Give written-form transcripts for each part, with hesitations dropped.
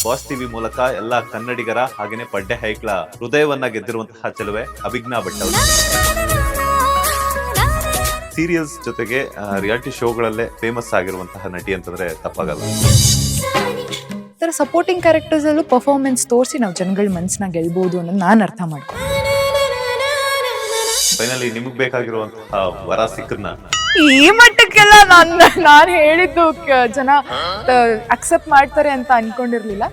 Boss TV ಮೂಲಕ ಎಲ್ಲಾ ಕನ್ನಡಿಗರ ಹಾಗೇನೆ ಪಡ್ಡೆ ಹೈಕ್ಳ ಹೃದಯವನ್ನ ಗೆದ್ದಿರುವಂತಹ ಚೆಲುವೆ ಅಭಿಜ್ಞಾ ಭಟ್ ಅವರು. ಸೀರಿಯಲ್ಸ್ ಜೊತೆಗೆ ರಿಯಾಲಿಟಿ ಶೋಗಳಲ್ಲೇ ಫೇಮಸ್ ಆಗಿರುವಂತಹ ನಟಿ ಅಂತಂದ್ರೆ ತಪ್ಪಾಗಲ್ಲ. ತರ ಸಪೋರ್ಟಿಂಗ್ ಕ್ಯಾರೆಕ್ಟರ್ಸ್ ಅಲ್ಲೂ ಪರ್ಫಾರ್ಮೆನ್ಸ್ ತೋರಿಸಿ ನಾವು ಜನಗಳ ಮನಸ್ಸನ್ನ ಗೆಲ್ಬಹುದು ಅನ್ನೋದು ನಾನು ಅರ್ಥ ಮಾಡ್ತೀನಿ. ಫೈನಲಿ ನಿಮಗ್ ಬೇಕಾಗಿರುವಂತಹ ವರ ಸಿಕ್ಕನ್ನ ಈ ಮಟ್ಟಕ್ಕೆಲ್ಲ ನಾನು ಹೇಳಿದ್ದು ಜನ ಅಕ್ಸೆಪ್ಟ್ ಮಾಡ್ತಾರೆ ಅಂತ ಅನ್ಕೊಂಡಿರ್ಲಿಲ್ಲ.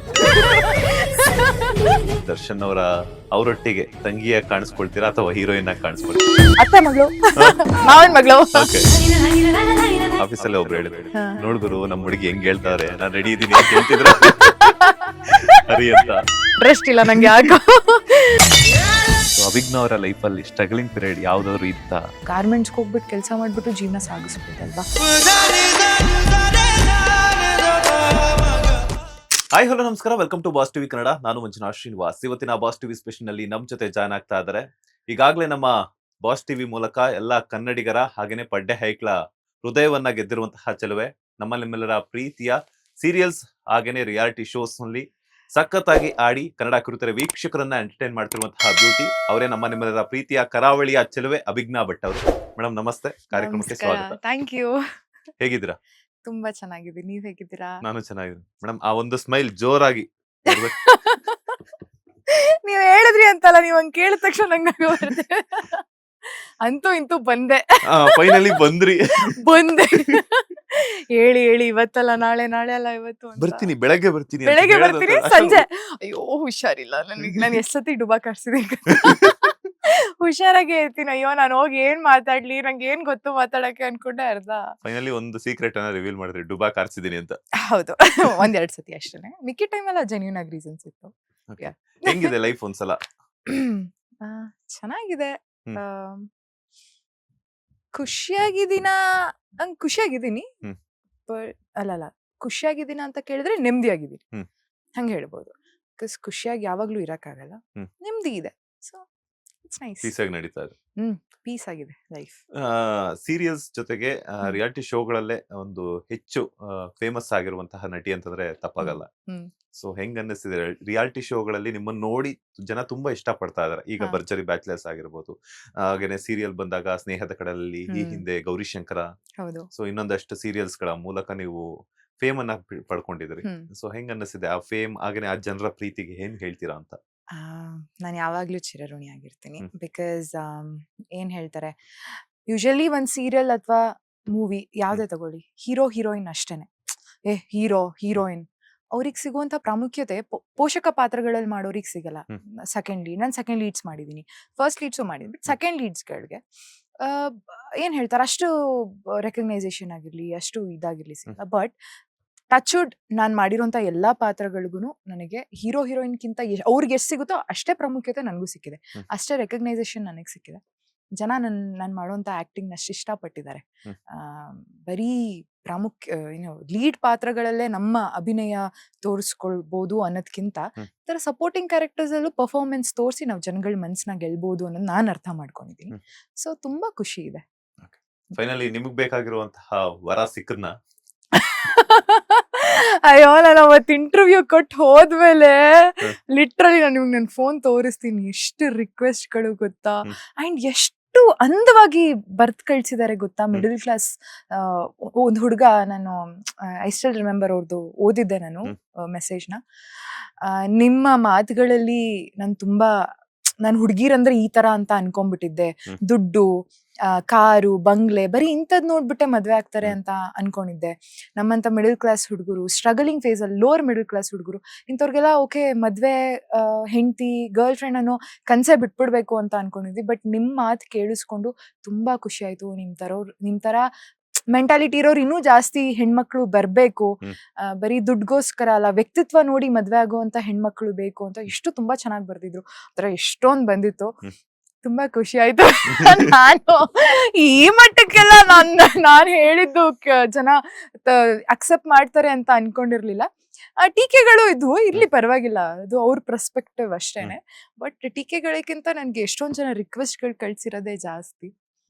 ದರ್ಶನ್ ಅವರೊಟ್ಟಿಗೆ ತಂಗಿಯ ಕಾಣಿಸ್ಕೊಳ್ತೀರಾ ಅಥವಾ ಹೀರೋಯಿನ್ ಆಗಿ ಕಾಣಿಸ್ಕೊಳ್ತೀರಾ? ಅತ್ತೆ ಮಗಳು, ಮಾವನ್ ಮಗಳು. ಆಫೀಸಲ್ಲಿ ಒಬ್ರು ಹೇಳಿದ್ರು, ನೋಡ್ಗುರು ನಮ್ ಹುಡುಗಿ ಹೆಂಗ್ ಹೇಳ್ತಾರೆ, ನಾನ್ ರೆಡಿ ಇದೀನಿ ಅಂತ ಹೇಳ್ತಿದ್ರ ಹರಿ ಅಂತ. ಇಂಟ್ರೆಸ್ಟ್ ಇಲ್ಲ ನಂಗೆ ಯಾಕೋ. ಅಭಿಜ್ಞಾ ಅವರ ಲೈಫ್ ಅಲ್ಲಿ ಸ್ಟ್ರಗಲಿಂಗ್ ಪೀರಿಯಡ್ ಯಾವ್ದಾದ್ರು ಇತ್ತ? ಗಾರ್ಮೆಂಟ್ಸ್ ಹೋಗ್ಬಿಟ್ಟು ಕೆಲಸ ಮಾಡ್ಬಿಟ್ಟು ಜೀವನ ಸಾಗಿಸ್ಬಿಟ್ಟಲ್ವಾ. ಹಾಯ್ ಹಲೋ ನಮಸ್ಕಾರ, welcome to boss TV Kannada. ನಾನು ಮಂಜುನಾಥ್ ಶ್ರೀನಿವಾಸ್. ಇವತ್ತಿನ ಬಾಸ್ ಟಿವಿ ಸ್ಪೆಷಲ್ ನಲ್ಲಿ ನಮ್ ಜೊತೆ ಜಾಯ್ನ್ ಆಗ್ತಾ ಇದ್ದಾರೆ. ಈಗಾಗಲೇ ನಮ್ಮ ಬಾಸ್ ಟಿವಿ ಮೂಲಕ ಎಲ್ಲಾ ಕನ್ನಡಿಗರ ಹಾಗೇನೆ ಪಡ್ಡೆ ಹೈಕ್ಳ ಹೃದಯವನ್ನ ಗೆದ್ದಿರುವಂತಹ ಚೆಲುವೆ, ನಿಮ್ಮೆಲ್ಲರ ಪ್ರೀತಿಯ ಸೀರಿಯಲ್ಸ್ ಹಾಗೇನೆ ರಿಯಾಲಿಟಿ ಶೋಸ್ ನಲ್ಲಿ ಸಖತ್ತಾಗಿ ಆಡಿ ಕನ್ನಡ ಕಿರುತೆರೆ ವೀಕ್ಷಕರನ್ನ ಎಂಟರ್ಟೈನ್ ಮಾಡ್ತಿರುವಂತಹ ಬ್ಯೂಟಿ ಅವರೇ ನಿಮ್ಮೆಲ್ಲರ ಪ್ರೀತಿಯ ಕರಾವಳಿಯ ಚೆಲುವೆ ಅಭಿಜ್ಞಾ ಭಟ್ ಅವರು. ಮೇಡಮ್ ನಮಸ್ತೆ, ಕಾರ್ಯಕ್ರಮಕ್ಕೆ ಸ್ವಾಗತ. Thank you. ಹೇಗಿದ್ದೀರಾ? ತುಂಬಾ ಚೆನ್ನಾಗಿದ್ದೀನಿ, ನೀವ್ ಹೇಗಿದ್ದೀರಾ? ನಾನು ಚೆನ್ನಾಗಿದ್ದೀನಿ ಮೇಡಮ್. ಆ ಒಂದು ಸ್ಮೈಲ್ ಜೋರಾಗಿ ನೀವ್ ಹೇಳಿದ್ರಿ ಅಂತಲ್ಲ, ನೀವ್ ಹಂಗ್ ಕೇಳಿದ ತಕ್ಷಣ ನಂಗೆ ಅಂತೂ ಇಂತೂ ಬಂದೆ. ಫೈನಲಿ ಬಂದ್ರಿ. ಬಂದೆ ಹೇಳಿ ಹೇಳಿ ಇವತ್ತಲ್ಲ ನಾಳೆ, ನಾಳೆ ಅಲ್ಲ ಇವತ್ತು. ಬರ್ತೀನಿ, ಬೆಳಗ್ಗೆ ಬರ್ತೀನಿ, ಬೆಳಗ್ಗೆ ಬರ್ತೀನಿ, ಸಂಜೆ ಅಯ್ಯೋ ಹುಷಾರಿಲ್ಲ ನನಗೆ. ನಾನು ಎಷ್ಟ್ ಸತಿ ಡುಬಾ ಕಾಡ್ಸಿದೀನಿ. ಹುಷಾರಾಗಿ ಇರ್ತೀನಿ. ಅಯ್ಯೋ ನಾನು ಹೋಗಿ ಏನ್ ಮಾತಾಡ್ಲಿ, ನಂಗೆ ಏನ್ ಗೊತ್ತು ಮಾತಾಡಕ್ಕೆ ಅನ್ಕೊಂಡೆ. ಅರ್ಧ ಫೈನಲಿ ಒಂದು ಸೀಕ್ರೆಟ್ ಅನ್ನ ರಿವೀಲ್ ಮಾಡಿದ್ರಿ, ಡುಬಾ ಕಾರ್ಸಿದೀನಿ ಅಂತ. ಹೌದು, ಒಂದೆರಡು ಸತಿ ಅಷ್ಟೇನೆ. ಮಿಕ್ಕಿ ಟೈಮ್ ಎಲ್ಲ ಜೆನ್ಯೂನ್ ಆಗಿ ರೀಸನ್ಸ್ ಇತ್ತು. ಹೆಂಗಿದೆ ಲೈಫ್ ಒಂದ್ಸಲ? ಚೆನ್ನಾಗಿದೆ, ಖುಷಿಯಾಗಿದ್ದೀನಿ. ಅಲ್ಲ ಖುಷಿಯಾಗಿದ್ದೀನ ಅಂತ ಕೇಳಿದ್ರೆ ನೆಮ್ಮದಿಯಾಗಿದ್ದೀನಿ, ಹಂಗೆ ಹೇಳ್ಬೋದು. ಬಿಕಾಸ್ ಖುಷಿಯಾಗಿ ಯಾವಾಗ್ಲೂ ಇರಕ್ಕಾಗಲ್ಲ, ನೆಮ್ಮದಿ ಇದೆ. ಸೊ ಇಟ್ಸ್ ನೈಸ್, ಪೀಸ್ ಆಗಿ ನಡೀತಾ ಇದೆ. ಪೀಸ್ ಆಗಿದೆ ಲೈಫ್. ಸೀರಿಯಲ್ಸ್ ಜೊತೆಗೆ ರಿಯಾಲಿಟಿ ಶೋಗಳಲ್ಲೇ ಒಂದು ಹೆಚ್ಚು ಫೇಮಸ್ ಆಗಿರುವಂತಹ ನಟಿ ಅಂತಂದ್ರೆ ತಪ್ಪಾಗಲ್ಲ. ಸೊ ಹೆಂಗ್ ಅನ್ನಿಸ್ತಿದೆ ರಿಯಾಲಿಟಿ ಶೋಗಳಲ್ಲಿ ನಿಮ್ಮನ್ನ ನೋಡಿ ಜನ ತುಂಬಾ ಇಷ್ಟ ಪಡ್ತಾ ಇದಾರೆ? ಈಗ ಭರ್ಜರಿ ಬ್ಯಾಚುಲರ್ಸ್ ಆಗಿರ್ಬೋದು, ಹಾಗೇನೆ ಸೀರಿಯಲ್ ಬಂದಾಗ ಸ್ನೇಹದ ಕಡಲಲ್ಲಿ, ಈ ಹಿಂದೆ ಗೌರಿಶಂಕರ, ಸೊ ಇನ್ನೊಂದಷ್ಟು ಸೀರಿಯಲ್ಸ್ ಗಳ ಮೂಲಕ ನೀವು ಫೇಮ್ ಅನ್ನ ಪಡ್ಕೊಂಡಿದ್ರಿ. ಸೊ ಹೆಂಗ್ ಅನ್ನಿಸ್ತಿದೆ ಆ ಫೇಮ್, ಹಾಗೇನೆ ಆ ಜನರ ಪ್ರೀತಿಗೆ ಏನ್ ಹೇಳ್ತೀರಾ ಅಂತ? ನಾನು ಯಾವಾಗ್ಲೂ ಚಿರಋಣಿಯಾಗಿರ್ತೀನಿ. ಬಿಕಾಸ್ ಏನ್ ಹೇಳ್ತಾರೆ, ಯೂಶಲಿ ಒಂದ್ ಸೀರಿಯಲ್ ಅಥವಾ ಮೂವಿ ಯಾವ್ದೇ ತಗೊಳ್ಳಿ, ಹೀರೋ ಹೀರೋಯಿನ್ ಅಷ್ಟೇನೆ. ಹೀರೋ ಹೀರೋಯಿನ್ ಅವ್ರಿಗೆ ಸಿಗುವಂತ ಪ್ರಾಮುಖ್ಯತೆ ಪೋಷಕ ಪಾತ್ರಗಳಲ್ಲಿ ಮಾಡೋರಿಗೆ ಸಿಗಲ್ಲ. ಸೆಕೆಂಡ್ ಲೀಡ್, ನಾನು ಸೆಕೆಂಡ್ ಲೀಡ್ಸ್ ಮಾಡಿದೀನಿ, ಫಸ್ಟ್ ಲೀಡ್ಸು ಮಾಡಿದ್ವಿ. ಸೆಕೆಂಡ್ ಲೀಡ್ಸ್ಗಳಿಗೆ ಏನ್ ಹೇಳ್ತಾರೆ, ಅಷ್ಟು ರೆಕಗ್ನೈಸೇಷನ್ ಆಗಿರ್ಲಿ, ಅಷ್ಟು ಇದಾಗಿರ್ಲಿ ಸಿಗಲ್ಲ. ಬಟ್ ಟಚ್ ವುಡ್, ನಾನು ಮಾಡಿರೋಂಥ ಎಲ್ಲಾ ಪಾತ್ರಗಳಿಗೂ ನನಗೆ ಹೀರೋ ಹೀರೋಯಿನ್ಗಿಂತ ಅವ್ರಿಗೆ ಎಷ್ಟು ಸಿಗುತ್ತೋ ಅಷ್ಟೇ ಪ್ರಾಮುಖ್ಯತೆ ನನಗೂ ಸಿಕ್ಕಿದೆ, ಅಷ್ಟೇ ರೆಕಗ್ನೈಸೇಷನ್ ನನಗೆ ಸಿಕ್ಕಿದೆ. ಜನ ನಾನು ಮಾಡುವಂತ ಆಕ್ಟಿಂಗ್ ಅಷ್ಟು ಇಷ್ಟಪಟ್ಟಿದ್ದಾರೆ. ಬರೀ ಲೀಡ್ ಪಾತ್ರಗಳಲ್ಲೇ ನಮ್ಮ ಅಭಿನಯ ತೋರಿಸ್ಕೊಳ್ಬಹುದು ಅನ್ನೋದ್ಕಿಂತ ಈ ತರ ಸಪೋರ್ಟಿಂಗ್ ಕ್ಯಾರೆಕ್ಟರ್ಸ್ ಅಲ್ಲೂ ಪರ್ಫಾರ್ಮೆನ್ಸ್ ತೋರಿಸಿ ನಾವು ಜನಗಳ ಮನಸ್ಸನ್ನ ಗೆಲ್ಬಹುದು ಅನ್ನೋದು ನಾನು ಅರ್ಥ ಮಾಡ್ಕೊಂಡಿದ್ದೀನಿ. ಸೊ ತುಂಬಾ ಖುಷಿ ಇದೆ. ಫೈನಲಿ ನಿಮಗ್ ಬೇಕಾಗಿರುವಂತಹ ವರ ಸಿಕ್ಕದ್ನ? ಅಯ್ಯೋ, ನಾನು ಅವತ್ತು ಇಂಟರ್ವ್ಯೂ ಕೊಟ್ಟು ಹೋದ್ಮೇಲೆ ಲಿಟ್ರಲಿ ನಾನು ನಿಮ್ಗೆ ನನ್ನ ಫೋನ್ ತೋರಿಸ್ತೀನಿ, ಎಷ್ಟು ರಿಕ್ವೆಸ್ಟ್ ಗಳು ಗೊತ್ತಾ, ಅಂಡ್ ಎಷ್ಟು ಅಂದವಾಗಿ ಬರ್ತ್ ಕಳ್ಸಿದ್ದಾರೆ ಗೊತ್ತಾ. ಮಿಡಲ್ ಕ್ಲಾಸ್ ಒಂದ್ ಹುಡುಗ, ನಾನು ಐ ಸ್ಟಿಲ್ ರಿಮೆಂಬರ್ ಅವ್ರದ್ದು ಓದಿದ್ದೆ ನಾನು ಮೆಸೇಜ್ನ. ನಿಮ್ಮ ಮಾತುಗಳಲ್ಲಿ ನಾನು ಹುಡುಗಿರಂದ್ರೆ ಈ ತರ ಅಂತ ಅನ್ಕೊಂಡ್ಬಿಟ್ಟಿದ್ದೆ, ದುಡ್ಡು, ಕಾರು, ಬಂಗ್ಲೆ, ಬರೀ ಇಂಥದ್ ನೋಡ್ಬಿಟ್ಟೆ ಮದ್ವೆ ಆಗ್ತಾರೆ ಅಂತ ಅನ್ಕೊಂಡಿದ್ದೆ. ನಮ್ಮಂತ ಮಿಡಲ್ ಕ್ಲಾಸ್ ಹುಡುಗರು, ಸ್ಟ್ರಗಲಿಂಗ್ ಫೇಸ್ ಅಲ್ಲಿ ಲೋವರ್ ಮಿಡಲ್ ಕ್ಲಾಸ್ ಹುಡುಗರು, ಇಂಥವ್ರಿಗೆಲ್ಲ ಓಕೆ ಮದ್ವೆ, ಹೆಂಡತಿ, ಗರ್ಲ್ ಫ್ರೆಂಡ್ ಅನ್ನೋ ಕನ್ಸೆ ಬಿಟ್ಬಿಡ್ಬೇಕು ಅಂತ ಅನ್ಕೊಂಡಿದ್ವಿ. ಬಟ್ ನಿಮ್ ಮಾತು ಕೇಳಿಸ್ಕೊಂಡು ತುಂಬಾ ಖುಷಿ ಆಯ್ತು. ನಿಮ್ ತರ ಮೆಂಟಾಲಿಟಿ ಇರೋರು ಇನ್ನೂ ಜಾಸ್ತಿ ಹೆಣ್ಮಕ್ಳು ಬರ್ಬೇಕು. ಬರೀ ದುಡ್ಗೋಸ್ಕರ ಅಲ್ಲ, ವ್ಯಕ್ತಿತ್ವ ನೋಡಿ ಮದ್ವೆ ಆಗುವಂತ ಹೆಣ್ಮಕ್ಳು ಬೇಕು ಅಂತ ಎಷ್ಟು ತುಂಬಾ ಚೆನ್ನಾಗಿ ಬರ್ದಿದ್ರು. ಆತರ ಎಷ್ಟೊಂದ್ ಬಂದಿತ್ತು, ತುಂಬಾ ಖುಷಿ ಆಯ್ತು. ನಾನು ಈ ಮಟ್ಟಕ್ಕೆಲ್ಲ ನಾನು ಹೇಳಿದ್ದು ಜನ ಅಕ್ಸೆಪ್ಟ್ ಮಾಡ್ತಾರೆ ಅಂತ ಅನ್ಕೊಂಡಿರ್ಲಿಲ್ಲ. ಟೀಕೆಗಳು ಇದ್ವು, ಇರ್ಲಿ ಪರವಾಗಿಲ್ಲ, ಅದು ಅವ್ರ ಪರ್ಸ್ಪೆಕ್ಟಿವ್ ಅಷ್ಟೇನೆ. ಬಟ್ ಟೀಕೆಗಳಿಗಿಂತ ನನ್ಗೆ ಎಷ್ಟೊಂದ್ ಜನ ರಿಕ್ವೆಸ್ಟ್ ಗಳು ಕಳ್ಸಿರೋದೇ ಜಾಸ್ತಿ.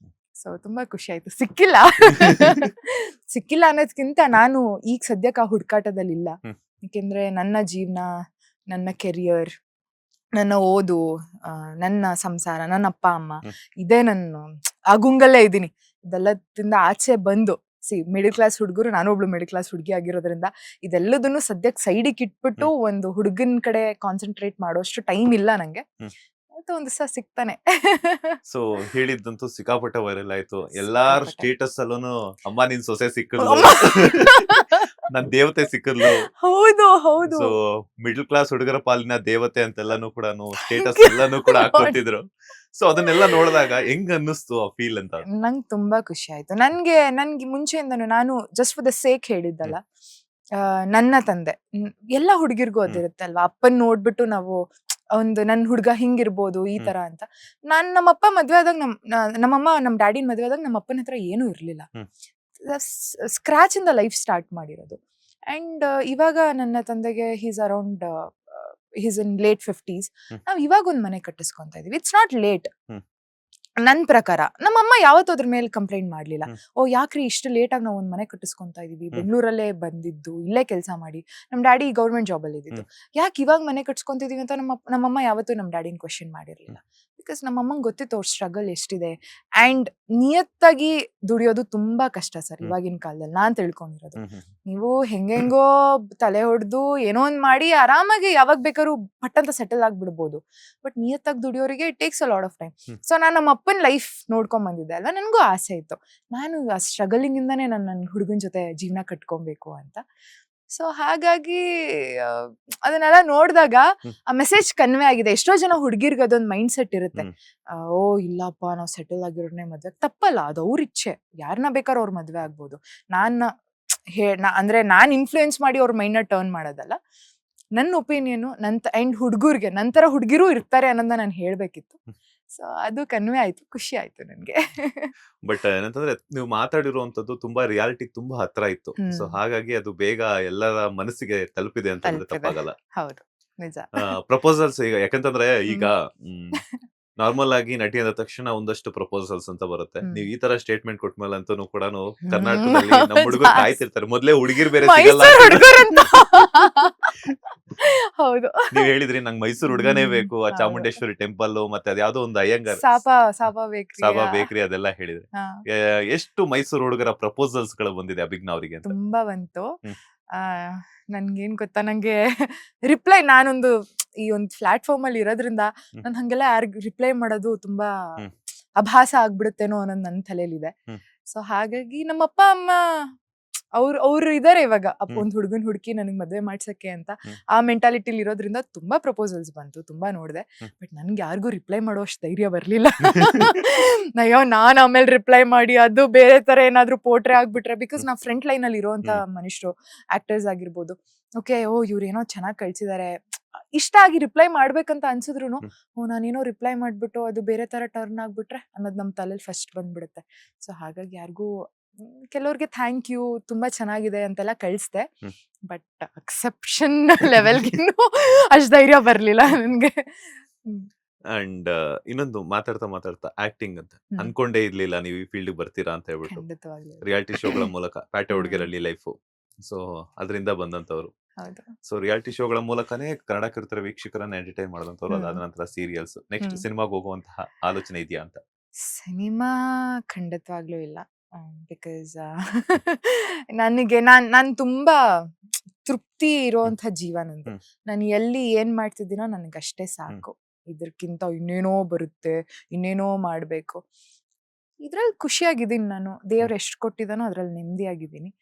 ಸೊ ತುಂಬಾ ಖುಷಿ ಆಯ್ತು. ಸಿಕ್ಕಿಲ್ಲ ಅನ್ನೋದ್ಕಿಂತ ನಾನು ಈಗ ಸದ್ಯಕ್ಕೆ ಆ ಹುಡುಕಾಟದಲ್ಲಿ ಇಲ್ಲ. ಏಕೆಂದ್ರೆ ನನ್ನ ಜೀವನ, ನನ್ನ ಕೆರಿಯರ್, ನನ್ನ ಓದು, ನನ್ನ ಸಂಸಾರ, ನನ್ನ ಅಪ್ಪ ಅಮ್ಮ, ಇದೇ ನಾನು ಆ ಗುಂಗಲ್ಲೇ ಇದ್ದೀನಿ. ಇದೆಲ್ಲದಿಂದ ಆಚೆ ಬಂದು ಮಿಡಲ್ ಕ್ಲಾಸ್ ಹುಡುಗರು, ನಾನು ಒಬ್ಳು ಮಿಡಲ್ ಕ್ಲಾಸ್ ಹುಡುಗಿ ಆಗಿರೋದ್ರಿಂದ ಇದೆಲ್ಲದನ್ನು ಸದ್ಯಕ್ಕೆ ಸೈಡಿಗೆ ಇಟ್ಬಿಟ್ಟು ಒಂದು ಹುಡುಗನ ಕಡೆ ಕಾನ್ಸಂಟ್ರೇಟ್ ಮಾಡೋಷ್ಟು ಟೈಮ್ ಇಲ್ಲ ನಂಗೆ. ಅಂತ ಒಂದ್ ದಿವಸ ಸಿಗ್ತಾನೆ. ಸೊ ಹೇಳಿದ್ದಂತೂ ಸಿಕ್ಕಾಪಟ್ಟೆ ವೈರಲ್ ಆಯ್ತು. ಎಲ್ಲಾರ ಸ್ಟೇಟಸ್ ಅಲ್ಲೂ ಅಮ್ಮ ನಿನ್ ಸೊಸೆ ಸಿಕ್ಕಲು, ನನ್ ದೇವತೆ ಸಿಕ್ಕಲು. ಹೌದು ಹೌದು. ಸೊ ಮಿಡಲ್ ಕ್ಲಾಸ್ ಹುಡುಗರ ಪಾಲಿನ ದೇವತೆ ಅಂತೆಲ್ಲಾನು ಕೂಡ ಸ್ಟೇಟಸ್ ಎಲ್ಲಾನು ಕೂಡ ಹಾಕೊತಿದ್ರು. ಸೊ ಅದನ್ನೆಲ್ಲ ನೋಡಿದಾಗ ಹೆಂಗ್ ಅನ್ನಿಸ್ತು ಆ ಫೀಲ್ ಅಂತ? ನಂಗೆ ತುಂಬಾ ಖುಷಿ ಆಯ್ತು. ನನ್ಗೆ ಮುಂಚೆಯಿಂದನು ನಾನು ಜಸ್ಟ್ ಫಾರ್ ದ ಸೇಕ್ ಹೇಳಿದ್ದಲ್ಲ, ನನ್ನ ತಂದೆ ಎಲ್ಲ ಹುಡುಗಿರ್ಗೂ ಅದಿರುತ್ತೆ ಅಲ್ವಾ, ಅಪ್ಪನ್ ನೋಡ್ಬಿಟ್ಟು ನಾವು ಒಂದು ನನ್ ಹುಡ್ಗ ಹಿಂಗಿರ್ಬೋದು ಈ ತರ ಅಂತ. ನಮ್ಮಪ್ಪ ಮದ್ವೆ ಆದಾಗ ನಮ್ಮಮ್ಮ ನಮ್ ಡ್ಯಾಡಿನ ಮದ್ವೆ ಆದಾಗ ನಮ್ಮ ಅಪ್ಪನ ಹತ್ರ ಏನೂ ಇರ್ಲಿಲ್ಲ. ಸ್ಕ್ರಾಚ್ ಇಂದ ಲೈಫ್ ಸ್ಟಾರ್ಟ್ ಮಾಡಿರೋದು. ಅಂಡ್ ಇವಾಗ ನನ್ನ ತಂದೆಗೆ ಹೀಸ್ ಇನ್ ಲೇಟ್ 50s. ನಾವ್ ಇವಾಗ ಒಂದ್ ಮನೆ ಕಟ್ಟಿಸ್ಕೊಂತ ಇದೀವಿ. ಇಟ್ಸ್ ನಾಟ್ ಲೇಟ್ ನನ್ ಪ್ರಕಾರ. ನಮ್ಮಮ್ಮ ಯಾವತ್ತೂ ಅದ್ರ ಮೇಲೆ ಕಂಪ್ಲೇಂಟ್ ಮಾಡ್ಲಿಲ್ಲ. ಓ ಯಾಕ್ರಿ ಇಷ್ಟು ಲೇಟ್ ಆಗಿ ನಾವು ಒಂದ್ ಮನೆ ಕಟ್ಟಿಸ್ಕೊಂತ ಇದೀವಿ, ಬೆಂಗಳೂರಲ್ಲೇ ಬಂದಿದ್ದು, ಇಲ್ಲೇ ಕೆಲಸ ಮಾಡಿ, ನಮ್ ಡ್ಯಾಡಿ ಗೌರ್ಮೆಂಟ್ ಜಾಬ್ ಅಲ್ಲಿ ಇದ್ದಿದ್ದು, ಯಾಕೆ ಇವಾಗ ಮನೆ ಕಟ್ಸ್ಕೊಂತಿದೀವಿ ಅಂತ ನಮ್ಮಮ್ಮ ಯಾವತ್ತೂ ನಮ್ ಡ್ಯಾಡಿನ ಕ್ವಶನ್ ಮಾಡಿರ್ಲಿಲ್ಲ. ಬಿಕಾಸ್ ನಮ್ಮಮ್ಮಂಗ್ ಗೊತ್ತಿತ್ತು ಅವ್ರ ಸ್ಟ್ರಗಲ್ ಎಷ್ಟಿದೆ. ಅಂಡ್ ನಿಯತ್ತಾಗಿ ದುಡಿಯೋದು ತುಂಬಾ ಕಷ್ಟ ಸರ್ ಇವಾಗಿನ ಕಾಲದಲ್ಲಿ. ನಾನ್ ತಿಳ್ಕೊಂಡಿರೋದು, ನೀವು ಹೆಂಗೆಂಗೋ ತಲೆ ಹೊಡೆದು ಏನೋ ಒಂದ್ ಮಾಡಿ ಆರಾಮಾಗಿ ಯಾವಾಗ ಬೇಕಾದ್ರೂ ಪಟ್ಟಂತ ಸೆಟಲ್ ಆಗ್ಬಿಡ್ಬೋದು. ಬಟ್ ನಿಯತ್ತಾಗಿ ದುಡಿಯೋರಿಗೆ it takes a lot of time. So ನಾನು ನಮ್ಮ ಅಪ್ಪನ ಲೈಫ್ ನೋಡ್ಕೊಂಡ್ ಬಂದಿದ್ದೆ ಅಲ್ವಾ, ನನ್ಗೂ ಆಸೆ ಇತ್ತು ನಾನು ಆ ಸ್ಟ್ರಗಲಿಂಗ್ ಇಂದಾನೇ ನನ್ನ ಹುಡುಗನ ಜೊತೆ ಜೀವನ ಕಟ್ಕೊಬೇಕು ಅಂತ. ಸೊ ಹಾಗಾಗಿ ಅದನ್ನೆಲ್ಲ ನೋಡಿದಾಗ ಆ ಮೆಸೇಜ್ ಕನ್ವೆ ಆಗಿದೆ. ಎಷ್ಟೋ ಜನ ಹುಡುಗಿರ್ಗೆ ಅದೊಂದು ಮೈಂಡ್ ಸೆಟ್ ಇರುತ್ತೆ, ಓ ಇಲ್ಲಪ್ಪ ನಾವು ಸೆಟಲ್ ಆಗಿರೋರ್ನೇ ಮದ್ವೆ. ತಪ್ಪಲ್ಲ, ಅದು ಅವ್ರ ಇಚ್ಛೆ, ಯಾರನ್ನ ಬೇಕಾದ್ರೂ ಅವ್ರ ಮದ್ವೆ ಆಗ್ಬೋದು. ಅಂದ್ರೆ ನಾನ್ ಇನ್ಫ್ಲೂಯೆನ್ಸ್ ಮಾಡಿ ಅವ್ರ ಮೈಂಡ್ ನ ಟರ್ನ್ ಮಾಡೋದಲ್ಲ. ನನ್ನ ಒಪಿನಿಯನ್ ಅಂಡ್ ಹುಡುಗರ್ಗೆ ನಂತರ ಹುಡುಗಿರು ಇರ್ತಾರೆ ಅನ್ನೋದನ್ನ ನಾನು ಹೇಳ್ಬೇಕಿತ್ತು. ಸೊ ಅದು ಕನ್ವೆ ಆಯ್ತು, ಖುಷಿ ಆಯ್ತು ನನ್ಗೆ. ಬಟ್ ಏನಂತಂದ್ರೆ ನೀವು ಮಾತಾಡಿರುವಂತದ್ದು ತುಂಬಾ ರಿಯಾಲಿಟಿ ತುಂಬಾ ಹತ್ರ ಇತ್ತು. ಸೊ ಹಾಗಾಗಿ ಅದು ಬೇಗ ಎಲ್ಲರ ಮನಸ್ಸಿಗೆ ತಲುಪಿದೆ ಅಂತ ಹೇಳಿದ್ರೆ ತಪ್ಪಾಗಲ್ಲ. ಹೌದು, ನಿಜ. ಪ್ರಪೋಸಲ್ಸ್ ಈಗ ಯಾಕಂತಂದ್ರೆ ಈಗ ನಾರ್ಮಲ್ ಆಗಿ ನಟಿ ಅಂದ ತಕ್ಷಣ ಒಂದಷ್ಟು ಪ್ರಪೋಸಲ್ಸ್ ಅಂತ ಬರುತ್ತೆ. ನೀವು ಈ ತರ ಸ್ಟೇಟ್ಮೆಂಟ್ ಕೊಟ್ಮೇಲೆ ಅಂತೂ ಕೂಡ ಕರ್ನಾಟಕದಲ್ಲಿ ನಮ್ಮ ಹುಡುಗರು ಕಾಯ್ತಿರ್ತಾರೆ. ಮೊದ್ಲೇ ಹುಡುಗಿರ್ ಬೇರೆ ಸಿಗಲ್ಲ. ಹೌದು, ನೀವ್ ಹೇಳಿದ್ರಿ ನಂಗೆ ಮೈಸೂರು ಹುಡುಗನೇ ಬೇಕು, ಆ ಚಾಮುಂಡೇಶ್ವರಿ ಟೆಂಪಲ್ ಮತ್ತೆ ಅದ್ಯಾವ್ದೋ ಒಂದು ಅಯ್ಯಂಗಾರ್ ಸಾಬಾ ಬೇಕ್ರಿ ಅದೆಲ್ಲ ಹೇಳಿದ್ರಿ. ಎಷ್ಟು ಮೈಸೂರು ಹುಡುಗರ ಪ್ರಪೋಸಲ್ಸ್ ಗಳು ಬಂದಿದೆ ಅಭಿಜ್ಞಾ ಅವರಿಗೆ? ತುಂಬಾ ಬಂತು. ನನ್ಗೇನ್ ಗೊತ್ತಾ, ನಂಗೆ ರಿಪ್ಲೈ, ನಾನೊಂದು ಈ ಒಂದು ಪ್ಲಾಟ್ಫಾರ್ಮ್ ಅಲ್ಲಿ ಇರೋದ್ರಿಂದ ನಾನು ಹಂಗೆಲ್ಲ ಯಾರಿಗ್ ರಿಪ್ಲೈ ಮಾಡೋದು ತುಂಬಾ ಅಭಾಸ ಆಗ್ಬಿಡುತ್ತೇನೋ ಅನ್ನೋದು ನನ್ನ ತಲೆಯಲ್ಲಿದೆ. ಸೊ ಹಾಗಾಗಿ ನಮ್ಮ ಅಪ್ಪ ಅಮ್ಮ ಅವ್ರು ಇದಾರೆ ಇವಾಗ, ಒಂದ್ ಹುಡುಗನ್ ಹುಡುಕಿ ನನಗ್ ಮದ್ವೆ ಮಾಡ್ಸಕ್ಕೆ ಅಂತ ಆ ಮೆಂಟಾಲಿಟಿಲಿ ಇರೋದ್ರಿಂದ ತುಂಬಾ ಪ್ರಪೋಸಲ್ಸ್ ಬಂತು, ತುಂಬಾ ನೋಡ್ದೆ. ಬಟ್ ನನ್ಗೆ ಯಾರಿಗೂ ರಿಪ್ಲೈ ಮಾಡೋ ಅಷ್ಟು ಧೈರ್ಯ ಬರ್ಲಿಲ್ಲ. ಅಯ್ಯೋ ನಾನ್ ಆಮೇಲೆ ರಿಪ್ಲೈ ಮಾಡಿ ಅದು ಬೇರೆ ತರ ಏನಾದ್ರು ಪೋಟ್ರೆ ಆಗ್ಬಿಟ್ರೆ, ಬಿಕಾಸ್ ನಾ ಫ್ರಂಟ್ ಲೈನ್ ಅಲ್ಲಿ ಇರೋಂತ ಮನುಷ್ಯರು, ಆಕ್ಟರ್ಸ್ ಆಗಿರ್ಬೋದು, ಓಕೆ ಓ ಇವ್ರೇನೋ ಚೆನ್ನಾಗ್ ಕಳ್ಸಿದಾರೆ, ಇಷ್ಟ ಆಗಿ ರಿಪ್ಲೈ ಮಾಡ್ಬೇಕಂತ ಅನ್ಸಿದ್ರು ನಾನೇನೋ ರಿಪ್ಲೈ ಮಾಡ್ಬಿಟ್ಟು ಅದು ಬೇರೆ ತರ ಟರ್ನ್ ಆಗ್ಬಿಟ್ರೆ ಅನ್ನೋದು ನಮ್ ತಲೆಯಲ್ಲಿ ಫಸ್ಟ್ ಬಂದ್ಬಿಡುತ್ತೆ. ಸೊ ಹಾಗಾಗಿ ಯಾರಿಗೂ, ಕೆಲವ್ರಿಗೆ ಥ್ಯಾಂಕ್ ಯು ತುಂಬಾ ಚೆನ್ನಾಗಿದೆ ಅಂತೆಲ್ಲ ಕಳಿಸ್ದೆ. ಬಟ್ ಅಕ್ಸೆಪ್ಷನ್ ಲೆವೆಲ್ಗಿನ್ನು ಅಷ್ಟ್ ಧೈರ್ಯ ಬರ್ಲಿಲ್ಲ ನನ್ಗೆ. ಅಂಡ್ ಇನ್ನೊಂದು ಮಾತಾಡ್ತಾ ಆಕ್ಟಿಂಗ್ ಅಂತ ಅನ್ಕೊಂಡೇ ಇರ್ಲಿಲ್ಲ ನೀವು ಈ ಫೀಲ್ಡ್ ಬರ್ತೀರಾ ಅಂತ ಹೇಳ್ಬಿಟ್ಟು. ರಿಯಾಲಿಟಿ ಶೋಗಳ ಮೂಲಕ ಪ್ಯಾಟೆ ಹುಡುಗರಲ್ಲಿ ಲೈಫ್, ಸೊ ಅದರಿಂದ ಬಂದಂತವ್ರು. ಸೊ ರಿಯಾಲಿಟಿ ಶೋಗಳ ಮೂಲಕನೇ ಕನ್ನಡ ಕಿರುತೆರೆ ವೀಕ್ಷಕರನ್ನ ಎಂಟರ್ಟೈನ್ ಮಾಡಿದಂತವ್ರು. ಅದಾದ ನಂತರ ಸೀರಿಯಲ್ಸ್, ನೆಕ್ಸ್ಟ್ ಸಿನಿಮಾಗೆ ಹೋಗುವಂತಹ ಆಲೋಚನೆ ಇದೆಯಾ ಅಂತ? ಸಿನಿಮಾ ಖಂಡಿತವಾಗ್ಲೂ ಇಲ್ಲ. ಬಿಕಾಸ್ ನನಗೆ ನಾನ್ ತುಂಬಾ ತೃಪ್ತಿ ಇರುವಂತ ಜೀವ ನಂದು. ನಾನು ಎಲ್ಲಿ ಏನ್ ಮಾಡ್ತಿದ್ದೀನೋ ನನಗಷ್ಟೇ ಸಾಕು. ಇದಕ್ಕಿಂತ ಇನ್ನೇನೋ ಬರುತ್ತೆ, ಇನ್ನೇನೋ ಮಾಡ್ಬೇಕು, ಇದ್ರಲ್ಲಿ ಖುಷಿಯಾಗಿದ್ದೀನಿ ನಾನು. ದೇವ್ರು ಎಷ್ಟು ಕೊಟ್ಟಿದ್ದಾನೋ ಅದ್ರಲ್ಲಿ ನೆಮ್ಮದಿಯಾಗಿದ್ದೀನಿ.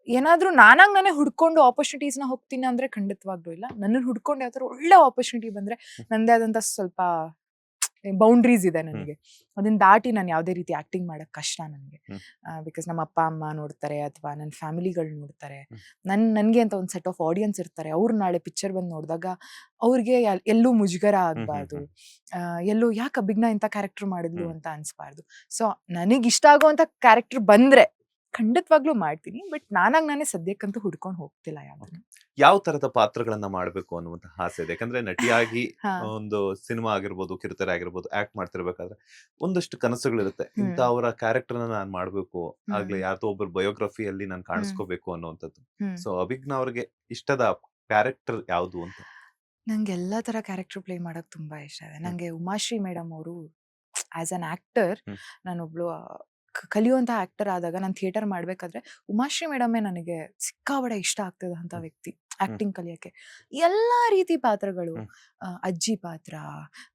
ಏನಾದ್ರೂ ನಾನಾಗ್ ನಾನೇ ಹುಡ್ಕೊಂಡು ಆಪರ್ಚುನಿಟೀಸ್ನ ಹೋಗ್ತೀನಿ ಅಂದ್ರೆ ಖಂಡಿತವಾಗ್ಲೂ ಇಲ್ಲ. ನನ್ನನ್ನು ಹುಡ್ಕೊಂಡು ಯಾವ್ದಾದ್ರು ಒಳ್ಳೆ ಆಪರ್ಚುನಿಟಿ ಬಂದ್ರೆ, ನಂದೇ ಆದಂತ ಸ್ವಲ್ಪ ಬೌಂಡ್ರೀಸ್ ಇದೆ ನನಗೆ, ಅದನ್ನ ದಾಟಿ ನಾನು ಯಾವ್ದೇ ರೀತಿ ಆಕ್ಟಿಂಗ್ ಮಾಡಕ್ ಕಷ್ಟ ನನಗೆ. ಬಿಕಾಸ್ ನಮ್ಮ ಅಪ್ಪ ಅಮ್ಮ ನೋಡ್ತಾರೆ, ಅಥವಾ ನನ್ನ ಫ್ಯಾಮಿಲಿಗಳು ನೋಡ್ತಾರೆ, ನನ್ಗೆ ಅಂತ ಒಂದ್ ಸೆಟ್ ಆಫ್ ಆಡಿಯನ್ಸ್ ಇರ್ತಾರೆ. ಅವ್ರು ನಾಳೆ ಪಿಕ್ಚರ್ ಬಂದು ನೋಡಿದಾಗ ಅವ್ರಿಗೆ ಎಲ್ಲೂ ಮುಜುಗರ ಆಗ್ಬಾರ್ದು, ಎಲ್ಲೂ ಯಾಕೆ ಅಭಿಜ್ಞಾ ಇಂಥ ಕ್ಯಾರೆಕ್ಟರ್ ಮಾಡಿದ್ಲು ಅಂತ ಅನ್ಸ್ಬಾರ್ದು. ಸೊ ನನಗ್ ಇಷ್ಟ ಆಗುವಂತ ಕ್ಯಾರೆಕ್ಟರ್ ಬಂದ್ರೆ ಖಂಡಿತವಾಗ್ಲೂ ಮಾಡ್ತೀನಿ. ಬಟ್ ನಾನೇ ಸದ್ಯಕ್ಕಂತೂ ಹುಡ್ಕೊಂಡು ಹೋಗ್ತಿಲ್ಲ ಯಾವ್ದನ್ನು. ಯಾವ ತರದ ಪಾತ್ರಗಳನ್ನ ಮಾಡ್ಬೇಕು ಅನ್ನುವಂತಹ ಆಸೆ ಇದೆ? ಯಾಕಂದ್ರೆ ನಟಿಯಾಗಿ ಹಾ. ಒಂದು ಸಿನಿಮಾ ಆಗಿರ್ಬೋದು, ಕಿರುತೆರೆ ಆಗಿರ್ಬೋದು, ಆಕ್ಟ್ ಮಾಡ್ತಿರ್ಬೇಕಾದ್ರೆ ಒಂದಷ್ಟು ಕನಸುಗಳಿರುತ್ತೆ. ಹ್ಮ್. ಇಂಥವರ ಕ್ಯಾರೆಕ್ಟರ್ನ ನಾನ್ ಮಾಡ್ಬೇಕು, ಹ್ಮ್. ಆಗ್ಲೇ ಯಾರ್ದೋ ಒಬ್ಬರ ಬಯೋಗ್ರಫಿಯಲ್ಲಿ ನಾನು ಹ್ಮ್. ಕಾಣಿಸ್ಕೋಬೇಕು ಅನ್ನುವಂಥದ್ದು. ಹ್ಮ್. ಸೊ ಅಭಿಜ್ಞಾ ಅವ್ರಿಗೆ ಇಷ್ಟದ ಕ್ಯಾರೆಕ್ಟರ್ ಯಾವುದು ಅಂತ? ನಂಗೆ ಎಲ್ಲಾ ತರ ಕ್ಯಾರೆಕ್ಟರ್ ಪ್ಲೇ ಮಾಡಕ್ ತುಂಬಾ ಇಷ್ಟ ಇದೆ. ಹ್ಮ್. ನಂಗೆ ಉಮಾಶ್ರೀ ಮೇಡಮ್ ಅವರು ಆಸ್ ಅನ್ ಆಕ್ಟರ್, ಹ್ಮ್. ನಾನೊಬ್ಳು ಕಲಿಯುವಂತ ಆಕ್ಟರ್ ಆದಾಗ ನಾನು ಥಿಯೇಟರ್ ಮಾಡ್ಬೇಕಾದ್ರೆ ಉಮಾಶ್ರೀ ಮೇಡಮೇ ನನಗೆ ಸಿಕ್ಕಾಬಡೆ ಇಷ್ಟ ಆಗ್ತದಂತ ಹ್ಮ್. ವ್ಯಕ್ತಿ ಆಕ್ಟಿಂಗ್ ಕಲಿಯಕ್ಕೆ. ಎಲ್ಲಾ ರೀತಿ ಪಾತ್ರಗಳು, ಹ್ಮ್. ಅಜ್ಜಿ ಪಾತ್ರ,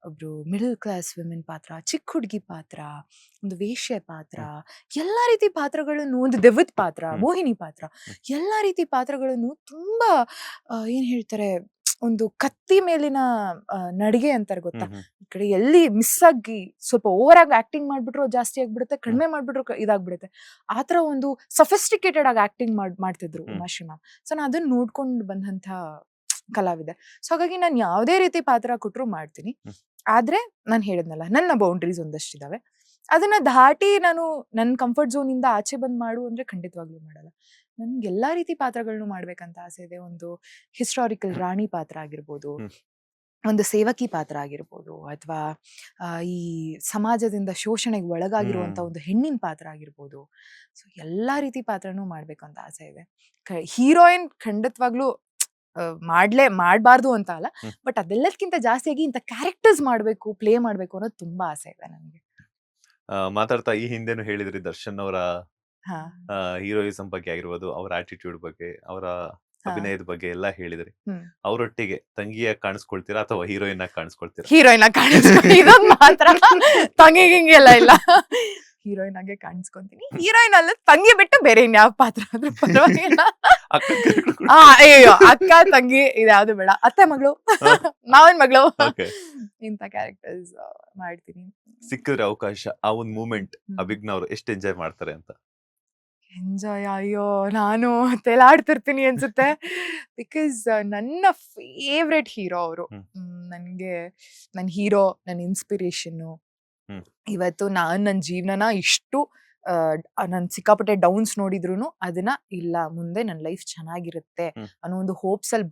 ಒಬ್ರು ಮಿಡಲ್ ಕ್ಲಾಸ್ ವಿಮೆನ್ ಪಾತ್ರ, ಚಿಕ್ಕ ಹುಡುಗಿ ಪಾತ್ರ, ಒಂದು ವೇಶ್ಯೆ ಪಾತ್ರ, ಎಲ್ಲಾ ರೀತಿ ಪಾತ್ರಗಳನ್ನು, ಒಂದು ದೆವ್ವದ ಪಾತ್ರ, ಹ್ಮ್. ಮೋಹಿನಿ ಪಾತ್ರ, ಹ್ಮ್. ಎಲ್ಲಾ ರೀತಿ ಪಾತ್ರಗಳನ್ನು ತುಂಬಾ ಏನ್ ಹೇಳ್ತಾರೆ, ಒಂದು ಕತ್ತಿ ಮೇಲಿನ ನಡಿಗೆ ಅಂತಾರೆ ಗೊತ್ತಾ, ಹ್ಮ್. ಹ್ಮ್. ಈ ಕಡೆ ಎಲ್ಲಿ ಮಿಸ್ ಆಗಿ ಸ್ವಲ್ಪ ಓವರ್ ಆಗಿ ಆಕ್ಟಿಂಗ್ ಮಾಡ್ಬಿಟ್ರು ಜಾಸ್ತಿ ಆಗ್ಬಿಡುತ್ತೆ, ಕಡಿಮೆ ಮಾಡ್ಬಿಟ್ರು ಇದಾಗ್ಬಿಡುತ್ತೆ. ಆತರ ಒಂದು ಸಫಿಸ್ಟಿಕೇಟೆಡ್ ಆಗಿ ಆಕ್ಟಿಂಗ್ ಮಾಡ್ತಿದ್ರು ಹ್ಮ್. ಉಮಾಶ್ರೀ ಮ್ಯಾಮ್. ಸೊ ನಾನು ಅದನ್ನ ನೋಡ್ಕೊಂಡು ಬಂದಂತ ಕಲಾವಿದೆ. ಸೊ ಹಾಗಾಗಿ ನಾನು ಯಾವುದೇ ರೀತಿ ಪಾತ್ರ ಕೊಟ್ರು ಮಾಡ್ತೀನಿ. ಹ್ಮ್. ಆದ್ರೆ ನಾನು ಹೇಳಿದ್ನಲ್ಲ, ನನ್ನ ಬೌಂಡ್ರೀಸ್ ಒಂದಷ್ಟಿದಾವೆ. ಅದನ್ನ ದಾಟಿ ನಾನು ನನ್ನ ಕಂಫರ್ಟ್ ಝೋನ್ ಇಂದ ಆಚೆ ಬಂದ್ ಮಾಡು ಅಂದ್ರೆ ಖಂಡಿತವಾಗ್ಲೂ ಮಾಡಲ್ಲ. ನನ್ಗೆ ಎಲ್ಲಾ ರೀತಿ ಪಾತ್ರಗಳನ್ನು ಮಾಡ್ಬೇಕಂತ ಆಸೆ ಇದೆ. ಒಂದು ಹಿಸ್ಟಾರಿಕಲ್ ರಾಣಿ ಪಾತ್ರ ಆಗಿರ್ಬೋದು, ಹ್ಮ್. ಒಂದು ಸೇವಕಿ ಪಾತ್ರ ಆಗಿರ್ಬೋದು, ಅಥವಾ ಈ ಸಮಾಜದಿಂದ ಶೋಷಣೆಗೆ ಒಳಗಾಗಿರುವಂತ ಹ್ಮ್. ಒಂದು ಹೆಣ್ಣಿನ ಪಾತ್ರ ಆಗಿರ್ಬೋದು. ಸೊ ಎಲ್ಲಾ ರೀತಿ ಪಾತ್ರನೂ ಮಾಡ್ಬೇಕಂತ ಆಸೆ ಇದೆ. ಹೀರೋಯಿನ್ ಖಂಡಿತವಾಗ್ಲೂ ಮಾಡ್ಬಾರ್ದು ಅಂತ ಅಲ್ಲ, ಹ್ಮ್. ಬಟ್ ಅದೆಲ್ಲದಕ್ಕಿಂತ ಜಾಸ್ತಿಯಾಗಿ ಇಂಥ ಕ್ಯಾರೆಕ್ಟರ್ಸ್ ಮಾಡ್ಬೇಕು, ಪ್ಲೇ ಮಾಡ್ಬೇಕು ಅನ್ನೋದು ತುಂಬಾ ಆಸೆ ಇದೆ ನನಗೆ. ಮಾತಾಡ್ತಾ ಈ ಹಿಂದೆನೂ ಹೇಳಿದ್ರಿ ದರ್ಶನ್ ಅವರ ಹಾ. ಹೀರೋಯಿಸಂ ಬಗ್ಗೆ ಆಗಿರ್ಬೋದು, ಅವರ ಆಟಿಟ್ಯೂಡ್ ಬಗ್ಗೆ, ಅವರ ಹಾ. ಅಭಿನಯದ ಬಗ್ಗೆ ಎಲ್ಲ ಹೇಳಿದ್ರಿ. ಹ್ಮ್. ಅವರೊಟ್ಟಿಗೆ ತಂಗಿಯಾಗಿ ಕಾಣಿಸ್ಕೊಳ್ತೀರಾ ಅಥವಾ ಹೀರೋಯಿನ್ ಆಗಿ ಕಾಣಿಸ್ಕೊಳ್ತೀರಾ? ಹೀರೋಯಿನ್ ಆಗಿ ಕಾಣಿಸ್ಕೊಂಡು ಇದೊಂದು ಮಾತ್ರ ತಂಗಿ ಗಿಂಗಿ ಎಲ್ಲ ಇಲ್ಲ. ಹೀರೋಯಿನ್ ಆಗೇ ಕಾಣಿಸ್ಕೊಂತೀನಿ. ಹೀರೋಯಿನ್ ಅಲ್ಲ, ತಂಗಿ ಬಿಟ್ಟು ಬೇರೆ ಇನ್ಯಾವ ಪಾತ್ರ ಆದ್ರೂ ಪರವಾಗಿಲ್ಲ. ಅಕ್ಕನ character ಕೂಡ. ಅಯ್ಯೋ, ಅಕ್ಕ ತಂಗಿ ಇದ್ಯಾವ್ದು ಬೇಡ, ಅತ್ತೆ ಮಗಳು, ಮಾವನ್ ಮಗಳು, Okay. ಇಂಥ ಕ್ಯಾರೆಕ್ಟರ್ಸ್ ಮಾಡ್ತೀನಿ. ಸಿಕ್ಕಿದ್ರೆ ಅವಕಾಶ, ಆ ಒಂದು ಮೂಮೆಂಟ್ ಹ್ಮ್. ಅಭಿಜ್ಞಾ ಅವರು ಎಷ್ಟು ಎಂಜಾಯ್ ಮಾಡ್ತಾರೆ ಅಂತ? ಎಂಜಾಯ್, ಅಯ್ಯೋ ನಾನು ತೇಲಾಡ್ತಿರ್ತೀನಿ ಅನ್ಸುತ್ತೆ. ಬಿಕಾಸ್ ನನ್ನ ಫೇವ್ರೆಟ್ ಹೀರೋ ಅವರು. ಹ್ಮ್. ನನಗೆ ನನ್ನ ಹೀರೋ, ನನ್ನ ಇನ್ಸ್ಪಿರೇಷನ್ನು. ಹ್ಮ್. ಇವತ್ತು ನಾನು ನನ್ನ ಜೀವನನ ಇಷ್ಟು ನಾನು ಸಿಕ್ಕಾಪಟ್ಟೆ ಡೌನ್ಸ್ ನೋಡಿದ್ರು ಅದನ್ನ ಇಲ್ಲ, ಮುಂದೆ ನನ್ನ ಲೈಫ್ ಚೆನ್ನಾಗಿರುತ್ತೆ ಹ್ಮ್. ಅನ್ನೋ ಒಂದು ಹೋಪ್ಸ್ ಅಲ್ಲಿ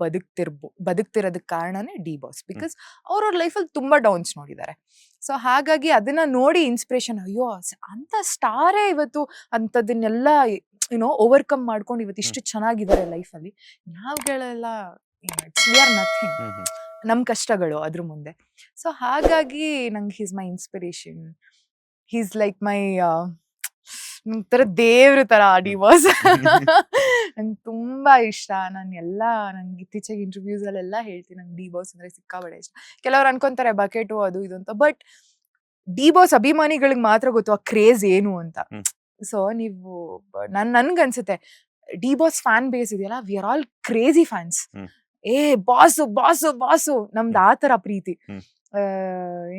ಬದುಕ್ತಿರೋದಕ್ಕೆ ಕಾರಣನೇ ಡಿ ಬಾಸ್. ಬಿಕಾಸ್ ಅವ್ರವ್ರ ಲೈಫಲ್ಲಿ ತುಂಬಾ ಡೌನ್ಸ್ ನೋಡಿದ್ದಾರೆ. ಸೊ ಹಾಗಾಗಿ ಅದನ್ನ ನೋಡಿ ಇನ್ಸ್ಪಿರೇಷನ್, ಅಯ್ಯೋ ಅಂತ ಸ್ಟಾರೇ ಇವತ್ತು ಅಂಥದ್ದನ್ನೆಲ್ಲ ಓವರ್ಕಮ್ ಮಾಡ್ಕೊಂಡು ಇವತ್ತು ಇಷ್ಟು ಚೆನ್ನಾಗಿದ್ದಾರೆ ಲೈಫಲ್ಲಿ. ನಾವುಗಳೆಲ್ಲ we are nothing, hmm. Hmm. ನಮ್ ಕಷ್ಟಗಳು ಅದ್ರ ಮುಂದೆ. ಸೊ ಹಾಗಾಗಿ ನಂಗೆ he's my inspiration. He's like my ತರ ದೇವ್ರ ತರ ಡಿ ಬಾಸ್. ನಂಗೆ ತುಂಬಾ ಇಷ್ಟ. ನಂಗೆ ಇತ್ತೀಚೆಗೆ ಇಂಟರ್ವ್ಯೂಸ್ ಅಲ್ಲೆಲ್ಲ ಹೇಳ್ತೀನಿ, ನಂಗೆ ಡಿ ಬಾಸ್ ಅಂದ್ರೆ ಸಿಕ್ಕಾಬಡೆ ಇಷ್ಟ. ಕೆಲವ್ರು ಅನ್ಕೊಂತಾರೆ ಬಕೆಟು ಅದು ಇದು ಅಂತ, ಬಟ್ ಡಿ ಬಾಸ್ ಅಭಿಮಾನಿಗಳಿಗೆ ಮಾತ್ರ ಗೊತ್ತು ಆ ಕ್ರೇಜ್ ಏನು ಅಂತ. ಹ್ಮ್. ಸೊ ನೀವು ನನ್ಗನ್ಸುತ್ತೆ ಡಿ ಬಾಸ್ ಫ್ಯಾನ್ ಬೇಸ್ ಇದೆಯಲ್ಲ, we are all crazy fans. Hmm. Boss boss boss, ನಮ್ದು ಆ ತರ ಪ್ರೀತಿ. ಹ್ಮ್.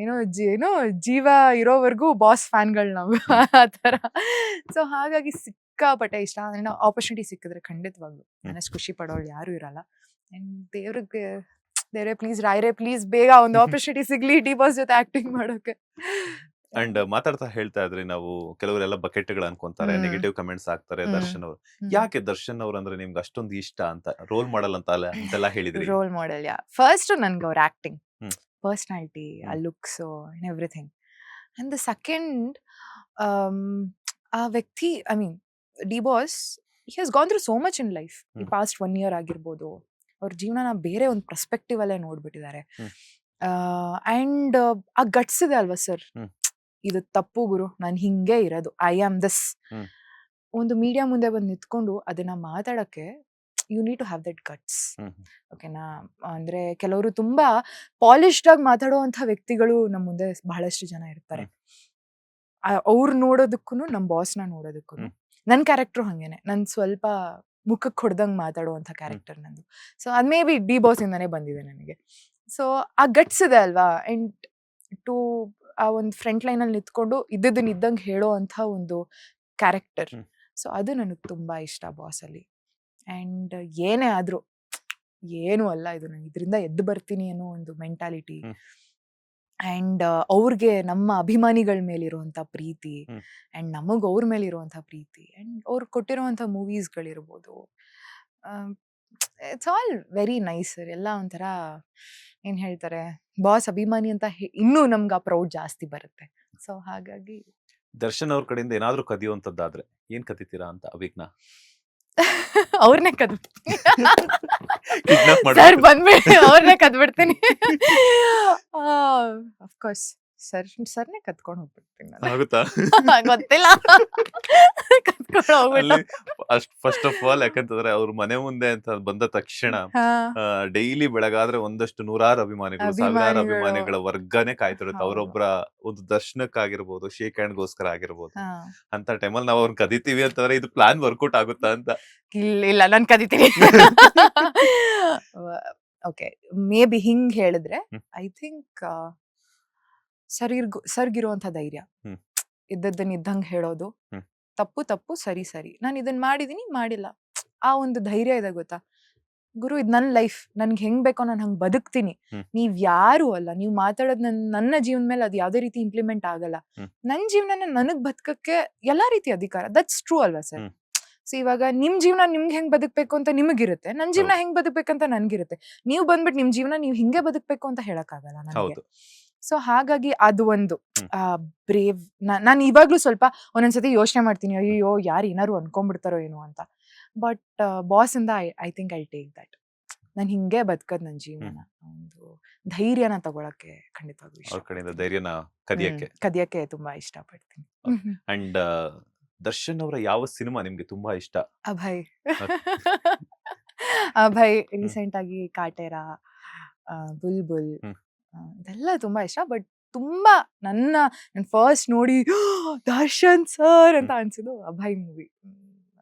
ಏನೋ ಜೀವ ಇರೋವರೆಗೂ ಬಾಸ್ ಫ್ಯಾನ್ಗಳು ನಾವು, ಆ ತರ. ಸೊ ಹಾಗಾಗಿ ಸಿಕ್ಕಾಪಟ್ಟೆ ಇಷ್ಟ. ಅಂದ್ರೆ ನಾವು ಆಪರ್ಚುನಿಟಿ ಸಿಕ್ಕಿದ್ರೆ ಖಂಡಿತವಾಗ್ಲು ನನ್ನಷ್ಟು ಖುಷಿ ಪಡೋಳು ಯಾರು ಇರಲ್ಲ. ಅಂಡ್ ದೇವ್ರೇ ಪ್ಲೀಸ್, ರಾಯ್ರೆ ಪ್ಲೀಸ್, ಬೇಗ ಒಂದು ಆಪರ್ಚುನಿಟಿ ಸಿಗ್ಲಿ ಡಿ ಬಾಸ್ ಜೊತೆ ಆಕ್ಟಿಂಗ್ ಮಾಡೋಕೆ. ಅಂಡ್ ಮಾತಾಡ್ತಾ ಹೇಳ್ತಾ ಇದ್ರಿ, ನಾವು ಕೆಲವರೆಲ್ಲ ಬಕೆಟ್ಗಳು ಅನ್ಕೊಂತಾರೆ, ಹ್ಮ್. ನೆಗೆಟಿವ್ ಕಮೆಂಟ್ಸ್ ಹಾಕ್ತಾರೆ ಹ್ಮ್. ದರ್ಶನ್ ಅವರು. ಯಾಕೆ ದರ್ಶನ್ ಅವ್ರು ಅಂದ್ರೆ ನಿಮ್ಗೆ ಅಷ್ಟೊಂದು ಇಷ್ಟ ಅಂತ, ರೋಲ್ ಮಾಡಲ್ ಅಂತ ಅಂತೆಲ್ಲ ಹೇಳಿದ್ರಿ? ರೋಲ್ ಮಾಡೆಲ್ ಫಸ್ಟ್ ನನ್ಗೆ ಅವ್ರ ಆಕ್ಟಿಂಗ್, ಹ್ಮ್. ಪರ್ಸನಾಲಿಟಿ, ಆ looks and everything. And the second, ಆ ವ್ಯಕ್ತಿ, I mean D boss, he has gone through so much in life. ಈ ಪಾಸ್ಟ್ 1 year ಆಗಿರ್ಬೋದು, ಅವ್ರ ಜೀವನನ ಬೇರೆ ಒಂದು ಪರ್ಸ್ಪೆಕ್ಟಿವ್ ಅಲ್ಲೇ ನೋಡ್ಬಿಟ್ಟಿದ್ದಾರೆ. ಅಂಡ್ ಆ ಗಟ್ಸ್ ಇದೆ ಅಲ್ವಾ ಸರ್, ಇದು ತಪ್ಪು ಗುರು, ನಾನು ಹಿಂಗೆ ಇರೋದು, ಐ ಆಮ್ ದಿಸ್. ಒಂದು ಮೀಡಿಯಾ ಮುಂದೆ ಬಂದು ನಿಂತ್ಕೊಂಡು ಅದನ್ನ ಮಾತಾಡಕ್ಕೆ you need to have that guts. ಓಕೆನಾ? ಅಂದ್ರೆ ಕೆಲವರು ತುಂಬಾ ಪಾಲಿಶ್ಡ್ ಆಗಿ ಮಾತಾಡುವಂತ ವ್ಯಕ್ತಿಗಳು ನಮ್ಮ ಮುಂದೆ ಬಹಳಷ್ಟು ಜನ ಇರ್ತಾರೆ. ಅವ್ರು ನೋಡೋದಕ್ಕೂ ನಮ್ಮ ಬಾಸ್ನ ನೋಡೋದಕ್ಕೂ ನನ್ನ ಕ್ಯಾರೆಕ್ಟರ್ ಹಂಗೇನೆ, ನನ್ ಸ್ವಲ್ಪ ಮುಖಕ್ಕೆ ಹೊಡೆದಂಗೆ ಮಾತಾಡುವಂತ ಕ್ಯಾರೆಕ್ಟರ್ ನಂದು. ಸೊ ಅದ್ ಮೇ ಬಿ ಡಿ ಬಾಸ್ ಇಂದಾನೇ ಬಂದಿದೆ ನನಗೆ. ಸೊ ಆ ಗಟ್ಸ್ ಇದೆ ಅಲ್ವಾ, ಅಂಡ್ ಟು ಆ ಒಂದು ಫ್ರಂಟ್ ಲೈನ್ ಅಲ್ಲಿ ನಿಂತ್ಕೊಂಡು ಇದ್ದದನ್ನ ಇದ್ದಂಗೆ ಹೇಳೋ ಅಂತ ಒಂದು ಕ್ಯಾರೆಕ್ಟರ್. ಸೊ ಅದು ನನಗೆ ತುಂಬಾ ಇಷ್ಟ ಬಾಸ್ ಅಲ್ಲಿ. ಅಂಡ್ ಏನೇ ಆದ್ರೂ ಏನು ಅಲ್ಲ ಇದು, ನಾನು ಇದರಿಂದ ಎದ್ದು ಬರ್ತೀನಿ ಅನ್ನೋ ಒಂದು ಮೆಂಟಾಲಿಟಿ, ಅಂಡ್ ಅವ್ರಿಗೆ ನಮ್ಮ ಅಭಿಮಾನಿಗಳ ಮೇಲಿರುವಂತ ಪ್ರೀತಿ ಹ್ಮ್. ಅಂಡ್ ನಮಗ್ ಅವ್ರ ಮೇಲಿರುವಂತ ಪ್ರೀತಿ ಅಂಡ್ ಅವ್ರು ಕೊಟ್ಟಿರುವಂತ ಮೂವೀಸ್ಗಳಿರ್ಬೋದು, it's all very nice sir. ಎಲ್ಲ ಒಂಥರ ಏನ್ ಹೇಳ್ತಾರೆ, ಬಾಸ್ ಅಭಿಮಾನಿ ಅಂತ ಇನ್ನೂ ನಮ್ಗೆ ಆ ಪ್ರೌಡ್ ಜಾಸ್ತಿ ಬರುತ್ತೆ. ಸೊ ಹಾಗಾಗಿ ದರ್ಶನ್ ಅವ್ರ ಕಡೆಯಿಂದ ಏನಾದ್ರೂ ಕದಿಯುವಂತದ್ದಾದ್ರೆ ಏನ್ ಕದಿತೀರಾ ಅಂತ ಅಭಿಜ್ಞಾ? ಅವ್ರನ್ನೇ ಕದ್ಬಿಡ್ತೀನಿ Kidnap ಸರ್, ಮಾಡ್ಬಿಟ್ಟು. ಬಂದ್ಬಿಡಿ ಅವ್ರನ್ನೇ ಕದ್ಬಿಡ್ತೀನಿ. ಅಫ್ಕೋರ್ಸ್ ಸರ್ನೇ ಕತ್ಕೊಂಡು ಹೋಗ್ಬಿಡ್ತೀನಿ ನಾನು. ಆಗುತ್ತಾ? ಗೊತ್ತಿಲ್ಲ, ಕತ್ಕೊಂಡು ಅಲ್ಲಿ ಹೋಗ್ಬಿಟ್ಟು. ಫಸ್ಟ್ ಆಫ್ ಆಲ್ ಯಾಕಂತಂದ್ರೆ ಅವ್ರ ಮನೆ ಮುಂದೆ ಅಂತ ಬಂದ ತಕ್ಷಣ ಹಾ, ಡೈಲಿ ಬೆಳಗಾದ್ರೆ ಒಂದಷ್ಟು ನೂರಾರು ಅಭಿಮಾನಿಗಳು, ಸಾವಿರಾರು ಅಭಿಮಾನಿಗಳು. ಅಭಿಮಾನಿಗಳ ವರ್ಗನೇ ಕಾಯ್ತಿರುತ್ತೆ. ಹೌದು. ಅವರೊಬ್ಬರ ಒಂದು ದರ್ಶನಕ್ಕಾಗಿರ್ಬೋದು, ಶೇಕ್ ಹ್ಯಾಂಡ್ ಗೋಸ್ಕರ ಆಗಿರ್ಬೋದು. ಹಾ. ಅಂತ ಟೈಮಲ್ಲಿ ನಾವು ಅವ್ರನ್ನ ಕದಿತೀವಿ ಅಂತಂದ್ರೆ ಇದು ಪ್ಲಾನ್ ವರ್ಕೌಟ್ ಆಗುತ್ತಾ ಅಂತ. ಇಲ್ಲ ನಾನು ಕದಿತೀನಿ. ಓಕೆ, ಮೇ ಬಿ ಹಿಂಗ್ ಹೇಳಿದ್ರೆ ಹ್ಮ್. ಐ ಥಿಂಕ್ ಸರ್ಗಿರುವಂತ ಧೈರ್ಯ, ಹ್ಮ್. ಇದ್ದದ್ದನ್ನ ಇದ್ದಂಗೆ ಹೇಳೋದು, ಹ್ಮ್. ತಪ್ಪು ತಪ್ಪು ಸರಿ ಸರಿ, ನಾನು ಇದನ್ನ ಮಾಡಿದೀನಿ ಮಾಡಿಲ್ಲ, ಆ ಒಂದು ಧೈರ್ಯ ಇದೆ ಗೊತ್ತಾ ಗುರು. ಇದು ನನ್ನ ಲೈಫ್, ನನ್ಗೆ ಹೆಂಗ್ ಬೇಕೋ ನಾನು ಹಂಗ್ ಬದುಕ್ತೀನಿ. ಹ್ಮ್. ನೀವ್ ಯಾರು ಅಲ್ಲ, ನೀವ್ ಮಾತಾಡೋದ್ ನನ್ನ ಜೀವನ ಮೇಲೆ ಅದು ಯಾವ್ದೇ ರೀತಿ ಇಂಪ್ಲಿಮೆಂಟ್ ಆಗಲ್ಲ. ಹ್ಮ್. ನನ್ ಜೀವನ ನನಗ್ ಬದುಕಕ್ಕೆ ಎಲ್ಲಾ ರೀತಿ ಅಧಿಕಾರ, ದಟ್ಸ್ ಟ್ರೂ ಅಲ್ವಾ ಸರ್? ಹ್ಮ್. ಸೊ ಇವಾಗ ನಿಮ್ ಜೀವನ ನಿಮ್ಗೆ ಹೆಂಗ್ ಬದುಕ್ಬೇಕು ಅಂತ ನಿಮಗಿರುತ್ತೆ, ನನ್ ಜೀವನ ಹೆಂಗ್ ಬದುಕ್ಬೇಕಂತ ನನ್ಗಿರುತ್ತೆ. ನೀವ್ ಬಂದ್ಬಿಟ್ಟು ನಿಮ್ ಜೀವನ ನೀವ್ ಹಿಂಗೆ ಬದುಕ್ಬೇಕು ಅಂತ ಹೇಳಕ್ಕಾಗಲ್ಲ ನನಗೆ. ಹೌದು. ಸೊ ಹಾಗಾಗಿ ಅದು ಒಂದು ಹ್ಮ್. ಬ್ರೇವ್. ನಾನು ಇವಾಗ್ಲೂ ಸ್ವಲ್ಪ ಒಂದೊಂದ್ಸತಿ ಯೋಚನೆ ಮಾಡ್ತೀನಿ, ಅಯ್ಯೋ ಯಾರು ಏನಾರು ಅನ್ಕೊಂಡ್ಬಿಡ್ತಾರೋ ಏನೋ ಅಂತ. ಬಟ್ ಬಾಸ್ ಇಂದ I think I take that. ನಾನು ಹಿಂಗೆ ಬದುಕದ್ ನನ್ನ ಜೀವನ, ಒಂದು ಧೈರ್ಯನ ತಗೊಳಕ್ಕೆ ಖಂಡಿತವಾಗ್ಲೂ ಅವ್ರ ಇಷ್ಟ ಕಡೆಯಿಂದ ಧೈರ್ಯನ ಕದಿಯಕ್ಕೆ. ಕದಿಯಕ್ಕೆ ತುಂಬಾ ಇಷ್ಟಪಡ್ತೀನಿ. ಅಂಡ್ ದರ್ಶನ್ ಅವರ ಯಾವ ಸಿನಿಮಾ ನಿಮ್ಗೆ ತುಂಬಾ ಇಷ್ಟ? ಅಭಯ್. ಅಭಯ್ ರೀಸೆಂಟ್ ಆಗಿ ಕಾಟೇರ, ಬುಲ್ಬುಲ್, ಹ್ಮ್. ಇದೆಲ್ಲ ತುಂಬಾ ಇಷ್ಟ. ಬಟ್ ತುಂಬಾ ನನ್ನ ಫಸ್ಟ್ ನೋಡಿ ದರ್ಶನ್ ಸರ್ ಅಂತ ಅನ್ಸಿದ್ದು ಅಭಯ್ ಮೂವಿ.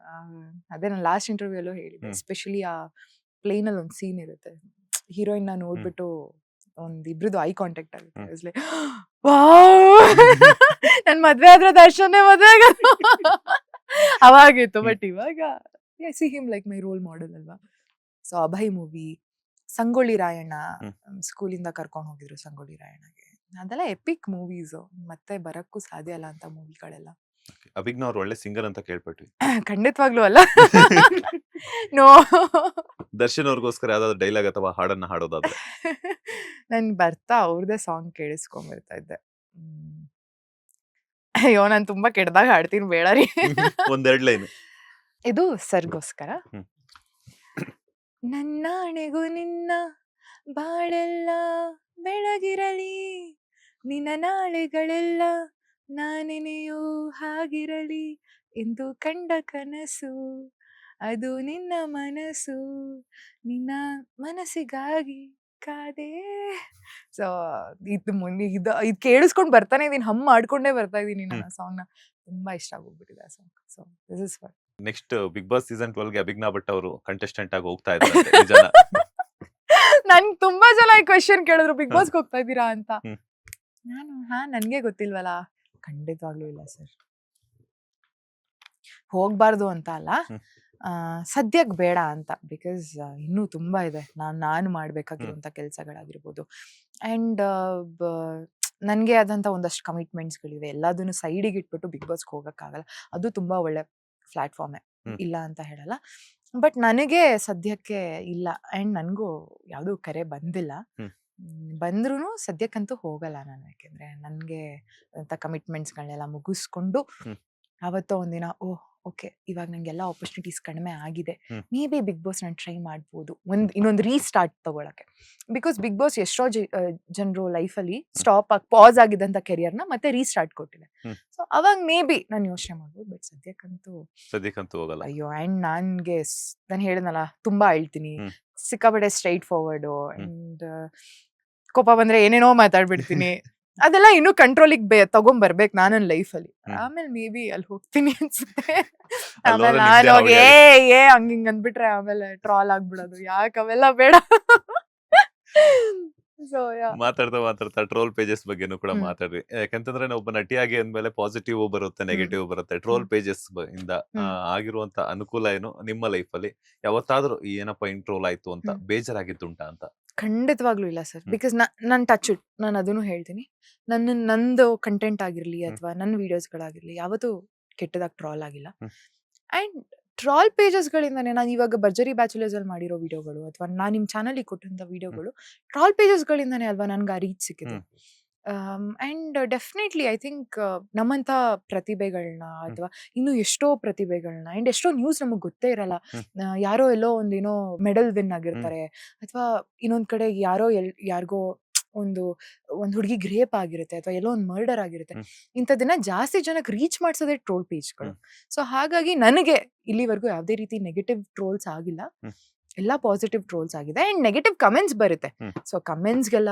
ಅದೇ ನಾನು ಲಾಸ್ಟ್ ಇಂಟರ್ವ್ಯೂ ಅಲ್ಲೂ ಹೇಳಿದೆ, ಹ್ಮ್. ಎಸ್ಪೆಷಲಿ ಆ ಪ್ಲೇನ್ ಅಲ್ಲಿ ಒಂದು ಸೀನ್ ಇರುತ್ತೆ, ಹೀರೋಯಿನ್ ನ ನೋಡ್ಬಿಟ್ಟು ಒಂದ್ ಇಬ್ರದ್ದು ಐ ಕಾಂಟ್ಯಾಕ್ಟ್ ಆಗುತ್ತೆ. ನನ್ ಮದ್ವೆ ಆದ್ರೆ ದರ್ಶನ್ ಮದ್ವೆ ಅವಾಗಿತ್ತು. ಬಟ್ ಇವಾಗ C him like my role model ಅಲ್ವಾ. ಸೊ ಅಭಯ್ ಮೂವಿ, ಸಂಗೊಳ್ಳಿ ರಾಯಣ್ಣ, ಸ್ಕೂಲಿಂದ ಕರ್ಕೊಂಡು ಹೋಗಿದ್ರು ಸಂಗೊಳ್ಳಿ ರಾಯಣ್ಣಗೆ, ಅದೆಲ್ಲ ಎಪಿಕ್ ಮೂವೀಸ್, ಮತ್ತೆ ಬರಕ್ಕೂ ಸಾಧ್ಯ ಅಲ್ಲ ಅಂತ ಮೂವಿಗಳೆಲ್ಲ. ಅಭಿಜ್ಞಾ ಅವ್ರು ಒಳ್ಳೆ ಸಿಂಗರ್ ಅಂತ ಕೇಳ್ಪಟ್ವಿ. ಖಂಡಿತವಾಗ್ಲೂ ಅಲ್ಲ. ನೋ, ದರ್ಶನ್ ಅವ್ರಿಗೋಸ್ಕರ ಯಾವ್ದಾದ್ರು ಡೈಲಾಗ್ ಅಥವಾ ಹಾಡನ್ನ ಹಾಡೋದಾದ್ರೆ? ನನ್ ಬರ್ತಾ ಅವ್ರದೇ ಸಾಂಗ್ ಕೇಳಿಸ್ಕೊಂಡ್ಬರ್ತಾ ಇದ್ದೆ. ಅಯ್ಯೋ ನಾನು ತುಂಬಾ ಕೆಡ್ದಾಗ ಹಾಡ್ತೀನಿ, ಬೇಡ ರೀ. ಒಂದೆರಡು ಲೈನ್. ಇದು ಸರ್ಗೋಸ್ಕರ. ಹ್ಮ್. ನನ್ನಾಣೆಗೂ ನಿನ್ನ ಬಾಳೆಲ್ಲ ಬೆಳಗಿರಲಿ, ನಿನ್ನ ನಾಳೆಗಳೆಲ್ಲ ನಾನೆನೆಯೋ ಹಾಗಿರಲಿ, ಎಂದು ಕಂಡ ಕನಸು ಅದು ನಿನ್ನ ಮನಸ್ಸು, ನಿನ್ನ ಮನಸ್ಸಿಗಾಗಿ ಕಾದೆ. ಸೊ ಇದು ಮುಂದೆ ಇದು ಕೇಳಿಸ್ಕೊಂಡು ಬರ್ತಾನೆ ಇದೀನಿ, ಹಮ್ ಮಾಡ್ಕೊಂಡೇ ಬರ್ತಾ ಇದೀನಿ ನಾನು ಆ ಸಾಂಗ್ ನ. ತುಂಬಾ ಇಷ್ಟ ಆಗೋಗ್ಬಿಟ್ಟಿದೆ ಆ song. So this is for. Next big boss season 12ಗೆ ಅಭಿಜ್ಞಾ ಭಟ್ ಅವರು ಕಂಟೆಸ್ಟೆಂಟ್ ಆಗಿ ಹೋಗ್ತಾ ಇದ್ದಾರೆ, ನಿಜಾನಾ? ನನ್ಗೆ ತುಂಬಾ ಜನ ಈ ಕ್ವೆಶ್ಚನ್ ಕೇಳಿದ್ರು, ಬಿಗ್ ಬಾಸ್ಗೆ ಹೋಗ್ತಾ ಇದ್ದೀರಾ ಅಂತ. ಹ್ಮ್. ನಾನು ನನ್ಗೆ ಗೊತ್ತಿಲ್ವಲ್ಲ. ಖಂಡಿತವಾಗ್ಲೂ ಇಲ್ಲ ಸರ್, ಹೋಗ್ಬಾರ್ದು ಅಂತ ಅಲ್ಲ, ಸದ್ಯಕ್ಕೆ ಬೇಡ ಅಂತ. ಬಿಕಾಸ್ ಇನ್ನೂ ತುಂಬಾ ಇದೆ ನಾನು ಮಾಡ್ಬೇಕಾಗಿರುವಂತ ಕೆಲ್ಸಗಳಾಗಿರ್ಬೋದು. ಅಂಡ್ ನನ್ಗೆ ಆದಂತ ಒಂದಷ್ಟು ಕಮಿಟ್ಮೆಂಟ್ಸ್ಗಳಿವೆ, ಎಲ್ಲದನ್ನು ಸೈಡಿಗೆ ಇಟ್ಬಿಟ್ಟು ಬಿಗ್ ಬಾಸ್ಗೆ ಹೋಗಕ್ಕಾಗಲ್ಲ. ಅದು ತುಂಬಾ ಒಳ್ಳೆ ಪ್ಲಾಟ್ಫಾರ್ಮೇ, ಇಲ್ಲ ಅಂತ ಹೇಳಲ್ಲ. ಬಟ್ ನನಗೆ ಸದ್ಯಕ್ಕೆ ಇಲ್ಲ. ಅಂಡ್ ನನ್ಗೂ ಯಾವ್ದು ಕರೆ ಬಂದಿಲ್ಲ. ಬಂದ್ರೂ ಸದ್ಯಕ್ಕಂತೂ ಹೋಗಲ್ಲ ನಾನು, ಯಾಕೆಂದ್ರೆ ನನ್ಗೆ ಅಂತ ಕಮಿಟ್ಮೆಂಟ್ಸ್ಗಳನ್ನೆಲ್ಲ ಮುಗಿಸ್ಕೊಂಡು ಅವತ್ತೋ ಒಂದಿನ ಓಕೆ ಇವಾಗ ನಂಗೆಲ್ಲ ಆಪರ್ಚುನಿಟೀಸ್ ಕಡಿಮೆ ಆಗಿದೆ, ಮೇ ಬಿ ಬಿಗ್ ಬಾಸ್ ನಾನು ಟ್ರೈ ಮಾಡ್ಬೋದು, ಇನ್ನೊಂದು ರೀಸ್ಟಾರ್ಟ್ ತಗೊಳಕ್ಕೆ. ಬಿಕಾಸ್ ಬಿಗ್ ಬಾಸ್ ಎಷ್ಟೋ ಜನರು ಲೈಫಲ್ಲಿ ಪಾಸ್ ಆಗಿದ್ದಂಥ ಕೆರಿಯರ್ನ ಮತ್ತೆ ರೀಸ್ಟಾರ್ಟ್ ಕೊಟ್ಟಿದೆ. ಸೊ ಅವಾಗ ಮೇ ಬಿ ನಾನು ಯೋಚನೆ ಮಾಡ್ಬೋದು. ಬಟ್ ಸದ್ಯಕ್ಕಂತೂ ಹೋಗಲ್ಲ. ಅಯ್ಯೋ. ಅಂಡ್ ನಾನು ಹೇಳಿದ್ನಲ್ಲ, ತುಂಬಾ ಹೇಳ್ತೀನಿ, ಸಿಕ್ಕಾಪಟ್ಟೆ ಸ್ಟ್ರೈಟ್ ಫಾರ್ವರ್ಡು, ಅಂಡ್ ಕೋಪ ಬಂದ್ರೆ ಏನೇನೋ ಮಾತಾಡ್ಬಿಡ್ತೀನಿ. ಅದೆಲ್ಲ ಇನ್ನೂ ಕಂಟ್ರೋಲಿಗೆ ತಗೊಂಡ್ಬರ್ಬೇಕು ನಾನು ನನ್ನ ಲೈಫಲ್ಲಿ. ಆಮೇಲೆ ಮೇ ಬಿ ಅಲ್ಲಿ ಹೋಗ್ತೀನಿ ಅನ್ಸುತ್ತೆ. ಆಮೇಲೆ ನಾನು ಹೋಗಿ ಹಂಗಿಂಗ್ ಅಂದ್ಬಿಟ್ರೆ ಆಮೇಲೆ ಟ್ರಾಲ್ ಆಗ್ಬಿಡೋದು, ಯಾಕೆ ಅವೆಲ್ಲ ಬೇಡ. ಮಾತಾಡ್ತಾ ಟ್ರೋಲ್ ಪೇಜಸ್ ಬಗ್ಗೆನೂ ಕೂಡ ಮಾತಾಡ್ರಿ. ಯಾಕಂತಂದ್ರೆ ಒಬ್ಬ ನಟಿಯಾಗಿ ಅಂದ್ಮೇಲೆ ಪಾಸಿಟಿವ್ ಬರುತ್ತೆ, ನೆಗೆಟಿವ್ ಬರುತ್ತೆ. ಟ್ರೋಲ್ ಪೇಜಸ್ ಇಂದ ಆಗಿರುವಂತ ಅನುಕೂಲ ಏನು ನಿಮ್ಮ ಲೈಫ್ ಅಲ್ಲಿ? ಯಾವತ್ತಾದ್ರೂ ಏನಪ್ಪ ಇನ್ ಟ್ರೋಲ್ ಆಯ್ತು ಅಂತ ಬೇಜಾರಾಗಿದ್ದುಂಟಾ ಅಂತ? ಖಂಡಿತವಾಗ್ಲೂ ಇಲ್ಲ ಸರ್. ಹ್ಮ್. ಬಿಕಾಸ್ ನಾನು ಟಚ್ ಇಟ್, ನಾನು ಅದನ್ನು ಹೇಳ್ತೀನಿ. ನಂದು ಕಂಟೆಂಟ್ ಆಗಿರ್ಲಿ ಹ್ಮ್. ಅಥವಾ ನನ್ನ ವಿಡಿಯೋಸ್ಗಳಾಗಿರ್ಲಿ ಯಾವತ್ತೂ ಕೆಟ್ಟದಾಗಿ ಟ್ರಾಲ್ ಆಗಿಲ್ಲ. ಹ್ಮ್. ಅಂಡ್ ಟ್ರಾಲ್ ಪೇಜಸ್ಗಳಿಂದಾನೆ ನಾನು ಇವಾಗ ಭರ್ಜರಿ ಬ್ಯಾಚುಲರ್ಸ್ ಅಲ್ಲಿ ಮಾಡಿರೋ ವಿಡಿಯೋಗಳು ಅಥವಾ ನಾನು ನಿಮ್ಮ ಚಾನಲ್ಗೆ ಕೊಟ್ಟಂತ ವಿಡಿಯೋಗಳು ಟ್ರಾಲ್ ಪೇಜಸ್ಗಳಿಂದಾನೆ ಅಲ್ವಾ ನನ್ಗೆ ಆ ರೀಚ್ ಸಿಕ್ಕಿದೆ. ಅಂಡ್ ಡೆಫಿನೆಟ್ಲಿ ಐ ಥಿಂಕ್ ನಮ್ಮಂಥ ಪ್ರತಿಭೆಗಳನ್ನ ಅಥವಾ ಇನ್ನು ಎಷ್ಟೋ ಪ್ರತಿಭೆಗಳನ್ನ ಅಂಡ್ ಎಷ್ಟೋ ನ್ಯೂಸ್ ನಮಗೆ ಗೊತ್ತೇ ಇರಲ್ಲ. ಯಾರೋ ಎಲ್ಲೋ ಒಂದೇನೋ ಮೆಡಲ್ ವಿನ್ ಆಗಿರ್ತಾರೆ ಅಥವಾ ಇನ್ನೊಂದ್ ಕಡೆ ಯಾರಿಗೋ ಒಂದು ಹುಡುಗಿಗೆ ರೇಪ್ ಆಗಿರುತ್ತೆ ಅಥವಾ ಎಲ್ಲೋ ಒಂದು ಮರ್ಡರ್ ಆಗಿರುತ್ತೆ. ಇಂಥದನ್ನ ಜಾಸ್ತಿ ಜನಕ್ಕೆ ರೀಚ್ ಮಾಡಿಸೋದೇ ಟ್ರೋಲ್ ಪೇಜ್ಗಳು. ಸೊ ಹಾಗಾಗಿ ನನಗೆ ಇಲ್ಲಿವರೆಗೂ ಯಾವುದೇ ರೀತಿ ನೆಗೆಟಿವ್ ಟ್ರೋಲ್ಸ್ ಆಗಿಲ್ಲ. ಎಲ್ಲ ಪಾಸಿಟಿವ್ ಟ್ರೋಲ್ಸ್ ಆಗಿದೆ ಅಂಡ್ ನೆಗೆಟಿವ್ ಕಮೆಂಟ್ಸ್ ಬರುತ್ತೆ. ಸೊ ಕಮೆಂಟ್ಸ್ಗೆಲ್ಲ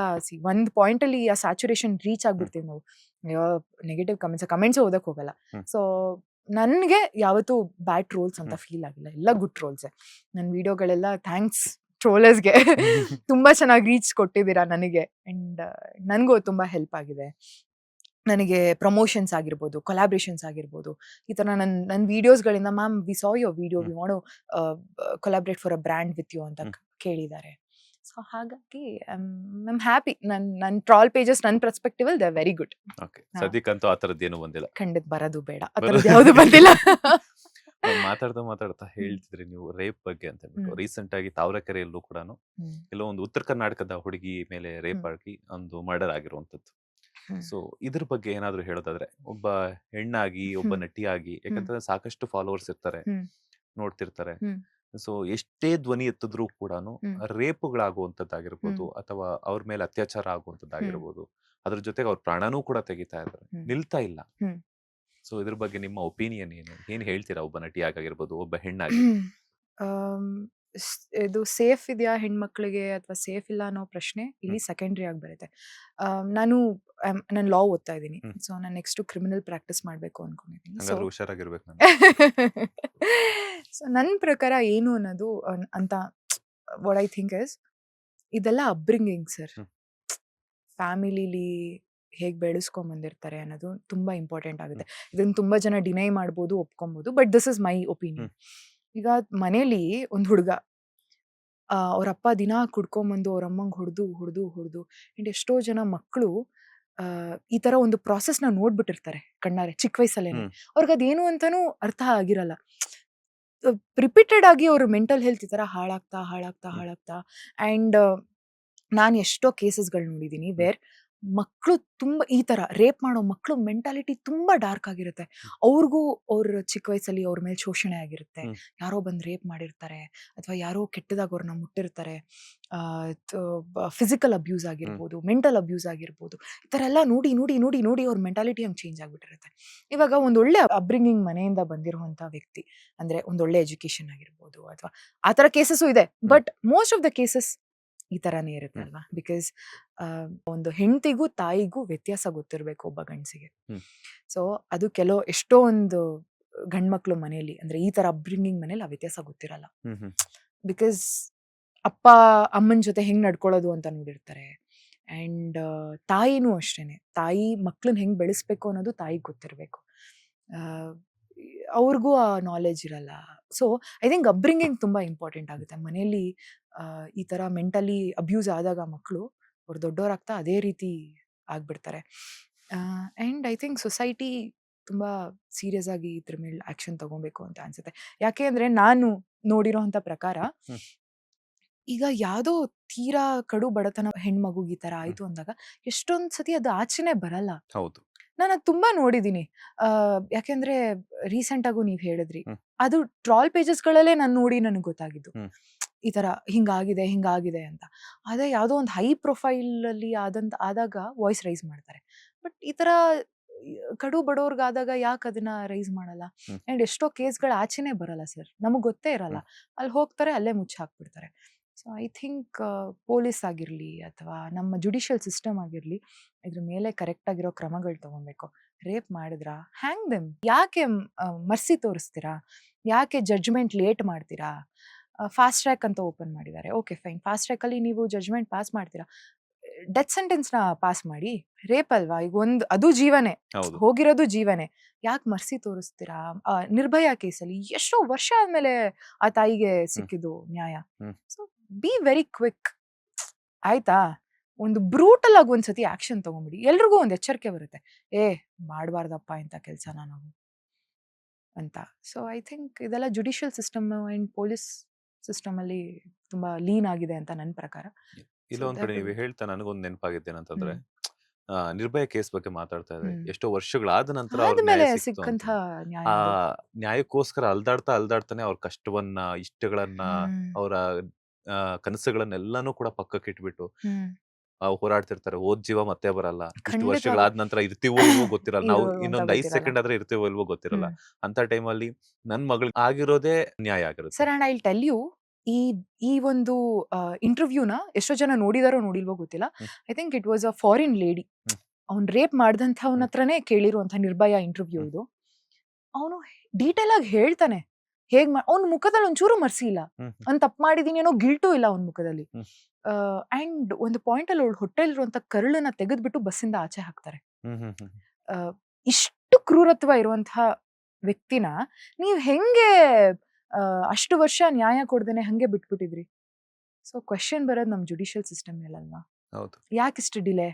ಒಂದ್ ಪಾಯಿಂಟ್ ಅಲ್ಲಿ ಆ ಸ್ಯಾಚುರೇಷನ್ ರೀಚ್ ಆಗ್ಬಿಡ್ತೀವಿ ನಾವು. ನೆಗೆಟಿವ್ ಕಮೆಂಟ್ಸ್ ಓದಕ್ ಹೋಗಲ್ಲ. ಸೊ ನನ್ಗೆ ಯಾವತ್ತೂ ಬ್ಯಾಡ್ ಟ್ರೋಲ್ಸ್ ಅಂತ ಫೀಲ್ ಆಗಿಲ್ಲ. ಎಲ್ಲ ಗುಡ್ ಟ್ರೋಲ್ಸ್. ನನ್ನ ವಿಡಿಯೋಗಳೆಲ್ಲ ಥ್ಯಾಂಕ್ಸ್ ಟ್ರೋಲರ್ಸ್ಗೆ ತುಂಬಾ ಚೆನ್ನಾಗಿ ರೀಚ್ ಕೊಟ್ಟಿದ್ದೀರಾ ನನಗೆ. ಅಂಡ್ ನನ್ಗೂ ತುಂಬಾ ಹೆಲ್ಪ್ ಆಗಿದೆ. ನನಗೆ ಪ್ರಮೋಷನ್ಸ್ ಆಗಿರ್ಬೋದು, ಕೊಲಾಬ್ರೇಷನ್ಸ್ ಆಗಿರ್ಬೋದು, ಈ ತರ ನನ್ನ ವಿಡಿಯೋಸ್ಗಳಿಂದ ma'am we saw your video, we want to collaborate for a brand with you ಅಂತ ಕೇಳಿದ್ದಾರೆ. ಸೊ ಹಾಗಾಗಿ ಐ ಆಮ್ ಹ್ಯಾಪಿ. ನನ್ನ ಟ್ರಾಲ್ ಪೇಜಸ್ ನನ್ನ ಪರ್ಸ್ಪೆಕ್ಟಿವ್ ಅಲ್ಲಿ they are very good. Okay, ಸದ್ಯಕ್ಕಂತೂ ಆ ಥರದ್ದೇನು ಬಂದಿಲ್ಲ. ಖಂಡಿತ ಬರೋದು ಬೇಡ, ಆ ಥರದ್ದು ಯಾವುದು ಬಂದಿಲ್ಲ. ಮಾತಾಡ್ತಾ ಹೇಳ್ತಿದ್ರಿ ನೀವು ರೇಪ್ ಬಗ್ಗೆ ಅಂತ ಹೇಳ್ಬಿಟ್ಟು. ರೀಸೆಂಟ್ ಆಗಿ ತಾವರೆಕೆರೆಯಲ್ಲೂ ಕೂಡ ಎಲ್ಲೋ ಒಂದು ಉತ್ತರ ಕರ್ನಾಟಕದ ಹುಡುಗಿ ಮೇಲೆ ರೇಪ್ ಆಗಿ ಒಂದು ಮರ್ಡರ್ ಆಗಿರುವಂತದ್ದು. ಸೊ ಇದ್ರ ಬಗ್ಗೆ ಏನಾದ್ರು ಹೇಳೋದಾದ್ರೆ, ಒಬ್ಬ ಹೆಣ್ಣಾಗಿ ಒಬ್ಬ ನಟಿಯಾಗಿ, ಯಾಕಂತಂದ್ರೆ ಸಾಕಷ್ಟು ಫಾಲೋವರ್ಸ್ ಇರ್ತಾರೆ, ನೋಡ್ತಿರ್ತಾರೆ. ಸೊ ಎಷ್ಟೇ ಧ್ವನಿ ಎತ್ತಿದ್ರು ಕೂಡ ರೇಪುಗಳಾಗುವಂತದ್ದಾಗಿರ್ಬೋದು ಅಥವಾ ಅವ್ರ ಮೇಲೆ ಅತ್ಯಾಚಾರ ಆಗುವಂತದ್ದಾಗಿರ್ಬೋದು, ಅದ್ರ ಜೊತೆಗೆ ಅವ್ರ ಪ್ರಾಣನೂ ಕೂಡ ತೆಗಿತಾ ಇದ್ದಾರೆ, ನಿಲ್ತಾ ಇಲ್ಲ. ಸೊ ಇದ್ರ ಬಗ್ಗೆ ನಿಮ್ಮ ಒಪಿನಿಯನ್ ಏನು? ಏನ್ ಹೇಳ್ತೀರಾ ಒಬ್ಬ ನಟಿಯಾಗಿರ್ಬೋದು, ಒಬ್ಬ ಹೆಣ್ಣಾಗಿ? ಇದು ಸೇಫ್ ಇದೆಯಾ ಹೆಣ್ಮಕ್ಳಿಗೆ ಅಥವಾ ಸೇಫ್ ಇಲ್ಲ ಅನ್ನೋ ಪ್ರಶ್ನೆ ಇಲ್ಲಿ ಸೆಕೆಂಡ್ರಿ ಆಗಿ ಬರುತ್ತೆ. ನಾನು ಲಾ ಓದ್ತಾ ಇದ್ದೀನಿ. ಸೊ ನಾನು ನೆಕ್ಸ್ಟ್ ಕ್ರಿಮಿನಲ್ ಪ್ರಾಕ್ಟೀಸ್ ಮಾಡಬೇಕು ಅನ್ಕೊಂಡಿದ್ದೀನಿ. ಸೊ ಹುಷಾರಾಗಿರ್ಬೇಕು ನಾನು. ಸೊ ನನ್ನ ಪ್ರಕಾರ ಏನು ಅನ್ನೋದು ಅಂತ ವಾಟ್ ಐ ಥಿಂಕ್ ಇಸ್, ಇದೆಲ್ಲ ಅಪ್ಬ್ರಿಂಗಿಂಗ್ ಸರ್. ಫ್ಯಾಮಿಲಿಲಿ ಹೇಗೆ ಬೆಳೆಸ್ಕೊಂಡ್ ಬಂದಿರ್ತಾರೆ ಅನ್ನೋದು ತುಂಬಾ ಇಂಪಾರ್ಟೆಂಟ್ ಆಗುತ್ತೆ. ಇದನ್ನ ತುಂಬಾ ಜನ ಡಿನೈ ಮಾಡ್ಬೋದು, ಒಪ್ಕೊಬಹುದು, but this is my opinion. ಈಗ ಮನೇಲಿ ಒಂದು ಹುಡುಗ, ಅವ್ರಪ್ಪ ದಿನ ಕುಡ್ಕೊಂಬಂದು ಅವ್ರ ಅಮ್ಮಂಗೆ ಹೊಡೆದು ಅಂಡ್ ಎಷ್ಟೋ ಜನ ಮಕ್ಕಳು ಈ ತರ ಒಂದು ಪ್ರಾಸೆಸ್ನ ನೋಡ್ಬಿಟ್ಟಿರ್ತಾರೆ ಕಣ್ಣಾರೆ ಚಿಕ್ಕ ವಯಸ್ಸಲ್ಲೇನೆ. ಅವ್ರಿಗೆ ಅದೇನು ಅಂತಾನೂ ಅರ್ಥ ಆಗಿರಲ್ಲ. ರಿಪೀಟೆಡ್ ಆಗಿ ಅವ್ರ ಮೆಂಟಲ್ ಹೆಲ್ತ್ ಈ ತರ ಹಾಳಾಗ್ತಾ ಅಂಡ್ ನಾನು ಎಷ್ಟೋ ಕೇಸಸ್ಗಳು ನೋಡಿದ್ದೀನಿ ವೇರ್ ಮಕ್ಕಳು ತುಂಬಾ ಈ ತರ ರೇಪ್ ಮಾಡೋ ಮಕ್ಕಳು ಮೆಂಟಾಲಿಟಿ ತುಂಬಾ ಡಾರ್ಕ್ ಆಗಿರುತ್ತೆ. ಅವ್ರಿಗೂ ಅವ್ರ ಚಿಕ್ಕ ವಯಸ್ಸಲ್ಲಿ ಅವ್ರ ಮೇಲೆ ಶೋಷಣೆ ಆಗಿರುತ್ತೆ. ಯಾರೋ ಬಂದು ರೇಪ್ ಮಾಡಿರ್ತಾರೆ ಅಥವಾ ಯಾರೋ ಕೆಟ್ಟದಾಗ ಅವ್ರನ್ನ ಮುಟ್ಟಿರ್ತಾರೆ. ಫಿಸಿಕಲ್ ಅಬ್ಯೂಸ್ ಆಗಿರ್ಬೋದು, ಮೆಂಟಲ್ ಅಬ್ಯೂಸ್ ಆಗಿರ್ಬೋದು. ಈ ತರ ಎಲ್ಲ ನೋಡಿ ಅವ್ರ ಮೆಂಟಾಲಿಟಿ ಹಂಗೆ ಚೇಂಜ್ ಆಗ್ಬಿಟ್ಟಿರುತ್ತೆ. ಇವಾಗ ಒಂದೊಳ್ಳೆ ಅಪ್ಬ್ರಿಂಗಿಂಗ್ ಮನೆಯಿಂದ ಬಂದಿರುವಂತ ವ್ಯಕ್ತಿ ಅಂದ್ರೆ ಒಂದೊಳ್ಳೆ ಎಜುಕೇಶನ್ ಆಗಿರ್ಬೋದು ಅಥವಾ ಆ ತರ ಕೇಸಸ್ಸು ಇದೆ. But most of the cases ಈ ತರಾನೇ ಇರುತ್ತೆ ಅಲ್ವಾ. ಬಿಕಾಸ್ ಒಂದು ಹೆಂಡತಿಗೂ ತಾಯಿಗೂ ವ್ಯತ್ಯಾಸ ಗೊತ್ತಿರ್ಬೇಕು ಒಬ್ಬ ಗಂಡಸಿಗೆ. ಸೊ ಅದು ಎಷ್ಟೋ ಒಂದು ಗಂಡ್ಮಕ್ಳು ಮನೇಲಿ ಅಂದ್ರೆ ಈ ತರ ಅಪ್ಬ್ರಿಂಗಿಂಗ್ ಮನೇಲಿ ಆ ವ್ಯತ್ಯಾಸ ಗೊತ್ತಿರಲ್ಲ. ಬಿಕಾಸ್ ಅಪ್ಪ ಅಮ್ಮನ ಜೊತೆ ಹೆಂಗ್ ನಡ್ಕೊಳ್ಳೋದು ಅಂತ ನೋಡಿರ್ತಾರೆ. ಅಂಡ್ ತಾಯಿನೂ ಅಷ್ಟೇನೆ, ತಾಯಿ ಮಕ್ಳನ್ನ ಹೆಂಗ್ ಬೆಳೆಸ್ಬೇಕು ಅನ್ನೋದು ತಾಯಿಗೆ ಗೊತ್ತಿರ್ಬೇಕು. ಅವ್ರಿಗೂ ಆ ನಾಲೆಜ್ ಇರಲ್ಲ. ಸೊ ಐ ಥಿಂಕ್ ಅಪ್ಬ್ರಿಂಗಿಂಗ್ ತುಂಬಾ ಇಂಪಾರ್ಟೆಂಟ್ ಆಗುತ್ತೆ. ಮನೆಯಲ್ಲಿ ಈ ತರ ಮೆಂಟಲಿ ಅಬ್ಯೂಸ್ ಆದಾಗ ಮಕ್ಕಳು ಅವ್ರು ದೊಡ್ಡವರಾಗ್ತಾ ಅದೇ ರೀತಿ ಆಗ್ಬಿಡ್ತಾರೆ. ಅಂಡ್ ಐ ಥಿಂಕ್ ಸೊಸೈಟಿ ತುಂಬಾ ಸೀರಿಯಸ್ ಆಗಿ ಇದ್ರ ಮೇಲೆ ಆಕ್ಷನ್ ತಗೊಬೇಕು ಅಂತ ಅನ್ಸುತ್ತೆ. ಯಾಕೆ ಅಂದ್ರೆ ನಾನು ನೋಡಿರೋಂಥ ಪ್ರಕಾರ ಈಗ ಯಾವ್ದೋ ತೀರಾ ಕಡು ಬಡತನ ಹೆಣ್ಮಗುಗೆ ಈ ತರ ಆಯ್ತು ಅಂದಾಗ ಎಷ್ಟೊಂದ್ ಸತಿ ಅದು ಆಚೆನೆ ಬರಲ್ಲ. ಹೌದು, ನಾನು ಅದು ತುಂಬಾ ನೋಡಿದೀನಿ. ಯಾಕೆಂದ್ರೆ ರೀಸೆಂಟ್ ಆಗು ನೀವ್ ಹೇಳಿದ್ರಿ, ಅದು ಟ್ರಾಲ್ ಪೇಜಸ್ಗಳಲ್ಲೇ ನಾನು ನೋಡಿ ನನಗೆ ಗೊತ್ತಾಗಿದ್ದು ಈ ತರ ಹಿಂಗಾಗಿದೆ ಅಂತ. ಅದೇ ಯಾವ್ದೋ ಒಂದು ಹೈ ಪ್ರೊಫೈಲ್ ಅಲ್ಲಿ ಆದಾಗ ವಾಯ್ಸ್ ರೈಸ್ ಮಾಡ್ತಾರೆ. ಬಟ್ ಈ ತರ ಕಡು ಬಡವ್ರಿಗಾದಾಗ ಯಾಕೆ ಅದನ್ನ ರೈಸ್ ಮಾಡಲ್ಲ? ಅಂಡ್ ಎಷ್ಟೋ ಕೇಸ್ಗಳು ಆಚೆನೆ ಬರಲ್ಲ ಸರ್, ನಮಗ್ ಗೊತ್ತೇ ಇರಲ್ಲ. ಅಲ್ಲಿ ಹೋಗ್ತಾರೆ, ಅಲ್ಲೇ ಮುಚ್ಚಿ ಹಾಕ್ಬಿಡ್ತಾರೆ. ಸೊ ಐ ಥಿಂಕ್ ಪೊಲೀಸ್ ಆಗಿರ್ಲಿ ಅಥವಾ ನಮ್ಮ ಜುಡಿಷಿಯಲ್ ಸಿಸ್ಟಮ್ ಆಗಿರ್ಲಿ ಇದ್ರ ಮೇಲೆ ಕರೆಕ್ಟ್ ಆಗಿರೋ ಕ್ರಮಗಳು ತಗೊಬೇಕು. ರೇಪ್ ಮಾಡಿದ್ರಾ ಹ್ಯಾಂಗ್ ದೆಮ್, ಯಾಕೆ ಮರ್ಸಿ ತೋರಿಸ್ತೀರಾ? ಯಾಕೆ ಜಡ್ಜ್ಮೆಂಟ್ ಲೇಟ್ ಮಾಡ್ತೀರಾ? ಫಾಸ್ಟ್ ಟ್ರ್ಯಾಕ್ ಅಂತ ಓಪನ್ ಮಾಡಿದ್ದಾರೆ. ಓಕೆ ಫೈನ್, ಫಾಸ್ಟ್ ಟ್ರ್ಯಾಕ್ ಅಲ್ಲಿ ನೀವು ಜಡ್ಜ್ಮೆಂಟ್ ಪಾಸ್ ಮಾಡ್ತೀರಾ, ಡೆತ್ ಸೆಂಟೆನ್ಸ್ ನ ಪಾಸ್ ಮಾಡಿ. ರೇಪ್ ಅಲ್ವಾ, ಈಗ ಅದು ಜೀವನೇ, ಹೋಗಿರೋದು ಜೀವನೇ, ಯಾಕೆ ಮರ್ಸಿ ತೋರಿಸ್ತೀರಾ? ನಿರ್ಭಯ ಕೇಸಲ್ಲಿ ಎಷ್ಟೋ ವರ್ಷ ಆದ್ಮೇಲೆ ಆ ತಾಯಿಗೆ ಸಿಕ್ಕಿದ್ದು ನ್ಯಾಯ. So be very quick. ಆಯ್ತಾ, ಒಂದು ಬ್ರೂಟಲ್ ಆಗಿ ಒಂದ್ಸತಿ ಆಕ್ಷನ್ ತಗೊಂಬಿಡಿ, ಎಲ್ರಿಗೂ ಒಂದು ಎಚ್ಚರಿಕೆ ಬರುತ್ತೆ, ಏ ಮಾಡಬಾರ್ದಪ್ಪ ಇಂಥ ಕೆಲಸನ ನಾವು ಅಂತ. ಸೊ ಐ ಥಿಂಕ್ ಇದೆಲ್ಲ judicial system and police system ಅಲ್ಲಿ ತುಂಬಾ ಲೀನ್ ಆಗಿದೆ ಅಂತ ನನ್ನ ಪ್ರಕಾರ. ಇಲ್ಲ ಒಂದ್ ಕಡೆ ನೀವು ಹೇಳ್ತಾ ನನಗೊಂದು ನೆನಪಾಗಿದ್ದೇನಂತಂದ್ರೆ ನಿರ್ಭಯ ಕೇಸ್ ಬಗ್ಗೆ ಮಾತಾಡ್ತಾ ಇದ್ರೆ ಎಷ್ಟೋ ವರ್ಷಗಳಾದ ನಂತರ ಅವ್ರ ಆದ್ಮೇಲೆ ನ್ಯಾಯ ಸಿಕ್ತು ಸಿಕ್ಕಂತ ಅಂತ. ನ್ಯಾಯ ಆ ಅದು. ನ್ಯಾಯಕ್ಕೋಸ್ಕರ ಅಲ್ದಾಡ್ತಾನೆ ಅವ್ರ ಕಷ್ಟವನ್ನ, ಇಷ್ಟಗಳನ್ನ, ಅವರ ಕನಸುಗಳನ್ನೆಲ್ಲಾನು ಕೂಡ ಪಕ್ಕಕ್ಕೆ ಇಟ್ಬಿಟ್ಟು ಹೋರಾಡ್ತಿರ್ತಾರೆ. ಹೋದ್ ಜೀವ ಮತ್ತೆ ಬರಲ್ಲ, ಇಷ್ಟು ಖಂಡಿತವಾಗ್ಲೂ. ವರ್ಷಗಳಾದ ನಂತರ ಇರ್ತೀವೋ ಇಲ್ವೋ ಗೊತ್ತಿರಲ್ಲ, ನಾವು ಇಲ್ವೋ ಅಂತ ಇನ್ನೊಂದ್ 5 ಗೊತ್ತಿರಲ್ಲ. ಸೆಕೆಂಡ್ ಆದ್ರೆ ಇರ್ತೀವೋ ಇಲ್ವೋ ಗೊತ್ತಿರಲ್ಲ. ಅಂತ ಟೈಮಲ್ಲಿ ನನ್ ಮಗಳಿಗೆ ಆಗಿರೋದೇ ನ್ಯಾಯ ಆಗಿರುತ್ತೆ. Sir and I will tell you, ಈ ಒಂದು ಇಂಟರ್ವ್ಯೂನ ಎಷ್ಟೋ ಜನ ನೋಡಿದಾರೋ ನೋಡಿಲ್ವೋ ಗೊತ್ತಿಲ್ಲ. I think it was a foreign lady. ಅವ್ನ್ ರೇಪ್ ಮಾಡ್ದಂಥವ್ನ ಹತ್ರನೇ ಕೇಳಿರುವಂತ ನಿರ್ಭಯ ಇಂಟರ್ವ್ಯೂ ಇದು. ಅವನು ಡೀಟೇಲ್ ಆಗಿ ಹೇಳ್ತಾನೆ ಅವ್ನ ಮುಖದಲ್ಲಿ ಒಂಚೂರು ಮರ್ಸಿ ಇಲ್ಲ, ಅವ್ನ್ ತಪ್ಪು ಮಾಡಿದೀನಿ ಅನ್ನೋ ಗಿಲ್ಟು ಇಲ್ಲ ಅವನ ಮುಖದಲ್ಲಿ. ಅಂಡ್ ಒಂದು ಪಾಯಿಂಟ್ ಅಲ್ಲಿ ಅವಳು ಹೊಟ್ಟೆಲಿರುವಂತ ಕರುಳನ್ನ ತೆಗೆದ್ಬಿಟ್ಟು ಬಸ್ಸಿಂದ ಆಚೆ ಹಾಕ್ತಾರೆ. ಇಷ್ಟು ಕ್ರೂರತ್ವ ಇರುವಂತಹ ವ್ಯಕ್ತಿನ ನೀವ್ ಹೆಂಗೆ ಅಷ್ಟು ವರ್ಷ ನ್ಯಾಯ ಕೊಡ್ದೇನೆ ಹಂಗೆ ಬಿಟ್ಬಿಟ್ಟಿದ್ರಿ? ಸೊ ಕ್ವೆಶನ್ ಬರೋದು ನಮ್ ಜುಡಿಷಿಯಲ್ ಸಿಸ್ಟಮ್ ಮೇಲಲ್ವಾ? ಹೌದು. ಯಾಕಿಷ್ಟು ಡಿಲೇ?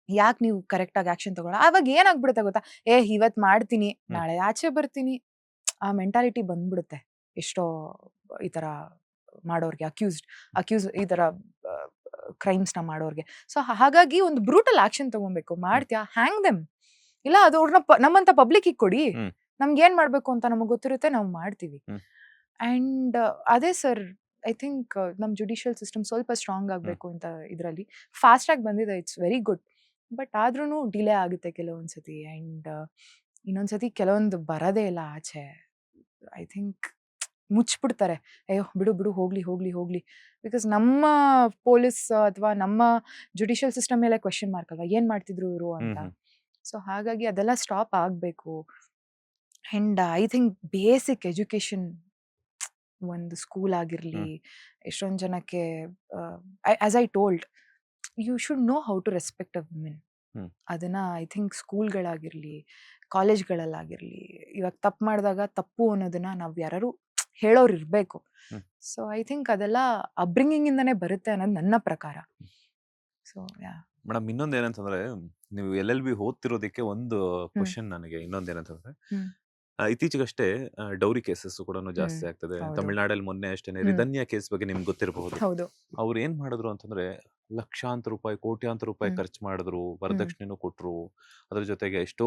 ಯಾಕೆ ನೀವು ಕರೆಕ್ಟ್ ಆಗಿ ಆಕ್ಷನ್ ತಗೊಳ? ಅವಾಗ ಏನಾಗ್ಬಿಡುತ್ತೆ ಗೊತ್ತಾ, ಇವತ್ ಮಾಡ್ತೀನಿ ನಾಳೆ ಆಚೆ ಬರ್ತೀನಿ, ಆ ಮೆಂಟಾಲಿಟಿ ಬಂದ್ಬಿಡುತ್ತೆ ಎಷ್ಟೋ ಈ ತರ ಮಾಡೋರ್ಗೆ, ಅಕ್ಯೂಸ್ ಈ ತರ ಕ್ರೈಮ್ಸ್ ನ ಮಾಡೋರ್ಗೆ. ಸೊ ಹಾಗಾಗಿ ಒಂದು ಬ್ರೂಟಲ್ ಆಕ್ಷನ್ ತಗೊಬೇಕು. ಮಾಡ್ತೀಯಾ, ಹ್ಯಾಂಗ್ ದೆಮ್. ಇಲ್ಲ ಅದು ಅವ್ರನ್ನ ನಮ್ಮಂತ ಪಬ್ಲಿಕ್ ಕೊಡಿ, ನಮ್ಗೆ ಏನ್ ಮಾಡ್ಬೇಕು ಅಂತ ನಮಗ್ ಗೊತ್ತಿರುತ್ತೆ, ನಾವು ಮಾಡ್ತೀವಿ. ಅಂಡ್ ಅದೇ ಸರ್, ಐ ಥಿಂಕ್ ನಮ್ ಜುಡಿಷಿಯಲ್ ಸಿಸ್ಟಮ್ ಸ್ವಲ್ಪ ಸ್ಟ್ರಾಂಗ್ ಆಗ್ಬೇಕು ಅಂತ ಇದ್ರಲ್ಲಿ. ಫಾಸ್ಟ್ ಆಗಿ ಬಂದಿದೆ, ಇಟ್ಸ್ ವೆರಿ ಗುಡ್. ಬಟ್ ಆದ್ರೂ ಡಿಲೇ ಆಗುತ್ತೆ ಕೆಲವೊಂದ್ಸತಿ. ಅಂಡ್ ಇನ್ನೊಂದ್ಸತಿ ಕೆಲವೊಂದು ಬರದೇ ಇಲ್ಲ ಆಚೆ. ಐ ಥಿಂಕ್ ಮುಚ್ಚಿಬಿಡ್ತಾರೆ, ಅಯ್ಯೋ ಬಿಡು ಬಿಡು ಹೋಗ್ಲಿ ಹೋಗ್ಲಿ ಹೋಗ್ಲಿ. ಬಿಕಾಸ್ ನಮ್ಮ ಪೊಲೀಸ್ ಅಥವಾ ನಮ್ಮ ಜುಡಿಷಿಯಲ್ ಸಿಸ್ಟಮ್ ಮೇಲೆ ಕ್ವೆಶನ್ ಮಾರ್ಕ್ ಅಲ್ವಾ, ಏನ್ ಮಾಡ್ತಿದ್ರು ಇವರು ಅಂತ. ಸೊ ಹಾಗಾಗಿ ಅದೆಲ್ಲ ಸ್ಟಾಪ್ ಆಗ್ಬೇಕು. And I think basic education, ಒಂದು ಸ್ಕೂಲ್ ಆಗಿರ್ಲಿ, ಎಷ್ಟೊಂದು ಜನಕ್ಕೆ as I told, you should know how to respect a women. ಅದನ್ನ ಐ ಥಿಂಕ್ ಸ್ಕೂಲ್ಗಳಾಗಿರ್ಲಿ, ಕಾಲೇಜ್ಗಳಲ್ಲಾಗಿರ್ಲಿ, ಇವಾಗ ತಪ್ಪು ಮಾಡಿದಾಗ ತಪ್ಪು ಅನ್ನೋದನ್ನ ನಾವು ಯಾರು ಹೇಳೋರು ಇರ್ಬೇಕು. ಸೊ ಐ ಥಿಂಕ್ ಅದೆಲ್ಲ ಅಬ್ರಿಂಗಿಂಗ್ ಇಂದಾನೆ ಬರುತ್ತೆ ಅನ್ನೋದು ನನ್ನ ಪ್ರಕಾರ. ಸೊ ಮೇಡಮ್, ಇನ್ನೊಂದ್ ಏನಂತಂದ್ರೆ, ನೀವು LLB ಓದ್ತಿರೋದಕ್ಕೆ ಒಂದು ಕ್ವಶನ್ ನನಗೆ ಇನ್ನೊಂದೇನಂತಂದ್ರೆ, ಇತ್ತೀಚೆಗಷ್ಟೇ ಡೌರಿ ಕೇಸಸ್ ಕೂಡ ಜಾಸ್ತಿ ಆಗ್ತದೆ. ತಮಿಳ್ನಾಡಲ್ಲಿ ಮೊನ್ನೆ ಅಷ್ಟೇನೆ ರಿಧನ್ಯ ಕೇಸ್ ಬಗ್ಗೆ ನಿಮ್ಗೆ ಗೊತ್ತಿರಬಹುದು. ಅವ್ರು ಏನ್ ಮಾಡಿದ್ರು ಅಂತಂದ್ರೆ, ಲಕ್ಷಾಂತರ ರೂಪಾಯಿ, ಕೋಟ್ಯಾಂತರ ರೂಪಾಯಿ ಖರ್ಚು ಮಾಡಿದ್ರು, ವರದಕ್ಷಿಣೆನೂ ಕೊಟ್ರು, ಅದ್ರ ಜೊತೆಗೆ ಎಷ್ಟೋ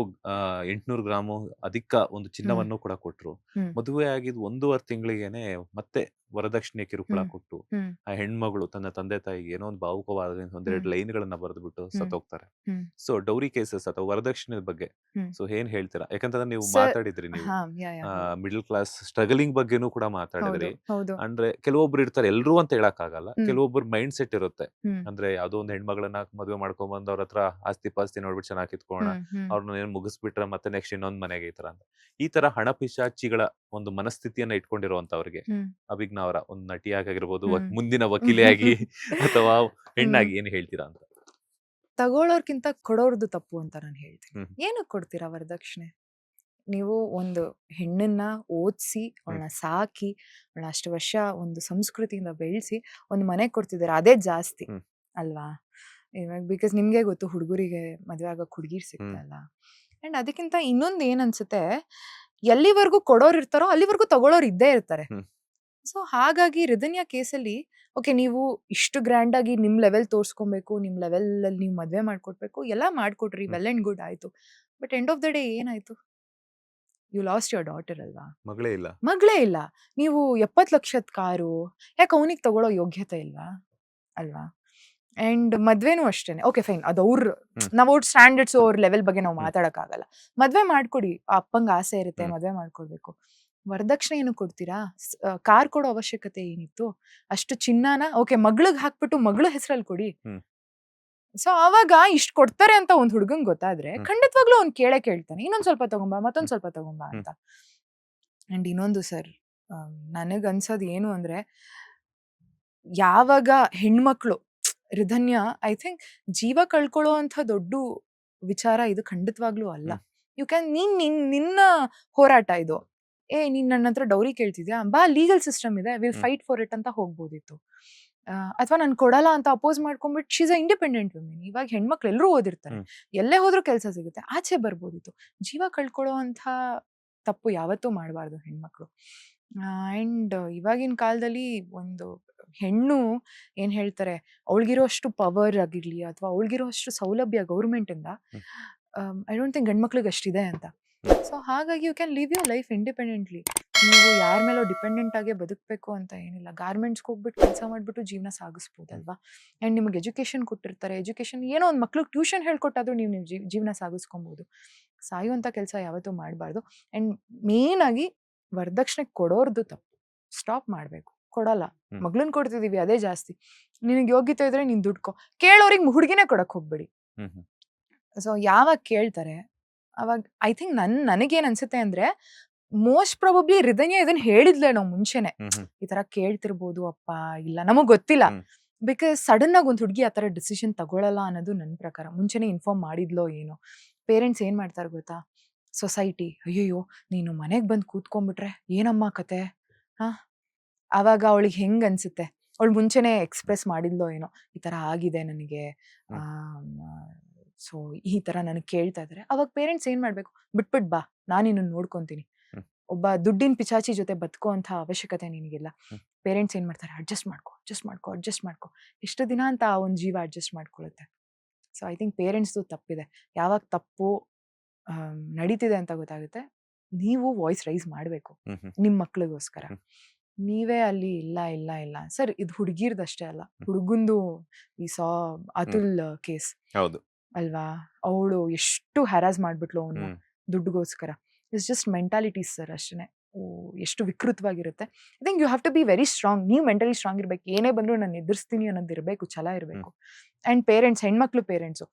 800 ಗ್ರಾಮು ಅಧಿಕ ಒಂದು ಚಿನ್ನವನ್ನು ಕೂಡ ಕೊಟ್ರು. ಮದುವೆ ಆಗಿದ್ 1.5 ತಿಂಗಳಿಗೇನೆ ಮತ್ತೆ ವರದಕ್ಷಿಣೆ ಕಿರುಕುಳ ಕೊಟ್ಟು ಆ ಹೆಣ್ಮಗಳು ತನ್ನ ತಂದೆ ತಾಯಿಗೆ ಏನೋ ಒಂದು ಭಾವುಕವಾದ 1-2 ಲೈನ್ಗಳನ್ನ ಬರೆದ್ಬಿಟ್ಟು ಸತ್ತೋಗ್ತಾರೆ. ಸೊ ಡೌರಿ ಕೇಸಸ್ ಅಥವಾ ವರದಕ್ಷಿಣೆ ಬಗ್ಗೆ ಸೊ ಏನ್ ಹೇಳ್ತೀರಾ? ಯಾಕಂತಂದ್ರೆ ನೀವು ಮಾತಾಡಿದ್ರಿ, ನೀವು ಮಿಡಲ್ ಕ್ಲಾಸ್ ಸ್ಟ್ರಗಲಿಂಗ್ ಬಗ್ಗೆನೂ ಕೂಡ ಮಾತಾಡಿದ್ರಿ. ಅಂದ್ರೆ ಕೆಲವೊಬ್ರು ಇರ್ತಾರೆ, ಎಲ್ರು ಅಂತ ಹೇಳಕ್ ಆಗಲ್ಲ, ಕೆಲವೊಬ್ರು ಮೈಂಡ್ ಸೆಟ್ ಇರುತ್ತೆ. ಅಂದ್ರೆ ಯಾವ್ದೋ ಒಂದ್ ಹೆಣ್ಮಗಳನ್ನ ಮದುವೆ ಮಾಡ್ಕೊಂಡ್ ಬಂದ್ ಅವ್ರ ಹತ್ರ ಆಸ್ತಿ ಪಾಸ್ತಿ ನೋಡ್ಬಿಟ್ಟು ಚೆನ್ನಾಗಿ ಕಿತ್ಕೋಣ, ಅವ್ರನ್ನ ಏನ್ ಮುಗಿಸ್ಬಿಟ್ರೆ ಮತ್ತೆ ನೆಕ್ಸ್ಟ್ ಇನ್ನೊಂದ್ ಮನೆಗೆ ಈ ತರ ಅಂತ. ಈ ತರ ಹಣ ಪಿಶಾಚಿಗಳ ಒಂದು ಮನಸ್ಥಿತಿಯನ್ನ ಇಟ್ಕೊಂಡಿರುವಂತವ್ರಿಗೆ ಅಭಿಜ್ಞಾ ಅವರ ಒಂದು ನಟಿಯಾಗಿರ್ಬೋದು, ಮುಂದಿನ ವಕೀಲೆಯಾಗಿ ಅಥವಾ ಹೆಣ್ಣಾಗಿ ಏನ್ ಹೇಳ್ತೀರಾ ಅಂತ? ತಗೊಳ್ಳೋರ್ಕಿಂತ ಕೊಡೋರ್ದು ತಪ್ಪು ಅಂತ ನಾನು ಹೇಳ್ತೀನಿ. ಏನಕ್ಕೆ ಕೊಡ್ತೀರಾ ವರದಕ್ಷಿಣೆ? ನೀವು ಒಂದು ಹೆಣ್ಣನ್ನ ಓದಿಸಿ, ಅವಳನ್ನ ಸಾಕಿ, ಅವಳನ್ನ ಅಷ್ಟು ವರ್ಷ ಒಂದು ಸಂಸ್ಕೃತಿಯಿಂದ ಬೆಳೆಸಿ ಒಂದು ಮನೆ ಕೊಡ್ತಿದ್ದಾರೆ, ಅದೇ ಜಾಸ್ತಿ ಅಲ್ವಾ? ಇವಾಗ ಬಿಕಾಸ್ ನಿಮ್ಗೆ ಗೊತ್ತು, ಹುಡುಗರಿಗೆ ಮದುವೆ ಆಗಕ್ಕೆ ಹುಡುಗಿರ್ ಸಿಗ್ತಲ್ಲ. ಅಂಡ್ ಅದಕ್ಕಿಂತ ಇನ್ನೊಂದು ಏನ್ ಅನ್ಸುತ್ತೆ, ಎಲ್ಲಿವರೆಗೂ ಕೊಡೋರು ಇರ್ತಾರೋ ಅಲ್ಲಿವರೆಗೂ ತಗೊಳ್ಳೋರು ಇದ್ದೇ ಇರ್ತಾರೆ. ಸೊ ಹಾಗಾಗಿ ರಿಧನ್ಯ ಕೇಸಲ್ಲಿ ಓಕೆ, ನೀವು ಇಷ್ಟು ಗ್ರ್ಯಾಂಡ್ ಆಗಿ ನಿಮ್ ಲೆವೆಲ್ ತೋರ್ಸ್ಕೊಬೇಕು, ನಿಮ್ ಲೆವೆಲ್ ಅಲ್ಲಿ ನೀವು ಮದ್ವೆ ಮಾಡ್ಕೊಡ್ಬೇಕು, ಎಲ್ಲ ಮಾಡ್ಕೊಟ್ರಿ, ವೆಲ್ ಅಂಡ್ ಗುಡ್ ಆಯ್ತು. But end of the day ಏನಾಯ್ತು? ಯು ಲಾಸ್ಟ್ ಯುವರ್ ಡಾಟರ್ ಅಲ್ವಾ? ಮಗಳೇ ಇಲ್ಲ. ನೀವು 70 ಲಕ್ಷದ ಕಾರು, ಯಾಕೆ ಅವನಿಗೆ ತಗೊಳ್ಳೋ ಯೋಗ್ಯತೆ ಇಲ್ವಾ? ಅಲ್ವಾ? ಅಂಡ್ ಮದ್ವೆನೂ ಅಷ್ಟೇನೆ. ಓಕೆ ಫೈನ್, ಅದು ನಾವ್ ಅವ್ರ ಸ್ಟ್ಯಾಂಡರ್ಡ್ಸ್, ಅವ್ರ ಲೆವೆಲ್ ಬಗ್ಗೆ ನಾವು ಮಾತಾಡಕ್ ಆಗಲ್ಲ. ಮದ್ವೆ ಮಾಡ್ಕೊಡಿ, ಆ ಅಪ್ಪಂಗ ಆಸೆ ಇರುತ್ತೆ ಮದ್ವೆ ಮಾಡ್ಕೊಡ್ಬೇಕು. ವರದಕ್ಷಿಣೆ ಏನು ಕೊಡ್ತೀರಾ? ಕಾರ್ ಕೊಡೋ ಅವಶ್ಯಕತೆ ಏನಿತ್ತು? ಅಷ್ಟು ಚಿನ್ನಾನ ಓಕೆ ಮಗ್ಳಿಗೆ ಹಾಕ್ಬಿಟ್ಟು ಮಗಳ ಹೆಸರಲ್ಲಿ ಕೊಡಿ. ಸೊ ಅವಾಗ ಇಷ್ಟು ಕೊಡ್ತಾರೆ ಅಂತ ಒಂದ್ ಹುಡುಗಂಗ್ ಗೊತ್ತಾದ್ರೆ ಖಂಡಿತವಾಗ್ಲೂ ಅವ್ನ್ ಕೇಳ್ತಾನೆ, ಇನ್ನೊಂದ್ ಸ್ವಲ್ಪ ತಗೊಂಬಾ, ಮತ್ತೊಂದ್ ಸ್ವಲ್ಪ ತಗೊಂಬಾ ಅಂತ. ಅಂಡ್ ಇನ್ನೊಂದು ಸರ್, ನನಗ್ ಅನ್ಸೋದ್ ಏನು ಅಂದ್ರೆ, ಯಾವಾಗ ಹೆಣ್ಮಕ್ಳು ರಿಧನ್ಯ ಐ ಥಿಂಕ್ ಜೀವ ಕಳ್ಕೊಳ್ಳೋ ಅಂತ ದೊಡ್ಡ ವಿಚಾರ ಇದು ಖಂಡಿತವಾಗ್ಲೂ ಅಲ್ಲ. ಯು ಕ್ಯಾನ್ ನಿನ್ನ ಹೋರಾಟ ಇದು. ನೀನ್ ನನ್ನ ಹತ್ರ ಡೌರಿ ಕೇಳ್ತಿದ್ಯಾ, ಬಾ ಲೀಗಲ್ ಸಿಸ್ಟಮ್ ಇದೆ, ವಿಲ್ ಫೈಟ್ ಫಾರ್ ಇಟ್ ಅಂತ ಹೋಗ್ಬೋದಿತ್ತು. ಅಥವಾ ನಾನು ಕೊಡಲ್ಲ ಅಂತ ಅಪೋಸ್ ಮಾಡ್ಕೊಂಡ್ಬಿಟ್ಟು ಶೀಸ್ ಅ ಇಂಡಿಪೆಂಡೆಂಟ್ ವುಮೆನ್. ಇವಾಗ ಹೆಣ್ಮಕ್ಳು ಎಲ್ಲರೂ ಓದಿರ್ತಾರೆ, ಎಲ್ಲೇ ಹೋದ್ರೂ ಕೆಲಸ ಸಿಗುತ್ತೆ, ಆಚೆ ಬರ್ಬೋದಿತ್ತು. ಜೀವ ಕಳ್ಕೊಳ್ಳೋ ಅಂತ ತಪ್ಪು ಯಾವತ್ತೂ ಮಾಡಬಾರ್ದು ಹೆಣ್ಮಕ್ಳು. ಆ್ಯಂಡ್ ಇವಾಗಿನ ಕಾಲದಲ್ಲಿ ಒಂದು ಹೆಣ್ಣು ಏನು ಹೇಳ್ತಾರೆ, ಅವಳಿಗಿರೋ ಅಷ್ಟು ಪವರ್ ಆಗಿರಲಿ ಅಥವಾ ಅವಳಿಗಿರೋ ಅಷ್ಟು ಸೌಲಭ್ಯ ಗೌರ್ಮೆಂಟಿಂದ ಐ ಡೋಂಟ್ ಥಿಂಕ್ ಗಂಡ್ಮಕ್ಳಿಗೆ ಅಷ್ಟಿದೆ ಅಂತ. ಸೊ ಹಾಗಾಗಿ you can live your life independently. ನೀವು ಯಾರ ಮೇಲೋ ಡಿಪೆಂಡೆಂಟ್ ಆಗೇ ಬದುಕಬೇಕು ಅಂತ ಏನಿಲ್ಲ. ಗಾರ್ಮೆಂಟ್ಸ್ಗೆ ಹೋಗ್ಬಿಟ್ಟು ಕೆಲಸ ಮಾಡಿಬಿಟ್ಟು ಜೀವನ ಸಾಗಿಸ್ಬೋದಲ್ವಾ. ಆ್ಯಂಡ್ ನಿಮಗೆ ಎಜುಕೇಷನ್ ಕೊಟ್ಟಿರ್ತಾರೆ, ಎಜುಕೇಷನ್ ಏನೋ ಒಂದು ಮಕ್ಳಿಗೆ ಟ್ಯೂಷನ್ ಹೇಳ್ಕೊಟ್ಟಾದ್ರೂ ನೀವು ನೀವು ಜೀವನ ಸಾಗಿಸ್ಕೊಬೋದು. ಸಾಯುವಂಥ ಕೆಲಸ ಯಾವತ್ತೂ ಮಾಡಬಾರ್ದು. ಆ್ಯಂಡ್ ಮೇಯ್ನಾಗಿ ವರದಕ್ಷಿಣೆ ಕೊಡೋರ್ದು ತಪ್ಪು ಸ್ಟಾಪ್ ಮಾಡಬೇಕು. ಕೊಡಲ್ಲ, ಮಗಳನ್ನ ಕೊಡ್ತಿದೀವಿ ಅದೇ ಜಾಸ್ತಿ. ನಿನಗೆ ಯೋಗ್ಯತೆ ಇದ್ರೆ ನೀನು ದುಡ್ಕೊ. ಕೇಳೋರಿಗೆ ಹುಡುಗಿನೇ ಕೊಡಕ್ಕೆ ಹೋಗ್ಬೇಡಿ. ಸೊ ಯಾವಾಗ ಕೇಳ್ತಾರೆ ಅವಾಗ ಐ ಥಿಂಕ್ ನನಗೇನು ಅನ್ಸುತ್ತೆ ಅಂದ್ರೆ, ಮೋಸ್ಟ್ ಪ್ರಾಬಬ್ಲಿ ಹೃದಯ ಇದನ್ನ ಹೇಳಿದ್ಲೇನೋ ಮುಂಚೆನೆ, ಈ ತರ ಕೇಳ್ತಿರ್ಬೋದು ಅಪ್ಪ, ಇಲ್ಲ ನಮಗ್ ಗೊತ್ತಿಲ್ಲ. ಬಿಕಾಸ್ ಸಡನ್ ಆಗಿ ಒಂದು ಹುಡುಗಿ ಆ ಥರ ಡಿಸಿಷನ್ ತಗೊಳಲ್ಲ ಅನ್ನೋದು ನನ್ನ ಪ್ರಕಾರ. ಮುಂಚೆನೆ ಇನ್ಫಾರ್ಮ್ ಮಾಡಿದ್ಲೋ ಏನೋ. ಪೇರೆಂಟ್ಸ್ ಏನು ಮಾಡ್ತಾರೆ ಗೊತ್ತಾ, ಸೊಸೈಟಿ, ಅಯ್ಯಯ್ಯೋ ನೀನು ಮನೆಗೆ ಬಂದು ಕೂತ್ಕೊಂಡ್ಬಿಟ್ರೆ ಏನಮ್ಮ ಕತೆ, ಆವಾಗ ಅವಳಿಗೆ ಹೆಂಗೆ ಅನ್ಸುತ್ತೆ, ಅವಳು ಮುಂಚೆನೆ ಎಕ್ಸ್ಪ್ರೆಸ್ ಮಾಡಿದ್ಲೋ ಏನೋ, ಈ ಥರ ಆಗಿದೆ ನನಗೆ, ಸೊ ಈ ಥರ ನನಗೆ ಕೇಳ್ತಾ ಇದ್ದಾರೆ. ಅವಾಗ ಪೇರೆಂಟ್ಸ್ ಏನು ಮಾಡಬೇಕು, ಬಿಟ್ಬಿಟ್ಟು ಬಾ, ನಾನು ನಿನ್ನನ್ನು ನೋಡ್ಕೊತೀನಿ. ಒಬ್ಬ ದುಡ್ಡಿನ ಪಿಚಾಚಿ ಜೊತೆ ಬದುಕೋ ಅಂಥ ಅವಶ್ಯಕತೆ ನಿನಗಿಲ್ಲ. ಪೇರೆಂಟ್ಸ್ ಏನು ಮಾಡ್ತಾರೆ, ಅಡ್ಜಸ್ಟ್ ಮಾಡ್ಕೊ ಎಷ್ಟು ದಿನ ಅಂತ ಆ ಒಂದು ಜೀವ ಅಡ್ಜಸ್ಟ್ ಮಾಡ್ಕೊಳ್ಳುತ್ತೆ. ಸೊ ಐ ಥಿಂಕ್ ಪೇರೆಂಟ್ಸ್ದು ತಪ್ಪಿದೆ. ಯಾವಾಗ ತಪ್ಪು ನಡೀತಿದೆ ಅಂತ ಗೊತ್ತಾಗುತ್ತೆ, ನೀವು ವಾಯ್ಸ್ ರೈಸ್ ಮಾಡಬೇಕು ನಿಮ್ಮ ಮಕ್ಳಿಗೋಸ್ಕರ. ನೀವೇ ಅಲ್ಲಿ ಇಲ್ಲ ಸರ್, ಇದು ಹುಡುಗಿರ್ದಷ್ಟೇ ಅಲ್ಲ, ಹುಡುಗಂದು ಈ ಅತುಲ್ ಕೇಸ್ ಹೌದು ಅಲ್ವಾ, ಅವಳು ಎಷ್ಟು ಹ್ಯಾರಾಸ್ ಮಾಡ್ಬಿಟ್ಲು ಅವನು ದುಡ್ಡುಗೋಸ್ಕರ. ಇಟ್ಸ್ ಜಸ್ಟ್ ಮೆಂಟಾಲಿಟೀಸ್ ಸರ್, ಅಷ್ಟೇ. ಎಷ್ಟು ವಿಕೃತವಾಗಿರುತ್ತೆ. I think you have to be very strong. ನೀವು ಮೆಂಟಲಿ ಸ್ಟ್ರಾಂಗ್ ಇರಬೇಕು. ಏನೇ ಬಂದರೂ ನಾನು ಎದುರಿಸ್ತೀನಿ ಅನ್ನೋದು ಇರಬೇಕು, ಛಲ ಇರಬೇಕು. ಆ್ಯಂಡ್ ಪೇರೆಂಟ್ಸ್, ಹೆಣ್ಮಕ್ಳು ಪೇರೆಂಟ್ಸು,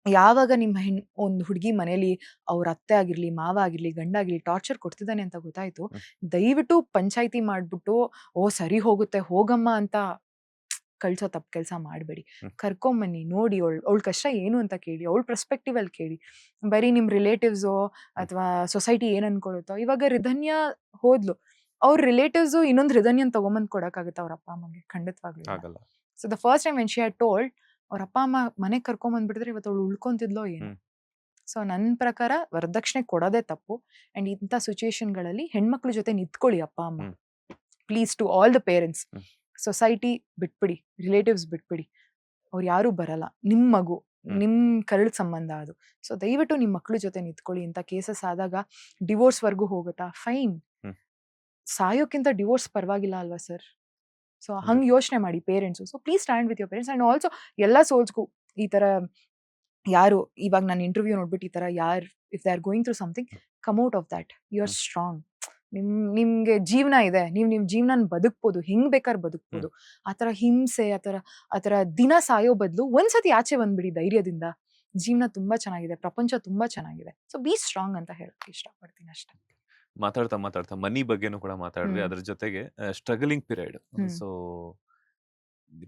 ಯಾವಾಗ ನಿಮ್ಮ ಒಂದು ಹುಡುಗಿ ಮನೇಲಿ ಅವ್ರ ಅತ್ತೆ ಆಗಿರ್ಲಿ, ಮಾವ ಆಗಿರ್ಲಿ, ಗಂಡ ಆಗಿರ್ಲಿ ಟಾರ್ಚರ್ ಕೊಡ್ತಿದ್ದಾನೆ ಅಂತ ಗೊತ್ತಾಯ್ತು, ದಯವಿಟ್ಟು ಪಂಚಾಯಿತಿ ಮಾಡ್ಬಿಟ್ಟು ಸರಿ ಹೋಗುತ್ತೆ ಹೋಗಮ್ಮ ಅಂತ ಕಳ್ಸೋ ತಪ್ಪು ಕೆಲಸ ಮಾಡಬೇಡಿ. ಕರ್ಕೊಂಬನ್ನಿ, ನೋಡಿ ಅವಳ ಕಷ್ಟ ಏನು ಅಂತ ಕೇಳಿ, ಅವಳ ಪರ್ಸ್ಪೆಕ್ಟಿವ್ ಅಲ್ಲಿ ಕೇಳಿ. ಬರೀ ನಿಮ್ಮ ರಿಲೇಟಿವ್ಸೋ ಅಥವಾ ಸೊಸೈಟಿ ಏನು ಅನ್ಕೊಳುತ್ತೋ. ಇವಾಗ ಹೃದಯ ಹೋದ್ಲು, ಅವ್ರ ರಿಲೇಟಿವ್ಸು ಇನ್ನೊಂದು ಹೃದಯನ್ ತಗೊಂಬಂದು ಕೊಡೋಕ್ಕಾಗುತ್ತೆ ಅವ್ರ ಅಪ್ಪ ಅಮ್ಮಗೆ? ಖಂಡಿತವಾಗ್ಲೂ. So the first time when she had told, ಅವ್ರ ಅಪ್ಪ ಅಮ್ಮ ಮನೆಗೆ ಕರ್ಕೊಂಬಂದ್ಬಿಟ್ಟಿದ್ರೆ ಇವತ್ತು ಅವಳು ಉಳ್ಕೊಂತಿದ್ಲೋ ಏನು. ಸೊ ನನ್ನ ಪ್ರಕಾರ ವರದಕ್ಷಿಣೆ ಕೊಡೋದೇ ತಪ್ಪು. ಆ್ಯಂಡ್ ಇಂಥ ಸಿಚುಯೇಷನ್ಗಳಲ್ಲಿ ಹೆಣ್ಮಕ್ಳ ಜೊತೆ ನಿಂತ್ಕೊಳ್ಳಿ ಅಪ್ಪ ಅಮ್ಮ, please, to all the parents. Society ಬಿಟ್ಬಿಡಿ, ರಿಲೇಟಿವ್ಸ್ ಬಿಟ್ಬಿಡಿ, ಅವ್ರು ಯಾರೂ ಬರಲ್ಲ. ನಿಮ್ಮ ಮಗು, ನಿಮ್ಮ ಕರಳ ಸಂಬಂಧ ಅದು. ಸೊ ದಯವಿಟ್ಟು ನಿಮ್ಮ ಮಕ್ಳ ಜೊತೆ ನಿಂತ್ಕೊಳ್ಳಿ. ಇಂಥ ಕೇಸಸ್ ಆದಾಗ ಡಿವೋರ್ಸ್ವರೆಗೂ ಹೋಗುತ್ತಾ, ಫೈನ್, ಸಾಯೋಕ್ಕಿಂತ ಡಿವೋರ್ಸ್ ಪರವಾಗಿಲ್ಲ ಅಲ್ವಾ ಸರ್? ಸೊ ಹಂಗೆ ಯೋಚನೆ ಮಾಡಿ parents. So please stand with your parents. And also ಎಲ್ಲ ಸೋಲ್ಸ್ಗೂ ಈ ಥರ ಯಾರು ಇವಾಗ ನಾನು ಇಂಟರ್ವ್ಯೂ ನೋಡ್ಬಿಟ್ಟು ಈ ಥರ ಯಾರು if they are going through something, come out of that. You are strong. ನಿಮ್ಗೆ ಜೀವನ ಇದೆ, ನಿಮ್ಮ ಜೀವನ ಬದುಕ್ಬೋದು, ಹೆಂಗ್ ಬೇಕಾದ್ರೆ ಬದುಕ್ಬೋದು. ಆ ಥರ ಹಿಂಸೆ, ಆ ಥರ ದಿನ ಸಾಯೋ ಬದಲು ಒಂದ್ಸತಿ ಆಚೆ ಬಂದ್ಬಿಡಿ ಧೈರ್ಯದಿಂದ. ಜೀವನ ತುಂಬಾ ಚೆನ್ನಾಗಿದೆ, ಪ್ರಪಂಚ ತುಂಬಾ ಚೆನ್ನಾಗಿದೆ. ಸೊ ಬಿ ಸ್ಟ್ರಾಂಗ್ ಅಂತ ಹೇಳಕ್ ಇಷ್ಟಪಡ್ತೀನಿ ಅಷ್ಟೇ. ಮಾತಾಡ್ತಾ ಮನಿ ಬಗ್ಗೆನೂ ಕೂಡ ಮಾತಾಡಿದ್ವಿ, ಅದ್ರ ಜೊತೆಗೆ ಸ್ಟ್ರಗಲಿಂಗ್ ಪೀರಿಯಡ್. ಸೊ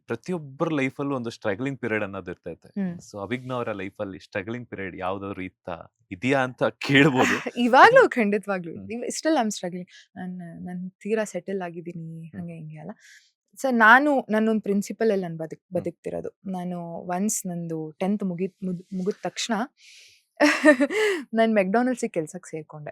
ಪ್ರತಿಯೊಬ್ಬರ ಲೈಫಲ್ಲೂ ಒಂದು ಸ್ಟ್ರಗಲಿಂಗ್ ಪೀರಿಯಡ್ ಅನ್ನೋದು ಇರ್ತೈತೆ. ಸೊ ಅಭಿಜ್ಞಾ ಅವರ ಲೈಫಲ್ಲಿ ಸ್ಟ್ರಗಲಿಂಗ್ ಪೀರಿಯಡ್ ಯಾವ್ದಾದ್ರು ಇದೆಯಾ ಅಂತ ಕೇಳ್ಬೋದು? ಇವಾಗ್ಲೂ ಖಂಡಿತವಾಗ್ಲೂ ಸ್ಟಿಲ್ ಐ ಆಮ್ ಸ್ಟ್ರಗ್ಲಿಂಗ್. ನಾನು ತೀರಾ ಸೆಟಲ್ ಆಗಿದ್ದೀನಿ ಹಂಗೆ ಹಿಂಗೆ ಅಲ್ಲ ಸರ್. ನನ್ನೊಂದು ಪ್ರಿನ್ಸಿಪಲ್ ಅಲ್ಲಿ ನಾನು ಬದುಕ್ತಿರೋದು. ನಾನು ಒನ್ಸ್ ನಂದು 10th ಮುಗಿದ ತಕ್ಷಣ ನಾನು ಮೆಕ್ಡಾನಲ್ಡ್ಸಿಗೆ ಕೆಲ್ಸಕ್ಕೆ ಸೇರ್ಕೊಂಡೆ.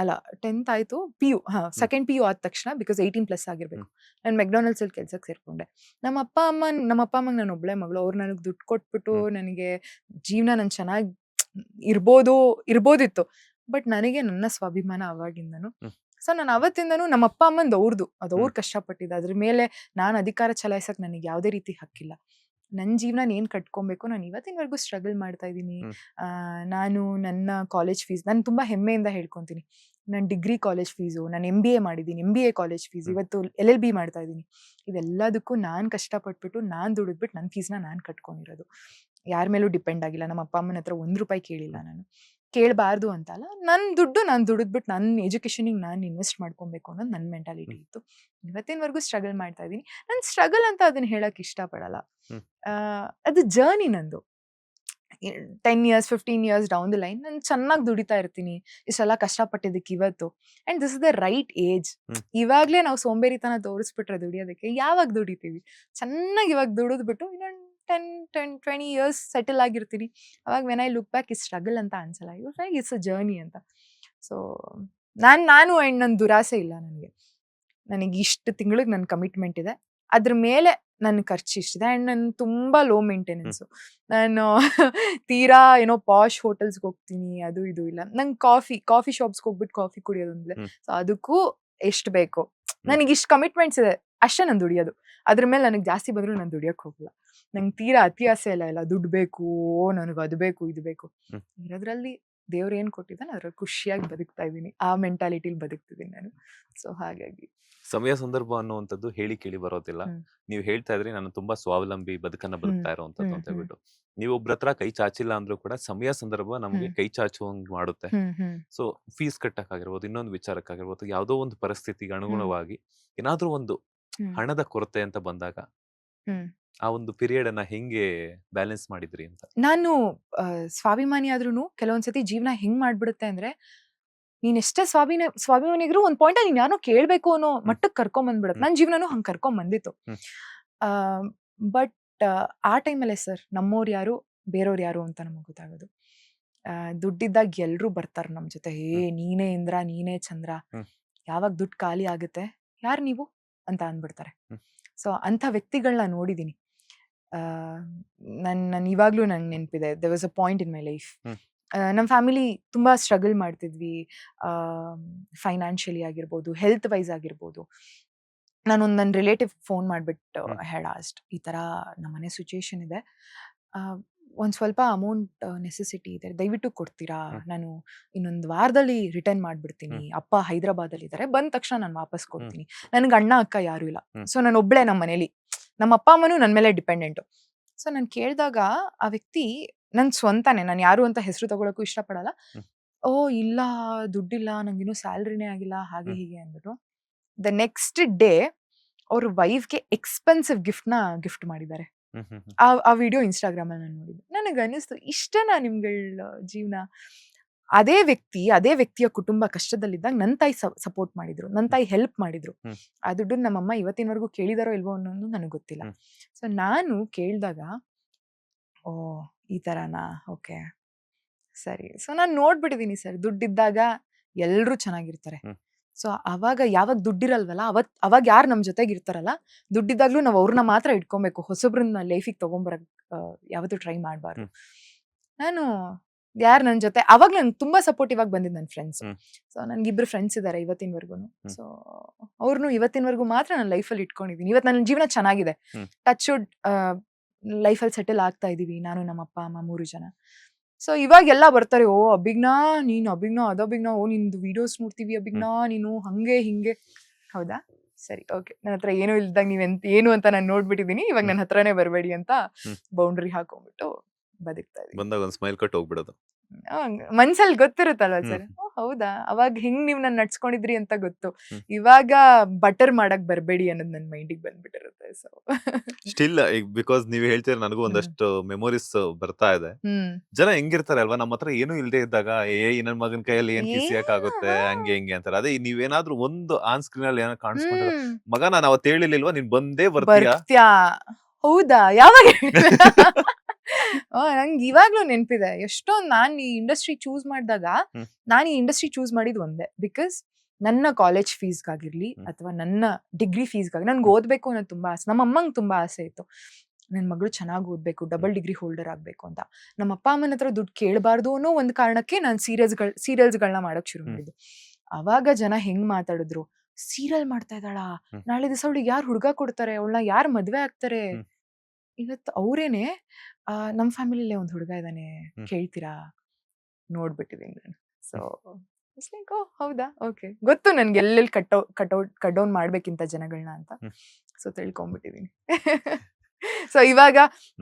ಅಲ್ಲ 10th ಆಯ್ತು, PU ಸೆಕೆಂಡ್ PU ಆದ ತಕ್ಷಣ, ಬಿಕಾಸ್ 18+ ಆಗಿರ್ಬೇಕು, ನಾನು ಮೆಕ್ಡಾನಲ್ಡ್ಸಲ್ಲಿ ಕೆಲ್ಸಕ್ಕೆ ಸೇರ್ಕೊಂಡೆ. ನಮ್ಮ ಅಪ್ಪ ಅಮ್ಮಗೆ ನಾನು ಒಬ್ಳೆ ಮಗಳು. ಅವ್ರು ನನಗೆ ದುಡ್ಡು ಕೊಟ್ಬಿಟ್ಟು ನನಗೆ ಜೀವನ ನಾನು ಚೆನ್ನಾಗಿ ಇರ್ಬೋದಿತ್ತು. ಬಟ್ ನನಗೆ ನನ್ನ ಸ್ವಾಭಿಮಾನ ಅವಾಗಿಂದನು. ಸೊ ನಾನು ಅವತ್ತಿಂದನೂ ನಮ್ಮ ಅಪ್ಪ ಅಮ್ಮಂದು ಅದು ಅವ್ರು ಕಷ್ಟಪಟ್ಟಿದ್ದು, ಅದ್ರ ಮೇಲೆ ನಾನು ಅಧಿಕಾರ ಚಲಾಯಿಸಕ್ಕೆ ನನಗೆ ಯಾವುದೇ ರೀತಿ ಹಕ್ಕಿಲ್ಲ. ನನ್ನ ಜೀವನ ಏನು ಕಟ್ಕೊಬೇಕು, ನಾನು ಇವತ್ತಿನವರೆಗೂ ಸ್ಟ್ರಗಲ್ ಮಾಡ್ತಾ ಇದ್ದೀನಿ. ನಾನು ನನ್ನ ಕಾಲೇಜ್ ಫೀಸ್ ನಾನು ತುಂಬ ಹೆಮ್ಮೆಯಿಂದ ಹೇಳ್ಕೊತೀನಿ. ನಾನು ಡಿಗ್ರಿ ಕಾಲೇಜ್ ಫೀಸು, ನಾನು MBA ಮಾಡಿದ್ದೀನಿ, MBA ಕಾಲೇಜ್ ಫೀಸ್, ಇವತ್ತು LLB ಮಾಡ್ತಾ ಇದ್ದೀನಿ. ಇವೆಲ್ಲದಕ್ಕೂ ನಾನು ಕಷ್ಟಪಟ್ಬಿಟ್ಟು, ನಾನು ದುಡಿದ್ಬಿಟ್ಟು ನನ್ನ ಫೀಸ್ನ ನಾನು ಕಟ್ಕೊಂಡಿರೋದು. ಯಾರ ಮೇಲೂ ಡಿಪೆಂಡ್ ಆಗಿಲ್ಲ. ನಮ್ಮ ಅಪ್ಪ ಅಮ್ಮನ ಹತ್ರ ₹1 ಕೇಳಿಲ್ಲ. ನಾನು ಕೇಳಬಾರ್ದು ಅಂತಲ್ಲ, ನನ್ನ ದುಡ್ಡು ನಾನು ದುಡಿದ್ಬಿಟ್ಟು ನನ್ನ ಎಜುಕೇಷನಿಗೆ ನಾನು ಇನ್ವೆಸ್ಟ್ ಮಾಡ್ಕೊಬೇಕು ಅನ್ನೋದು ನನ್ನ ಮೆಂಟಾಲಿಟಿ ಇತ್ತು. ಇವತ್ತಿನವರೆಗೂ ಸ್ಟ್ರಗಲ್ ಮಾಡ್ತಾ ಇದ್ದೀನಿ. ನಾನು ಸ್ಟ್ರಗಲ್ ಅಂತ ಅದನ್ನ ಹೇಳಕ್ ಇಷ್ಟಪಡಲ್ಲ. ಅದು ಜರ್ನಿ ನಂದು. 10 years 15 years down the line ನಾನು ಚೆನ್ನಾಗಿ ದುಡಿತಾ ಇರ್ತೀನಿ, ಇಷ್ಟೆಲ್ಲ ಕಷ್ಟಪಟ್ಟಿದ್ದಕ್ಕೆ ಇವತ್ತು. And this is the right age. ಇವಾಗ್ಲೇ ನಾವು ಸೋಂಬೇರಿತನ ತೋರಿಸ್ಬಿಟ್ರೆ ದುಡಿಯೋದಕ್ಕೆ ಯಾವಾಗ ದುಡಿತೀವಿ? ಚೆನ್ನಾಗಿ ಇವಾಗ ದುಡಿದ್ಬಿಟ್ಟು ಇನ್ನೊಂದು 10-20 ಇಯರ್ಸ್ ಸೆಟಲ್ ಆಗಿರ್ತೀನಿ. ಅವಾಗ when I look back is struggle ಅಂತ ಅನ್ಸಲ್ಲ, ಇಟ್ಸ್ ಅ ಜರ್ನಿ ಅಂತ. ಸೊ ನಾನು ಆ್ಯಂಡ್ ನನ್ನ ದುರಾಸೆ ಇಲ್ಲ ನನಗೆ ಇಷ್ಟು ತಿಂಗಳಿಗೆ ನನ್ನ ಕಮಿಟ್ಮೆಂಟ್ ಇದೆ, ಅದ್ರ ಮೇಲೆ ನನ್ನ ಖರ್ಚು ಇಷ್ಟಿದೆ. ಆ್ಯಂಡ್ ನಾನು ತುಂಬ ಲೋ ಮೇಂಟೆನೆನ್ಸು. ನಾನು ತೀರಾ ಏನೋ ಪಾಶ್ ಹೋಟೆಲ್ಸ್ಗೆ ಹೋಗ್ತೀನಿ, ಅದು ಇದು ಇಲ್ಲ. ನಂಗೆ ಕಾಫಿ ಶಾಪ್ಸ್ಗೆ ಹೋಗ್ಬಿಟ್ಟು ಕಾಫಿ ಕುಡಿಯೋದೊಂದಿದೆ. ಸೊ ಅದಕ್ಕೂ ಎಷ್ಟು ಬೇಕು, ನನಗೆ ಇಷ್ಟು ಕಮಿಟ್ಮೆಂಟ್ಸ್ ಇದೆ, ಅಷ್ಟೇ ನಾನು ದುಡಿಯೋದು. ಅದ್ರ ಮೇಲೆ ನನಗೆ ಜಾಸ್ತಿ ಬಂದರೂ ನಾನು ದುಡಿಯೋಕ್ಕೆ ಹೋಗಲ್ಲ. ನಂಗೆ ತೀರಾ ಅತಿ ಆಸೆ ಇಲ್ಲ ದುಡ್ಡು ಬೇಕು, ನನಗೆ ಅದು ಬೇಕು ಇದು ಬೇಕು. ಇರೋದ್ರಲ್ಲಿ ದೇವ್ರು ಏನು ಕೊಟ್ಟಿದ್ದಾನೆ ಅದ್ರಲ್ಲಿ ಖುಷಿಯಾಗಿ ಬದುಕ್ತಾ ಇದ್ದೀನಿ, ಆ ಮೆಂಟಾಲಿಟಿಲಿ ಬದುಕ್ತಿದ್ದೀನಿ ನಾನು. ಸೊ ಹಾಗಾಗಿ ಸಮಯ ಸಂದರ್ಭ ಅನ್ನುವಂಥದ್ದು ಹೇಳಿ ಕೇಳಿ ಬರೋದಿಲ್ಲ. ನೀವು ಹೇಳ್ತಾ ಇದ್ರಿ ನಾನು ತುಂಬಾ ಸ್ವಾವಲಂಬಿ ಬದುಕನ್ನ ಬದುಕ್ತಾ ಇರೋವಂಥದ್ದು ಅಂತ ಹೇಳ್ಬಿಟ್ಟು. ನೀವು ಒಬ್ರ ಹತ್ರ ಕೈ ಚಾಚಿಲ್ಲ ಅಂದ್ರೂ ಕೂಡ ಸಮಯ ಸಂದರ್ಭ ನಮಗೆ ಕೈ ಚಾಚುವಂಗ್ ಮಾಡುತ್ತೆ. ಸೊ ಫೀಸ್ ಕಟ್ಟಕ್ಕಾಗಿರ್ಬೋದು, ಇನ್ನೊಂದು ವಿಚಾರಕ್ಕಾಗಿರ್ಬೋದು, ಯಾವುದೋ ಒಂದು ಪರಿಸ್ಥಿತಿಗೆ ಅನುಗುಣವಾಗಿ ಏನಾದ್ರೂ ಒಂದು ಹಣದ ಕೊರತೆ ಅಂತ ಬಂದಾಗ ಆ ಒಂದು ಪೀರಿಯಡ್ ಅನ್ನ ಹೆಂಗೆ ಬ್ಯಾಲೆನ್ಸ್ ಮಾಡಿದ್ರಿ ಅಂತ. ನಾನು ಸ್ವಾಭಿಮಾನಿ ಆದ್ರೂ ಕೆಲವೊಂದ್ಸತಿ ಜೀವನ ಹೆಂಗ್ ಮಾಡ್ಬಿಡುತ್ತೆ ಅಂದ್ರೆ, ನೀನ್ ಎಷ್ಟೇ ಸ್ವಾಭಿಮಾನಿದ್ರು ಒಂದ್ ಪಾಯಿಂಟ್ ನೀನ್ ಯಾರೋ ಕೇಳ್ಬೇಕು ಅನ್ನೋ ಮಟ್ಟಕ್ಕೆ ಕರ್ಕೊಂಡ್ ಬಂದ್ಬಿಡುತ್ತೆ. ನನ್ನ ಜೀವನನೂ ಹಂಗ್ ಕರ್ಕೊಂಡ್ ಬಂದಿತ್ತು. ಬಟ್ ಆ ಟೈಮಲ್ಲೇ ಸರ್ ನಮ್ಮವ್ರು ಯಾರು ಬೇರೆಯವ್ರು ಯಾರು ಅಂತ ನಮಗ್ ಗೊತ್ತಾಗೋದು. ದುಡ್ಡಿದ್ದಾಗ ಎಲ್ರೂ ಬರ್ತಾರ ನಮ್ ಜೊತೆ, ನೀನೇ ಇಂದ್ರ ನೀನೇ ಚಂದ್ರ, ಯಾವಾಗ ದುಡ್ಡು ಖಾಲಿ ಆಗುತ್ತೆ ಯಾರು ನೀವು ಅಂತ ಅಂದ್ಬಿಡ್ತಾರೆ. ಸೊ ಅಂಥ ವ್ಯಕ್ತಿಗಳನ್ನ ನೋಡಿದೀನಿ. ನನ್ ಇವಾಗ್ಲೂ ನಂಗೆ ನೆನಪಿದೆ, there was a point in my life. ನಮ್ಮ ಫ್ಯಾಮಿಲಿ ತುಂಬಾ ಸ್ಟ್ರಗಲ್ ಮಾಡ್ತಿದ್ವಿ, ಫೈನಾನ್ಷಿಯಲಿ ಆಗಿರ್ಬೋದು, ಹೆಲ್ತ್ ವೈಸ್ ಆಗಿರ್ಬೋದು. ನಾನೊಂದು ನನ್ನ ರಿಲೇಟಿವ್ ಫೋನ್ ಮಾಡಿಬಿಟ್ಟು ಆಸ್ಟ್, ಈ ಥರ ನಮ್ಮನೆ ಸಿಚುಯೇಷನ್ ಇದೆ, ಒಂದು ಸ್ವಲ್ಪ ಅಮೌಂಟ್ ನೆಸೆಸಿಟಿ ಇದೆ, ದಯವಿಟ್ಟು ಕೊಡ್ತೀರಾ? ನಾನು ಇನ್ನೊಂದು ವಾರದಲ್ಲಿ ರಿಟರ್ನ್ ಮಾಡ್ಬಿಡ್ತೀನಿ, ಅಪ್ಪ ಹೈದರಾಬಾದಲ್ಲಿ ಇದ್ದಾರೆ, ಬಂದ ತಕ್ಷಣ ನಾನು ವಾಪಸ್ ಕೊಡ್ತೀನಿ. ನನಗೆ ಅಣ್ಣ ಅಕ್ಕ ಯಾರು ಇಲ್ಲ, ಸೊ ನಾನು ಒಬ್ಳೆ ನಮ್ಮ ಮನೇಲಿ, ನಮ್ಮ ಅಪ್ಪ ಅಮ್ಮನೂ ನನ್ನ ಮೇಲೆ ಡಿಪೆಂಡೆಂಟು. ಸೊ ನಾನು ಕೇಳಿದಾಗ ಆ ವ್ಯಕ್ತಿ ನನ್ನ ಸ್ವಂತಾನೆ, ನಾನು ಯಾರು ಅಂತ ಹೆಸರು ತಗೊಳಕ್ಕೂ ಇಷ್ಟಪಡಲ್ಲ, ಓ ಇಲ್ಲ ದುಡ್ಡಿಲ್ಲ, ನಂಗಿನ್ನೂ ಸ್ಯಾಲ್ರಿನೇ ಆಗಿಲ್ಲ, ಹಾಗೆ ಹೀಗೆ ಅಂದ್ಬಿಟ್ಟು ದ ನೆಕ್ಸ್ಟ್ ಡೇ ಅವ್ರ ವೈಫ್ಗೆ ಎಕ್ಸ್ಪೆನ್ಸಿವ್ ಗಿಫ್ಟ್ ಮಾಡಿದ್ದಾರೆ. ಆ ವಿಡಿಯೋ ಇನ್ಸ್ಟಾಗ್ರಾಮ್ ಅಲ್ಲಿ ನಾನು ನೋಡಿದ್ದೆ. ನನಗೆ ಅನಿಸ್ತು, ಇಷ್ಟನಾ ನಿಮ್ಗಳ ಜೀವನ? ಅದೇ ವ್ಯಕ್ತಿಯ ಕುಟುಂಬ ಕಷ್ಟದಲ್ಲಿದ್ದಾಗ ನನ್ನ ತಾಯಿ ಸಪೋರ್ಟ್ ಮಾಡಿದ್ರು, ನನ್ನ ತಾಯಿ ಹೆಲ್ಪ್ ಮಾಡಿದ್ರು. ಆ ದುಡ್ಡು ನಮ್ಮಮ್ಮ ಇವತ್ತಿನವರೆಗೂ ಕೇಳಿದಾರೋ ಇಲ್ವೋ ಅನ್ನೋದು ನನಗೆ ಗೊತ್ತಿಲ್ಲ. ಸೊ ನಾನು ಕೇಳಿದಾಗ, ಓ ಈ ಥರನಾ, ಓಕೆ ಸರಿ. ಸೊ ನಾನು ನೋಡ್ಬಿಟ್ಟಿದ್ದೀನಿ ಸರ್, ದುಡ್ಡಿದ್ದಾಗ ಎಲ್ಲರೂ ಚೆನ್ನಾಗಿರ್ತಾರೆ. ಸೊ ಯಾವಾಗ ದುಡ್ಡಿರಲ್ವಲ್ಲ ಅವಾಗ ಯಾರು ನಮ್ಮ ಜೊತೆಗೆ ಇರ್ತಾರಲ್ಲ, ದುಡ್ಡಿದ್ದಾಗ್ಲೂ ನಾವು ಅವ್ರನ್ನ ಮಾತ್ರ ಇಟ್ಕೊಬೇಕು, ಹೊಸಬ್ರನ್ನ ಲೈಫಿಗೆ ತಗೊಂಬರಕ್ ಯಾವತ್ತೂ ಟ್ರೈ ಮಾಡಬಾರ್ದು. ನಾನು ಯಾರು ನನ್ನ ಜೊತೆ ಅವಾಗ ನಂಗೆ ತುಂಬಾ ಸಪೋರ್ಟಿವ್ ಆಗಿ ಬಂದಿದ್ದು ನನ್ನ ಫ್ರೆಂಡ್ಸ್. ಸೊ ನನ್ಗಿಬ್ರು ಫ್ರೆಂಡ್ಸ್ ಇದ್ದಾರೆ ಇವತ್ತಿನವರೆಗೂ. ಸೊ ಅವ್ರನ್ನು ಇವತ್ತಿನವರೆಗೂ ಮಾತ್ರ ನನ್ನ ಲೈಫಲ್ಲಿ ಇಟ್ಕೊಂಡಿದ್ದೀನಿ. ಇವತ್ತು ನನ್ನ ಜೀವನ ಚೆನ್ನಾಗಿದೆ, ಟಚ್ ವುಡ್ ಲೈಫಲ್ಲಿ ಸೆಟಲ್ ಆಗ್ತಾ ಇದೀವಿ, ನಾನು ನಮ್ಮ ಅಪ್ಪ ಅಮ್ಮ 3 ಜನ. ಸೊ ಇವಾಗ ಎಲ್ಲ ಬರ್ತಾರೆ, ಓ ಅಭಿಜ್ಞಾ ಅದಭಿಜ್ಞಾ, ಓ ನಿಂದು ವಿಡಿಯೋಸ್ ನೋಡ್ತೀವಿ ಅಭಿಜ್ಞಾ, ನೀನು ಹಂಗೆ ಹಿಂಗೆ. ಹೌದಾ, ಸರಿ, ಓಕೆ. ನನ್ನ ಹತ್ರ ಏನೂ ಇಲ್ದಾಗ ಏನು ಅಂತ ನಾನು ನೋಡ್ಬಿಟ್ಟಿದೀನಿ, ಇವಾಗ ನನ್ನ ಹತ್ರನೇ ಬರಬೇಡಿ ಅಂತ ಬೌಂಡ್ರಿ ಹಾಕೊಂಡ್ಬಿಟ್ಟು ಬದುಕ್ತಾ ಇದೀನಿ. ಬಂದಾಗ ಒಂದು ಸ್ಮೈಲ್ ಕೊಟ್ಟು ಹೋಗ್ಬಿಡೋದು. ಮನ್ಸಲ್ಲಿ ಗೊತ್ತಿರುತ್ತಲ್ವ ಸರ್, ಓ ಹೌದಾ, ಅವಾಗ ಹೆಂಗ್ ನೀವ್ ನನ್ನ ನಡ್ಸ್ಕೊಂಡಿದ್ರಿ ಅಂತ ಗೊತ್ತು, ಇವಾಗ ಬಟರ್ ಮಾಡಕ್ ಬರ್ಬೇಡಿ ಅನ್ನೋದು ನನ್ನ ಮೈಂಡಿಗೆ ಬಂದ್ಬಿಟ್ಟಿರುತ್ತೆ. ಸೊ ಸ್ಟಿಲ್ ಬಿಕಾಸ್ ನೀವ್ ಹೇಳ್ತೀರ, ನನಗೂ ಒಂದಷ್ಟು ಮೆಮೊರೀಸ್ ಬರ್ತಾ ಇದೆ. ಜನ ಹೆಂಗಿರ್ತಾರೆ ಅಲ್ವಾ, ನಮ್ಮ ಹತ್ರ ಏನು ಇಲ್ದೇ ಇದ್ದಾಗ, ನನ್ನ ಮಗನ ಕೈಯಲ್ಲಿ ಏನ್ ಕಿಸಿಯಕ್ಕಾಗುತ್ತೆ, ಹಂಗೆ ಹಿಂಗೆ ಅಂತಾರೆ. ಅದೇ ನೀವೇನಾದ್ರೂ ಒಂದು ಆನ್ ಸ್ಕ್ರೀನ್ ಅಲ್ಲಿ ಏನೋ ಕಾಣಿಸ್ಕೊಂಡ್ರೆ, ಮಗ ನಾನು ಅವತ್ತು ಹೇಳಿರ್ಲಿಲ್ವಾ ನೀನ್ ಬಂದೇ ಬರ್ತೀಯಾ? ಹೌದಾ, ಯಾವಾಗ? ನಂಗೆ ಇವಾಗ್ಲೂ ನೆನಪಿದೆ, ಎಷ್ಟೊಂದು ನಾನು ಈ ಇಂಡಸ್ಟ್ರಿ ಚೂಸ್ ಮಾಡಿದ್ ಒಂದೇ, ಬಿಕಾಸ್ ನನ್ನ ಕಾಲೇಜ್ ಫೀಸ್ಗಾಗಿರ್ಲಿ ಅಥವಾ ನನ್ನ ಡಿಗ್ರಿ ಫೀಸ್ಗಾಗಿ ನನ್ಗೆ ಓದ್ಬೇಕು ಅನ್ನೋದು ತುಂಬಾ ಆಸೆ. ನಮ್ಮ ಅಮ್ಮಂಗೆ ತುಂಬಾ ಆಸೆ ಇತ್ತು, ನನ್ನ ಮಗಳು ಚೆನ್ನಾಗಿ ಓದ್ಬೇಕು, ಡಬಲ್ ಡಿಗ್ರಿ ಹೋಲ್ಡರ್ ಆಗ್ಬೇಕು ಅಂತ. ನಮ್ಮ ಅಪ್ಪ ಅಮ್ಮನ ಹತ್ರ ದುಡ್ಡು ಕೇಳಬಾರ್ದು ಅನ್ನೋ ಒಂದು ಕಾರಣಕ್ಕೆ ನಾನು ಸೀರಿಯಲ್ಸ್ಗಳನ್ನ ಮಾಡಕ್ ಶುರು ಮಾಡಿದ್ದು. ಅವಾಗ ಜನ ಹೆಂಗ್ ಮಾತಾಡಿದ್ರು, ಸೀರಿಯಲ್ ಮಾಡ್ತಾ ಇದ್ದಾಳಾ, ನಾಳೆ ದಿವಸ ಅವಳಿಗೆ ಯಾರು ಹುಡುಗ ಕೊಡ್ತಾರೆ, ಅವಳನ್ನ ಯಾರು ಮದ್ವೆ ಆಗ್ತಾರೆ. ಇವತ್ತು ಅವರೇನೆ, ನಮ್ಮ ಫ್ಯಾಮಿಲಿಲೇ ಒಂದು ಹುಡುಗ ಇದ್ದಾನೆ, ಕೇಳ್ತೀರಾ? ನೋಡ್ಬಿಟ್ಟಿದ್ದೀನಿ ನಾನು. ಸೊ ಓ ಹೌದಾ, ಓಕೆ, ಗೊತ್ತು ನನ್ಗೆ ಎಲ್ಲೆಲ್ಲಿ ಕಟ್ ಡೌನ್ ಮಾಡ್ಬೇಕಿಂತ ಜನಗಳನ್ನ ಅಂತ. ಸೊ ತಿಳ್ಕೊಂಡ್ಬಿಟ್ಟಿದೀನಿ. ಸೊ ಇವಾಗ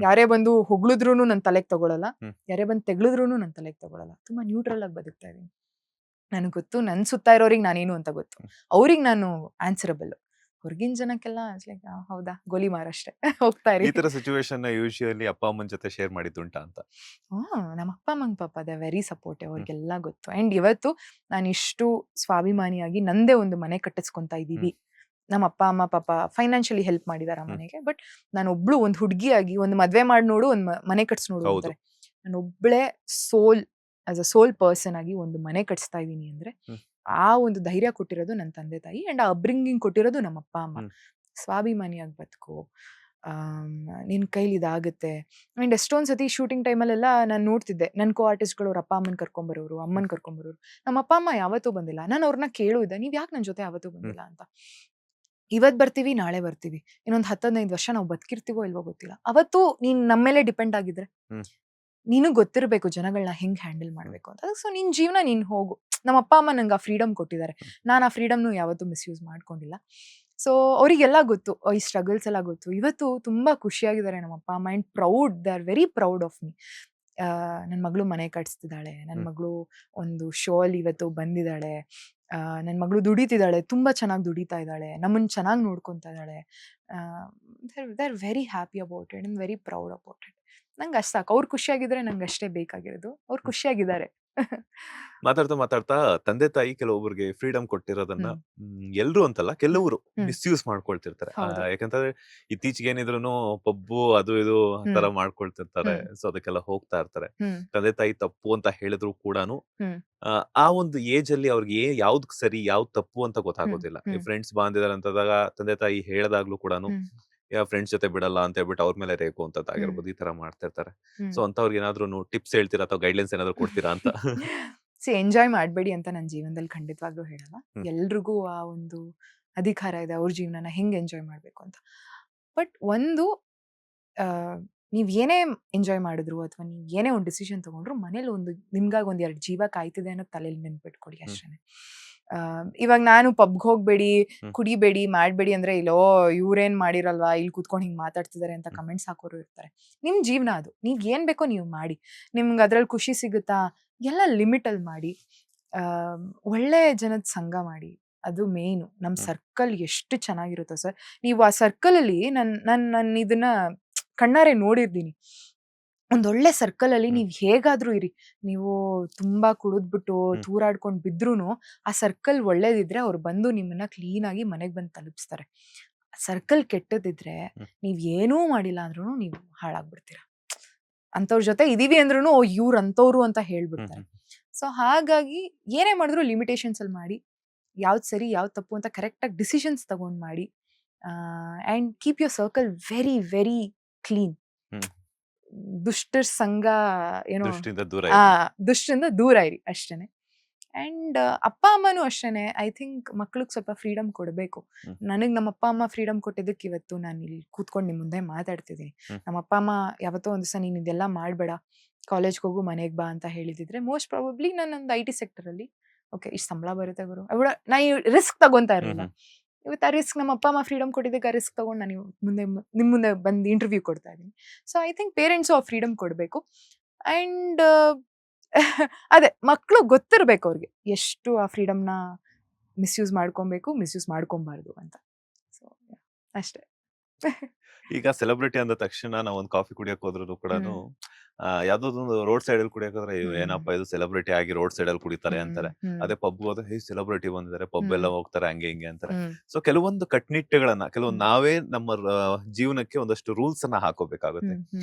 ಯಾರೇ ಬಂದು ಹೊಗಳಿದ್ರು ನನ್ನ ತಲೆಗೆ ತಗೊಳಲ್ಲ, ಯಾರೇ ಬಂದು ತೆಗಳಿದ್ರು ನನ್ನ ತಲೆಗೆ ತಗೊಳಲ್ಲ. ತುಂಬಾ ನ್ಯೂಟ್ರಲ್ ಆಗಿ ಬದುಕ್ತಾ ಇದೀನಿ. ನನಗೆ ಗೊತ್ತು, ನನ್ ಸುತ್ತ ಇರೋರಿಗೆ ನಾನೇನು ಅಂತ ಗೊತ್ತು, ಅವ್ರಿಗೆ ನಾನು ಆನ್ಸರಬಲ್. ಹೊರಗಿನ ಜನಕ್ಕೆಲ್ಲ ಲೈಕ್ ಹೌದಾ ಗೋಲಿ ಮಾರಷ್ಟೇ ಹೋಗ್ತಾ ಇರಿ. ಈ ತರ ಸಿಚುವೇಶನ್ ಯೂಶುವಲಿ ಅಪ್ಪ ಅಮ್ಮನ ಜೊತೆ ಶೇರ್ ಮಾಡಿದ್ದುಂಟಾ ಅಂತ? ನಮ್ಮ ಅಪ್ಪ ಅಮ್ಮಂಗ್ ಪಾಪ ದ ವೆರಿ ಸಪೋರ್ಟಿವ್, ಅವ್ರಿಗೆಲ್ಲ ಗೊತ್ತು. ಅಂಡ್ ಇವತ್ತು ನಾನು ಇಷ್ಟು ಸ್ವಾಭಿಮಾನಿಯಾಗಿ ನಂದೇ ಒಂದು ಮನೆ ಕಟ್ಟಿಸ್ಕೊಂತ ಇದ್ದೀವಿ. ನಮ್ಮ ಅಪ್ಪ ಅಮ್ಮ ಪಾಪ ಫೈನಾನ್ಷಿಯಲಿ ಹೆಲ್ಪ್ ಮಾಡಿದಾರ ಮನೆಗೆ. ಬಟ್ ನಾನು ಒಬ್ಳು ಒಂದು ಹುಡುಗಿಯಾಗಿ ಒಂದು ಮದ್ವೆ ಮಾಡಿ ನೋಡು, ಒಂದು ಮನೆ ಕಟ್ಸ್ ನೋಡು ಅಂತಾರೆ. ನಾನು ಒಬ್ಳೆ ಆಸ್ ಅ ಸೋಲ್ ಪರ್ಸನ್ ಆಗಿ ಒಂದು ಮನೆ ಕಟ್ಸ್ತಾ ಇದ್ದೀನಿ ಅಂದ್ರೆ ಆ ಒಂದು ಧೈರ್ಯ ಕೊಟ್ಟಿರೋದು ನನ್ನ ತಂದೆ ತಾಯಿ, ಅಂಡ್ ಆ ಅಪ್ಬ್ರಿಂಗಿಂಗ್ ಕೊಟ್ಟಿರೋದು ನಮ್ಮ ಅಪ್ಪ ಅಮ್ಮ. ಸ್ವಾಭಿಮಾನಿಯಾಗಿ ಬದುಕು, ನಿನ್ ಕೈಲಿ ಇದಾಗುತ್ತೆ. ಅಂಡ್ ಎಷ್ಟೊಂದ್ ಸತಿ ಶೂಟಿಂಗ್ ಟೈಮಲ್ಲೆಲ್ಲ ನಾನು ನೋಡ್ತಿದ್ದೆ, ನನ್ನ ಕೋ ಆರ್ಟಿಸ್ಟ್ಗಳು ಅವ್ರ ಅಪ್ಪ ಅಮ್ಮನ್ ಕರ್ಕೊಂಬರೋರು, ಅಮ್ಮನ್ ಕರ್ಕೊಂಬರೋರು. ನಮ್ಮ ಅಪ್ಪ ಅಮ್ಮ ಯಾವತ್ತೂ ಬಂದಿಲ್ಲ. ನಾನು ಅವ್ರನ್ನ ಕೇಳುವುದೇ, ನೀವ್ ಯಾಕೆ ನನ್ನ ಜೊತೆ ಯಾವತ್ತೂ ಬಂದಿಲ್ಲ ಅಂತ. ಇವತ್ ಬರ್ತೀವಿ, ನಾಳೆ ಬರ್ತೀವಿ, ಇನ್ನೊಂದ್ 10-15 ವರ್ಷ ನಾವು ಬದುಕಿರ್ತೀವೋ ಇಲ್ವೋ ಗೊತ್ತಿಲ್ಲ. ಅವತ್ತು ನೀನ್ ನಮ್ಮ ಮೇಲೆ ಡಿಪೆಂಡ್ ಆಗಿದ್ರೆ ನೀನು ಗೊತ್ತಿರ್ಬೇಕು ಜನಗಳನ್ನ ಹೆಂಗ್ ಹ್ಯಾಂಡಲ್ ಮಾಡ್ಬೇಕು ಅಂತ. ಸೊ ನಿನ್ ಜೀವನ ನೀನ್ ಹೋಗು. ನಮ್ಮ ಅಪ್ಪ ಅಮ್ಮ ನಂಗೆ ಆ ಫ್ರೀಡಮ್ ಕೊಟ್ಟಿದ್ದಾರೆ, ನಾನು ಆ ಫ್ರೀಡಮ್ನು ಯಾವತ್ತೂ ಮಿಸ್ಯೂಸ್ ಮಾಡ್ಕೊಂಡಿಲ್ಲ. ಸೊ ಅವರಿಗೆಲ್ಲ ಗೊತ್ತು, ಈ ಸ್ಟ್ರಗಲ್ಸ್ ಎಲ್ಲ ಗೊತ್ತು. ಇವತ್ತು ತುಂಬಾ ಖುಷಿಯಾಗಿದ್ದಾರೆ ನಮ್ಮ ಅಪ್ಪ ಅಮ್ಮ, and proud, they are very proud of me. ನನ್ನ ಮಗಳು ಮನೆ ಕಟ್ಸ್ತಿದ್ದಾಳೆ, ನನ್ನ ಮಗಳು ಒಂದು ಶೋ ಅಲ್ಲಿ ಇವತ್ತು ಬಂದಿದ್ದಾಳೆ, ನನ್ನ ಮಗಳು ದುಡಿತಿದ್ದಾಳೆ, ತುಂಬಾ ಚೆನ್ನಾಗಿ ದುಡಿತಾ ಇದ್ದಾಳೆ, ನಮ್ಮನ್ನ ಚೆನ್ನಾಗಿ ನೋಡ್ಕೊಂತಾ ಇದ್ದಾಳೆ. They are very happy about it, I am very proud about it. ನಂಗೆ ಅಷ್ಟು ಸಾಕು. ಅವ್ರು ಖುಷಿಯಾಗಿದ್ರೆ ನಂಗೆ ಅಷ್ಟೇ ಬೇಕಾಗಿರೋದು. ಅವ್ರು ಖುಷಿಯಾಗಿದ್ದಾರೆ. ಮಾತಾಡ್ತಾ ತಂದೆ ತಾಯಿ ಕೆಲವೊಬ್ಬರಿಗೆ ಫ್ರೀಡಮ್ ಕೊಟ್ಟಿರೋದನ್ನ ಎಲ್ರು ಅಂತಲ್ಲ, ಕೆಲವರು ಮಿಸ್ಯೂಸ್ ಮಾಡ್ಕೊಳ್ತಿರ್ತಾರೆ. ಯಾಕಂತಂದ್ರೆ ಇತ್ತೀಚೆಗೆ ಏನಿದ್ರು ಪಬ್ಬು ಅದು ಇದು ತರ ಮಾಡ್ಕೊಳ್ತಿರ್ತಾರೆ. ಸೊ ಅದಕ್ಕೆಲ್ಲ ಹೋಗ್ತಾ ಇರ್ತಾರೆ. ತಂದೆ ತಾಯಿ ತಪ್ಪು ಅಂತ ಹೇಳಿದ್ರು ಕೂಡಾನು ಆ ಒಂದು ಏಜ್ ಅಲ್ಲಿ ಅವ್ರಿಗೆ ಯಾವ್ದು ಸರಿ ಯಾವ್ದು ತಪ್ಪು ಅಂತ ಗೊತ್ತಾಗೋದಿಲ್ಲ. ಫ್ರೆಂಡ್ಸ್ ಬಾಂದಿದಾರೆ ಅಂತದಾಗ ತಂದೆ ತಾಯಿ ಹೇಳ್ದಾಗ್ಲೂ ಕೂಡಾನು ಫ್ರೆಂಡ್ಸ್ ಜೊತೆ ಬಿಡಲ್ಲ ಅಂತ ಹೇಳ್ಬಿಟ್ಟು ಅವ್ರ ಮೇಲೆ ರೇಕು ಅಂತದ್ದಾಗಿರ್ಬೋದು, ಈ ತರ ಮಾಡ್ತಿರ್ತಾರೆ. ಸೊ ಅಂತವ್ರಿಗೆ ಏನಾದ್ರು ಟಿಪ್ಸ್ ಹೇಳ್ತೀರಾ ಅಥವಾ ಗೈಡ್ಲೈನ್ಸ್ ಏನಾದ್ರು ಕೊಡ್ತೀರಾ ಅಂತ? ಎಂಜಾಯ್ ಮಾಡ್ಬೇಡಿ ಅಂತ ನನ್ನ ಜೀವನದಲ್ಲಿ ಖಂಡಿತವಾಗ್ಲೂ ಹೇಳಲ್ಲ. ಎಲ್ರಿಗೂ ಆ ಒಂದು ಅಧಿಕಾರ ಇದೆ ಅವ್ರ ಜೀವನನ ಹೆಂಗ್ ಎಂಜಾಯ್ ಮಾಡ್ಬೇಕು ಅಂತ. ಬಟ್ ಒಂದು ನೀವ್ ಏನೇ ಎಂಜಾಯ್ ಮಾಡಿದ್ರು ಅಥವಾ ನೀವ್ ಏನೇ ಒಂದು ಡಿಸಿಷನ್ ತಗೊಂಡ್ರು ಮನೇಲಿ ಒಂದು ನಿಮ್ಗಾಗಿ ಒಂದ್ 2 ಜೀವ ಕಾಯ್ತಿದೆ ಅನ್ನೋ ತಲೆಯಲ್ಲಿ ನೆನ್ಪಿಟ್ಕೊಳ್ಳಿ ಅಷ್ಟೇನೆ. ಇವಾಗ ನಾನು ಪಬ್ಗೆ ಹೋಗ್ಬೇಡಿ, ಕುಡಿಬೇಡಿ, ಮಾಡ್ಬೇಡಿ ಅಂದ್ರೆ ಇಲ್ಲೋ ಇವ್ರೇನ್ ಮಾಡಿರಲ್ವಾ, ಇಲ್ಲಿ ಕೂತ್ಕೊಂಡು ಹಿಂಗ್ ಮಾತಾಡ್ತಿದಾರೆ ಅಂತ ಕಮೆಂಟ್ಸ್ ಹಾಕೋರು ಇರ್ತಾರೆ. ನಿಮ್ ಜೀವನ ಅದು, ನೀವ್ ಏನ್ ಬೇಕೋ ನೀವು ಮಾಡಿ. ನಿಮ್ಗೆ ಅದ್ರಲ್ಲಿ ಖುಷಿ ಸಿಗುತ್ತಾ, ಎಲ್ಲ ಲಿಮಿಟ್ ಅಲ್ಲಿ ಮಾಡಿ. ಒಳ್ಳೆ ಜನದ ಸಂಘ ಮಾಡಿ, ಅದು ಮೇಯ್ನು. ನಮ್ ಸರ್ಕಲ್ ಎಷ್ಟು ಚೆನ್ನಾಗಿರುತ್ತೋ ಸರ್, ನೀವು ಆ ಸರ್ಕಲ್ ಅಲ್ಲಿ ನನ್ ಇದನ್ನ ಕಣ್ಣಾರೆ ನೋಡಿರ್ತೀನಿ. ಒಂದೊಳ್ಳೆ ಸರ್ಕಲ್ ಅಲ್ಲಿ ನೀವ್ ಹೇಗಾದ್ರೂ ಇರಿ, ನೀವು ತುಂಬಾ ಕುಡಿದ್ಬಿಟ್ಟು ತೂರಾಡ್ಕೊಂಡ್ ಬಿದ್ರೂನು ಆ ಸರ್ಕಲ್ ಒಳ್ಳೇದಿದ್ರೆ ಅವ್ರು ಬಂದು ನಿಮ್ಮನ್ನ ಕ್ಲೀನ್ ಆಗಿ ಮನೆಗ್ ಬಂದು ತಲುಪಿಸ್ತಾರೆ. ಸರ್ಕಲ್ ಕೆಟ್ಟದಿದ್ರೆ ನೀವ್ ಏನೂ ಮಾಡಿಲ್ಲ ಅಂದ್ರೂ ನೀವು ಹಾಳಾಗ್ಬಿಡ್ತೀರ. ಅಂತವ್ರ ಜೊತೆ ಇದೀವಿ ಅಂದ್ರೂ ಇವ್ರ ಅಂತವ್ರು ಅಂತ ಹೇಳ್ಬಿಡ್ತಾರೆ. ಸೊ ಹಾಗಾಗಿ ಏನೇ ಮಾಡಿದ್ರು ಲಿಮಿಟೇಷನ್ಸ್ ಅಲ್ಲಿ ಮಾಡಿ, ಯಾವ್ದು ಸರಿ ಯಾವ್ದು ತಪ್ಪು ಅಂತ ಕರೆಕ್ಟ್ ಆಗಿ ಡಿಸಿಷನ್ಸ್ ತಗೊಂಡ್ ಮಾಡಿ. And keep your circle very very clean. ದುಷ್ಟರ ಸಂಘ ಏನೋ ದುಷ್ಟರಿಂದ ದೂರ ಇರಿ ಅಷ್ಟೇನೆ. ಅಂಡ್ ಅಪ್ಪ ಅಮ್ಮನೂ ಅಷ್ಟೇನೆ. ಐ ಥಿಂಕ್ ಮಕ್ಳಿಗೆ ಸ್ವಲ್ಪ ಫ್ರೀಡಮ್ ಕೊಡಬೇಕು. ನನಗ್ ನಮ್ಮ ಅಪ್ಪ ಅಮ್ಮ ಫ್ರೀಡಮ್ ಕೊಟ್ಟಿದ್ದಕ್ಕೆ ಇವತ್ತು ನಾನು ಇಲ್ಲಿ ಕೂತ್ಕೊಂಡು ನಿಮ್ ಮುಂದೆ ಮಾತಾಡ್ತಿದ್ದೀನಿ. ನಮ್ಮ ಅಪ್ಪ ಅಮ್ಮ ಯಾವತ್ತೋ ಒಂದ್ ದಿವಸ ನೀನ್ ಇದೆಲ್ಲ ಮಾಡ್ಬೇಡ, ಕಾಲೇಜ್ಗೆ ಹೋಗು, ಮನೆಗ್ ಬಾ ಅಂತ ಹೇಳಿದಿದ್ರೆ ಮೋಸ್ಟ್ ಪ್ರಾಬಬ್ಲಿ ನಾನೊಂದು IT ಸೆಕ್ಟರ್ ಅಲ್ಲಿ ಓಕೆ ಇಷ್ಟು ಸಂಬಳ ಬರುತ್ತೆ ಗುರು, ನಾ ಈ ರಿಸ್ಕ್ ತಗೊಂತಾ ಇರಲಿಲ್ಲ. ಇವತ್ತು ಆ ರಿಸ್ಕ್ ನಮ್ಮ ಅಪ್ಪ ಅಮ್ಮ ಫ್ರೀಡಮ್ ಕೊಟ್ಟಿದ್ದಕ್ಕೆ ಆ ರಿಸ್ಕ್ ತಗೊಂಡು ನಾನು ನಿಮ್ ಮುಂದೆ ಬಂದು ಇಂಟರ್ವ್ಯೂ ಕೊಡ್ತಾ ಇದ್ದೀನಿ. ಸೊ ಐ ಥಿಂಕ್ ಪೇರೆಂಟ್ಸು ಆ ಫ್ರೀಡಮ್ ಕೊಡಬೇಕು. ಅಂಡ್ ಅದೇ ಮಕ್ಕಳು ಗೊತ್ತಿರ್ಬೇಕು ಅವ್ರಿಗೆ ಎಷ್ಟು ಆ ಫ್ರೀಡಮ್ನ ಮಿಸ್ಯೂಸ್ ಮಾಡ್ಕೊಬೇಕು, ಮಿಸ್ಯೂಸ್ ಮಾಡ್ಕೊಬಾರ್ದು ಅಂತ. ಸೊ ಅಷ್ಟೇ. ಈಗ ಸೆಲೆಬ್ರಿಟಿ ಅಂದ ತಕ್ಷಣ ನಾವ್ ಒಂದ್ ಕಾಫಿ ಕುಡಿಯಕ್ ಹೋದ್ರು ಕೂಡ ಯಾವ್ದೊಂದು ರೋಡ್ ಸೈಡ್ ಅಲ್ಲಿ ಕುಡಿಯಕ್ ಹೋದ್ರೆ ಏನಪ್ಪಾ ಇದು ಸೆಲೆಬ್ರಿಟಿ ಆಗಿ ರೋಡ್ ಸೈಡ್ ಅಲ್ಲಿ ಕುಡಿತಾರೆ ಅಂತಾರೆ. ಅದೇ ಪಬ್ ಹೋದ್ರೆ ಸೆಲೆಬ್ರಿಟಿ ಬಂದಿದ್ದಾರೆ, ಪಬ್ ಎಲ್ಲ ಹೋಗ್ತಾರೆ, ಹಂಗೆ ಹಿಂಗೆ ಅಂತಾರೆ. ಸೊ ಕೆಲವೊಂದು ಕಟ್ನಿಟ್ಟೆಗಳನ್ನ ಕೆಲವೊಂದು ನಾವೇ ನಮ್ಮ ಜೀವನಕ್ಕೆ ಒಂದಷ್ಟು ರೂಲ್ಸ್ ಅನ್ನ ಹಾಕೋಬೇಕಾಗುತ್ತೆ.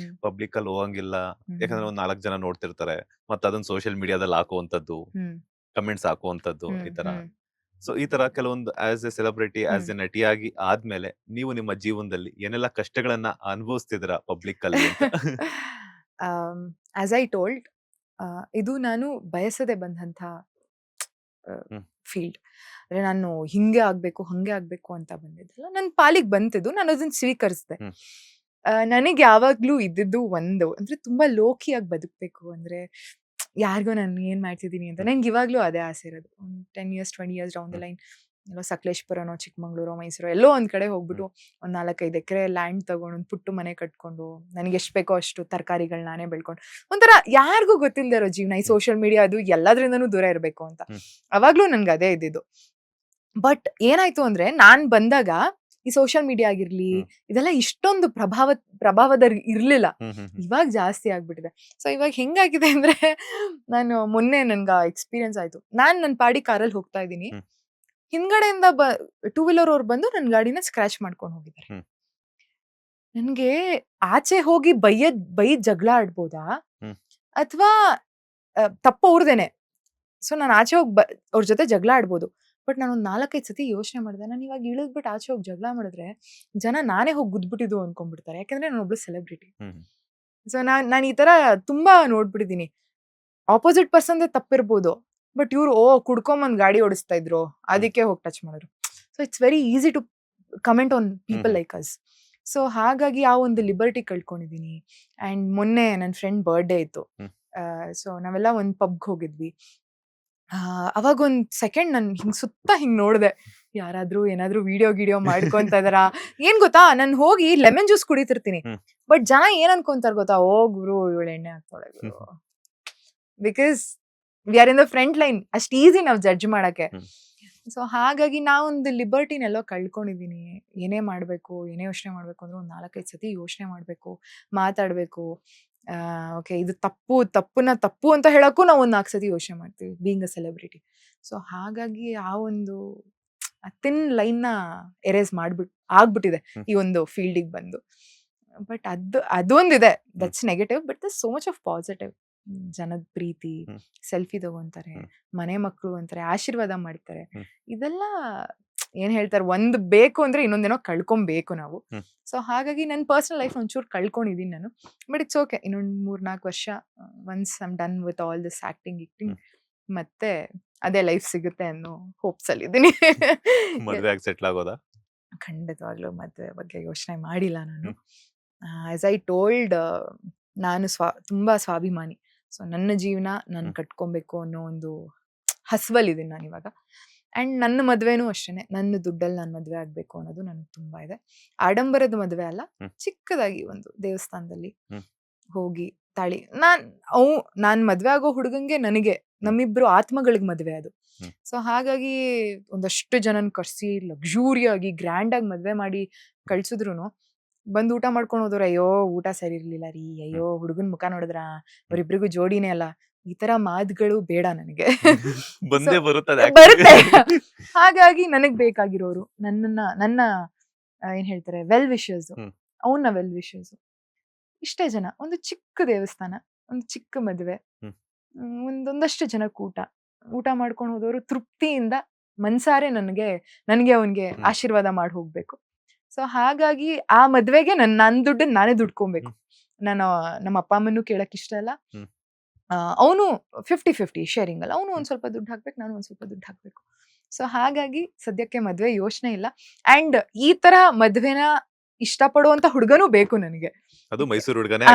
ಪಬ್ಲಿಕ್ ಅಲ್ಲಿ ಹೋಗಂಗಿಲ್ಲ, ಯಾಕಂದ್ರೆ ಒಂದ್ 4 ಜನ ನೋಡ್ತಿರ್ತಾರೆ, ಮತ್ತೆ ಅದನ್ನ ಸೋಷಿಯಲ್ ಮೀಡಿಯಾದಲ್ಲಿ ಹಾಕುವಂತದ್ದು, ಕಮೆಂಟ್ಸ್ ಹಾಕುವಂತದ್ದು, ಈ ತರ. ಸೊ ಈ ತರ ಕೆಲವೊಂದು as a celebrity, as a ನಟಿಯಾಗಿ ಆದ್ಮೇಲೆ ನೀವು ನಿಮ್ಮ ಜೀವನದಲ್ಲಿ ಏನೆಲ್ಲ ಕಷ್ಟಗಳನ್ನ ಅನುಭವಿಸ್ತಿದ್ರ ಪಬ್ಲಿಕ್ ಅಲ್ಲಿ ಅಂತ? ಆಸ್ ಐ ಟೋಲ್ಡ್, ಇದು ನಾನು ಬಯಸದೆ ಬಂದಂತ ಫೀಲ್ಡ್. ಅಂದ್ರೆ ನಾನು ಹಿಂಗೆ ಆಗ್ಬೇಕು ಹಂಗೆ ಆಗ್ಬೇಕು ಅಂತ ಬಂದಿದ್ದಲ್ಲ, ನನ್ನ ಪಾಲಿಗೆ ಬಂತಿದ್ದು, ನಾನು ಅದನ್ನ ಸ್ವೀಕರಿಸಿದೆ. ನನಗೆ ಯಾವಾಗ್ಲೂ ಇದ್ದಿದ್ದು ಒಂದು ಅಂದ್ರೆ ತುಂಬಾ ಲೋಕಿಯಾಗಿ ಬದುಕ್ಬೇಕು, ಅಂದ್ರೆ ಯಾರಿಗೋ ನಾನು ಏನ್ ಮಾಡ್ತಿದ್ದೀನಿ ಅಂತ. ನನ್ಗೆ ಇವಾಗ್ಲೂ ಅದೇ ಆಸೆ ಇರೋದು. 10 years 20 years down the line ಎಲ್ಲೋ ಸಕಲೇಶ್ಪುರನೋ, ಚಿಕ್ಕಮಂಗ್ಳೂರೋ, ಮೈಸೂರು ಎಲ್ಲೋ ಒಂದ್ ಕಡೆ ಹೋಗ್ಬಿಟ್ಟು ಒಂದ್ 4-5 ಎಕರೆ ಲ್ಯಾಂಡ್ ತಗೊಂಡು ಒಂದ್ ಪುಟ್ಟು ಮನೆ ಕಟ್ಕೊಂಡು ನನಗೆ ಎಷ್ಟು ಬೇಕೋ ಅಷ್ಟು ತರಕಾರಿಗಳು ನಾನೇ ಬೆಳ್ಕೊಂಡು ಒಂಥರ ಯಾರಿಗೂ ಗೊತ್ತಿಲ್ಲದೆ ಇರೋ ಜೀವನ, ಈ ಸೋಷಿಯಲ್ ಮೀಡಿಯಾ ಅದು ಎಲ್ಲದ್ರಿಂದನೂ ದೂರ ಇರಬೇಕು ಅಂತ ಅವಾಗ್ಲೂ ನನ್ಗೆ ಅದೇ ಇದ್ದಿದ್ದು. ಬಟ್ ಏನಾಯ್ತು ಅಂದ್ರೆ ನಾನ್ ಬಂದಾಗ ಈ ಸೋಷಿಯಲ್ ಮೀಡಿಯಾ ಆಗಿರ್ಲಿ ಇದೆಲ್ಲ ಇಷ್ಟೊಂದು ಪ್ರಭಾವದ ಇರ್ಲಿಲ್ಲ. ಇವಾಗ ಜಾಸ್ತಿ ಆಗ್ಬಿಟ್ಟಿದೆ. ಸೊ ಇವಾಗ ಹೆಂಗಾಗಿದೆ ಅಂದ್ರೆ ನಾನು ಮೊನ್ನೆ ನನ್ಗೆ ಎಕ್ಸ್ಪೀರಿಯನ್ಸ್ ಆಯ್ತು. ನನ್ನ ಪಾಡಿ ಕಾರಲ್ಲಿ ಹೋಗ್ತಾ ಇದ್ದೀನಿ, ಹಿಂದ್ಗಡೆಯಿಂದ ಟೂ ವೀಲರ್ ಅವ್ರು ಬಂದು ನನ್ನ ಗಾಡಿನ ಸ್ಕ್ರಾಚ್ ಮಾಡ್ಕೊಂಡು ಹೋಗಿದ್ದಾರೆ. ನನ್ಗೆ ಆಚೆ ಹೋಗಿ ಬೈದ್ ಜಗಳ ಆಡ್ಬೋದಾ ಅಥವಾ ತಪ್ಪು ಅವ್ರದೇನೆ. ಸೊ ನಾನು ಆಚೆ ಹೋಗಿ ಅವ್ರ ಜೊತೆ ಜಗಳ ಆಡ್ಬೋದು. ಬಟ್ ನಾನು ಒಂದು 4-5 ಸತಿ ಯೋಚನೆ ಮಾಡಿದೆ, ನಾನು ಇವಾಗ ಇಳಿದ್ಬಿಟ್ಟು ಆಚೆ ಹೋಗಿ ಜಗಳ ಮಾಡಿದ್ರೆ ಜನ ನಾನೇ ಹೋಗಿ ಗುದ್ಬಿಟ್ಟಿದ್ದು ಅನ್ಕೊಂಡ್ಬಿಡ್ತಾರೆ. ಯಾಕಂದ್ರೆ ನಾನು ಒಬ್ಳು ಸೆಲೆಬ್ರಿಟಿ. ಸೊ ನಾನು ಈ ತರ ತುಂಬಾ ನೋಡ್ಬಿಟ್ಟಿದೀನಿ. ಆಪೋಸಿಟ್ ಪರ್ಸನ್ದೇ ತಪ್ಪಿರ್ಬೋದು, ಬಟ್ ಇವ್ರು ಕುಡ್ಕೊಂಬಂದ್ ಗಾಡಿ ಓಡಿಸ್ತಾ ಇದ್ರು, ಅದಕ್ಕೆ ಹೋಗಿ ಟಚ್ ಮಾಡಿದ್ರು. So it's very easy to comment on people like us. So ಹಾಗಾಗಿ ಆ ಒಂದು ಲಿಬರ್ಟಿ ಕಳ್ಕೊಂಡಿದೀನಿ. ಅಂಡ್ ಮೊನ್ನೆ ನನ್ನ ಫ್ರೆಂಡ್ ಬರ್ಡೇ ಇತ್ತು. ಸೊ ನಾವೆಲ್ಲ ಒಂದ್ ಪಬ್ಗೆ ಹೋಗಿದ್ವಿ. ಅವಾಗ ಒಂದ್ ಸೆಕೆಂಡ್ ನನ್ ಸುತ್ತ ಹಿಂಗ್ ನೋಡ್ದೆ, ಯಾರಾದ್ರೂ ಏನಾದ್ರೂ ವಿಡಿಯೋ ಮಾಡ್ಕೊಂತ ಇದಾರ. ಏನ್ ಗೊತ್ತಾ, ನಾನು ಹೋಗಿ ಲೆಮನ್ ಜ್ಯೂಸ್ ಕುಡಿತಿರ್ತೀನಿ, ಬಟ್ ಜನ ಏನ್ ಅನ್ಕೊಂತಾರ ಗೊತ್ತಾ, ಗುರು ಇವಳು ಎಣ್ಣೆ ಹಾಕ್ತಾಳೆ ಗುರು. Because we are in the front line, ಅಷ್ಟ್ ಈಸಿ ನಾವ್ ಜಡ್ಜ್ ಮಾಡಕ್ಕೆ. ಸೊ ಹಾಗಾಗಿ ನಾವೊಂದು ಲಿಬರ್ಟಿನೆಲ್ಲೋ ಕಳ್ಕೊಂಡಿದೀನಿ. ಏನೇ ಮಾಡ್ಬೇಕು, ಏನೇ ಯೋಚನೆ ಮಾಡ್ಬೇಕು ಅಂದ್ರೆ ಒಂದ್ 4-5 ಸತಿ ಯೋಚನೆ ಮಾಡ್ಬೇಕು, ಮಾತಾಡ್ಬೇಕು. ಓಕೆ ಇದು ತಪ್ಪು ಅಂತ ಹೇಳಕ್ಕೂ ನಾವು ಒಂದ್ 4 ಸತಿ ಯೋಚನೆ ಮಾಡ್ತೀವಿ, ಬೀಯಿಂಗ್ ಅ ಸೆಲೆಬ್ರಿಟಿ. ಸೊ ಹಾಗಾಗಿ ಆ ಒಂದು ತಿನ್ ಲೈನ್ ನ ಎರೇಸ್ ಆಗ್ಬಿಟ್ಟಿದೆ ಈ ಒಂದು ಫೀಲ್ಡಿಗೆ ಬಂದು. ಬಟ್ ಅದೊಂದಿದೆ, that's negative. But that's so much of positive. ಜನದ ಪ್ರೀತಿ, ಸೆಲ್ಫಿ ತಗೊಂತಾರೆ, ಮನೆ ಮಕ್ಕಳು ಅಂತಾರೆ, ಆಶೀರ್ವಾದ ಮಾಡ್ತಾರೆ. ಇದೆಲ್ಲ ಏನ್ ಹೇಳ್ತಾರೆ, ಒಂದ್ ಬೇಕು ಅಂದ್ರೆ ಇನ್ನೊಂದೇನೋ ಕಳ್ಕೊಬೇಕು ನಾವು. ಸೊ ಹಾಗಾಗಿ ನನ್ನ ಪರ್ಸನಲ್ ಲೈಫ್ ಒಂಚೂರು ಕಳ್ಕೊಂಡಿದೀನಿ ನಾನು. ಬಟ್ ಇಟ್ಸ್ ಓಕೆ, ಇನ್ನೊಂದ್ 3-4 ವರ್ಷ once I am done with all this acting ಮತ್ತೆ ಅದೇ ಲೈಫ್ ಸಿಗುತ್ತೆ ಅನ್ನೋ ಹೋಪ್ಸ್ ಅಲ್ಲಿ ಇದೀನಿ. ಮದುವೆ ಆಗಿ ಸೆಟ್ಲ್ ಆಗೋದಾ? ಖಂಡಿತವಾಗ್ಲೂ ಮದುವೆ ಬಗ್ಗೆ ಯೋಚನೆ ಮಾಡಿಲ್ಲ ನಾನು. ಆಸ್ ಐ ಟೋಲ್ಡ್, ನಾನು ತುಂಬಾ ಸ್ವಾಭಿಮಾನಿ. ಸೊ ನನ್ನ ಜೀವನ ನಾನು ಕಟ್ಕೊಬೇಕು ಅನ್ನೋ ಒಂದು ಹಸ್ವಲ್ಲಿದ್ದೀನಿ ನಾನು ಇವಾಗ. ಅಂಡ್ ನನ್ನ ಮದ್ವೆನೂ ಅಷ್ಟೇನೆ, ನನ್ನ ದುಡ್ಡಲ್ಲಿ ನಾನು ಮದ್ವೆ ಆಗ್ಬೇಕು ಅನ್ನೋದು ನನಗೆ ತುಂಬಾ ಇದೆ. ಆಡಂಬರದ ಮದ್ವೆ ಅಲ್ಲ, ಚಿಕ್ಕದಾಗಿ ಒಂದು ದೇವಸ್ಥಾನದಲ್ಲಿ ಹೋಗಿ ತಾಳಿ. ನಾನ್ ಮದ್ವೆ ಆಗೋ ಹುಡುಗಂಗೆ ನನಗೆ ನಮ್ಮಿಬ್ರು ಆತ್ಮಗಳಿಗೆ ಮದ್ವೆ ಅದು. ಸೊ ಹಾಗಾಗಿ ಒಂದಷ್ಟು ಜನನ್ ಕರ್ಸಿ ಲಕ್ಸುರಿಯಾಗಿ ಗ್ರ್ಯಾಂಡ್ ಆಗಿ ಮದ್ವೆ ಮಾಡಿ ಕಳ್ಸಿದ್ರು ಬಂದು ಊಟ ಮಾಡ್ಕೊಂಡು ಹೋದವ್ರು, ಅಯ್ಯೋ ಊಟ ಸರಿ ಇರ್ಲಿಲ್ಲ ರೀ, ಅಯ್ಯೋ ಹುಡುಗನ್ ಮುಖ ನೋಡಿದ್ರ ಅವ್ರಿಬ್ರಿಗೂ ಜೋಡಿನೇ ಅಲ್ಲ, ಈ ತರ ಮಾತುಗಳು ಬೇಡ ನನಗೆ. ಬರುತ್ತೆ. ಹಾಗಾಗಿ ನನಗ್ ಬೇಕಾಗಿರೋರು ನನ್ನ ಏನ್ ಹೇಳ್ತಾರೆ ವೆಲ್ ವಿಶರ್ಸ್, ಅವನ್ನ ವೆಲ್ ವಿಶರ್ಸ್ ಇಷ್ಟೇ ಜನ. ಒಂದು ಚಿಕ್ಕ ದೇವಸ್ಥಾನ, ಒಂದು ಚಿಕ್ಕ ಮದ್ವೆ, ಒಂದೊಂದಷ್ಟು ಜನಕ್ಕೆ ಊಟ ಮಾಡ್ಕೊಂಡು ಹೋದವರು ತೃಪ್ತಿಯಿಂದ ಮನ್ಸಾರೆ ನನಗೆ ಅವನ್ಗೆ ಆಶೀರ್ವಾದ ಮಾಡಿ ಹೋಗ್ಬೇಕು. ಸೊ ಹಾಗಾಗಿ ಆ ಮದ್ವೆಗೆ ನನ್ನ ದುಡ್ಡನ್ನ ನಾನೇ ದುಡ್ಕೊಬೇಕು. ನಾನು ನಮ್ಮ ಅಪ್ಪ ಅಮ್ಮನೂ ಕೇಳಕ್ ಇಷ್ಟ ಇಲ್ಲ. ಅವನು 50-50 ಶೇರಿಂಗ್ ಅಲ್ಲ, ಅವನು ಒಂದ್ ಸ್ವಲ್ಪ ದುಡ್ಡು ಹಾಕ್ಬೇಕು, ನಾನು ಒಂದ್ ಸ್ವಲ್ಪ ದುಡ್ಡು ಹಾಕ್ಬೇಕು. ಸೊ ಹಾಗಾಗಿ ಸದ್ಯಕ್ಕೆ ಮದ್ವೆ ಯೋಚನೆ ಇಲ್ಲ. ಅಂಡ್ ಈ ತರ ಮದ್ವೆನ ಇಷ್ಟಪಡುವಂತ ಹುಡುಗನೂ ಬೇಕು ನನಗೆ. ಅದು ಮೈಸೂರು ಹುಡುಗನೇ.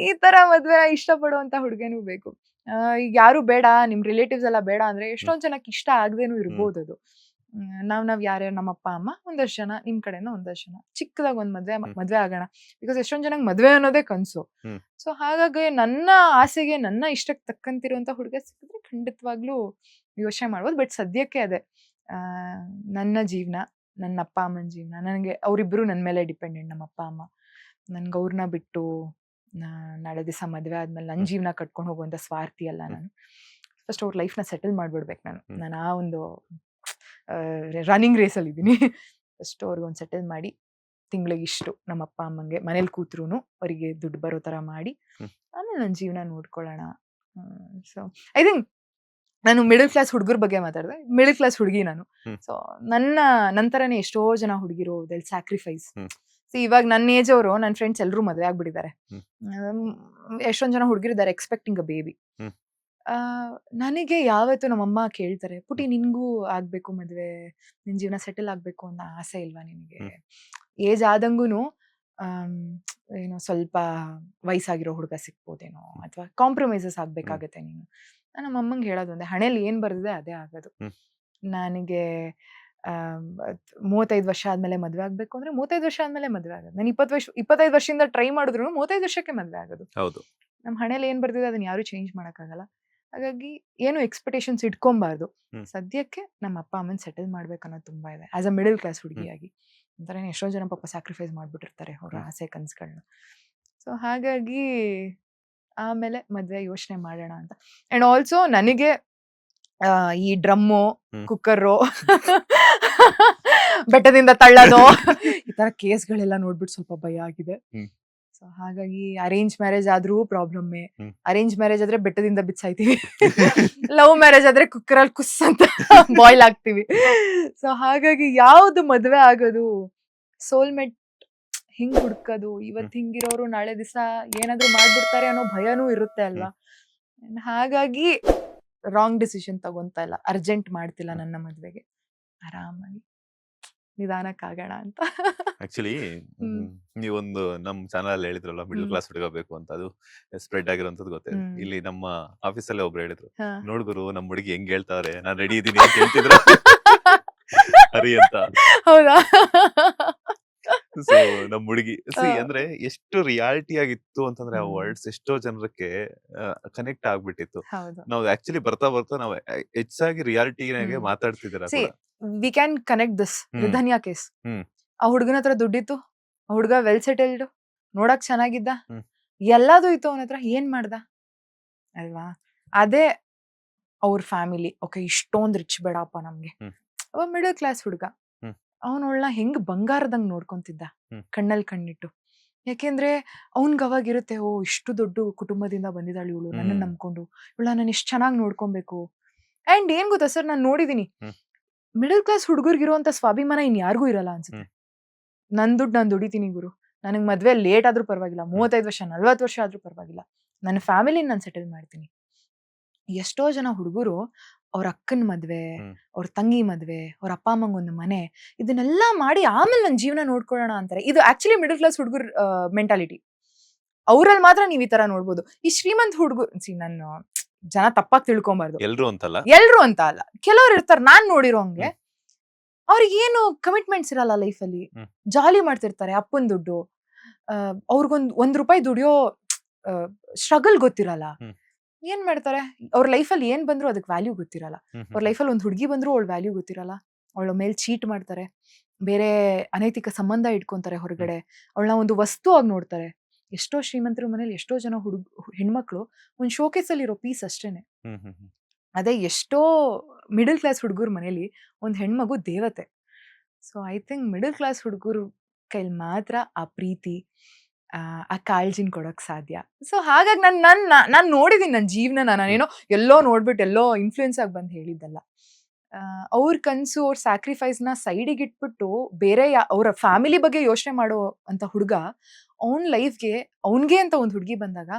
ಈ ತರ ಮದ್ವೆನ ಇಷ್ಟಪಡುವಂತ ಹುಡುಗನೂ ಬೇಕು. ಈಗ ಯಾರು ಬೇಡ, ನಿಮ್ ರಿಲೇಟಿವ್ಸ್ ಎಲ್ಲ ಬೇಡ ಅಂದ್ರೆ ಎಷ್ಟೊಂದ್ ಜನಕ್ಕೆ ಇಷ್ಟ ಆಗದೇನು ಇರ್ಬೋದು ಅದು. ನಾವ್ ಯಾರ್ಯಾರು, ನಮ್ಮ ಅಪ್ಪ ಅಮ್ಮ, ಒಂದಷ್ಟು ಜನ, ನಿಮ್ ಕಡೆಯಿಂದ ಒಂದಷ್ಟು ಜನ, ಚಿಕ್ಕದಾಗ ಒಂದ್ ಮದ್ವೆ ಆಗೋಣ. ಬಿಕಾಸ್ ಎಷ್ಟೊಂದ್ ಜನಕ್ಕೆ ಮದ್ವೆ ಅನ್ನೋದೇ ಕನ್ಸು. ಸೊ ಹಾಗಾಗಿ ನನ್ನ ಆಸೆಗೆ, ನನ್ನ ಇಷ್ಟಕ್ಕೆ ತಕ್ಕಂತಿರುವಂತ ಹುಡುಗ ಸಿಕ್ಕಿದ್ರೆ ಖಂಡಿತವಾಗ್ಲೂ ಯೋಚನೆ ಮಾಡ್ಬೋದು. ಬಟ್ ಸದ್ಯಕ್ಕೆ ಅದೇ ನನ್ನ ಜೀವನ, ನನ್ನ ಅಪ್ಪ ಅಮ್ಮನ ಜೀವನ. ನನಗೆ ಅವರಿಬ್ರು ನನ್ನ ಮೇಲೆ ಡಿಪೆಂಡೆಂಟ್, ನಮ್ಮ ಅಪ್ಪ ಅಮ್ಮ. ನನ್ಗೆ ಅವ್ರನ್ನ ಬಿಟ್ಟು ನಾಳೆ ದಿವಸ ಮದ್ವೆ ಆದ್ಮೇಲೆ ನನ್ನ ಜೀವನ ಕಟ್ಕೊಂಡು ಹೋಗುವಂತ ಸ್ವಾರ್ಥಿ ಅಲ್ಲ ನಾನು. ಫಸ್ಟ್ ಅವ್ರ ಲೈಫ್ನ ಸೆಟಲ್ ಮಾಡ್ಬಿಡ್ಬೇಕು ನಾನು ಆ ಒಂದು ರನ್ನಿಂಗ್ ರೇಸ್ ಅಲ್ಲಿ ಇದ್ದೀನಿ. ಫಸ್ಟ್ ಅವ್ರಿಗೊಂದು ಸೆಟಲ್ ಮಾಡಿ, ತಿಂಗಳಿಗೆ ಇಷ್ಟು ನಮ್ಮ ಅಪ್ಪ ಅಮ್ಮಂಗೆ ಮನೇಲಿ ಕೂತ್ರು ಅವರಿಗೆ ದುಡ್ಡು ಬರೋ ತರ ಮಾಡಿ ಆಮೇಲೆ ನನ್ನ ಜೀವನ ನೋಡ್ಕೊಳ್ಳೋಣ. ಸೊ ಐ ಥಿಂಕ್ ನಾನು ಮಿಡಲ್ ಕ್ಲಾಸ್ ಹುಡುಗರ ಬಗ್ಗೆ ಮಾತಾಡಿದೆ, ಮಿಡಲ್ ಕ್ಲಾಸ್ ಹುಡುಗಿ ನಾನು. ಸೊ ನಂತರನೇ ಎಷ್ಟೋ ಜನ ಹುಡುಗಿರು ದೆಲ್ ಸ್ಯಾಕ್ರಿಫೈಸ್. ಇವಾಗ ನನ್ನ ಏಜ್ ಅವರು, ನನ್ನ ಫ್ರೆಂಡ್ಸ್ ಎಲ್ಲರೂ ಮದುವೆ ಆಗ್ಬಿಟ್ಟಿದ್ದಾರೆ. ಎಷ್ಟೊಂದ್ ಜನ ಹುಡುಗಿರಿದ್ದಾರೆ ಎಕ್ಸ್ಪೆಕ್ಟಿಂಗ್ ಅ ಬೇಬಿ. ನನಗೆ ಯಾವತ್ತೂ ನಮ್ಮಮ್ಮ ಕೇಳ್ತಾರೆ, ಪುಟಿ ನಿನ್ಗೂ ಆಗ್ಬೇಕು ಮದ್ವೆ, ನಿನ್ ಜೀವನ ಸೆಟಲ್ ಆಗ್ಬೇಕು ಅನ್ನೋ ಆಸೆ ಇಲ್ವಾ ನಿನಗೆ? ಏಜ್ ಆದಂಗೂನು ಏನೋ ಸ್ವಲ್ಪ ವಯಸ್ಸಾಗಿರೋ ಹುಡುಗ ಸಿಕ್ಬೋದೇನೋ, ಅಥವಾ ಕಾಂಪ್ರಮೈಸಸ್ ಆಗ್ಬೇಕಾಗತ್ತೆ ನೀನು. ನಮ್ಮ ಅಮ್ಮಂಗೆ ಹೇಳೋದು ಒಂದೇ, ಹಣೆಯಲ್ಲಿ ಏನ್ ಬರ್ದಿದೆ ಅದೇ ಆಗೋದು. ನನಗೆ 35 ವರ್ಷ ಆದ್ಮೇಲೆ ಮದ್ವೆ ಆಗ್ಬೇಕು ಅಂದ್ರೆ 35 ವರ್ಷ ಆದ್ಮೇಲೆ ಮದ್ವೆ ಆಗೋದು. ನಾನು 25 ವರ್ಷದಿಂದ ಟ್ರೈ ಮಾಡಿದ್ರು 35 ವರ್ಷಕ್ಕೆ ಮದ್ವೆ ಆಗೋದು. ಹೌದು. ನಮ್ ಹಣೆಯಲ್ಲಿ ಏನ್ ಬರ್ದಿದೆ ಅದನ್ನ ಯಾರು ಚೇಂಜ್ ಮಾಡಕ್ಕಾಗಲ್ಲ. ಹಾಗಾಗಿ ಏನು ಎಕ್ಸ್ಪೆಕ್ಟೇಷನ್ಸ್ ಇಟ್ಕೊಬಾರ್ದು. ಹ್ಮ್. ಸದ್ಯಕ್ಕೆ ನಮ್ಮ ಅಪ್ಪ ಅಮ್ಮನ್ ಸೆಟಲ್ ಮಾಡ್ಬೇಕನ್ನೋದು ತುಂಬಾ ಇದೆ. ಆಸ್ ಅ ಮಿಡಲ್ ಕ್ಲಾಸ್ ಹುಡುಗಿಯಾಗಿ ಒಂಥರ ಎಷ್ಟೋ ಜನ ಪಾಪ ಸ್ಯಾಕ್ರಿಫೈಸ್ ಮಾಡ್ಬಿಟ್ಟಿರ್ತಾರೆ ಅವ್ರ ಆಸೆ ಕನ್ಸುಗಳನ್ನ. ಸೊ ಹಾಗಾಗಿ ಆಮೇಲೆ ಮದ್ವೆ ಯೋಚನೆ ಮಾಡೋಣ ಅಂತ. ಅಂಡ್ ಆಲ್ಸೋ ನನಗೆ ಈ ಡ್ರಮ್ಮು, ಕುಕ್ಕರು, ಬೆಟ್ಟದಿಂದ ತಳ್ಳೋದು ಈ ತರ ಕೇಸ್ಗಳೆಲ್ಲ ನೋಡ್ಬಿಟ್ಟು ಸ್ವಲ್ಪ ಭಯ ಆಗಿದೆ. ಸೊ ಹಾಗಾಗಿ ಅರೇಂಜ್ ಮ್ಯಾರೇಜ್ ಆದ್ರೂ ಪ್ರಾಬ್ಲಮ್ಮೆ. ಅರೇಂಜ್ ಮ್ಯಾರೇಜ್ ಆದ್ರೆ ಬೆಟ್ಟದಿಂದ ಬಿಚ್ಚಾಯ್ತೀವಿ, ಲವ್ ಮ್ಯಾರೇಜ್ ಆದ್ರೆ ಕುಕ್ಕರಲ್ಲಿ ಕುಸ್ ಅಂತ ಬಾಯ್ಲ್ ಆಗ್ತೀವಿ. ಸೊ ಹಾಗಾಗಿ ಯಾವ್ದು ಮದ್ವೆ ಆಗೋದು, ಸೋಲ್ಮೇಟ್ ಹಿಂಗ್ ಹುಡ್ಕೋದು, ಇವತ್ ಹಿಂಗಿರೋರು ನಾಳೆ ದಿವಸ ಏನಾದ್ರು ಮಾಡ್ಬಿಡ್ತಾರೆ ಅನ್ನೋ ಭಯನೂ ಇರುತ್ತೆ ಅಲ್ವಾ. ಹಾಗಾಗಿ ರಾಂಗ್ ಡಿಸಿಷನ್ ತಗೊಂತ ಇಲ್ಲ, ಅರ್ಜೆಂಟ್ ಮಾಡ್ತಿಲ್ಲ ನನ್ನ ಮದ್ವೆಗೆ, ಆರಾಮಾಗಿ ನಿಧಾನಕ್ಕಾಗೋಣ ಅಂತ. ಆಕ್ಚುಲಿ ನೀವೊಂದು ನಮ್ ಚಾನಲ್ ಹೇಳಿದ್ರಲ್ಲ ಮಿಡಲ್ ಕ್ಲಾಸ್ ಹುಡುಗ ಬೇಕು ಅಂತ, ಅದು ಸ್ಪ್ರೆಡ್ ಆಗಿರೋಂಥದ್ದು ಗೊತ್ತಿದೆ. ಇಲ್ಲಿ ನಮ್ಮ ಆಫೀಸಲ್ಲೇ ಒಬ್ರು ಹೇಳಿದ್ರು, ನೋಡ್ಗುರು ನಮ್ ಹುಡುಗಿ ಹೆಂಗ್ ಹೇಳ್ತಾವ್ರೆ, ನಾನ್ ರೆಡಿ ಇದೀನಿ ಅಂತ ಹೇಳ್ತಿದ್ರು ಹರಿ ಅಂತ. ಹೌದಾ? ಸೊ ನಮ್ ಹುಡುಗಿ ಅಂದ್ರೆ ಎಷ್ಟು ರಿಯಾಲಿಟಿ ಆಗಿತ್ತು ಅಂತಂದ್ರೆ ಆ ವರ್ಡ್ಸ್ ಎಷ್ಟೋ ಜನಕ್ಕೆ ಕನೆಕ್ಟ್ ಆಗ್ಬಿಟ್ಟಿತ್ತು. ನಾವು ಆಕ್ಚುಲಿ ಬರ್ತಾ ಬರ್ತಾ ನಾವು ಹೆಚ್ಚಾಗಿ ರಿಯಾಲಿಟಿಗೆ ಮಾತಾಡ್ತಿದ್ದೀರಾ. We can connect this Ridhanya case. ಆ ಹುಡುಗನ ಹತ್ರ ದುಡ್ಡಿತ್ತು, ಆ ಹುಡುಗ ವೆಲ್ ಸೆಟಲ್ಡ್, ನೋಡಕ್ ಚೆನ್ನಾಗಿದ್ದ, ಎಲ್ಲದೂ ಇತ್ತು ಅವನ ಹತ್ರ, ಏನ್ ಮಾಡ್ದ ಅಲ್ವಾ? ಅದೇ ಅವ್ರ ಫ್ಯಾಮಿಲಿ ಓಕೆ ಇಷ್ಟೊಂದ್ ರಿಚ್ ಬೇಡಪ್ಪ ನಮ್ಗೆ, ಅವ ಮಿಡಲ್ ಕ್ಲಾಸ್ ಹುಡುಗ, ಅವನವಳನ್ನ ಹೆಂಗ್ ಬಂಗಾರದಂಗ್ ನೋಡ್ಕೊಂತಿದ್ದ, ಕಣ್ಣಲ್ಲಿ ಕಣ್ಣಿಟ್ಟು. ಯಾಕೆಂದ್ರೆ ಅವನ್ಗ ಅವಾಗಿರುತ್ತೆ, ಓ ಇಷ್ಟು ದೊಡ್ಡ ಕುಟುಂಬದಿಂದ ಬಂದಿದ್ದಾಳು ಇವಳು, ನನ್ನ ನಂಬ್ಕೊಂಡು ಇವಳ ನಾನು ಎಷ್ಟು ಚೆನ್ನಾಗಿ ನೋಡ್ಕೊಬೇಕು. ಅಂಡ್ ಏನ್ ಗೊತ್ತಾ ಸರ್, ನಾನು ನೋಡಿದೀನಿ ಮಿಡಲ್ ಕ್ಲಾಸ್ ಹುಡುಗರ್ಗಿರುವಂತ ಸ್ವಾಭಿಮಾನ ಇನ್ ಯಾರಿಗೂ ಇರಲ್ಲ ಅನ್ಸುತ್ತೆ. ನನ್ ದುಡ್ಡು ನಾನು ದುಡಿತೀನಿ ಗುರು, ನನಗ್ ಮದ್ವೆ ಲೇಟ್ ಆದ್ರೂ ಪರವಾಗಿಲ್ಲ, 35 ವರ್ಷ 40 ವರ್ಷ ಆದ್ರೂ ಪರವಾಗಿಲ್ಲ, ನನ್ನ ಫ್ಯಾಮಿಲಿ ನಾನು ಸೆಟಲ್ ಮಾಡ್ತೀನಿ. ಎಷ್ಟೋ ಜನ ಹುಡುಗರು ಅವ್ರ ಅಕ್ಕನ ಮದ್ವೆ, ಅವ್ರ ತಂಗಿ ಮದ್ವೆ, ಅವ್ರ ಅಪ್ಪ ಅಮ್ಮಂಗ್ ಒಂದು ಮನೆ, ಇದನ್ನೆಲ್ಲಾ ಮಾಡಿ ಆಮೇಲೆ ನನ್ ಜೀವನ ನೋಡ್ಕೊಳ್ಳೋಣ ಅಂತಾರೆ. ಇದು ಆಕ್ಚುಲಿ ಮಿಡಲ್ ಕ್ಲಾಸ್ ಹುಡುಗರ್ ಮೆಂಟಾಲಿಟಿ. ಅವ್ರಲ್ಲಿ ಮಾತ್ರ ನೀವ್ ಈ ತರ ನೋಡ್ಬೋದು. ಈ ಶ್ರೀಮಂತ ಹುಡುಗರು, ನಾನು ಜನ ತಪ್ಪಾಗಿ ತಿಳ್ಕೊಂಬಾರ್ದು, ಎಲ್ರು ಅಂತ ಅಲ್ಲ, ಕೆಲವ್ರು ಇರ್ತಾರೆ ನಾನ್ ನೋಡಿರೋ ಹಂಗೆ, ಅವ್ರಿಗೆ ಏನು ಕಮಿಟ್ಮೆಂಟ್ಸ್ ಇರಲ್ಲ ಲೈಫಲ್ಲಿ, ಜಾಲಿ ಮಾಡ್ತಿರ್ತಾರೆ. ಅಪ್ಪನ್ ದುಡ್ಡು, ಅವ್ರಿಗೊಂದ್ ರೂಪಾಯಿ ದುಡಿಯೋ ಸ್ಟ್ರಗಲ್ ಗೊತ್ತಿರಲ್ಲ. ಏನ್ ಮಾಡ್ತಾರೆ, ಅವ್ರ ಲೈಫಲ್ಲಿ ಏನ್ ಬಂದ್ರು ಅದಕ್ಕೆ ವ್ಯಾಲ್ಯೂ ಗೊತ್ತಿರಲ್ಲ. ಅವ್ರ ಲೈಫಲ್ಲಿ ಒಂದ್ ಹುಡುಗಿ ಬಂದ್ರು ಅವಳ ವ್ಯಾಲ್ಯೂ ಗೊತ್ತಿರಲ್ಲ. ಅವಳ ಮೇಲೆ ಚೀಟ್ ಮಾಡ್ತಾರೆ, ಬೇರೆ ಅನೈತಿಕ ಸಂಬಂಧ ಇಟ್ಕೊಂತಾರೆ ಹೊರಗಡೆ, ಅವಳನ್ನ ಒಂದು ವಸ್ತು ಆಗಿ ನೋಡ್ತಾರೆ. ಎಷ್ಟೋ ಶ್ರೀಮಂತರ ಮನೇಲಿ ಎಷ್ಟೋ ಜನ ಹೆಣ್ಮಕ್ಳು ಒಂದ್ ಶೋಕೇಸ್ ಅಲ್ಲಿ ಇರೋ ಪೀಸ್ ಅಷ್ಟೇನೆ. ಅದೇ ಎಷ್ಟೋ ಮಿಡಲ್ ಕ್ಲಾಸ್ ಹುಡುಗರ ಮನೇಲಿ ಒಂದ್ ಹೆಣ್ಮಗು ದೇವತೆ. So I think middle class ಹುಡುಗರು ಕೈಲಿ ಮಾತ್ರ ಆ ಪ್ರೀತಿ, ಆ ಕಾಳಜಿನ ಕೊಡೋಕ್ ಸಾಧ್ಯ. ಸೊ ಹಾಗಾಗಿ ನಾನು ನೋಡಿದೀನಿ ನನ್ನ ಜೀವನ, ನಾನೇನೋ ಎಲ್ಲೋ ನೋಡ್ಬಿಟ್ಟು ಎಲ್ಲೋ ಇನ್ಫ್ಲೂಯೆನ್ಸ್ ಆಗಿ ಬಂದು ಹೇಳಿದ್ದಲ್ಲ. ಅವ್ರ ಕನ್ಸು, ಅವ್ರ ಸ್ಯಾಕ್ರಿಫೈಸ್ ನ ಸೈಡಿಗೆ ಇಟ್ಬಿಟ್ಟು ಬೇರೆ ಅವ್ರ ಫ್ಯಾಮಿಲಿ ಬಗ್ಗೆ ಯೋಚನೆ ಮಾಡೋ ಅಂತ ಹುಡುಗ, ಅವನ್ ಲೈಫ್ಗೆ ಅವನ್ಗೆ ಅಂತ ಒಂದ್ ಹುಡುಗಿ ಬಂದಾಗ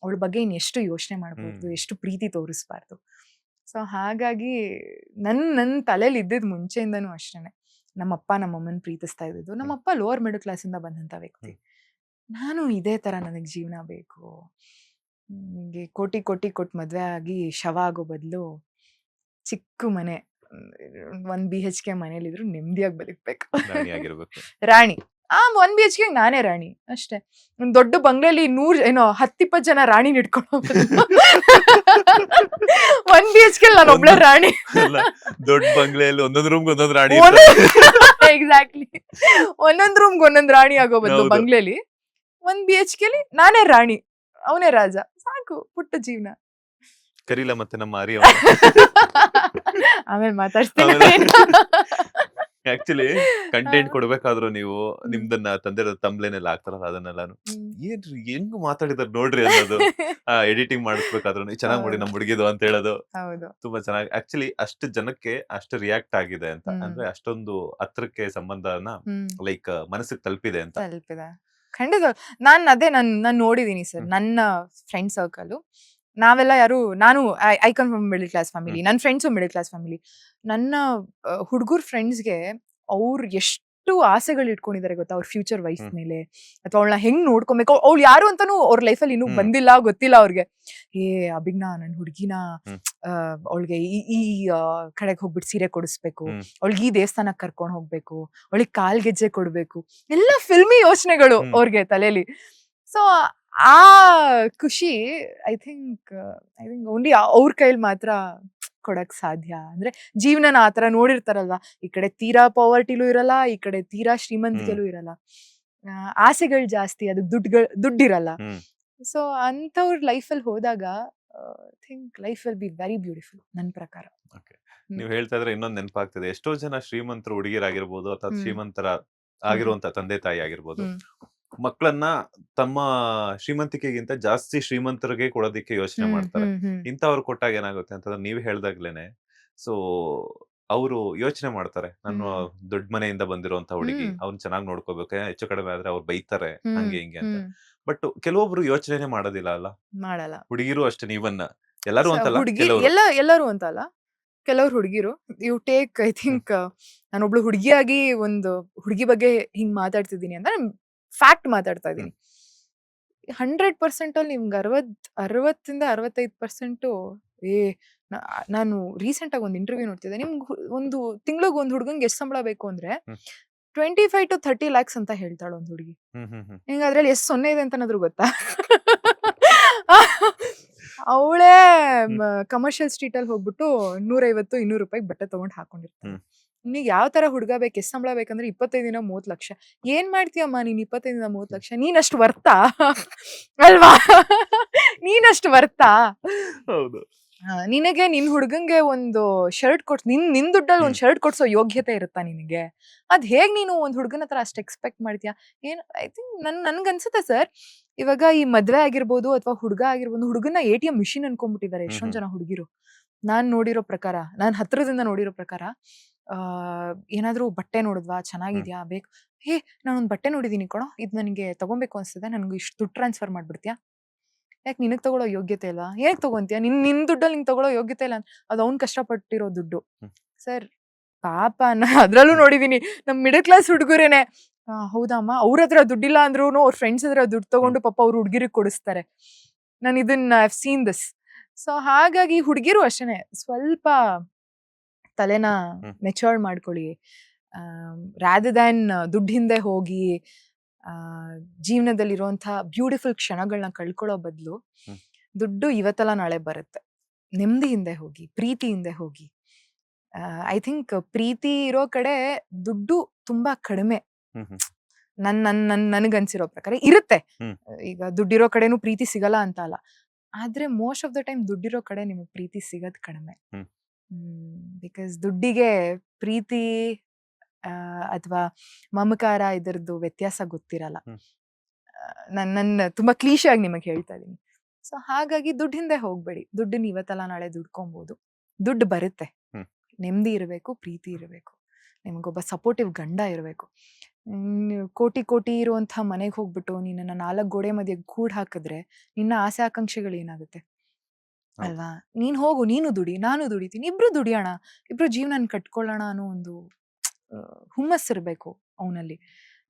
ಅವಳ ಬಗ್ಗೆ ಇನ್ ಎಷ್ಟು ಯೋಚನೆ ಮಾಡ್ಬಾರ್ದು, ಎಷ್ಟು ಪ್ರೀತಿ ತೋರಿಸ್ಬಾರ್ದು. ಸೊ ಹಾಗಾಗಿ ನನ್ ತಲೆಯಲ್ಲಿ ಇದ್ದಿದ್ ಮುಂಚೆಯಿಂದನೂ ಅಷ್ಟೇನೆ, ನಮ್ಮಪ್ಪ ನಮ್ಮಮ್ಮನ್ ಪ್ರೀತಿಸ್ತಾ ಇದ್ದಿದ್ದು. ನಮ್ಮಪ್ಪ ಲೋವರ್ ಮಿಡಲ್ ಕ್ಲಾಸ್ ಇಂದ ಬಂದಂತ ವ್ಯಕ್ತಿ. ನಾನು ಇದೇ ತರ ನನಗ್ ಜೀವನ ಬೇಕು, ನಿಂಗೆ ಕೋಟಿ ಕೋಟಿ ಕೊಟ್ಟು ಮದ್ವೆ ಆಗಿ ಶವ ಆಗೋ ಬದಲು ಚಿಕ್ಕ ಮನೆ, 1 BHK ಮನೇಲಿದ್ರು ನೆಮ್ಮದಿಯಾಗಿ ಬದುಕ್ಬೇಕು, ರಾಣಿ. 1 BHK ನಾನೇ ರಾಣಿ ಅಷ್ಟೇ. ಒಂದ್ ದೊಡ್ಡ ಬಂಗ್ಲೆಲಿ 10-20 ಜನ ರಾಣಿ ಇಟ್ಕೊಂಡು 1 BHK ನಾನು ಒಬ್ಳೆ ರಾಣಿ. ದೊಡ್ಡ ಬಂಗ್ಲೆಯಲ್ಲಿ ಒಂದೊಂದ್ ರೂಮ್ ಒಂದೊಂದ್ ರಾಣಿ, ಎಕ್ಸಾಕ್ಟ್ಲಿ, ಒಂದೊಂದ್ ರೂಮ್ಗೆ ಒಂದೊಂದ್ ರಾಣಿ ಆಗೋ ಬದಲು ಬಂಗ್ಲೆಲಿ 1 BHK ನಾನೇ ರಾಣಿ, ಅವನೇ ರಾಜ, ಸಾಕು ಪುಟ್ಟ ಜೀವನ. ಕರೀಲ ಮತ್ತೆ ನಮ್ಮ ಆರ್ಯ ಆಮೇಲೆ ಮಾತಾಡ್ತೀನಿ. ಆಕ್ಚುಲಿ ಕಂಟೆಂಟ್ ಕೊಡ್ಬೇಕಾದ್ರು ನೀವು ನಿಮ್ದನ್ನ ತಂದಿರೋ ತಮ್ಲೇನೆಲ್ಲ ಆಗ್ತಾರಲ್ಲ, ಅದನ್ನೆಲ್ಲಾನು ಏನ್ರಿ ಹೆಂಗ್ ಮಾತಾಡಿದಾರ ನೋಡ್ರಿ ಅನ್ನೋದು, ಎಡಿಟಿಂಗ್ ಮಾಡಿಸ್ಬೇಕಾದ್ರು ಚೆನ್ನಾಗ್ ನೋಡಿ ನಮ್ ಹುಡುಗಿದು ಅಂತ ಹೇಳೋದು ತುಂಬಾ ಚೆನ್ನಾಗಿ. ಆಕ್ಚುಲಿ ಅಷ್ಟು ಜನಕ್ಕೆ ಅಷ್ಟು ರಿಯಾಕ್ಟ್ ಆಗಿದೆ ಅಂತ ಅಂದ್ರೆ, ಅಷ್ಟೊಂದು ಹತ್ರಕ್ಕೆ ಸಂಬಂಧನ ಲೈಕ್ ಮನಸ್ಸಿಗೆ ತಲುಪಿದೆ ಅಂತ. ಖಂಡಿತ. ನಾನು ನೋಡಿದೀನಿ ಸರ್, ನನ್ನ ಫ್ರೆಂಡ್ ಸರ್ಕಲ್ ನಾವೆಲ್ಲ ನಾನು I come from middle class family, ನನ್ನ ಫ್ರೆಂಡ್ಸು ಮಿಡಲ್ ಕ್ಲಾಸ್ ಫ್ಯಾಮಿಲಿ. ನನ್ನ ಹುಡುಗರ್ ಫ್ರೆಂಡ್ಸ್ಗೆ ಅವ್ರು ಎಷ್ಟು ಆಸೆಗಳು ಇಟ್ಕೊಂಡಿದ್ದಾರೆ ಗೊತ್ತಾ, ಅವ್ರ ಫ್ಯೂಚರ್ ವೈಫ್ ಮೇಲೆ, ಅಥವಾ ಅವಳನ್ನ ಹೆಂಗ್ ನೋಡ್ಕೊಬೇಕು, ಅವ್ಳು ಯಾರು ಅಂತಾನು ಅವ್ರ ಲೈಫಲ್ಲಿ ಇನ್ನೂ ಬಂದಿಲ್ಲ, ಗೊತ್ತಿಲ್ಲ ಅವ್ರಿಗೆ. ಅಭಿಜ್ಞಾ ನನ್ ಹುಡುಗಿನ ಅವಳಿಗೆ ಈ ಕಡೆಗೆ ಹೋಗ್ಬಿಟ್ಟು ಸೀರೆ ಕೊಡಿಸ್ಬೇಕು, ಅವಳಿಗೆ ಈ ದೇವಸ್ಥಾನಕ್ಕೆ ಕರ್ಕೊಂಡು ಹೋಗ್ಬೇಕು, ಅವಳಿಗೆ ಕಾಲ್ ಗೆಜ್ಜೆ ಕೊಡ್ಬೇಕು, ಎಲ್ಲ ಫಿಲ್ಮಿ ಯೋಚನೆಗಳು ಅವ್ರಿಗೆ ತಲೆಯಲ್ಲಿ. ಸೊ ಆ ಖುಷಿ ಐ ಥಿಂಕ್ ಓನ್ಲಿ ಅವ್ರ ಕೈಲಿ ಮಾತ್ರ ಕೊಡಕ್ ಸಾಧ್ಯ. ಅಂದ್ರೆ ಜೀವನನ ಆತರ ನೋಡಿರ್ತಾರಲ್ವಾ, ಈ ಕಡೆ ತೀರಾ ಪಾವರ್ಟಿಲೂ ಇರಲ್ಲ, ಈ ಕಡೆ ತೀರಾ ಶ್ರೀಮಂತಿಕೆಲೂ ಇರಲ್ಲ, ಆಸೆಗಳು ಜಾಸ್ತಿ, ಅದು ದುಡ್ಡಿರಲ್ಲ. ಸೊ ಅಂಥವ್ರ ಲೈಫಲ್ಲಿ ಹೋದಾಗ think life will be very beautiful ನನ್ನ ಪ್ರಕಾರ. ನೀವ್ ಹೇಳ್ತಾ ಇದ್ರೆ ಇನ್ನೊಂದ್ ನೆನಪಾಗ್ತಿದೆ, ಎಷ್ಟೋ ಜನ ಶ್ರೀಮಂತರು ಹುಡುಗಿರಾಗಿರ್ಬೋದು ಅಥವಾ ಶ್ರೀಮಂತರ ಆಗಿರುವಂತ ತಂದೆ ತಾಯಿ ಆಗಿರ್ಬೋದು, ಮಕ್ಕಳನ್ನ ತಮ್ಮ ಶ್ರೀಮಂತಿಕೆಗಿಂತ ಜಾಸ್ತಿ ಶ್ರೀಮಂತರಿಗೆ ಕೊಡೋದಿಕ್ಕೆ ಯೋಚನೆ ಮಾಡ್ತಾರೆ. ಇಂಥವ್ರು ಕೊಟ್ಟಾಗ ಏನಾಗುತ್ತೆ ಅಂತಂದ್ರೆ ನೀವ್ ಹೇಳ್ದಾಗ್ಲೇನೆ, ಸೊ ಅವರು ಯೋಚನೆ ಮಾಡ್ತಾರೆ, ನಾನು ದೊಡ್ಡ ಮನೆಯಿಂದ ಬಂದಿರುವಂತ ಹುಡುಗಿ, ಅವ್ನ್ ಚೆನ್ನಾಗಿ ನೋಡ್ಕೋಬೇಕು, ಹೆಚ್ಚು ಕಡಿಮೆ ಆದ್ರೆ ಅವ್ರು ಬೈತಾರೆ, ಹಂಗೆ ಹಿಂಗೆ ಅಂತ. ಬಟ್ ಕೆಲವೊಬ್ರು ಯೋಚನೆ ಮಾಡೋದಿಲ್ಲ ಅಲ್ಲ, ಮಾಡಲ್ಲ. ಹುಡುಗಿರು ಅಷ್ಟೇ, ನೀವನ್ನ ಎಲ್ಲರೂ So, ಅಂತಲ್ಲ, ಹುಡುಗಿ ಕೆಲವರು. ಎಲ್ಲರೂ ಅಂತಲ್ಲ, ಕೆಲವ್ರು ಹುಡುಗಿರು ಯು ಟೇಕ್ ಐ ಥಿಂಕ್ ನಾನೊಬ್ಳು ಹುಡುಗಿಯಾಗಿ ಒಂದು ಹುಡುಗಿ ಬಗ್ಗೆ ಹಿಂಗ್ ಮಾತಾಡ್ತಿದ್ದೀನಿ ಅಂತ ಫ್ಯಾಕ್ಟ್ ಮಾತಾಡ್ತಾ ಇದ್ದೀನಿ. 100% ಅಲ್ಲಿ ನಿಮ್ಗೆ 60 65% ನಾನು ರೀಸೆಂಟ್ ಆಗಿ ಒಂದು ಇಂಟರ್ವ್ಯೂ ನೋಡ್ತಿದ್ದೆ. ನಿಮ್ಗೆ ಒಂದು ತಿಂಗಳಿಗೆ ಒಂದು ಹುಡುಗಂಗೆ ಎಷ್ಟು ಸಂಬಳ ಬೇಕು ಅಂದ್ರೆ 25 to 30 lakhs ಅಂತ ಹೇಳ್ತಾಳೆ ಒಂದು ಹುಡುಗಿ. ನಿಂಗೆ ಅದ್ರಲ್ಲಿ ಎಷ್ಟು 0 ಇದೆ ಅಂತನಾದ್ರೂ ಗೊತ್ತಾ? ಅವಳೇ ಕಮರ್ಷಿಯಲ್ ಸ್ಟ್ರೀಟ್ ಅಲ್ಲಿ ಹೋಗ್ಬಿಟ್ಟು 150-200 ರೂಪಾಯಿ ಬಟ್ಟೆ ತಗೊಂಡ್ ಹಾಕೊಂಡಿರ್ತಾಳೆ. ನಿನಗೆ ಯಾವ ತರ ಹುಡುಗ ಬೇಕು, ಎಷ್ಟು ಸಂಬಳ ಬೇಕಂದ್ರೆ 25-30 ಲಕ್ಷ. ಏನ್ ಮಾಡ್ತೀಯಮ್ಮ ನೀನ್ 25-30 ಲಕ್ಷ? ನೀನಷ್ಟು ವರ್ತಾ ಅಲ್ವಾ? ನೀನಷ್ಟು ವರ್ತಾ? ಹೌದು. ನಿನಗೆ ನಿನ್ ಹುಡುಗಂಗೆ ಒಂದು ಶರ್ಟ್ ಕೊಡ್ಸ್, ನಿನ್ ದುಡ್ಡಲ್ಲಿ ಒಂದು ಶರ್ಟ್ ಕೊಡ್ಸೋ ಯೋಗ್ಯತೆ ಇರುತ್ತಾ ನಿನಗೆ? ಅದ್ ಹೇಗ್ ನೀನು ಒಂದ್ ಹುಡುಗನ ಹತ್ರ ಅಷ್ಟು ಎಕ್ಸ್ಪೆಕ್ಟ್ ಮಾಡ್ತೀಯಾ? ಏನ್ ಐ ಥಿಂಕ್ ನನ್ಗನ್ಸುತ್ತೆ ಸರ್, ಇವಾಗ ಈ ಮದ್ವೆ ಆಗಿರ್ಬೋದು ಅಥವಾ ಹುಡುಗ ಆಗಿರ್ಬೋದು, ಹುಡುಗನ ATM ಮಿಷಿನ್ ಅನ್ಕೊಂಡ್ಬಿಟ್ಟಿದ್ದಾರೆ ಎಷ್ಟೊಂದ್ ಜನ ಹುಡುಗಿರು. ನಾನ್ ನೋಡಿರೋ ಪ್ರಕಾರ, ನಾನ್ ಹತ್ರದಿಂದ ನೋಡಿರೋ ಪ್ರಕಾರ, ಏನಾದ್ರೂ ಬಟ್ಟೆ ನೋಡಿದ್ವಾ, ಚೆನ್ನಾಗಿದ್ಯಾ, ಬೇಕು, ನಾನೊಂದ್ ಬಟ್ಟೆ ನೋಡಿದೀನಿ ಕಣೋ, ಇದು ನನಗೆ ತಗೊಬೇಕು ಅನ್ಸ್ತದೆ, ನನ್ಗೆ ಇಷ್ಟು ದುಡ್ಡು ಟ್ರಾನ್ಸ್ಫರ್ ಮಾಡ್ಬಿಡ್ತೀಯಾ? ಯಾಕೆ ನಿನಗ್ ತಗೊಳ್ಳೋ ಯೋಗ್ಯತೆ ಇಲ್ಲ? ಹೇಗ್ ತಗೊಂತೀಯ? ನಿನ್ ದುಡ್ಡಲ್ಲಿ ನಿಂಗೆ ತಗೊಳ್ಳೋ ಯೋಗ್ಯತೆ ಇಲ್ಲ. ಅದು ಅವ್ನ್ ಕಷ್ಟಪಟ್ಟಿರೋ ದುಡ್ಡು ಸರ್. ಪಾಪ ಅದ್ರಲ್ಲೂ ನೋಡಿದೀನಿ ನಮ್ ಮಿಡಲ್ ಕ್ಲಾಸ್ ಹುಡುಗರೇನೆ, ಹೌದಮ್ಮ, ಅವ್ರ ಹತ್ರ ದುಡ್ಡಿಲ್ಲ ಅಂದ್ರೂ ಅವ್ರ ಫ್ರೆಂಡ್ಸ್ ಹತ್ರ ದುಡ್ಡು ತಗೊಂಡು ಪಾಪ ಅವ್ರ ಹುಡುಗಿರಿಗೆ ಕೊಡಿಸ್ತಾರೆ. ನಾನು ಇದನ್ನ I have seen this. So ಹಾಗಾಗಿ ಹುಡುಗಿರು ಅಷ್ಟೇನೆ, ಸ್ವಲ್ಪ ತಲೆನ ಮೆಚೂರ್ ಮಾಡ್ಕೊಳ್ಳಿ. ರಾದರ್ ದ್ಯಾನ್ ದುಡ್ಡು ಹಿಂದೆ ಹೋಗಿ ಜೀವನದಲ್ಲಿರುವಂತಹ ಬ್ಯೂಟಿಫುಲ್ ಕ್ಷಣಗಳನ್ನ ಕಳ್ಕೊಳ್ಳೋ ಬದಲು, ದುಡ್ಡು ಇವತ್ತಲ್ಲ ನಾಳೆ ಬರುತ್ತೆ, ನೆಮ್ಮದಿ ಹಿಂದೆ ಹೋಗಿ, ಪ್ರೀತಿ ಹಿಂದೆ ಹೋಗಿ. ಐ ಥಿಂಕ್ ಪ್ರೀತಿ ಇರೋ ಕಡೆ ದುಡ್ಡು ತುಂಬಾ ಕಡಿಮೆ. ನನಗನ್ಸಿರೋ ಪ್ರಕಾರ ಇರುತ್ತೆ. ಈಗ ದುಡ್ಡಿರೋ ಕಡೆನೂ ಪ್ರೀತಿ ಸಿಗಲ್ಲ ಅಂತ ಅಲ್ಲ, ಆದ್ರೆ ಮೋಸ್ಟ್ ಆಫ್ ದ ಟೈಮ್ ದುಡ್ಡಿರೋ ಕಡೆ ನಿಮಗೆ ಪ್ರೀತಿ ಸಿಗೋದ್ ಕಡಿಮೆ. ಬಿಕಾಸ್ ದುಡ್ಡಿಗೆ ಪ್ರೀತಿ ಅಥವಾ ಮಮಕಾರ ಇದರದ್ದು ವ್ಯತ್ಯಾಸ ಗೊತ್ತಿರಲ್ಲ. ನನ್ನ ತುಂಬಾ ಕ್ಲೀಶೆ ಆಗಿ ನಿಮಗೆ ಹೇಳ್ತಾ ಇದೀನಿ. ಸೊ ಹಾಗಾಗಿ ದುಡ್ಡು ಹಿಂದೆ ಹೋಗ್ಬೇಡಿ. ದುಡ್ಡನ್ನ ಇವತ್ತಲ್ಲ ನಾಳೆ ದುಡ್ಕೊಬಹುದು. ದುಡ್ಡು ಬರುತ್ತೆ. ನೆಮ್ಮದಿ ಇರಬೇಕು, ಪ್ರೀತಿ ಇರಬೇಕು, ನಿಮಗೊಬ್ಬ ಸಪೋರ್ಟಿವ್ ಗಂಡ ಇರಬೇಕು. ಕೋಟಿ ಕೋಟಿ ಇರುವಂತಹ ಮನೆಗೆ ಹೋಗ್ಬಿಟ್ಟು ನಿನ್ನ 4 ಗೋಡೆ ಮಧ್ಯೆ ಗೂಡ್ ಹಾಕಿದ್ರೆ ನಿನ್ನ ಆಸೆ ಆಕಾಂಕ್ಷೆಗಳು ಏನಾಗುತ್ತೆ ಅಲ್ವಾ? ನೀನ್ ಹೋಗು, ನೀನು ದುಡಿ, ನಾನು ದುಡಿತೀನಿ, ಇಬ್ರು ದುಡಿಯೋಣ, ಇಬ್ರು ಜೀವನ ಕಟ್ಕೊಳ್ಳೋಣ ಅನ್ನೋ ಒಂದು ಹುಮ್ಮಸ್ಸಿರ್ಬೇಕು ಅವನಲ್ಲಿ.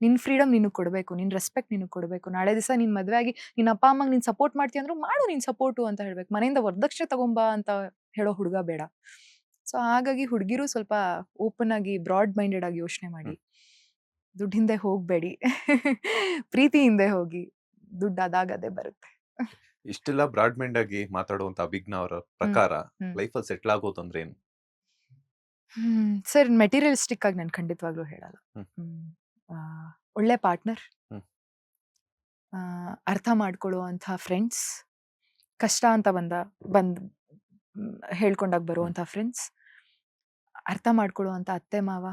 ನಿನ್ ಫ್ರೀಡಮ್ ನಿನಗೆ ಕೊಡಬೇಕು, ನಿನ್ ರೆಸ್ಪೆಕ್ಟ್ ನಿನಗೆ ಕೊಡಬೇಕು. ನಾಳೆ ದಿವಸ ನಿನ್ ಮದ್ವೆ ಆಗಿ ನಿನ್ನ ಅಪ್ಪ ಅಮ್ಮಂಗೆ ನೀನ್ ಸಪೋರ್ಟ್ ಮಾಡ್ತೀಯ ಅಂದ್ರೂ ಮಾಡು, ನೀನ್ ಸಪೋರ್ಟು ಅಂತ ಹೇಳ್ಬೇಕು. ಮನೆಯಿಂದ ವರದಕ್ಷಿಣೆ ತಗೊಂಬಾ ಅಂತ ಹೇಳೋ ಹುಡುಗ ಬೇಡ. ಸೊ ಹಾಗಾಗಿ ಹುಡುಗಿರು ಸ್ವಲ್ಪ ಓಪನ್ ಆಗಿ, ಬ್ರಾಡ್ ಮೈಂಡೆಡ್ ಆಗಿ ಯೋಚನೆ ಮಾಡಿ. ದುಡ್ಡು ಹಿಂದೆ ಹೋಗ್ಬೇಡಿ, ಪ್ರೀತಿ ಹಿಂದೆ ಹೋಗಿ. ದುಡ್ಡು ಅದಾಗದೇ ಬರುತ್ತೆ. ಇಷ್ಟೆಲ್ಲ ಬ್ರಾಡ್ ಮೈಂಡ್ ಆಗಿ ಮಾತಾಡುವಂತ ಅಭಿಜ್ಞಾ ಅವರ ಪ್ರಕಾರ ಲೈಫಲ್ಲಿ ಸೆಟ್ಲ್ ಆಗೋದು ಅಂದ್ರೆ ಏನು? ಸರ್, ಮೆಟೀರಿಯಲಿಸ್ಟಿಕ್ ಆಗಿ ನಾನು ಖಂಡಿತವಾಗ್ಲೂ ಹೇಳಲ್ಲ. ಒಳ್ಳೆ ಪಾರ್ಟ್ನರ್, ಅರ್ಥ ಮಾಡ್ಕೊಳ್ಳುವಂಥ ಫ್ರೆಂಡ್ಸ್, ಕಷ್ಟ ಅಂತ ಬಂದ್ ಹೇಳ್ಕೊಂಡಾಗ ಬರುವಂಥ ಫ್ರೆಂಡ್ಸ್, ಅರ್ಥ ಮಾಡ್ಕೊಳ್ಳುವಂಥ ಅತ್ತೆ ಮಾವ,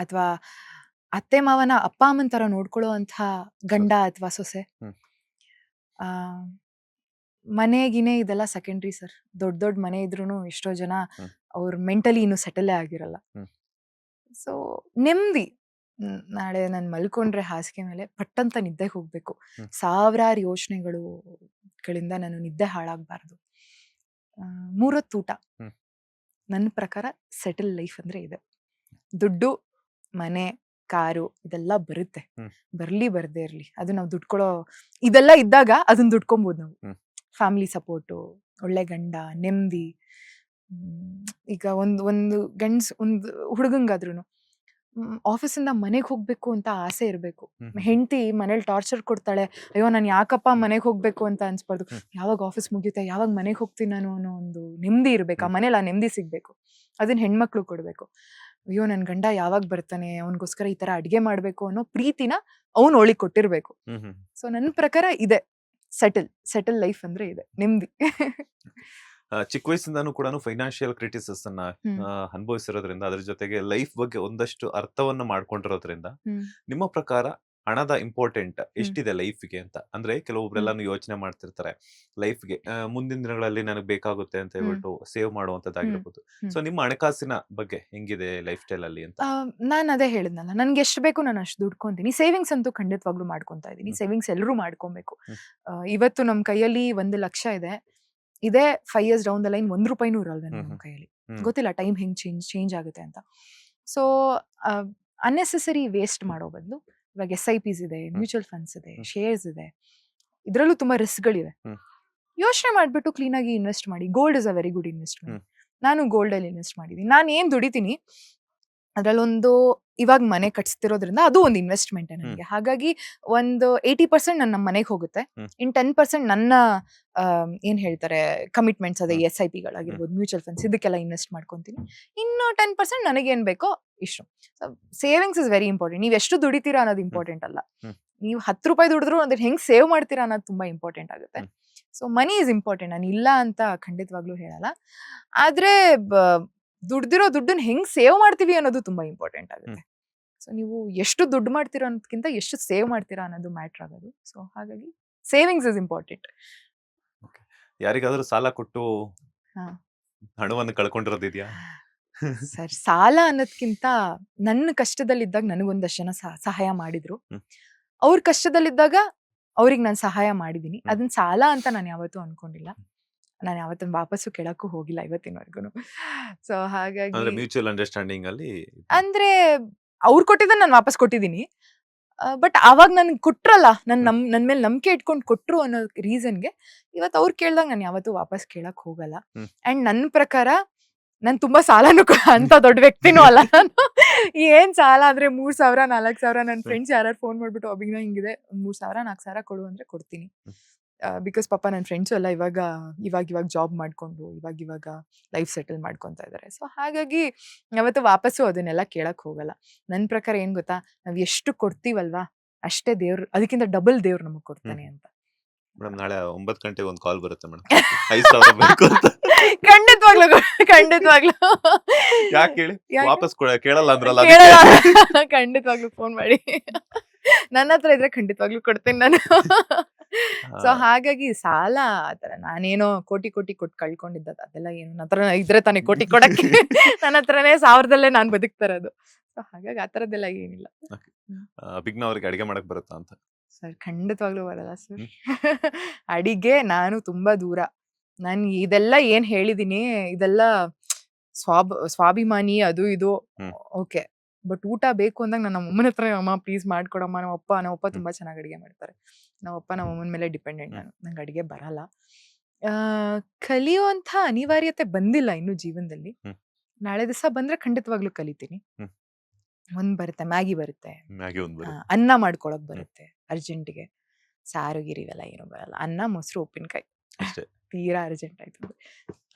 ಅಥವಾ ಅತ್ತೆ ಮಾವನ ಅಪ್ಪ ಅಮ್ಮನ ತರ ನೋಡ್ಕೊಳ್ಳುವಂಥ ಗಂಡ ಅಥವಾ ಸೊಸೆ. ಮನೆಗಿನೇ ಇದೆಲ್ಲ ಸೆಕೆಂಡ್ರಿ ಸರ್. ದೊಡ್ಡ ದೊಡ್ಡ ಮನೆ ಇದ್ರೂ ಎಷ್ಟೋ ಜನ ಅವ್ರ ಮೆಂಟಲಿ ಇನ್ನೂ ಸೆಟಲೇ ಆಗಿರಲ್ಲ. ಸೊ ನೆಮ್ಮದಿ, ನಾಳೆ ನಾನು ಮಲ್ಕೊಂಡ್ರೆ ಹಾಸಿಗೆ ಮೇಲೆ ಪಟ್ಟಂತ ನಿದ್ದೆಗೆ ಹೋಗ್ಬೇಕು. ಸಾವಿರಾರು ಯೋಚನೆಗಳಿಂದ ನಾನು ನಿದ್ದೆ ಹಾಳಾಗಬಾರ್ದು. 3 ಹೊತ್ತು ಊಟ, ನನ್ನ ಪ್ರಕಾರ ಸೆಟಲ್ ಲೈಫ್ ಅಂದ್ರೆ ಇದೆ. ದುಡ್ಡು, ಮನೆ, ಕಾರು ಇದೆಲ್ಲ ಬರುತ್ತೆ, ಬರ್ಲಿ ಬರ್ದೇ ಇರ್ಲಿ, ಅದು ನಾವು ದುಡ್ಡು ಕೊಡೋ ಇದೆಲ್ಲ ಇದ್ದಾಗ ಅದನ್ನ ದುಡ್ಕೊಬಹುದು ನಾವು. ಫ್ಯಾಮಿಲಿ ಸಪೋರ್ಟು, ಒಳ್ಳೆ ಗಂಡ, ನೆಮ್ಮದಿ. ಈಗ ಒಂದು ಹುಡುಗಂಗಾದ್ರೂ ಆಫೀಸಿಂದ ಮನೆಗೆ ಹೋಗ್ಬೇಕು ಅಂತ ಆಸೆ ಇರಬೇಕು. ಹ್ಮ್. ಹೆಂಡತಿ ಮನೇಲಿ ಟಾರ್ಚರ್ ಕೊಡ್ತಾಳೆ, ಅಯ್ಯೋ ನಾನು ಯಾಕಪ್ಪ ಮನೆಗೆ ಹೋಗ್ಬೇಕು ಅಂತ ಅನ್ಸ್ಬಾರ್ದು. ಹ್ಮ್. ಯಾವಾಗ ಆಫೀಸ್ ಮುಗಿಯುತ್ತೆ, ಯಾವಾಗ ಮನೆಗೆ ಹೋಗ್ತೀನಿ ನಾನು ಅನ್ನೋ ಒಂದು ನೆಮ್ಮದಿ ಇರ್ಬೇಕು. ಆ ಹ್ಮ್. ಮನೇಲಿ ಆ ನೆಮ್ಮದಿ ಸಿಗ್ಬೇಕು. ಅದನ್ನ ಹೆಣ್ಮಕ್ಳು ಕೊಡ್ಬೇಕು. ಅಯ್ಯೋ ನನ್ ಗಂಡ ಯಾವಾಗ ಬರ್ತಾನೆ, ಅವನಿಗೋಸ್ಕರ ಈ ತರ ಅಡ್ಗೆ ಮಾಡ್ಬೇಕು ಅನ್ನೋ ಪ್ರೀತಿನ ಅವ್ನು ಅವಳಿಗೆ ಕೊಟ್ಟಿರ್ಬೇಕು. ಹ್ಮ್. ಹ್ಮ್. ಸೊ ನನ್ನ ಪ್ರಕಾರ ಇದೆ ಸೆಟಲ್ ಲೈಫ್ ಅಂದ್ರೆ ಇದೆ ನೆಮ್ಮದಿ. ಚಿಕ್ಕ ವಯಸ್ಸಿಂದಾನು ಕೂಡ ಫೈನಾನ್ಷಿಯಲ್ ಕ್ರಿಟಿಸಿಸ್ ಅನ್ನ ಹ್ಮ್. ಅನುಭವಿಸಿರೋದ್ರಿಂದ ಅದ್ರ ಜೊತೆಗೆ ಲೈಫ್ ಬಗ್ಗೆ ಒಂದಷ್ಟು ಅರ್ಥವನ್ನ ಮಾಡ್ಕೊಂಡಿರೋದ್ರಿಂದ ಹ್ಮ್. ನಿಮ್ಮ ಪ್ರಕಾರ ಹಣದ ಇಂಪಾರ್ಟೆಂಟ್ ಎಷ್ಟಿದೆ ಲೈಫ್ಗೆ ಅಂತ? ಅಂದ್ರೆ ಕೆಲವೊಬ್ರೆಲ್ಲಾನು ಯೋಚನೆ ಮಾಡ್ತಿರ್ತಾರೆ ಲೈಫ್ಗೆ ಮುಂದಿನ ದಿನಗಳಲ್ಲಿ ನನಗೆ ಬೇಕಾಗುತ್ತೆ ಅಂತ ಹೇಳ್ಬಿಟ್ಟು ಸೇವ್ ಮಾಡುವಂತದ್ದಾಗಿರ್ಬೋದು. ಸೊ ನಿಮ್ಮ ಹಣಕಾಸಿನ ಬಗ್ಗೆ ಹೆಂಗಿದೆ ಲೈಫ್ ಸ್ಟೈಲ್ ಅಲ್ಲಿ ಅಂತ? ನಾನು ಅದೇ ಹೇಳಿದ್ನಲ್ಲ, ನನ್ಗೆ ಎಷ್ಟು ಬೇಕು ನಾನು ಅಷ್ಟು ದುಡ್ಕೊಂತೀನಿ. ಸೇವಿಂಗ್ಸ್ ಅಂತೂ ಖಂಡಿತವಾಗ್ಲೂ ಮಾಡ್ಕೊಂತಾ ಇದ್ದೀನಿ. ಸೇವಿಂಗ್ಸ್ ಎಲ್ಲರೂ ಮಾಡ್ಕೊಬೇಕು. ಇವತ್ತು ನಮ್ಮ ಕೈಯಲ್ಲಿ 1 ಲಕ್ಷ ಇದೆ. ಇದೇ 5 years ಡೌನ್ ದ ಲೈನ್ 1 ರೂಪಾಯಿನೂ ಇರಲ್ವೇ ನಮ್ಮ ಕೈಯಲ್ಲಿ. ಗೊತ್ತಿಲ್ಲ ಟೈಮ್ ಹೆಂಗ್ ಚೇಂಜ್ ಆಗುತ್ತೆ ಅಂತ. ಸೊ ಅನ್ನೆಸೆಸರಿ ವೇಸ್ಟ್ ಮಾಡೋ ಬದಲು ಇವಾಗ SIPs ಇದೆ, ಮ್ಯೂಚುವಲ್ ಫಂಡ್ಸ್ ಇದೆ, ಶೇರ್ಸ್ ಇದೆ. ಇದರಲ್ಲೂ ತುಂಬಾ ರಿಸ್ಕ್ಗಳಿವೆ. ಯೋಚನೆ ಮಾಡ್ಬಿಟ್ಟು ಕ್ಲೀನ್ ಆಗಿ ಇನ್ವೆಸ್ಟ್ ಮಾಡಿ. Gold is a very good investment. ನಾನು ಗೋಲ್ಡ್ ಅಲ್ಲಿ ಇನ್ವೆಸ್ಟ್ ಮಾಡಿದ್ದೀನಿ. ನಾನು ಏನ್ ದುಡಿತೀನಿ ಅದ್ರಲ್ಲೊಂದು ಇವಾಗ ಮನೆ ಕಟ್ಸ್ತಿರೋದ್ರಿಂದ ಅದು ಒಂದು ಇನ್ವೆಸ್ಟ್ಮೆಂಟ್ ನನಗೆ. ಹಾಗಾಗಿ ಒಂದು 80% ನನ್ನ ಮನೆಗೆ ಹೋಗುತ್ತೆ. ಇನ್ 10% ನನ್ನ ಏನ್ ಹೇಳ್ತಾರೆ ಕಮಿಟ್ಮೆಂಟ್ಸ್ ಅದೇ SIPಗಳಾಗಿರ್ಬೋದು, ಮ್ಯೂಚುವಲ್ ಫಂಡ್ಸ್ ಇದಕ್ಕೆಲ್ಲ ಇನ್ವೆಸ್ಟ್ ಮಾಡ್ಕೊಂತೀನಿ. ಇನ್ನು 10% ನನಗೇನ್ ಬೇಕೋ ಇಷ್ಟು. Savings is very important. ನೀವು ಎಷ್ಟು ದುಡಿತೀರಾ ಅನ್ನೋದು ಇಂಪಾರ್ಟೆಂಟ್ ಅಲ್ಲ. ನೀವು 10 ರೂಪಾಯಿ ದುಡಿದ್ರು ಅಂದ್ರೆ ಹೆಂಗ್ ಸೇವ್ ಮಾಡ್ತೀರಾ ಅನ್ನೋದು ತುಂಬಾ ಇಂಪಾರ್ಟೆಂಟ್ ಆಗುತ್ತೆ. So money is important. ನಾನು ಇಲ್ಲ ಅಂತ ಖಂಡಿತವಾಗ್ಲೂ ಹೇಳಲ್ಲ. ಆದ್ರೆ ದುಡ್ದಿರೋ ದುಡ್ಡನ್ನ ಹೆಂಗ್ ಸೇವ್ ಮಾಡ್ತೀವಿ ಅನ್ನೋದು ತುಂಬಾ ಇಂಪಾರ್ಟೆಂಟ್ ಆಗುತ್ತೆ. ಸೊ ನೀವು ಎಷ್ಟು ದುಡ್ಡು ಮಾಡ್ತೀರಾ ಅನ್ನೋದಕ್ಕಿಂತ ಎಷ್ಟು ಸೇವ್ ಮಾಡ್ತೀರಾ ಅನ್ನೋದು ಮ್ಯಾಟರ್ ಆಗೋದು. ಸೊ ಹಾಗಾಗಿ ಸೇವಿಂಗ್ಸ್ ಇಸ್ ಇಂಪಾರ್ಟೆಂಟ್. ಯಾರಿಗಾದ್ರೂ ಸಾಲ ಕೊಟ್ಟು ಹಾ. ಹಣವನ್ನು ಕಳ್ಕೊಂಡಿರೋದಿದ್ಯಾ? ಸರ್, ಸಾಲ ಅನ್ನೋದ್ಕಿಂತ ನನ್ನ ಕಷ್ಟದಲ್ಲಿದ್ದಾಗ ನನಗೊಂದಷ್ಟು ಜನ ಸಹಾಯ ಮಾಡಿದ್ರು. ಅವ್ರ ಕಷ್ಟದಲ್ಲಿದ್ದಾಗ ಅವ್ರಿಗೆ ನಾನು ಸಹಾಯ ಮಾಡಿದೀನಿ. ಅದನ್ನ ಸಾಲ ಅಂತ ನಾನು ಯಾವತ್ತೂ ಅನ್ಕೊಂಡಿಲ್ಲ. ನಾನು ಯಾವತ್ತೂ ವಾಪಸ್ಸು ಕೇಳಕ್ಕೂ ಹೋಗಿಲ್ಲ ಇವತ್ತಿನವರೆಗೂ. ಸೊ ಹಾಗಾಗಿ ಮ್ಯೂಚುವಲ್ ಅಂಡರ್ಸ್ಟ್ಯಾಂಡಿಂಗ್ ಅಲ್ಲಿ ಅಂದ್ರೆ ಅವ್ರು ಕೊಟ್ಟಿದ್ದನ್ನ ನಾನು ವಾಪಸ್ ಕೊಟ್ಟಿದ್ದೀನಿ. ಬಟ್ ಅವಾಗ ನನ್ಗೆ ಕೊಟ್ರಲ್ಲ, ನನ್ ಮೇಲೆ ನಂಬಿಕೆ ಇಟ್ಕೊಂಡು ಕೊಟ್ರು ಅನ್ನೋ ರೀಸನ್ಗೆ ಇವತ್ತು ಅವ್ರು ಕೇಳ್ದಾಗ ನಾನು ಯಾವತ್ತೂ ವಾಪಸ್ ಕೇಳಕ್ ಹೋಗಲ್ಲ. ಅಂಡ್ ನನ್ನ ಪ್ರಕಾರ ನಾನು ತುಂಬಾ ಸಾಲನು ಅಂತ ದೊಡ್ಡ ವ್ಯಕ್ತಿನೂ ಅಲ್ಲ. ನಾನು ಏನ್ ಸಾಲ ಅಂದ್ರೆ 3,000 4,000 ನನ್ನ ಫ್ರೆಂಡ್ಸ್ ಯಾರು ಫೋನ್ ಮಾಡ್ಬಿಟ್ಟು ಅಭಿನ ಹಿಂಗಿದೆ 3,000 4,000 ಕೊಡು ಅಂದ್ರೆ ಕೊಡ್ತೀನಿ. ಬಿಕಾಸ್ ಪಾಪ ನನ್ನ ಫ್ರೆಂಡ್ಸು ಎಲ್ಲ ಇವಾಗ ಜಾಬ್ ಮಾಡ್ಕೊಂಡು ಇವಾಗ ಲೈಫ್ ಸೆಟಲ್ ಮಾಡ್ಕೊತಾ ಇದ್ದಾರೆ. ಸೊ ಹಾಗಾಗಿ ಯಾವತ್ತು ವಾಪಸ್ಸು ಅದನ್ನೆಲ್ಲ ಕೇಳಕ್ ಹೋಗಲ್ಲ. ನನ್ನ ಪ್ರಕಾರ ಏನ್ ಗೊತ್ತಾ, ನಾವ್ ಎಷ್ಟು ಕೊಡ್ತೀವಲ್ವಾ ಅಷ್ಟೇ ದೇವ್ರು ಅದಕ್ಕಿಂತ ಡಬಲ್ ದೇವ್ರು ನಮಗ್ ಕೊಡ್ತಾನೆ ಅಂತ. ಮೇಡಮ್ ನಾಳೆ 9 ಗಂಟೆಗೆ ಒಂದು ಕಾಲ್ ಬರುತ್ತೆ ಮೇಡಮ್, 5,000 ಬೇಕು ಅಂತ. ಖಂಡಿತವಾಗ್ಲು ಯಾಕೆ ಹೇಳಿ, ವಾಪಸ್ ಕೇಳಲ್ಲ ಅಂದ್ರಲ್ಲ, ಖಂಡಿತವಾಗ್ಲು ಫೋನ್ ಮಾಡಿ. ನನ್ನ ಹತ್ರ ಇದ್ರೆ ಖಂಡಿತವಾಗ್ಲು ಕೊಡ್ತೇನೆ ನಾನು. ಸೊ ಹಾಗಾಗಿ ಸಾಲ ಆತರ ನಾನೇನೋ ಕೋಟಿ ಕೊಟ್ಟು ಕಳ್ಕೊಂಡಿದ್ದ ಅದೆಲ್ಲ ಏನು, ನನ್ನ ಹತ್ರ ಇದ್ರೆ ತಾನೇ ಕೋಟಿ ಕೊಡಕ್ಕೆ. ನನ್ನ ಹತ್ರನೇ 1000ದಲ್ಲೇ ನಾನ್ ಬದುಕ್ತಾ ಇರೋದು. ಸೊ ಹಾಗಾಗಿ ಆತರದ್ದೆಲ್ಲ ಏನಿಲ್ಲ. ಅಭಿಜ್ಞಾ ಅವ್ರಿಗೆ ಅಡಿಗೆ ಮಾಡಕ್ ಬರುತ್ತಾ ಅಂತ? ಸರ್ ಖಂಡಿತವಾಗ್ಲೂ ಬರಲ್ಲ ಸರ್. ಅಡಿಗೆ ನಾನು ತುಂಬಾ ದೂರ. ನಾನು ಇದೆಲ್ಲ ಏನ್ ಹೇಳಿದೀನಿ ಇದೆಲ್ಲ ಸ್ವಾಭಿಮಾನಿ ಅದು ಇದು ಓಕೆ. ಬಟ್ ಊಟ ಬೇಕು ಅಂದಾಗ ನನ್ನ ಅಮ್ಮನ ಹತ್ರ ಅಮ್ಮ ಪ್ಲೀಸ್ ಮಾಡ್ಕೊಡಮ್ಮ. ನಮ್ಮಪ್ಪ ತುಂಬಾ ಚೆನ್ನಾಗಿ ಅಡಿಗೆ ಮಾಡ್ತಾರೆ. ನಮ್ಮ ಅಮ್ಮನ ಮೇಲೆ ಡಿಪೆಂಡೆಂಟ್ ನಾನು. ನಂಗೆ ಅಡಿಗೆ ಬರಲ್ಲ. ಕಲಿಯುವಂತ ಅನಿವಾರ್ಯತೆ ಬಂದಿಲ್ಲ ಇನ್ನು ಜೀವನದಲ್ಲಿ. ನಾಳೆ ದಿವಸ ಬಂದ್ರೆ ಖಂಡಿತವಾಗ್ಲೂ ಕಲಿತೀನಿ. ಒಂದ್ ಬರುತ್ತೆ, ಮ್ಯಾಗಿ ಬರುತ್ತೆ, ಅನ್ನ ಮಾಡ್ಕೊಳಕ್ ಬರುತ್ತೆ ಅರ್ಜೆಂಟ್ಗೆ. ಸಾರು ಗಿರಿ ಇವೆಲ್ಲ ಏನು ಬರಲ್ಲ. ಅನ್ನ ಮೊಸರು ಉಪ್ಪಿನಕಾಯಿ ತೀರಾ ಅರ್ಜೆಂಟ್ ಆಯ್ತು.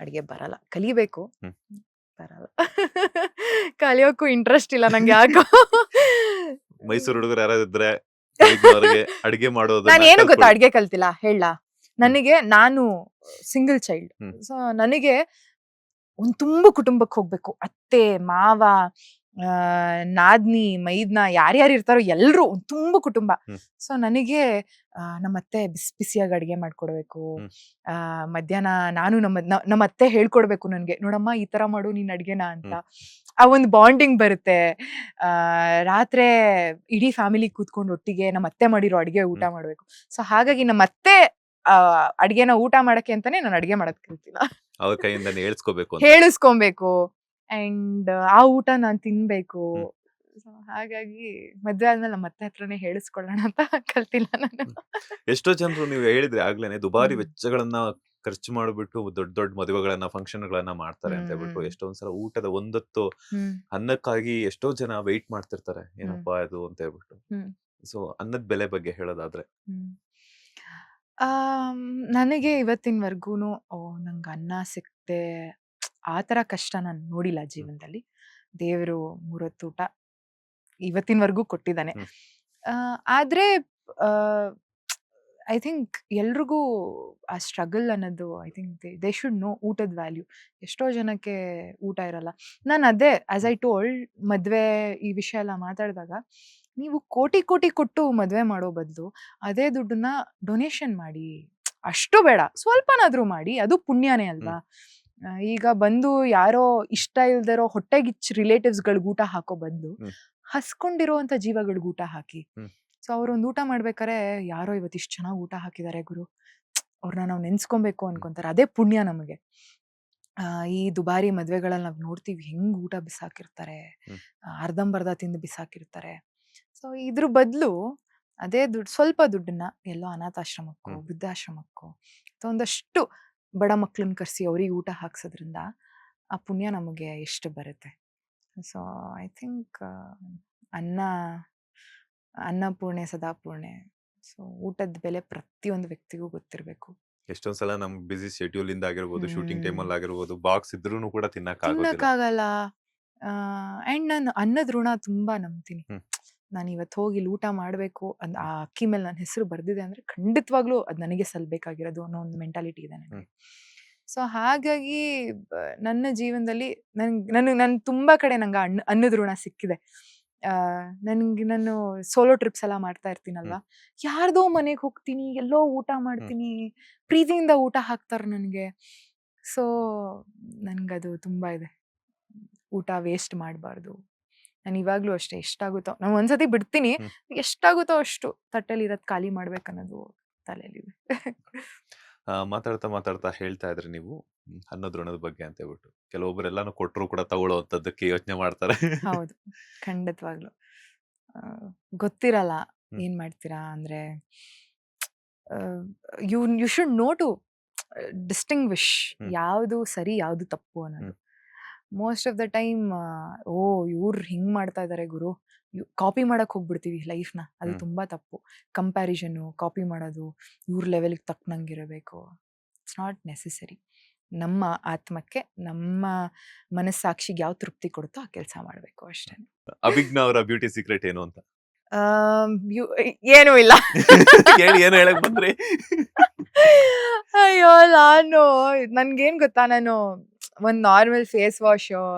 ಅಡಿಗೆ ಬರಲ್ಲ, ಕಲಿಬೇಕು, ಬರಲ್ಲ. ಕಲಿಯೋಕ್ಕೂ ಇಂಟ್ರೆಸ್ಟ್ ಇಲ್ಲ ನಂಗೆ ಯಾಕೋ. ಮೈಸೂರು ಹುಡುಗರು ಯಾರಾದ್ರೆ ಅಡಿಗೆ ಮಾಡೋದು ನಾನು ಏನು ಗೊತ್ತಾ ಅಡಿಗೆ ಕಲ್ತಿಲ್ಲ ಹೇಳ. ನಾನು ಸಿಂಗಲ್ ಚೈಲ್ಡ್. ಸೊ ನನಗೆ ಒಂದ್ ತುಂಬಾ ಕುಟುಂಬಕ್ಕೆ ಹೋಗ್ಬೇಕು. ಅತ್ತೆ ಮಾವ ನಾದ್ನಿ ಮೈದ್ನ ಯಾರ್ಯಾರು ಇರ್ತಾರೋ ಎಲ್ರು ತುಂಬಾ ಕುಟುಂಬ. ಸೊ ನನಗೆ ನಮ್ಮತ್ತೆ ಬಿಸಿಯಾಗಿ ಅಡಿಗೆ ಮಾಡ್ಕೊಡ್ಬೇಕು. ಮಧ್ಯಾಹ್ನ ನಾನು ನಮ್ಮ ಅತ್ತೆ ಹೇಳ್ಕೊಡ್ಬೇಕು ನನ್ಗೆ, ನೋಡಮ್ಮ ಈ ತರ ಮಾಡು ನೀನ್ ಅಡ್ಗೆನ ಅಂತ. ಆ ಒಂದು ಬಾಂಡಿಂಗ್ ಬರುತ್ತೆ. ರಾತ್ರಿ ಇಡೀ ಫ್ಯಾಮಿಲಿ ಕೂತ್ಕೊಂಡು ಒಟ್ಟಿಗೆ ನಮ್ಮ ಅತ್ತೆ ಮಾಡಿರೋ ಅಡಿಗೆ ಊಟ ಮಾಡ್ಬೇಕು. ಸೊ ಹಾಗಾಗಿ ನಮ್ಮ ಅತ್ತೆ ಅಡ್ಗೆನ ಊಟ ಮಾಡಕ್ಕೆ ಅಂತಾನೆ ನಾನು ಅಡ್ಗೆ ಮಾಡಕ್ ಕಲ್ತಿಲ್ಲ. ಅವ್ರ ಕೈಯಿಂದ ಹೇಳಿಸ್ಕೊಬೇಕು ಅಂಡ್ ಆ ಊಟ ನಾನ್ ತಿನ್ಬೇಕು. ಹಾಗಾಗಿ ಮದ್ವೆ ಆದ್ಮೇಲೆ ನಮ್ಮ ಅತ್ತೆ ಹತ್ರನೇ ಹೇಳಿಸ್ಕೊಳ್ಳೋಣ ಅಂತ ಕಲ್ತಿಲ್ಲ ನಾನು. ಎಷ್ಟೋ ಜನರು ನೀವು ಹೇಳಿದ್ರೆ ಆಗ್ಲೇನೆ ದುಬಾರಿ ವೆಚ್ಚಗಳನ್ನ ಖರ್ಚು ಮಾಡ್ಬಿಟ್ಟು ದೊಡ್ಡ ದೊಡ್ಡ ಮದುವೆಗಳನ್ನ ಫಂಕ್ಷನ್ಗಳನ್ನ ಮಾಡ್ತಾರೆ ಅಂತ ಹೇಳ್ಬಿಟ್ಟು ಎಷ್ಟೊಂದ್ಸಲ ಊಟದ ಒಂದೊತ್ತು ಅನ್ನಕ್ಕಾಗಿ ಎಷ್ಟೋ ಜನ ವೆಯ್ಟ್ ಮಾಡ್ತಿರ್ತಾರೆ ಏನಪ್ಪಾ ಇದು ಅಂತ ಹೇಳ್ಬಿಟ್ಟು. ಸೊ ಅನ್ನದ ಬೆಲೆ ಬಗ್ಗೆ ಹೇಳೋದಾದ್ರೆ ನನಗೆ ಇವತ್ತಿನವರೆಗೂನು ನಂಗೆ ಅನ್ನ ಸಿಕ್ತೆ ಆ ಥರ ಕಷ್ಟ ನಾನು ನೋಡಿಲ್ಲ ಜೀವನದಲ್ಲಿ. ದೇವರು ಮೂರೊತ್ತು ಊಟ ಇವತ್ತಿನವರೆಗೂ ಕೊಟ್ಟಿದ್ದಾನೆ. ಆದ್ರೆ ಐ ಥಿಂಕ್ ಎಲ್ರಿಗೂ ಆ ಸ್ಟ್ರಗಲ್ ಅನ್ನೋದು I think they should know ಊಟದ ವ್ಯಾಲ್ಯೂ. ಎಷ್ಟೋ ಜನಕ್ಕೆ ಊಟ ಇರಲ್ಲ. ನಾನು ಅದೇ ಆಸ್ ಐ ಟೋಲ್ಡ್ ಮದ್ವೆ ಈ ವಿಷಯ ಎಲ್ಲ ಮಾತಾಡಿದಾಗ, ನೀವು ಕೋಟಿ ಕೋಟಿ ಕೊಟ್ಟು ಮದ್ವೆ ಮಾಡೋ ಬದಲು ಅದೇ ದುಡ್ಡನ್ನ ಡೊನೇಷನ್ ಮಾಡಿ, ಅಷ್ಟು ಬೇಡ ಸ್ವಲ್ಪನಾದ್ರೂ ಮಾಡಿ, ಅದು ಪುಣ್ಯನೇ ಅಲ್ವಾ. ಈಗ ಬಂದು ಯಾರೋ ಇಷ್ಟ ಇಲ್ದಿರೋ ಹೊಟ್ಟೆಗಿಚ್ಚ ರಿಲೇಟಿವ್ಸ್ಗಳಿಗೆ ಊಟ ಹಾಕೋ ಬದಲು ಹಸ್ಕೊಂಡಿರೋಂಥ ಜೀವಗಳಿಗೆ ಊಟ ಹಾಕಿ. ಸೊ ಅವ್ರೊಂದು ಊಟ ಮಾಡ್ಬೇಕಾರೆ ಯಾರೋ ಇವತ್ತು ಇಷ್ಟು ಚೆನ್ನಾಗಿ ಊಟ ಹಾಕಿದ್ದಾರೆ ಗುರು, ಅವ್ರನ್ನ ನಾವು ನೆನ್ಸ್ಕೊಬೇಕು ಅನ್ಕೊಂತಾರೆ, ಅದೇ ಪುಣ್ಯ ನಮಗೆ. ಈ ದುಬಾರಿ ಮದ್ವೆಗಳಲ್ಲಿ ನಾವು ನೋಡ್ತೀವಿ ಹೆಂಗ್ ಊಟ ಬಿಸಾಕಿರ್ತಾರೆ, ಅರ್ಧಂಬರ್ಧ ತಿಂದು ಬಿಸಾಕಿರ್ತಾರೆ. ಸೊ ಇದ್ರ ಬದಲು ಅದೇ ದುಡ್ಡು, ಸ್ವಲ್ಪ ದುಡ್ಡನ್ನ ಎಲ್ಲೋ ಅನಾಥಾಶ್ರಮಕ್ಕೋ ವೃದ್ಧಾಶ್ರಮಕ್ಕೋ ಅಥವಾ ಒಂದಷ್ಟು ಬಡ ಮಕ್ಳನ್ನ ಕರೆಸಿ ಅವ್ರಿಗೆ ಊಟ ಹಾಕ್ಸೋದ್ರಿಂದ ಆ ಪುಣ್ಯ ನಮಗೆ ಎಷ್ಟು ಬರುತ್ತೆ. ಸೊ ಐ ಥಿಂಕ್ ಅನ್ನಪೂರ್ಣೆ ಸದಾಪೂರ್ಣೆ. ಸೊ ಊಟದ ಬೆಲೆ ಪ್ರತಿಯೊಂದು ವ್ಯಕ್ತಿಗೂ ಗೊತ್ತಿರಬೇಕು. ಎಷ್ಟೊಂದ್ಸಲ ನಮ್ ಬಿಸಿ ಶೆಡ್ಯೂಲ್ ಇಂದ ಆಗಿರ್ಬೋದು, ಶೂಟಿಂಗ್ ಟೈಮಲ್ಲಿ ಆಗಿರ್ಬೋದು, ಬಾಕ್ಸ್ ಇದ್ರೂ ಕೂಡ ತಿನ್ನಕ್ಕಾಗಲ್ಲ. ಅಂಡ್ ನಾನು ಅನ್ನದ ಋಣ ತುಂಬಾ ನಂಬ್ತೀನಿ. ನಾನು ಇವತ್ತು ಹೋಗಿ ಇಲ್ಲಿ ಊಟ ಮಾಡಬೇಕು ಆ ಅಕ್ಕಿ ಮೇಲೆ ನನ್ನ ಹೆಸರು ಬರ್ದಿದೆ ಅಂದ್ರೆ ಖಂಡಿತವಾಗ್ಲೂ ಅದು ನನಗೆ ಸಲ್ಬೇಕಾಗಿರೋದು ಅನ್ನೋ ಒಂದು ಮೆಂಟಾಲಿಟಿ ಇದೆ ನನಗೆ. ಸೊ ಹಾಗಾಗಿ ನನ್ನ ಜೀವನದಲ್ಲಿ ನನ್ ತುಂಬಾ ಕಡೆ ನಂಗೆ ಅನ್ನದ ಋಣ ಸಿಕ್ಕಿದೆ. ನಾನು ಸೋಲೋ ಟ್ರಿಪ್ಸ್ ಎಲ್ಲ ಮಾಡ್ತಾ ಇರ್ತೀನಲ್ವಾ, ಯಾರ್ದೋ ಮನೆಗೆ ಹೋಗ್ತೀನಿ, ಎಲ್ಲೋ ಊಟ ಮಾಡ್ತೀನಿ, ಪ್ರೀತಿಯಿಂದ ಊಟ ಹಾಕ್ತಾರೆ ನನಗೆ. ಸೊ ನನ್ಗದು ತುಂಬಾ ಇದೆ, ಊಟ ವೇಸ್ಟ್ ಮಾಡಬಾರ್ದು. ನಾನು ಇವಾಗ್ಲೂ ಅಷ್ಟೇ, ಎಷ್ಟಾಗುತ್ತೋ ನಾನು ಒಂದ್ಸತಿ ಬಿಡ್ತೀನಿ, ಎಷ್ಟಾಗುತ್ತೋ ಅಷ್ಟು ತಟ್ಟೆಲಿ ಇರೋದ್ ಖಾಲಿ ಮಾಡ್ಬೇಕನ್ನೋದು ತಲೆಯಲ್ಲಿದೆ. ಮಾತಾಡ್ತಾ ಮಾತಾಡ್ತಾ ಹೇಳ್ತಾ ಇದ್ರಿ ನೀವು ಅನ್ನೋದ್ ಋಣದ ಬಗ್ಗೆ ಅಂತ ಹೇಳ್ಬಿಟ್ಟು. ಕೆಲವೊಬ್ಬರೆಲ್ಲಾನು ಕೊಟ್ಟರು ಕೂಡ ತಗೊಳ್ಳೋದಕ್ಕೆ ಯೋಚನೆ ಮಾಡ್ತಾರೆ. ಹೌದು, ಖಂಡಿತವಾಗ್ಲು ಗೊತ್ತಿರಲ್ಲ ಏನ್ ಮಾಡ್ತೀರಾ ಅಂದ್ರೆ. You should know to distinguish ಯಾವುದು ಸರಿ ಯಾವುದು ತಪ್ಪು ಅನ್ನೋದು. ಮೋಸ್ಟ್ ಆಫ್ ದ ಟೈಮ್ ಇವ್ರು ಹಿಂಗ್ ಮಾಡ್ತಾ ಇದಾರೆ ಗುರು, ಕಾಪಿ ಮಾಡಕ್ ಹೋಗ್ಬಿಡ್ತೀವಿ ಲೈಫ್ನ, ಅದು ತುಂಬಾ ತಪ್ಪು. ಕಂಪ್ಯಾರಿಸನ್, ಕಾಪಿ ಮಾಡೋದು, ಇವ್ರ ಲೆವೆಲ್ಗೆ ತಕ್ಕನಂಗಿರಬೇಕು, ಇಟ್ಸ್ ನಾಟ್ ನೆಸೆಸರಿ. ನಮ್ಮ ಆತ್ಮಕ್ಕೆ, ನಮ್ಮ ಮನಸ್ಸಾಕ್ಷಿಗೆ ಯಾವ ತೃಪ್ತಿ ಕೊಡುತ್ತೋ ಆ ಕೆಲಸ ಮಾಡ್ಬೇಕು ಅಷ್ಟೇ. ಅಭಿಜ್ಞಾ ಅವರ ಬ್ಯೂಟಿ ಸೀಕ್ರೆಟ್ ಏನು ಅಂತ? ಏನೂ ಇಲ್ಲ. ಏನು ಹೇಳಕ್ ಬಂದ್ರಿ? ಅಯ್ಯೋ, ನನ್ಗೇನ್ ಗೊತ್ತಾ, ನಾನು ಒಂದ್ ನಾರ್ಮಲ್ ಫೇಸ್ ವಾಶ್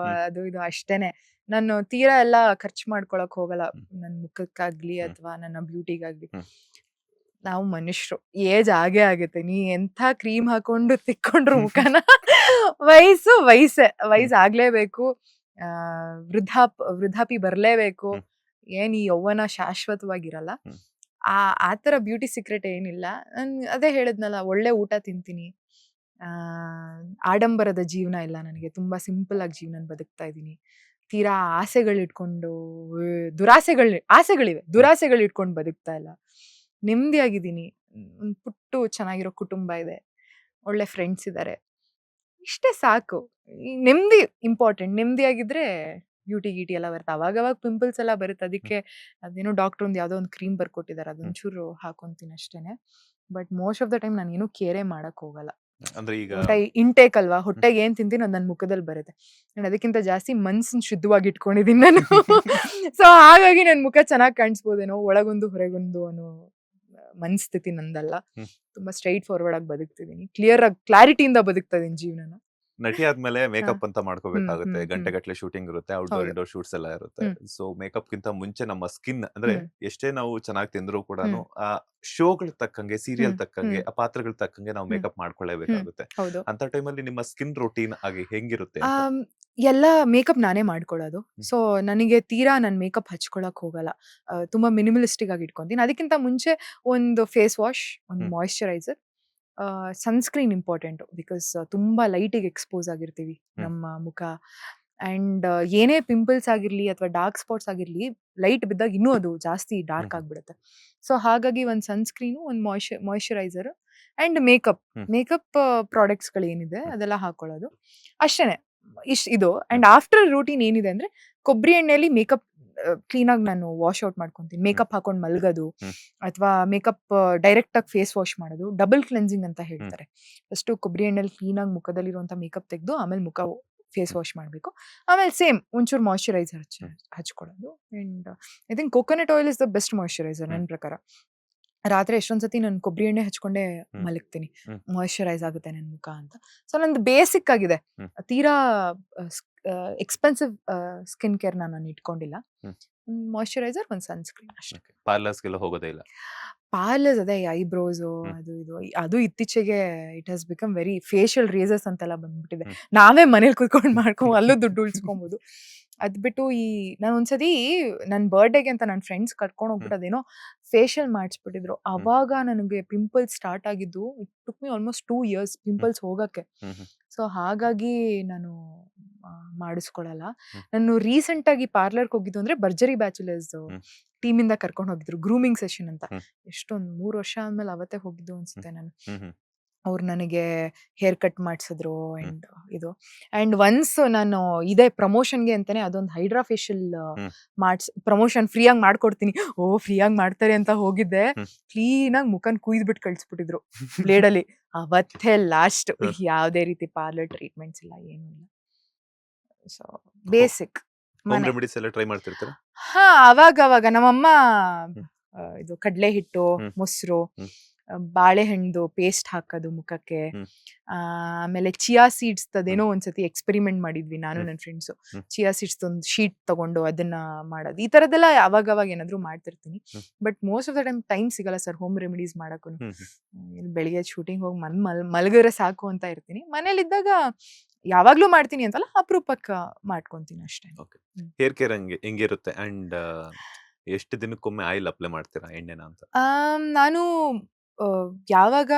ಅದು ಇದು ಅಷ್ಟೇನೆ. ನಾನು ತೀರಾ ಎಲ್ಲ ಖರ್ಚು ಮಾಡ್ಕೊಳಕ್ ಹೋಗಲ್ಲ, ನನ್ ಮುಖಕ್ಕಾಗ್ಲಿ ಅಥವಾ ನನ್ನ ಬ್ಯೂಟಿಗಾಗ್ಲಿ. ನಾವು ಮನುಷ್ಯರು, ಏಜ್ ಆಗೇ ಆಗುತ್ತೆ. ನೀ ಎಂಥ ಕ್ರೀಮ್ ಹಾಕೊಂಡು ತಿಕ್ಕೊಂಡ್ರು ಮುಖನ ವಯಸ್ಸು ಆಗ್ಲೇಬೇಕು. ವೃದ್ಧಾಪಿ ಬರ್ಲೇಬೇಕು. ಏನ್ ಈ ಯೌವನ ಶಾಶ್ವತವಾಗಿರಲ್ಲ. ಆ ತರ ಬ್ಯೂಟಿ ಸೀಕ್ರೆಟ್ ಏನಿಲ್ಲ. ನನ್ ಅದೇ ಹೇಳಿದ್ನಲ್ಲ, ಒಳ್ಳೆ ಊಟ ತಿಂತೀನಿ, ಆಡಂಬರದ ಜೀವನ ಇಲ್ಲ ನನಗೆ, ತುಂಬಾ ಸಿಂಪಲ್ ಆಗಿ ಜೀವನ ಬದುಕ್ತಾ ಇದ್ದೀನಿ. ತೀರಾ ಆಸೆಗಳಿಟ್ಕೊಂಡು ಆಸೆಗಳಿವೆ, ದುರಾಸೆಗಳು ಇಟ್ಕೊಂಡು ಬದುಕ್ತಾ ಇಲ್ಲ. ನೆಮ್ಮದಿಯಾಗಿದ್ದೀನಿ, ಒಂದು ಪುಟ್ಟು ಚೆನ್ನಾಗಿರೋ ಕುಟುಂಬ ಇದೆ, ಒಳ್ಳೆ ಫ್ರೆಂಡ್ಸ್ ಇದ್ದಾರೆ, ಇಷ್ಟೇ ಸಾಕು. ಈ ನೆಮ್ಮದಿ ಇಂಪಾರ್ಟೆಂಟ್. ನೆಮ್ಮದಿಯಾಗಿದ್ರೆ ಬ್ಯೂಟಿ ಗೀಟಿ ಎಲ್ಲ ಬರುತ್ತೆ. ಅವಾಗವಾಗ ಪಿಂಪಲ್ಸ್ ಎಲ್ಲ ಬರುತ್ತೆ, ಅದಕ್ಕೆ ಅದೇನೋ ಡಾಕ್ಟರ್ ಒಂದು ಯಾವುದೋ ಒಂದು ಕ್ರೀಮ್ ಬರ್ಕೊಟ್ಟಿದ್ದಾರೆ, ಅದೊಂಚೂರು ಹಾಕೊಂತೀನಿ ಅಷ್ಟೇನೆ. But most of the time ನಾನು ಏನೂ ಕೇರೇ ಮಾಡಕ್ ಹೋಗಲ್ಲ. ಅಂದ್ರೆ ಈಗ ಊಟ ಇಂಟೇಕ್ ಅಲ್ವಾ, ಹೊಟ್ಟೆಗೆ ಏನ್ ತಿಂತೀನಿ ಅದು ನನ್ನ ಮುಖದಲ್ಲಿ ಬರುತ್ತೆ. ನಾನು ಅದಕ್ಕಿಂತ ಜಾಸ್ತಿ ಮನ್ಸನ್ ಶುದ್ಧವಾಗಿ ಇಟ್ಕೊಂಡಿದ್ದೀನಿ ನಾನು. ಸೊ ಹಾಗಾಗಿ ನನ್ ಮುಖ ಚೆನ್ನಾಗಿ ಕಾಣಿಸ್ಬೋದೇನೋ, ಒಳಗೊಂದು ಹೊರಗೊಂದು ಅನ್ನೋ ಮನಸ್ಥಿತಿ ನಂದಲ್ಲ. ತುಂಬಾ ಸ್ಟ್ರೈಟ್ ಫಾರ್ವರ್ಡ್ ಆಗಿ ಬದುಕ್ತಿದ್ದೀನಿ, ಕ್ಲಿಯರ್ ಆಗಿ ಕ್ಲಾರಿಟಿಯಿಂದ ಬದುಕ್ತಾ ಇದೀನಿ ಜೀವನನ. ನಟಿ ಆದ್ಮೇಲೆ ಮೇಕಪ್ ಅಂತ ಮಾಡ್ಕೋಬೇಕಾಗುತ್ತೆ, ಗಂಟೆಗಟ್ಟಲೆ ಶೂಟಿಂಗ್ ಇರುತ್ತೆ, ಔಟ್ಡೋರ್ ಹೌದು. ಇಂಡೋರ್ ಶೂಟ್ಸ್ ಎಲ್ಲ ಇರುತ್ತೆ. ಸೊ ಮೇಕಪ್ ಗಿಂತ ಮುಂಚೆ ನಮ್ಮ ಸ್ಕಿನ್ ಅಂದ್ರೆ ಎಷ್ಟೇ ನಾವು ಚೆನ್ನಾಗಿ ತಿಂದ್ರು ಕೂಡ ಆ ಶೋಗಳು ತಕ್ಕಂಗೆ, ಸೀರಿಯಲ್ ತಕ್ಕಂಗೆ, ಆ ಪಾತ್ರಗಳ ತಕ್ಕಂಗೆ ನಾವು ಮೇಕಪ್ ಮಾಡ್ಕೊಳ್ಳೇಬೇಕಾಗುತ್ತೆ. ಹೌದು. ಅಂತ ಟೈಮಲ್ಲಿ ನಿಮ್ಮ ಸ್ಕಿನ್ ರೂಟೀನ್ ಆಗಿ ಹೆಂಗಿರುತ್ತೆ? ಎಲ್ಲ ಮೇಕಪ್ ನಾನೇ ಮಾಡ್ಕೊಳ್ಳೋದು. ಸೊ ನನಗೆ ತೀರಾ ನಾನು ಮೇಕಪ್ ಹಚ್ಕೊಳಕ್ ಹೋಗಲ್ಲ, ತುಂಬಾ ಮಿನಿಮಲಿಸ್ಟಿಕ್ ಆಗಿ ಇಟ್ಕೊಂತೀನಿ. ಅದಕ್ಕಿಂತ ಮುಂಚೆ ಒಂದು ಫೇಸ್ ವಾಶ್, ಒಂದು ಮಾಯಿಶ್ಚರೈಸರ್, ಸನ್ಸ್ಕ್ರೀನ್ ಇಂಪಾರ್ಟೆಂಟ್. ಬಿಕಾಸ್ ತುಂಬಾ ಲೈಟಿಗೆ ಎಕ್ಸ್ಪೋಸ್ ಆಗಿರ್ತೀವಿ ನಮ್ಮ ಮುಖ. ಅಂಡ್ ಏನೇ ಪಿಂಪಲ್ಸ್ ಆಗಿರ್ಲಿ ಅಥವಾ ಡಾರ್ಕ್ ಸ್ಪಾಟ್ಸ್ ಆಗಿರ್ಲಿ, ಲೈಟ್ ಬಿದ್ದಾಗ ಇನ್ನೂ ಅದು ಜಾಸ್ತಿ ಡಾರ್ಕ್ ಆಗ್ಬಿಡುತ್ತೆ. ಸೊ ಹಾಗಾಗಿ ಒಂದು ಸನ್ಸ್ಕ್ರೀನು, ಒಂದು moisturiser, and makeup hmm. Makeup ಪ್ರಾಡಕ್ಟ್ಸ್ಗಳು ಏನಿದೆ ಅದೆಲ್ಲ ಹಾಕೊಳ್ಳೋದು ಅಷ್ಟೇನೆ. ಇದು ಅಂಡ್ ಆಫ್ಟರ್ ರೂಟೀನ್ ಏನಿದೆ ಅಂದ್ರೆ ಕೊಬ್ಬರಿ ಎಣ್ಣೆಯಲ್ಲಿ ಮೇಕಪ್ ಕ್ಲೀನಾಗಿ ನಾನು ವಾಶ್ ಔಟ್ ಮಾಡ್ಕೊಂತೀನಿ. ಮೇಕಪ್ ಹಾಕೊಂಡು ಮಲ್ಗೋದು ಹ್ಮ್. ಅಥವಾ ಮೇಕಪ್ ಡೈರೆಕ್ಟ್ ಆಗಿ ಫೇಸ್ ವಾಶ್ ಮಾಡೋದು, ಡಬಲ್ ಕ್ಲೆನ್ಸಿಂಗ್ ಅಂತ ಹೇಳ್ತಾರೆ. ಫಸ್ಟ್ ಕೊಬ್ಬರಿ ಎಣ್ಣೆಲಿ ಕ್ಲೀನಾಗಿ ಮುಖದಲ್ಲಿರುವಂತ ಮೇಕಪ್ ತೆಗೆದು ಆಮೇಲೆ ಮುಖ ಫೇಸ್ ವಾಶ್ ಮಾಡಬೇಕು. ಆಮೇಲೆ ಸೇಮ್ ಒಂಚೂರು ಮಾಯಶ್ಚರೈಸರ್ ಹಚ್ಕೊಳ್ಳೋದು. And I think coconut oil is the best moisturiser ನನ್ನ ಪ್ರಕಾರ. ರಾತ್ರಿ ಎಷ್ಟೊಂದ್ಸತಿ ನಾನು ಕೊಬ್ಬರಿ ಎಣ್ಣೆ ಹಚ್ಕೊಂಡೇ ಮಲಗ್ತೀನಿ, ಮಾಯಶ್ಚರೈಸ್ ಆಗುತ್ತೆ ನನ್ನ ಮುಖ ಅಂತ. ಸೊ ನಂದು ಬೇಸಿಕ್ ಆಗಿದೆ, ತೀರಾ ಎಕ್ಸ್ಪೆನ್ಸಿವ್ ಸ್ಕಿನ್ ಕೇರ್ ನಾನು ಇಟ್ಕೊಂಡಿಲ್ಲ. ಮಾಯಶ್ಚರೈಸರ್, ಒಂದು ಸನ್ಸ್ಕ್ರೀನ್ ಅಷ್ಟೇ. ಪಾರ್ಲರ್ಸ್ಗೆಲ್ಲ ಹೋಗೋದೇ ಇಲ್ಲ? ಪಾರ್ಲರ್ಸ್ ಅದೇ ಐಬ್ರೋಸ್ ಅದು ಇದು ಅದು ಇತ್ತೀಚೆಗೆ it has become very facial razors ಅಂತೆಲ್ಲ ಬಂದ್ಬಿಟ್ಟಿದೆ. ನಾವೇ ಮನೇಲಿ ಕುತ್ಕೊಂಡು ಮಾಡ್ಕೊಂಡು ಅಲ್ಲೂ ದುಡ್ಡು ಉಳಿಸ್ಕೊಬಹುದು. ಅದ್ ಬಿಟ್ಟು ನಾನು ಒಂದ್ಸತಿ ನನ್ನ ಬರ್ಡೇಗೆ ಅಂತ ನನ್ನ ಫ್ರೆಂಡ್ಸ್ ಕರ್ಕೊಂಡು ಹೋಗ್ಬಿಟ್ಟು ಅದೇನೋ ಫೇಶಿಯಲ್ ಮಾಡಿಸ್ಬಿಟ್ಟಿದ್ರು. ಅವಾಗ ನನಗೆ ಪಿಂಪಲ್ಸ್ ಸ್ಟಾರ್ಟ್ ಆಗಿದ್ದು. It took me almost 2 years pimples ಹೋಗಕ್ಕೆ. ಸೊ ಹಾಗಾಗಿ ನಾನು ಮಾಡಿಸ್ಕೊಳಲ್ಲ. ನಾನು ರೀಸೆಂಟ್ ಆಗಿ ಪಾರ್ಲರ್ಗೆ ಹೋಗಿದ್ದು ಅಂದ್ರೆ ಭರ್ಜರಿ ಬ್ಯಾಚುಲರ್ಸ್ ಟೀಮಿಂದ ಕರ್ಕೊಂಡು ಹೋಗಿದ್ರು, ಗ್ರೂಮಿಂಗ್ ಸೆಷನ್ ಅಂತ. ಎಷ್ಟೊಂದು 3 ವರ್ಷ ಆದ್ಮೇಲೆ ಅವತ್ತೇ ಹೋಗಿದ್ದು ಅನ್ಸುತ್ತೆ ನಾನು. ಅವ್ರು ನನಗೆ ಹೇರ್ ಕಟ್ ಮಾಡಿಸಿದ್ರು ಅಂಡ್ ಒನ್ಸ್ ನಾನು ಇದೇ ಪ್ರಮೋಷನ್ಗೆ ಅಂತಾನೆ ಅದೊಂದು ಹೈಡ್ರಾ ಫೇಶಿಯಲ್ ಪ್ರಮೋಷನ್ ಫ್ರೀಯಾಗಿ ಮಾಡ್ಕೊಡ್ತೀನಿ, ಫ್ರೀಯಾಗಿ ಮಾಡ್ತಾರೆ ಅಂತ ಹೋಗಿದ್ದೆ. ಕ್ಲೀನಾಗಿ ಮುಖನ್ ಕುಯ್ದ್ಬಿಟ್ಟು ಕಳ್ಸ್ಬಿಟ್ಟಿದ್ರು ಬ್ಲೇಡಲ್ಲಿ. ಅವತ್ತೇ ಲಾಸ್ಟ್. ಯಾವುದೇ ರೀತಿ ಪಾರ್ಲರ್ ಟ್ರೀಟ್ಮೆಂಟ್ಸ್ ಇಲ್ಲ, ಏನೂ ಇಲ್ಲ. ಸೊ ಬೇಸಿಕ್ ರೆಮಿಡೀಸ್ ಎಲ್ಲ ಟ್ರೈ ಮಾಡ್ತಿರ್ತೀರಾ? ಅವಾಗ ನಮ್ಮಮ್ಮ ಇದು ಕಡಲೆ ಹಿಟ್ಟು, ಮೊಸರು, ಬಾಳೆಹಣ್ಣು ಪೇಸ್ಟ್ ಹಾಕೋದು ಮುಖಕ್ಕೆ. ಆಮೇಲೆ ಚಿಯಾ ಸೀಡ್ಸ್ ಅದೇನೋ ಒಂದ್ಸತಿ ಎಕ್ಸ್ಪೆರಿಮೆಂಟ್ ಮಾಡಿದ್ವಿ ನಾನು ನನ್ನ ಫ್ರೆಂಡ್ಸು. ಚಿಯಾ ಸೀಡ್ಸ್ ಒಂದು ಶೀಟ್ ತಗೊಂಡು ಅದನ್ನ ಮಾಡೋದು, ಈ ತರದೆಲ್ಲ ಅವಾಗ ಏನಾದ್ರು ಮಾಡ್ತಿರ್ತೀನಿ. But most of the time ಸಿಗಲ್ಲ ಸರ್ ಹೋಮ್ ರೆಮಿಡೀಸ್ ಮಾಡಕ್ಕೂ. ಬೆಳಿಗ್ಗೆ ಶೂಟಿಂಗ್ ಹೋಗಿ ಮಲಗಿದ್ರೆ ಸಾಕು ಅಂತ ಇರ್ತೀನಿ. ಮನೇಲಿದ್ದಾಗ ಯಾವಾಗ್ಲೂ ಮಾಡ್ತೀನಿ ಅಂತಲ್ಲ, ಅಪರೂಪಕ್ಕೆ ಮಾಡ್ಕೊಂತೀನಿ ಅಷ್ಟೇ. ಹೇರ್ ಕೇರ್ ಹೆಂಗಿರುತ್ತೆ ಅಂಡ್ ಎಷ್ಟು ದಿನಕ್ಕೊಮ್ಮೆ ಆಯಿಲ್ ಅಪ್ಲೈ ಮಾಡ್ತೀರಾ, ಎಣ್ಣೆನ ಅಂತ? ನಾನು ಯಾವಾಗ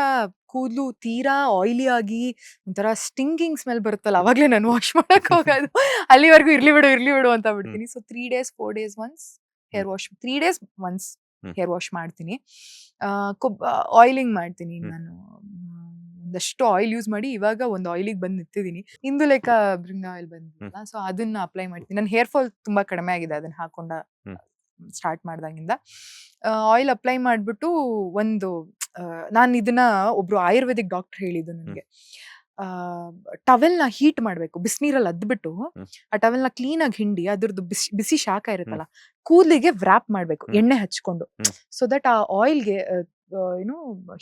ಕೂದಲು ತೀರಾ ಆಯಿಲಿ ಆಗಿ ಒಂಥರ ಸ್ಟಿಂಗಿಂಗ್ ಸ್ಮೆಲ್ ಬರುತ್ತಲ್ಲ, ಅವಾಗಲೇ ನಾನು ವಾಶ್ ಮಾಡಕ್ ಹೋಗೋದು. ಅಲ್ಲಿವರೆಗೂ ಇರ್ಲಿ ಬಿಡು ಅಂತ ಬಿಡ್ತೀನಿ. So 3 days 4 days once hair wash, 3 days once hair wash ಮಾಡ್ತೀನಿ. ಆಯಿಲಿಂಗ್ ಮಾಡ್ತೀನಿ ನಾನು. ಒಂದಷ್ಟು ಆಯಿಲ್ ಯೂಸ್ ಮಾಡಿ ಇವಾಗ ಒಂದು ಆಯಿಲಿಗೆ ಬಂದು ನಿಂತಿದ್ದೀನಿ. ಇಂದುಲೇಖ ಬ್ರಿಂಗ್ ಆಯಿಲ್ ಬಂದಿಲ್ಲ, ಸೊ ಅದನ್ನ ಅಪ್ಲೈ ಮಾಡ್ತೀನಿ. ನನ್ನ ಹೇರ್ ಫಾಲ್ ತುಂಬಾ ಕಡಿಮೆ ಆಗಿದೆ ಅದನ್ನ ಹಾಕೊಂಡ ಸ್ಟಾರ್ಟ್ ಮಾಡ್ದಾಗಿಂದ. ಆಯಿಲ್ ಅಪ್ಲೈ ಮಾಡ್ಬಿಟ್ಟು ನಾನು ಇದನ್ನ ಒಬ್ರು ಆಯುರ್ವೇದಿಕ್ ಡಾಕ್ಟರ್ ಹೇಳಿದ್ದು ನನಗೆ. ಟವೆಲ್ನ ಹೀಟ್ ಮಾಡ್ಬೇಕು, ಬಿಸಿನೀರಲ್ಲಿ ಅದ್ಬಿಟ್ಟು ಆ ಟವೆಲ್ನ ಕ್ಲೀನ್ ಆಗಿ ಹಿಂಡಿ ಅದ್ರದ್ದು ಬಿಸಿ ಶಾಖ ಇರುತ್ತಲ್ಲ ಕೂದಲಿಗೆ ವ್ರಾಪ್ ಮಾಡ್ಬೇಕು ಎಣ್ಣೆ ಹಚ್ಕೊಂಡು. ಸೊ ದಟ್ ಆ ಆಯಿಲ್ಗೆ ಏನು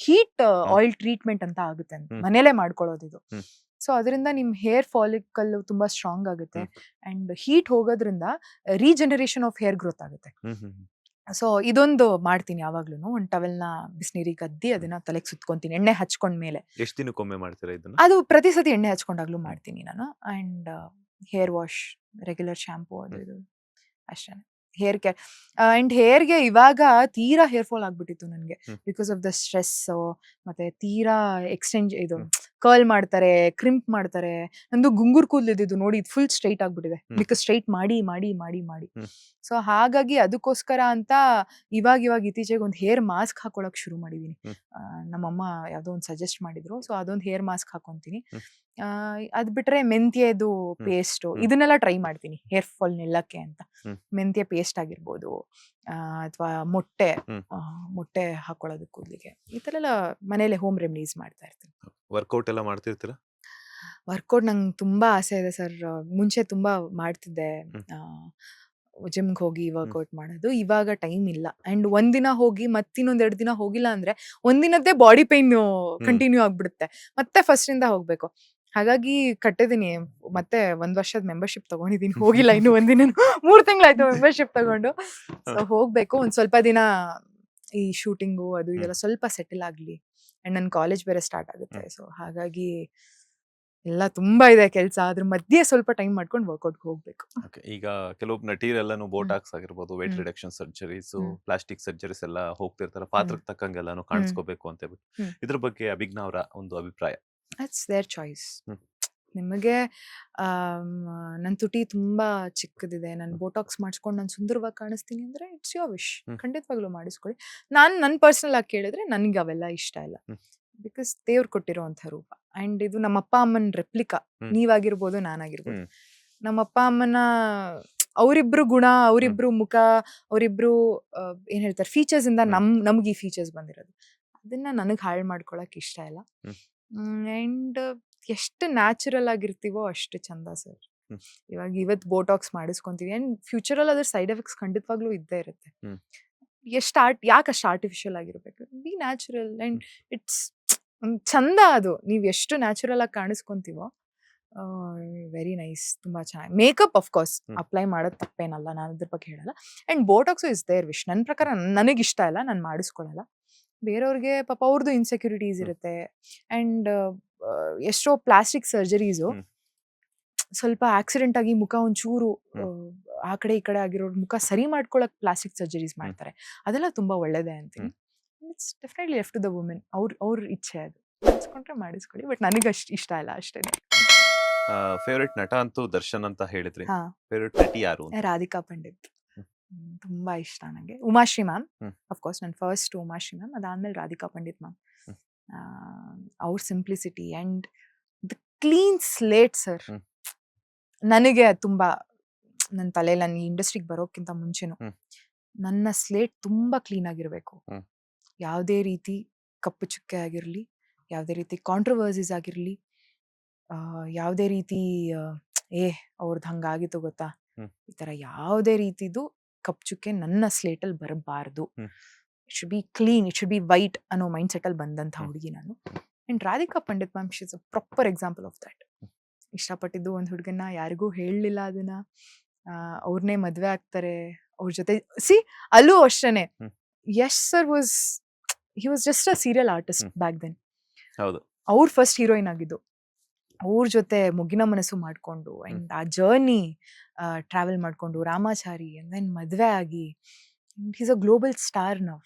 ಹೀಟ್ ಆಯಿಲ್ ಟ್ರೀಟ್ಮೆಂಟ್ ಅಂತ ಆಗುತ್ತೆ ಅಂತ ಮನೇಲೆ ಮಾಡ್ಕೊಳ್ಳೋದು ಇದು. ಸೊ ಅದರಿಂದ ನಿಮ್ ಹೇರ್ ಫಾಲಿಕಲ್ ತುಂಬಾ ಸ್ಟ್ರಾಂಗ್ ಆಗುತ್ತೆ ಅಂಡ್ ಹೀಟ್ ಹೋಗೋದ್ರಿಂದ ರೀಜನರೇಷನ್ ಆಫ್ ಹೇರ್ ಗ್ರೋತ್ ಆಗುತ್ತೆ. ಸೊ ಇದೊಂದು ಮಾಡ್ತೀನಿ ಯಾವಾಗ್ಲೂ. ಒಂದು ಟವೆಲ್ನ ಬಿಸಿನೀರಿಗೆ ಅದ್ದಿ ಅದನ್ನ ತಲೆಗೆ ಸುತ್ಕೊಂತೀನಿ ಎಣ್ಣೆ ಹಚ್ಕೊಂಡ್ಮೇಲೆ. ಎಷ್ಟು ದಿನಕ್ಕೊಮ್ಮೆ ಮಾಡ್ತೀರಾ ಇದನ್ನ? ಅದು ಪ್ರತಿ ಸತಿ ಎಣ್ಣೆ ಹಚ್ಕೊಂಡಾಗ್ಲೂ ಮಾಡ್ತೀನಿ ನಾನು. And hair wash, regular shampoo, ಅದು ಇದು ಅಷ್ಟೇ. ಹೇರ್ ಕೇರ್ ಅಂಡ್ ಹೇರ್ಗೆ ಇವಾಗ ತೀರಾ ಹೇರ್ ಫಾಲ್ ಆಗ್ಬಿಟ್ಟಿತ್ತು ನನಗೆ ಬಿಕಾಸ್ ಆಫ್ ದ ಸ್ಟ್ರೆಸ್. ಮತ್ತೆ ತೀರಾ ಇದು ಕರ್ಲ್ ಮಾಡ್ತಾರೆ, ಕ್ರಿಂಪ್ ಮಾಡ್ತಾರೆ. ನಂದು ಗುಂಗುರ್ ಕೂದಲಿದ್ದು ನೋಡಿ ಇದು ಫುಲ್ ಸ್ಟ್ರೈಟ್ ಆಗ್ಬಿಟ್ಟಿದೆ ಬಿಕಾಸ್ ಸ್ಟ್ರೈಟ್ ಮಾಡಿ ಮಾಡಿ ಮಾಡಿ ಮಾಡಿ. ಸೊ ಹಾಗಾಗಿ ಅದಕ್ಕೋಸ್ಕರ ಅಂತ ಇವಾಗ ಇತ್ತೀಚೆಗೆ ಒಂದು ಹೇರ್ ಮಾಸ್ಕ್ ಹಾಕೊಳಕ್ ಶುರು ಮಾಡಿದೀನಿ. ನಮ್ಮಮ್ಮ ಯಾವ್ದೋ ಒಂದು ಸಜೆಸ್ಟ್ ಮಾಡಿದ್ರು, ಸೊ ಅದೊಂದು ಹೇರ್ ಮಾಸ್ಕ್ ಹಾಕೊಂತೀನಿ. ಅದ್ ಬಿಟ್ರೆ ಮೆಂತ್ಯದು ಪೇಸ್ಟ್ ಇದನ್ನೆಲ್ಲ ಟ್ರೈ ಮಾಡ್ತೀನಿ ಹೇರ್ ಫಾಲ್ ನಿಲ್ಲಕ್ಕೆ ಅಂತ. ಮೆಂತ್ಯ ಪೇಸ್ಟ್ ಆಗಿರ್ಬೋದು ಅಥವಾ ಮೊಟ್ಟೆ ಹಾಕೊಳ್ಳೋದು ಕೂದಲಿಗೆ. ಈ ತರ ಎಲ್ಲ ಮನೇಲೆ ಹೋಮ್ ರೆಮಿಡೀಸ್ ಮಾಡ್ತಾ ಇರ್ತೀನಿ. ವರ್ಕೌಟ್ ಎಲ್ಲ ಮಾಡ್ತಿರ್ತೀರಾ? ವರ್ಕೌಟ್ ನಂಗೆ ತುಂಬಾ ಆಸೆ ಇದೆ ಸರ್. ಮುಂಚೆ ತುಂಬಾ ಮಾಡ್ತಿದ್ದೆ, ಜಿಮ್ಗೆ ಹೋಗಿ ವರ್ಕೌಟ್ ಮಾಡೋದು. ಇವಾಗ ಟೈಮ್ ಇಲ್ಲ. ಅಂಡ್ ಒಂದಿನ ಹೋಗಿ ಮತ್ತಿನ್ನೊಂದ್ 2 ದಿನ ಹೋಗಿಲ್ಲ ಅಂದ್ರೆ ಒಂದಿನದ್ದೇ ಬಾಡಿ ಪೈನ್ ಕಂಟಿನ್ಯೂ ಆಗ್ಬಿಡುತ್ತೆ. ಮತ್ತೆ ಫಸ್ಟ್ ಇಂದ ಹೋಗ್ಬೇಕು. ಹಾಗಾಗಿ ಕಟ್ಟಿದೀನಿ, ಮತ್ತೆ 1 ವರ್ಷದ ಮೆಂಬರ್ಶಿಪ್ ತಗೊಂಡಿದೀನಿ. ಹೋಗಿಲ್ಲ ಇನ್ನು ಒಂದಿನ, 3 ತಿಂಗಳಾಯ್ತು ಮೆಂಬರ್ಶಿಪ್ ತಗೊಂಡು. ಸೊ ಹೋಗ್ಬೇಕು. ಒಂದ್ ಸ್ವಲ್ಪ ದಿನ ಈ ಶೂಟಿಂಗು ಅದು ಇದೆಲ್ಲ ಸ್ವಲ್ಪ ಸೆಟಲ್ ಆಗ್ಲಿ. ಅಂಡ್ ನನ್ ಕಾಲೇಜ್ ಬೇರೆ ಸ್ಟಾರ್ಟ್ ಆಗುತ್ತೆ. ಸೊ ಹಾಗಾಗಿ ಎಲ್ಲ ತುಂಬಾ ಇದೆ ಕೆಲಸ. ಅದ್ರ ಮಧ್ಯೆ ಸ್ವಲ್ಪ ಟೈಮ್ ಮಾಡ್ಕೊಂಡು ವರ್ಕೌಟ್ ಹೋಗ್ಬೇಕು. ಈಗ ಕೆಲವೊಬ್ಬ ನಟಿಯರೆಲ್ಲಾನು ಬೋಟಾಕ್ಸ್ ಆಗಿರ್ಬೋದು, wait reduction surgeries, plastic surgeries ಎಲ್ಲ ಹೋಗ್ತಿರ್ತಾರೆ, ಪಾತ್ರಕ್ಕೆ ತಕ್ಕಂಗೆಲ್ಲಾನು ಕಾಣಿಸ್ಕೋಬೇಕು ಅಂತ ಹೇಳ್ಬಿಟ್ಟು. ಇದ್ರ ಬಗ್ಗೆ ಅಭಿಜ್ಞಾ ಅವರ ಒಂದು ಅಭಿಪ್ರಾಯ? That's there choice. ನಿಮಗೆ ನನ್ನ ತುಟಿ ತುಂಬಾ ಚಿಕ್ಕದಿದೆ, ನಾನು ಬೋಟಾಕ್ಸ್ ಮಾಡಿಸ್ಕೊಂಡು ನಾನು ಸುಂದರವಾಗಿ ಕಾಣಿಸ್ತೀನಿ ಅಂದ್ರೆ ಇಟ್ಸ್ ಯೋರ್ ವಿಶ್. ಖಂಡಿತವಾಗ್ಲೂ ಮಾಡಿಸ್ಕೊಳ್ಳಿ. ನಾನು ನನ್ನ ಪರ್ಸನಲ್ ಆಗಿ ಕೇಳಿದ್ರೆ ನನಗೆ ಅವೆಲ್ಲ ಇಷ್ಟ ಇಲ್ಲ. ಬಿಕಾಸ್ ದೇವ್ರು ಕೊಟ್ಟಿರೋಂಥ ರೂಪ ಅಂಡ್ ಇದು ನಮ್ಮ ಅಪ್ಪ ಅಮ್ಮನ ರೆಪ್ಲಿಕಾ. ಹ್ಮ್. ನೀವಾಗಿರ್ಬೋದು, ನಾನಾಗಿರ್ಬೋದು. ಹ್ಮ್. ನಮ್ಮ ಅಪ್ಪ ಅಮ್ಮನ ಅವರಿಬ್ರು ಗುಣ, ಅವರಿಬ್ರು ಮುಖ, ಅವರಿಬ್ರು ಏನ್ ಹೇಳ್ತಾರೆ ಫೀಚರ್ಸ್ ಇಂದ ನಮ್ಗೆ ಈ ಫೀಚರ್ಸ್ ಬಂದಿರೋದು. ಅದನ್ನ ನನಗೆ ಹಾಳು ಮಾಡ್ಕೊಳಕ್ ಇಷ್ಟ ಇಲ್ಲ. ಅಂಡ್ ಎಷ್ಟು ನ್ಯಾಚುರಲ್ ಆಗಿರ್ತೀವೋ ಅಷ್ಟು ಚಂದ ಸರ್. ಇವಾಗ ಇವತ್ತು ಬೋಟಾಕ್ಸ್ ಮಾಡಿಸ್ಕೊಂತೀವಿ ಅಂಡ್ ಫ್ಯೂಚರಲ್ಲಿ ಅದ್ರ ಸೈಡ್ ಎಫೆಕ್ಟ್ಸ್ ಖಂಡಿತವಾಗ್ಲೂ ಇದ್ದೇ ಇರುತ್ತೆ. ಯಾಕೆ ಅಷ್ಟು ಆರ್ಟಿಫಿಷಿಯಲ್ ಆಗಿರ್ಬೇಕು? ಬಿ ನ್ಯಾಚುರಲ್ ಅಂಡ್ ಇಟ್ಸ್ ಚಂದ. ಅದು ನೀವು ಎಷ್ಟು ನ್ಯಾಚುರಲ್ ಆಗಿ ಕಾಣಿಸ್ಕೊಂತೀವೋ ವೆರಿ ನೈಸ್. ತುಂಬಾ ಚೆನ್ನಾಗಿ ಮೇಕಪ್ ಆಫ್ ಕೋರ್ಸ್ ಅಪ್ಲೈ ಮಾಡೋದು ತಪ್ಪೇನಲ್ಲ, ನಾನು ಅದ್ರ ಬಗ್ಗೆ ಹೇಳಲ್ಲ. And botox is their wish. ನನ್ನ ಪ್ರಕಾರ ನನಗೆ ಇಷ್ಟ ಇಲ್ಲ, ನಾನು ಮಾಡಿಸ್ಕೊಳ್ಳಲ್ಲ. ಬೇರೆಯವ್ರಿಗೆ ಪಾಪ ಅವ್ರದ್ದು ಇನ್ಸೆಕ್ಯೂರಿಟೀಸ್ ಇರುತ್ತೆ. ಅಂಡ್ ಎಷ್ಟೋ ಪ್ಲಾಸ್ಟಿಕ್ ಸರ್ಜರೀಸು ಸ್ವಲ್ಪ ಆಕ್ಸಿಡೆಂಟ್ ಆಗಿ ಮುಖ ಒಂಚೂರು ಆ ಕಡೆ ಈ ಕಡೆ ಆಗಿರೋ ಮುಖ ಸರಿ ಮಾಡ್ಕೊಳಕ್ ಪ್ಲಾಸ್ಟಿಕ್ ಸರ್ಜರೀಸ್ ಮಾಡ್ತಾರೆ. ಅದೆಲ್ಲ ತುಂಬಾ ಒಳ್ಳೇದೇ ಅಂತೀನಿ. It's definitely left to the women. ಅವ್ರ ಇಚ್ಛೆ ಅದು. ಮಾಡಿಸ್ಕೊಂಡ್ರೆ ಮಾಡಿಸ್ಕೊಳ್ಳಿ, ಬಟ್ ನನಗೆ ಅಷ್ಟು ಇಷ್ಟ ಇಲ್ಲ ಅಷ್ಟೇ. ಫೇವ್ರೆಟ್ ನಟ ಅಂತೂ ದರ್ಶನ್ ಅಂತ ಹೇಳಿದ್ರಿ. ಹಾ, ಫೇವ್ರೆಟ್ ನಟಿ ಯಾರು? ರಾಧಿಕಾ ಪಂಡಿತ್ ತುಂಬಾ ಇಷ್ಟ ನನಗೆ. ಉಮಾಶ್ರೀ ಮ್ಯಾಮ್ ಅಫ್ಕೋರ್ಸ್ ನನ್ನ ಫಸ್ಟ್ ಉಮಾಶ್ರೀ ಮ್ಯಾಮ್, ಅದಾದ್ಮೇಲೆ ರಾಧಿಕಾ ಪಂಡಿತ್ ಮ್ಯಾಮ್. ಅವ್ರ simplicity and the clean slate sir ನನಗೆ ತುಂಬಾ, ನನ್ನ ತಲೆಯಲ್ಲಿ ನಾನು ಈ ಇಂಡಸ್ಟ್ರಿಗೆ ಬರೋಕ್ಕಿಂತ ಮುಂಚೆನು ನನ್ನ ಸ್ಲೇಟ್ ತುಂಬಾ ಕ್ಲೀನ್ ಆಗಿರ್ಬೇಕು. ಯಾವುದೇ ರೀತಿ ಕಪ್ಪು ಚುಕ್ಕೆ ಆಗಿರ್ಲಿ, ಯಾವುದೇ ರೀತಿ ಕಾಂಟ್ರವರ್ಸೀಸ್ ಆಗಿರ್ಲಿ, ಯಾವುದೇ ರೀತಿ ಅವ್ರದ್ದು ಹಂಗಾಗಿತ್ತು ಗೊತ್ತಾ, ಈ ತರ ಯಾವುದೇ ರೀತಿದು ಕಪ್ಪು ಚುಕ್ಕೆ ನನ್ನ ಸ್ಲೇಟಲ್ಲಿ ಬರಬಾರ್ದು. It should be clean, it should be white ಅನ್ನೋ ಮೈಂಡ್ ಸೆಟ್ ಅಲ್ಲಿ ಬಂದಂತ ಹುಡುಗಿ ನಾನು. And Radhika Pandit ma'am she is a proper example of that. ಇಷ್ಟಪಟ್ಟಿದ್ದು ಒಂದು ಹುಡುಗನ್ನ ಯಾರಿಗೂ ಹೇಳಲಿಲ್ಲ, ಅದನ್ನ ಅವ್ರನ್ನೇ ಮದ್ವೆ ಆಗ್ತಾರೆ ಅವ್ರ ಜೊತೆ. ಅಲ್ಲೂ ಅಷ್ಟೇನೆ, Yash sir he was just a serial artist back then. ಅವ್ರ ಫಸ್ಟ್ ಹೀರೋಯಿನ್ ಆಗಿದ್ದು. ಅವ್ರ ಜೊತೆ ಮುಗಿನ ಮನಸ್ಸು ಮಾಡ್ಕೊಂಡು ಅಂಡ್ ಆ ಜರ್ನಿ ಟ್ರಾವೆಲ್ ಮಾಡ್ಕೊಂಡು ರಾಮಾಚಾರಿ ಅಂಡ್ ದೆನ್ ಮದ್ವೆ ಆಗಿ he's a global star now.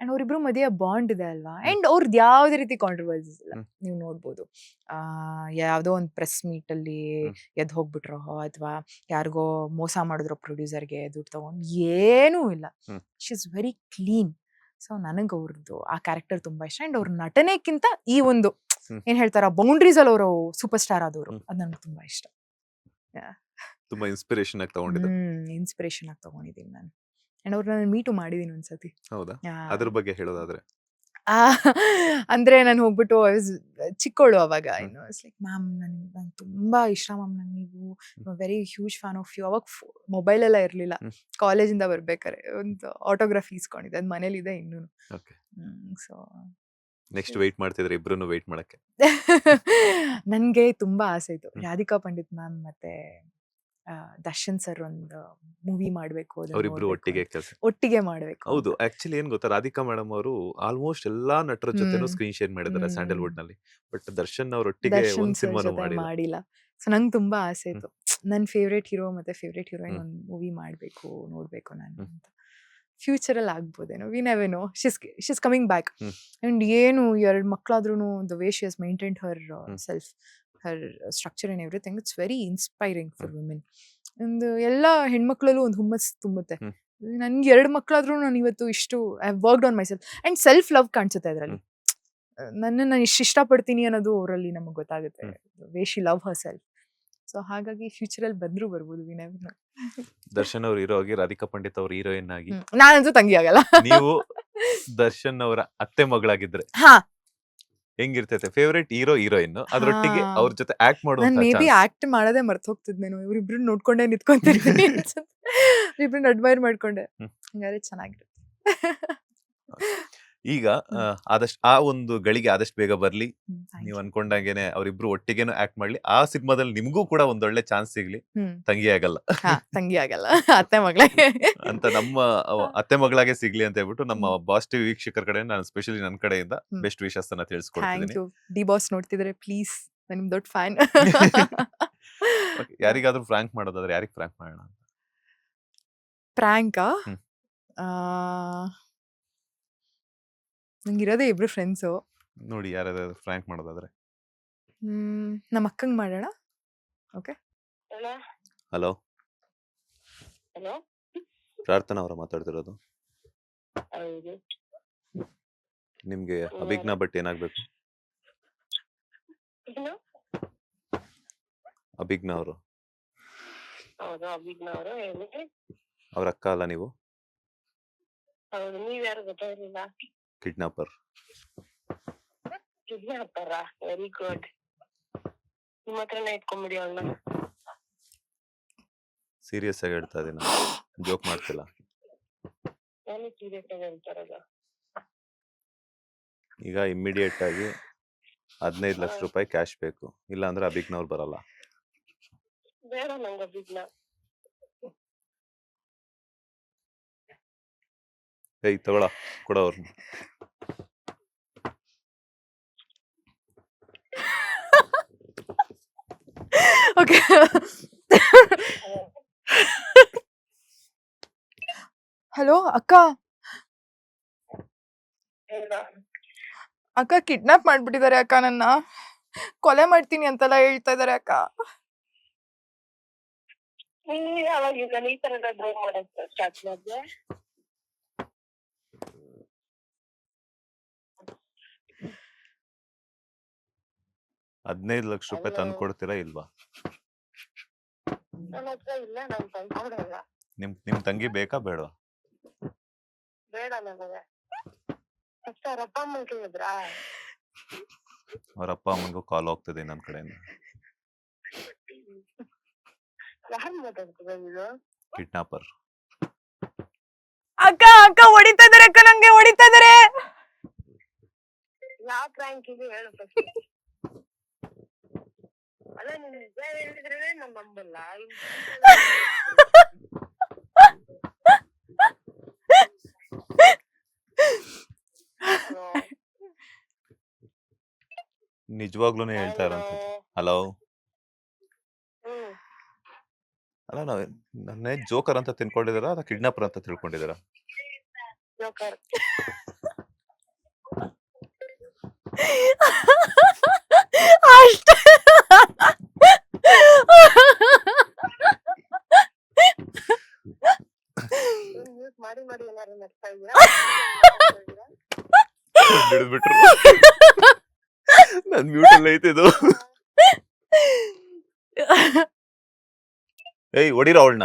And ಅವ್ರಿಬ್ರು ಮದುವೆ ಬಾಂಡ್ ಇದೆ ಅಲ್ವಾ. ಅಂಡ್ ಅವ್ರದ್ದು ಯಾವುದೇ ರೀತಿ ಕಾಂಟ್ರವರ್ಸೀಸ್ ಇಲ್ಲ. ನೀವು ನೋಡ್ಬೋದು, ಯಾವುದೋ ಒಂದು ಪ್ರೆಸ್ ಮೀಟ್ ಅಲ್ಲಿ ಎದ್ದು ಹೋಗ್ಬಿಟ್ರೋ ಅಥವಾ ಯಾರಿಗೋ ಮೋಸ ಮಾಡಿದ್ರು ಪ್ರೊಡ್ಯೂಸರ್ಗೆ ದುಡ್ಡು ತಗೊಂಡು, ಏನೂ ಇಲ್ಲ. She is very clean. So ನನಗೆ ಅವ್ರದ್ದು ಆ ಕ್ಯಾರೆಕ್ಟರ್ ತುಂಬಾ ಇಷ್ಟ. ಅಂಡ್ ಅವ್ರ ನಟನೆಕ್ಕಿಂತ ಈ ಒಂದು ಏನ್ ಹೇಳ್ತಾರ ಬೌಂಡ್ರೀಸ್ ಅಲ್ಲಿ ಅವರು ಸೂಪರ್ ಸ್ಟಾರ್ ಆದವರು, ಅದು ನನಗೆ ತುಂಬಾ ಇಷ್ಟ. ತುಂಬಾ ಇನ್ಸ್ಪಿರೇಷನ್ ಆಗಿ ತಗೊಂಡಿದ್ದೀನಿ. ಇನ್ಸ್ಪಿರೇಷನ್ ಆಗಿ ತಗೊಂಡಿದ್ದೀನಿ ನಾನು. ಅಂಡ್ ಅವ್ರು ನಾನು ಮೀಟು ಮಾಡಿದೀನಿ ಒಂದ್ಸತಿ. ಹೌದಾ? ಅದ್ರ ಬಗ್ಗೆ ಹೇಳೋದಾದ್ರೆ ಅಂದ್ರೆ ನಾನು ಹೋಗ್ಬಿಟ್ಟು ಚಿಕ್ಕವಳು ಅವಾಗ, ಲೈಕ್ ಮ್ಯಾಮ್ ನಂಗೆ ತುಂಬಾ ಇಷ್ಟ ಮ್ಯಾಮ್, ನಂಗೆ ನೀವು very huge fan of you. ಅವಾಗ ಮೊಬೈಲ್ ಎಲ್ಲ ಇರ್ಲಿಲ್ಲ, ಕಾಲೇಜಿಂದ ಬರ್ಬೇಕಾರೆ ಒಂದು ಆಟೋಗ್ರಾಫ್ ಇಸ್ಕೊಂಡಿದ್ದೆ, ಅದು ಮನೇಲಿ ಇದೆ ಇನ್ನೂ. ಸೊ ನೆಕ್ಸ್ಟ್ ವೇಟ್ ಮಾಡ್ತಿದ್ರೆ ಇಬ್ರು ವೇಟ್ ಮಾಡಕ್ಕೆ. ನನ್ಗೆ ತುಂಬಾ ಆಸೆ ಇತ್ತು ರಾಧಿಕಾ ಪಂಡಿತ್ ಮ್ಯಾಮ್ ಮತ್ತೆ ದರ್ಶನ್ ಸರ್ ಒಂದು ಮೂವಿ ಮಾಡ್ಬೇಕು, ಅವರಿಬ್ರು ಒಟ್ಟಿಗೆ ಮಾಡ್ಬೇಕು. ಹೌದು, ಆಕ್ಚುಲಿ ಏನ್ ಗೊತ್ತಾ, ರಾಧಿಕಾ ಮೇಡಮ್ ಅವರು ಆಲ್ಮೋಸ್ಟ್ ಎಲ್ಲಾ ನಟರ ಜೊತೆನೂ ಸ್ಕ್ರೀನ್ ಶೇರ್ ಮಾಡಿದ್ದಾರೆ ಸ್ಯಾಂಡಲ್ವುಡ್ ನಲ್ಲಿ. ಬಟ್ ದರ್ಶನ್ ಅವರೊಟ್ಟಿಗೆ ಒಂದು ಸಿನಿಮಾನು ಮಾಡಿಲ್ಲ. ಸೊ ನಂಗೆ ತುಂಬಾ ಆಸೆ ಇತ್ತು, ನನ್ನ ಫೇವ್ರೇಟ್ ಹೀರೋ ಮತ್ತೆ ಫೇವ್ರೇಟ್ ಹೀರೋಯಿನ್ ಒಂದು ಮೂವಿ ಮಾಡ್ಬೇಕು, ನೋಡ್ಬೇಕು ನಾನು ಅಂತ. ಫ್ಯೂಚರ್ ಅಲ್ಲಿ ಆಗ್ಬೋದೇನೋ, we never know. She's coming back. And ಏನು 2 ಮಕ್ಕಳಾದ್ರೂ the way she has maintained herself, her structure and everything, it's very inspiring for women. ಒಂದು ಎಲ್ಲ ಹೆಣ್ಮಕ್ಳಲ್ಲೂ ಒಂದು ಹುಮ್ಮಸ್ ತುಂಬುತ್ತೆ. ನನ್ಗೆ 2 ಮಕ್ಕಳಾದ್ರೂ ನಾನು ಇವತ್ತು ಇಷ್ಟು I have worked on my self and self love ಕಾಣಿಸುತ್ತೆ ಅದರಲ್ಲಿ. ನಾನು ಇಷ್ಟಪಡ್ತೀನಿ ಅನ್ನೋದು ಅವರಲ್ಲಿ ನಮಗೆ ಗೊತ್ತಾಗುತ್ತೆ, way she love Har self. So ಹಾಗಾಗಿ ಫ್ಯೂಚರ್ ಅಲ್ಲಿ ಬಂದ್ರು ಬರ್ಬೋದು. ದರ್ಶನ್ ಅವ್ರ ಹೀರೋ ಆಗಿ, ರಾಧಿಕಾ ಪಂಡಿತ್ ಅವ್ರ ಹೀರೋಯಿನ್ ಆಗಿ, ನಾನಂತೂ ತಂಗಿ ಆಗಲ್ಲ. ನೀವು ದರ್ಶನ್ ಅವರ ಅತ್ತೆ ಮಗಳಾಗಿದ್ರೆ ಹೆಂಗಿರ್ತೈತೆ? ಫೇವ್ರೇಟ್ ಹೀರೋ ಹೀರೋಯಿನ್, ಅದ್ರೊಟ್ಟಿಗೆ ಅವ್ರ ಜೊತೆ ಆಕ್ಟ್ ಮಾಡುವಂತ ನಾನು ಮೇ ಬಿ ಆಕ್ಟ್ ಮಾಡೋದೇ ಮರ್ತ ಹೋಗ್ತಿದ್ನೇನೋ. ಇವ್ರಿಬ್ರು ನೋಡ್ಕೊಂಡೇ ನಿಂತ್ಕೊಂತಿರ್ತೀನಿ, ಇವ್ರಿಬ್ರನ್ನ ಅಡ್ಮೈರ್ ಮಾಡ್ಕೊಂಡೆ. ಹಂಗಾದ್ರೆ ಚೆನ್ನಾಗಿರುತ್ತೆ. ಈಗ ಆದಷ್ಟು ಆ ಒಂದು ಗಳಿಗೆ ಆದಷ್ಟು ಬೇಗ ಬರ್ಲಿ, ನೀವು ಅನ್ಕೊಂಡಂಗೆನೆ ಅವರಿಬ್ರು ಒಟ್ಟಿಗೆನೂ ಆಕ್ಟ್ ಮಾಡ್ಲಿ. ಆ ಸಿನಿಮಾದಲ್ಲಿ ನಿಮ್ಗೂ ಕೂಡ ಒಂದೊಳ್ಳೆ ಚಾನ್ಸ್ ಸಿಗ್ಲಿ. ತಂಗಿ ಆಗಲ್ಲ, ತಂಗಿ ಆಗಲ್ಲ, ಅತ್ತೆ ಮಗಳಾಗೆ ಅಂತ ನಮ್ಮ ಅತ್ತೆ ಮಗಳಾಗೆ ಸಿಗ್ಲಿ ಅಂತ ಹೇಳ್ಬಿಟ್ಟು ನಮ್ಮ ಬಾಸ್ ಟಿವಿ ವೀಕ್ಷಕರ ಕಡೆ ನಾನು ಸ್ಪೆಷಲಿ ನನ್ನ ಕಡೆಯಿಂದ ಬೆಸ್ಟ್ ವಿಶಸ್ ಅನ್ನ ತಿಳಿಸ್ಕೊಡ್ತೀನಿ. ಡಿ ಬಾಸ್ ನೋಡ್ತಿದ್ರೆ ಪ್ಲೀಸ್, ನಾನು ನಿಮ್ ದೊಡ್ಡ ಫ್ಯಾನ್. ಯಾರಿಗಾದ್ರೂ ಫ್ರಾಂಕ್ ಮಾಡೋದಾದ್ರೆ ಯಾರಿಗೆ ಫ್ರಾಂಕ್ ಮಾಡೋಣ? ಪ್ರಾಂಕಾ? ನಂಗಿರೋದೇ 2 ಫ್ರೆಂಡ್ಸು. ನೋಡಿ, ಯಾರಾದ್ರೂ ಫ್ರಾಂಕ್ ಮಾಡೋದಾದ್ರೆ ನಮ್ಮ ಅಕ್ಕಂಗ್ ಮಾಡೋಣ. ಓಕೆ. ಹಲೋ, ಪ್ರಾರ್ಥನಾ ಅವರ ಮಾತಾಡ್ತಿರೋದು. ನಿಮ್ಗೆ ಅಭಿಜ್ಞಾ ಭಟ್ ಏನಾಗ್ಬೇಕು? ಏನು? ಅಭಿಜ್ಞಾ ಅವರು ಹೌದು ಅಭಿಜ್ಞಾ ಅವರು ಹೇಳಿ. ಅವ್ರ ಅಕ್ಕ ಅಲ್ಲ ನೀವು? ಹೌದು, ನೀವ್ ಯಾರು ಗೊತ್ತಾಗ್ಲಿಲ್ಲ? ಕಿಡ್ನಾಪರ್. ಕಿಡ್ನಾಪರ, ವೆರಿ ಗುಡ್. ನಿಮ್ಮ ಹತ್ರನೇ ಇಟ್ಕೊಂಡ್ಬಿಡಿ ಅವಳನ್ನ. ಸೀರಿಯಸ್ ಆಗಿ ಹೇಳ್ತಾ ಇದೀನಿ, ಜೋಕ್ ಮಾಡ್ತಿಲ್ಲ. ನಾನು ಸೀರಿಯಸ್ ಆಗಿ ಹೇಳ್ತಾರಲ್ಲ. ಈಗ ಇಮ್ಮಿಡಿಯೇಟ್ ಆಗಿ 15 ಲಕ್ಷ ರೂಪಾಯಿ ಕ್ಯಾಶ್ ಬೇಕು, ಇಲ್ಲ ಅಂದ್ರೆ ಅಭಿಜ್ಞಾ ಅವ್ರು ಬರಲ್ಲ. ಬೇಡ ನಂಗೆ ಅಭಿಜ್ಞಾ. ಏಯ್ ತಗೊಳ, ಕೊಡ ಅವ್ರನ್ನ. ಓಕೆ. ಹಲೋ ಅಕ್ಕ, ಹೇಳ. ಅಕ್ಕ ಕಿಡ್ನಾಪ್ ಮಾಡ್ಬಿಟ್ಟಿದ್ದಾರೆ ಅಕ್ಕ, ನನ್ನ ಕೊಲೆ ಮಾಡ್ತೀನಿ ಅಂತೆಲ್ಲ ಹೇಳ್ತಾ ಇದಾರೆ ಅಕ್ಕ. ನೀವ್ ಯಾವಾಗಿಂದ ಈ ತರ ಡ್ರೈವ್ ಮಾಡಕ್ ಸ್ಟಾರ್ಟ್ ಮಾಡಿದೆ? 15 ಲಕ್ಷ ರೂಪಾಯಿ ತಂದು ಕೊಡ್ತೀರಾ ಇಲ್ವಾ? ನನ್ನ ಹತ್ರ ಇಲ್ಲ, ನಾನು ತಂದ್ಕೊಡಲ್ಲ. ನಿಮ್ ತಂಗಿ ಬೇಕಾ ಬೇಡ? ಬೇಡ ನನಗೆ. ಫಸ್ಟ್ ಅವ್ರ ಅಪ್ಪ ಅಮ್ಮ ಕೇಳಿದ್ರಾ? ಅವ್ರ ಅಪ್ಪ ಅಮ್ಮನಿಗೂ ಕಾಲ್ ಹೋಗ್ತದೆ ನನ್ನ ಕಡೆಯಿಂದ. ಯಾರು ಮಾತಾಡ್ತಿರೋದು ಇದು? ಕಿಡ್ನಾಪರ್. ಅಕ್ಕ ಅಕ್ಕ ಹೊಡಿತಾ ಇದಾರೆ ಅಕ್ಕ, ನಂಗೆ ಹೊಡಿತಾ ಇದಾರೆ. ಯಾವ ಪ್ರ್ಯಾಂಕ್ ಇದು ಹೇಳು ಫಸ್ಟ್. ಅಲ್ಲ ನೀನ್ ನಿಜ ಹೇಳಿದ್ರೆ ನಾನ್ ನಂಬಲ್ಲ. ನಿಜವಾಗ್ಲೂ ಹೇಳ್ತಾ ಇರೋಂತ. ಹಲೋ. ಹ್ಮ್, ಅಲ್ಲ ನನ್ನೇ ಜೋಕರ್ ಅಂತ ತಿಳ್ಕೊಂಡಿದಾರ ಅಥವಾ ಕಿಡ್ನಾಪರ್ ಅಂತ ತಿಳ್ಕೊಂಡಿದಾರ? ಜೋಕರ್. ಅಷ್ಟೇ. ಯೂಸ್ ಮಾಡಿ ಮಾಡಿ ಏನಾರು ನಡ್ತಾ ಇದೀರಾ? ಹಿಡಿದ್ಬಿಟ್ರು. ನನ್ ಮ್ಯೂಟ್ ಅಲ್ಲ ಐತಿದು. ಏಯ್ ಹೊಡಿರ ಅವಳನ್ನ.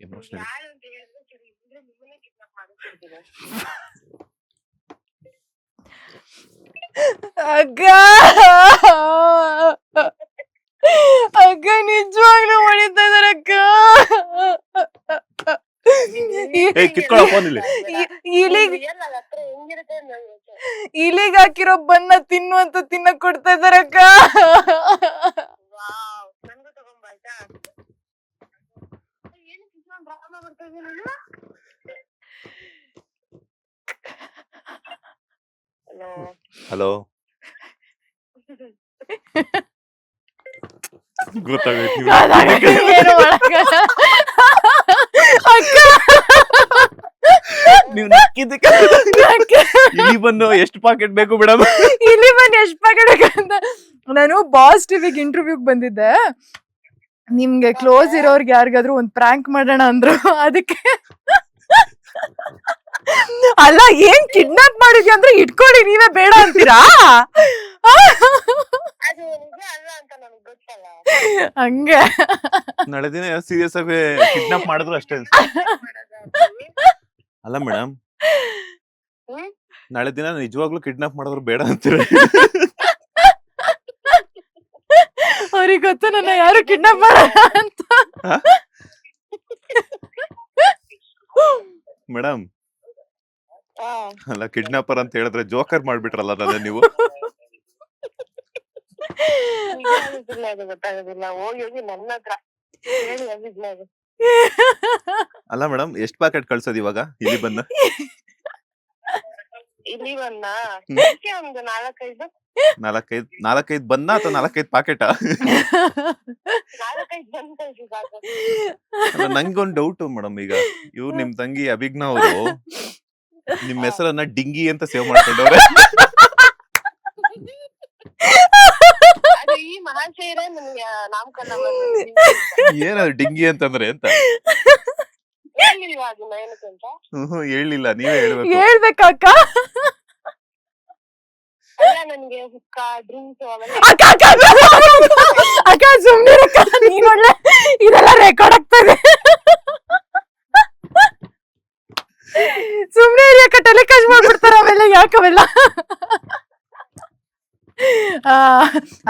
ಎಮೋಷನಲ್. ಯಾರು ಅಂತ ಹೇಳಿದ್ರೆ ಸರಿ, ಇದ್ರೆ ನಿಮ್ಮನ್ನೇ ಕಿಡ್ನಾಪ್ ಮಾಡಿಸ್ಬಿಡ್ತೀನಿ. ಅಕ್ಕ ಅಕ್ಕ ನಿಜವಾಗ್ಲೂ ಹೊಡಿತಾ ಇದಾರೆ ಅಕ್ಕ. ಏಯ್ ಕಿತ್ಕೊಳ್ಳೋ ಫೋನ್ ಇಲ್ಲಿ. ಇಲಿಗ್ ರಿಯಲ್ ಆಗಿ ಹತ್ರ ಹೆಂಗಿರುತ್ತೆ ನಂಗೆ ಗೊತ್ತು. ಇಲಿಗ್ ಹಾಕಿರೋ ಬನ್ನ ತಿನ್ನು ಅಂತ ತಿನ್ನಕ್ ಕೊಡ್ತಾ ಇದಾರೆ ಅಕ್ಕ. ವಾವ್, ನನ್ಗೂ ತಗೊಂಬ ಆಯ್ತಾ? ಏನಕ್ಕೆ ಇಷ್ಟೊಂದು ಡ್ರಾಮಾ ಬರ್ತಾ ಇದೀಯ ನೀನು? ಹಲೋ. ಗೊತ್ತಾಗೈತಿ. ಏನು ಮಾಡಕ್ಕಾಗಲ್ಲ. ಅಕ್ಕ ನೀವು ನಕ್ಕಿದ್ದಕ್ಕೆ ಇಲ್ಲಿ ಬಂದು ಎಷ್ಟು ಪಾಕೆಟ್ ಬೇಕು ಬಿಡಮ್ಮ? ಇಲ್ಲಿ ಬಂದು ಎಷ್ಟು ಪ್ಯಾಕೆಟ್ ಅಂತ. ನಾನು ಬಾಸ್ ಟಿವಿಗೆ ಇಂಟರ್ವ್ಯೂಗ್ ಬಂದಿದ್ದೆ. ನಿಮ್ಗೆ ಕ್ಲೋಸ್ ಇರೋರ್ಗೆ ಯಾರಿಗಾದ್ರೂ ಒಂದ್ ಪ್ರ್ಯಾಂಕ್ ಮಾಡೋಣ ಅಂದ್ರು, ಅದಕ್ಕೆ. ಅಲ್ಲ ಏನ್ ಕಿಡ್ನಾಪ್ ಮಾಡಿದ್ಯಾ ಅಂದ್ರೆ ಇಟ್ಕೊಳ್ಳಿ, ನೀವೇ ಬೇಡ ಅಂತೀರಾ? ಅದು ನಿಜ ಅಲ್ಲ ಅಂತ ನನಗೆ ಗೊತ್ತಲ್ಲ. ಹಂಗೆ ನಾಳೆ ದಿನ ಸೀರಿಯಸ್ ಆಗಿ ಕಿಡ್ನಾಪ್ ಮಾಡಿದ್ರು ಅಷ್ಟೇ. ಅಲ್ಲ ಮೇಡಮ್, ಹ್ಮ್? ನಾಳೆ ದಿನ ನಿಜವಾಗ್ಲೂ ಕಿಡ್ನಾಪ್ ಮಾಡಿದ್ರು ಬೇಡ ಅಂತೀರ? ಅವ್ರಿಗೆ ಗೊತ್ತು ನನ್ನ ಯಾರು ಕಿಡ್ನಾಪ್ ಮಾಡಲ್ಲ ಅಂತ. ಮೇಡಮ್ ಹಾ. ಅಲ್ಲ, ಕಿಡ್ನಾಪರ್ ಅಂತ ಹೇಳಿದ್ರೆ ಜೋಕರ್ ಮಾಡ್ಬಿಟ್ರಲ್ಲ ನನ್ನ ನೀವು. ನಿಜ ಅಭಿಜ್ಞಾ ಅದು ಗೊತ್ತಾಗೋದಿಲ್ಲ. ಹೋಗಿ ಹೋಗಿ ನನ್ನ ಹತ್ರ ಹೇಳಿ ಅಭಿಜ್ಞಾ ಅದು. ಅಲ್ಲ ಮೇಡಮ್, ಎಷ್ಟು ಪ್ಯಾಕೆಟ್ ಕಳ್ಸೋದು ಇವಾಗ ಇಲ್ಲಿ ಬಂದ? ಇಲ್ಲಿ ಬಂದ ಹ್ಮ್. ಒಂದು 4-5 ನಾಲ್ಕೈದು ಬಂದ ಅಥವಾ 4-5 ಪ್ಯಾಕೆಟಾ? 4-5 ಬಂದ ಸಾಕು. ನಂಗೊಂದು ಡೌಟ್ ಮೇಡಮ್. ಈಗ ಇವ್ರು ನಿಮ್ ತಂಗಿ ಅಭಿಜ್ಞಾ ಅವರು ನಿಮ್ ಹೆಸರನ್ನ ಡಿಂಗಿ ಅಂತ ಸೇವ್ ಮಾಡ್ಕೊಂಡವ್ರೆ. ಅದು ಈ ಹೇಳ್ಬೇಕಲ್ಲ ಮತ್ತೆ ಏನದು ಡಿಂಗಿ ಅಂತಂದ್ರೆ ಅಂತ ಹೇಳಿಲ್ವಾ ಅದನ್ನ ಏನಕ್ಕೆ ಅಂತ? ಹೇಳಿಲ್ಲ, ನೀವೇ ಹೇಳ್ಬೇಕು. ಹೇಳ್ಬೇಕಾಕ ಅಲ್ಲ ನನ್ಗೆ ಹುಕ್ಕ ಡ್ರಿಂಕ್ಸ್ ಅವೆಲ್ಲ ಅಕ್ಕ ಅಕ್ಕ ಅಕ್ಕ ಸುಮ್ನಿರಕ್ಕ, ನೀನ್ ಒಳ್ಳೆ ಇದೆಲ್ಲ ರೆಕಾರ್ಡ್ ಆಗ್ತದೆ. ಸುಮ್ನೆ ಇರಿ ಅಕ್ಕ, ಟೆಲಿಕಾಸ್ಟ್ ಮಾಡ್ಬಿಡ್ತಾರ ಅವೆಲ್ಲ, ಯಾಕವೆಲ್ಲ.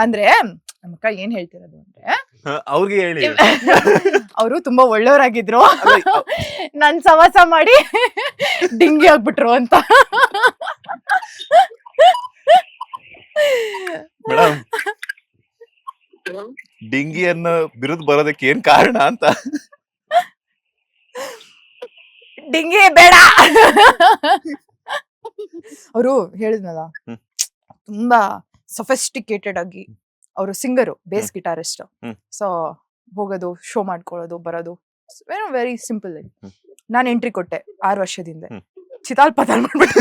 ಅಂದ್ರೆ ನಮ್ಮಕ್ಕ ಏನ್ ಹೇಳ್ತಿರೋದು ಅಂದ್ರೆ, ಅವ್ರಿಗೆ ಹೇಳಿ. ಅವರು ತುಂಬಾ ಒಳ್ಳೆಯವರಾಗಿದ್ರು, ಅಲ್ಲ, ನನ್ ಸವಾಸ ಮಾಡಿ ಡಿಂಗಿ ಆಗ್ಬಿಟ್ರು ಅಂತ. ಮೇಡಮ್, ಡಿಂಗಿ ಅನ್ನೋ ಬಿರುದು ಬರೋದಕ್ಕೆ ಏನ್ ಕಾರಣ ಅಂತ. ಡಿಂಗಿ ಬೇಡ ಅವರು ಹೇಳಿದ್ನಲ್ಲ, ತುಂಬಾ ಸಫಿಸ್ಟಿಕೇಟೆಡ್ ಆಗಿ. ಅವರು ಸಿಂಗರು, ಬೇಸ್ ಗಿಟಾರಿಸ್ಟ್. ಸೊ ಹೋಗೋದು, ಶೋ ಮಾಡ್ಕೊಳ್ಳೋದು, ಬರೋದು, ವೆರಿ ಸಿಂಪಲ್. ನಾನು ಎಂಟ್ರಿ ಕೊಟ್ಟೆ 6 ವರ್ಷದಿಂದ, ಚಿತಾಲ್ ಪತಾಲ್ ಮಾಡ್ಬಿಟ್ಟೆ.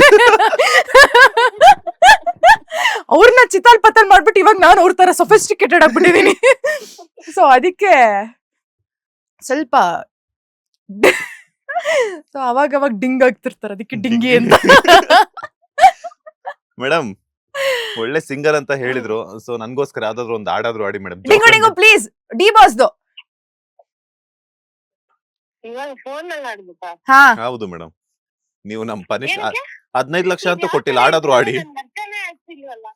ಅವ್ರನ್ನ ಚಿತಾಲ್ ಪತಾಲ್ ಮಾಡ್ಬಿಟ್ಟು ಇವಾಗ ನಾನು ಅವ್ರ ತರ ಸಫಿಸ್ಟಿಕೇಟೆಡ್ ಆಗ್ಬಿಟ್ಟಿದೀನಿ. ಸೊ ಅದಕ್ಕೆ ಸ್ವಲ್ಪ ಸೊ ಅವಾಗ ಡಿಂಗ್ ಆಗ್ತಿರ್ತಾರೆ, ಅದಕ್ಕೆ ಡಿಂಗಿ ಅಂತ. ಮೇಡಮ್, ಒಳ್ಳೆ ಸಿಂಗರ್ ಅಂತ ಹೇಳಿದ್ರು, ಸೊ ನನ್ಗೋಸ್ಕರ ಯಾವ್ದಾದ್ರು ಒಂದು ಹಾಡಾದ್ರು ಆಡಿ ಮೇಡಮ್. ಡಿಂಗು ಡಿಂಗು ಪ್ಲೀಸ್, ಡಿ ಬಾಸ್ದು. ಇವಾಗ ಫೋನ್ ನಲ್ಲಿ ಆಡ್ಬೇಕಾ? ಹಾ ಹೌದು ಮೇಡಮ್, ನೀವು ನಮ್ ಪನಿಷ್ ಏನಕ್ಕೆ? 15 ಲಕ್ಷ ಅಂತ ಕೊಟ್ಟಿಲ್ಲ, ಹಾಡಾದ್ರು ಆಡಿ. ನನ್ ಅರ್ಥನೇ ಆಗ್ತಿಲ್ವಲ್ಲ.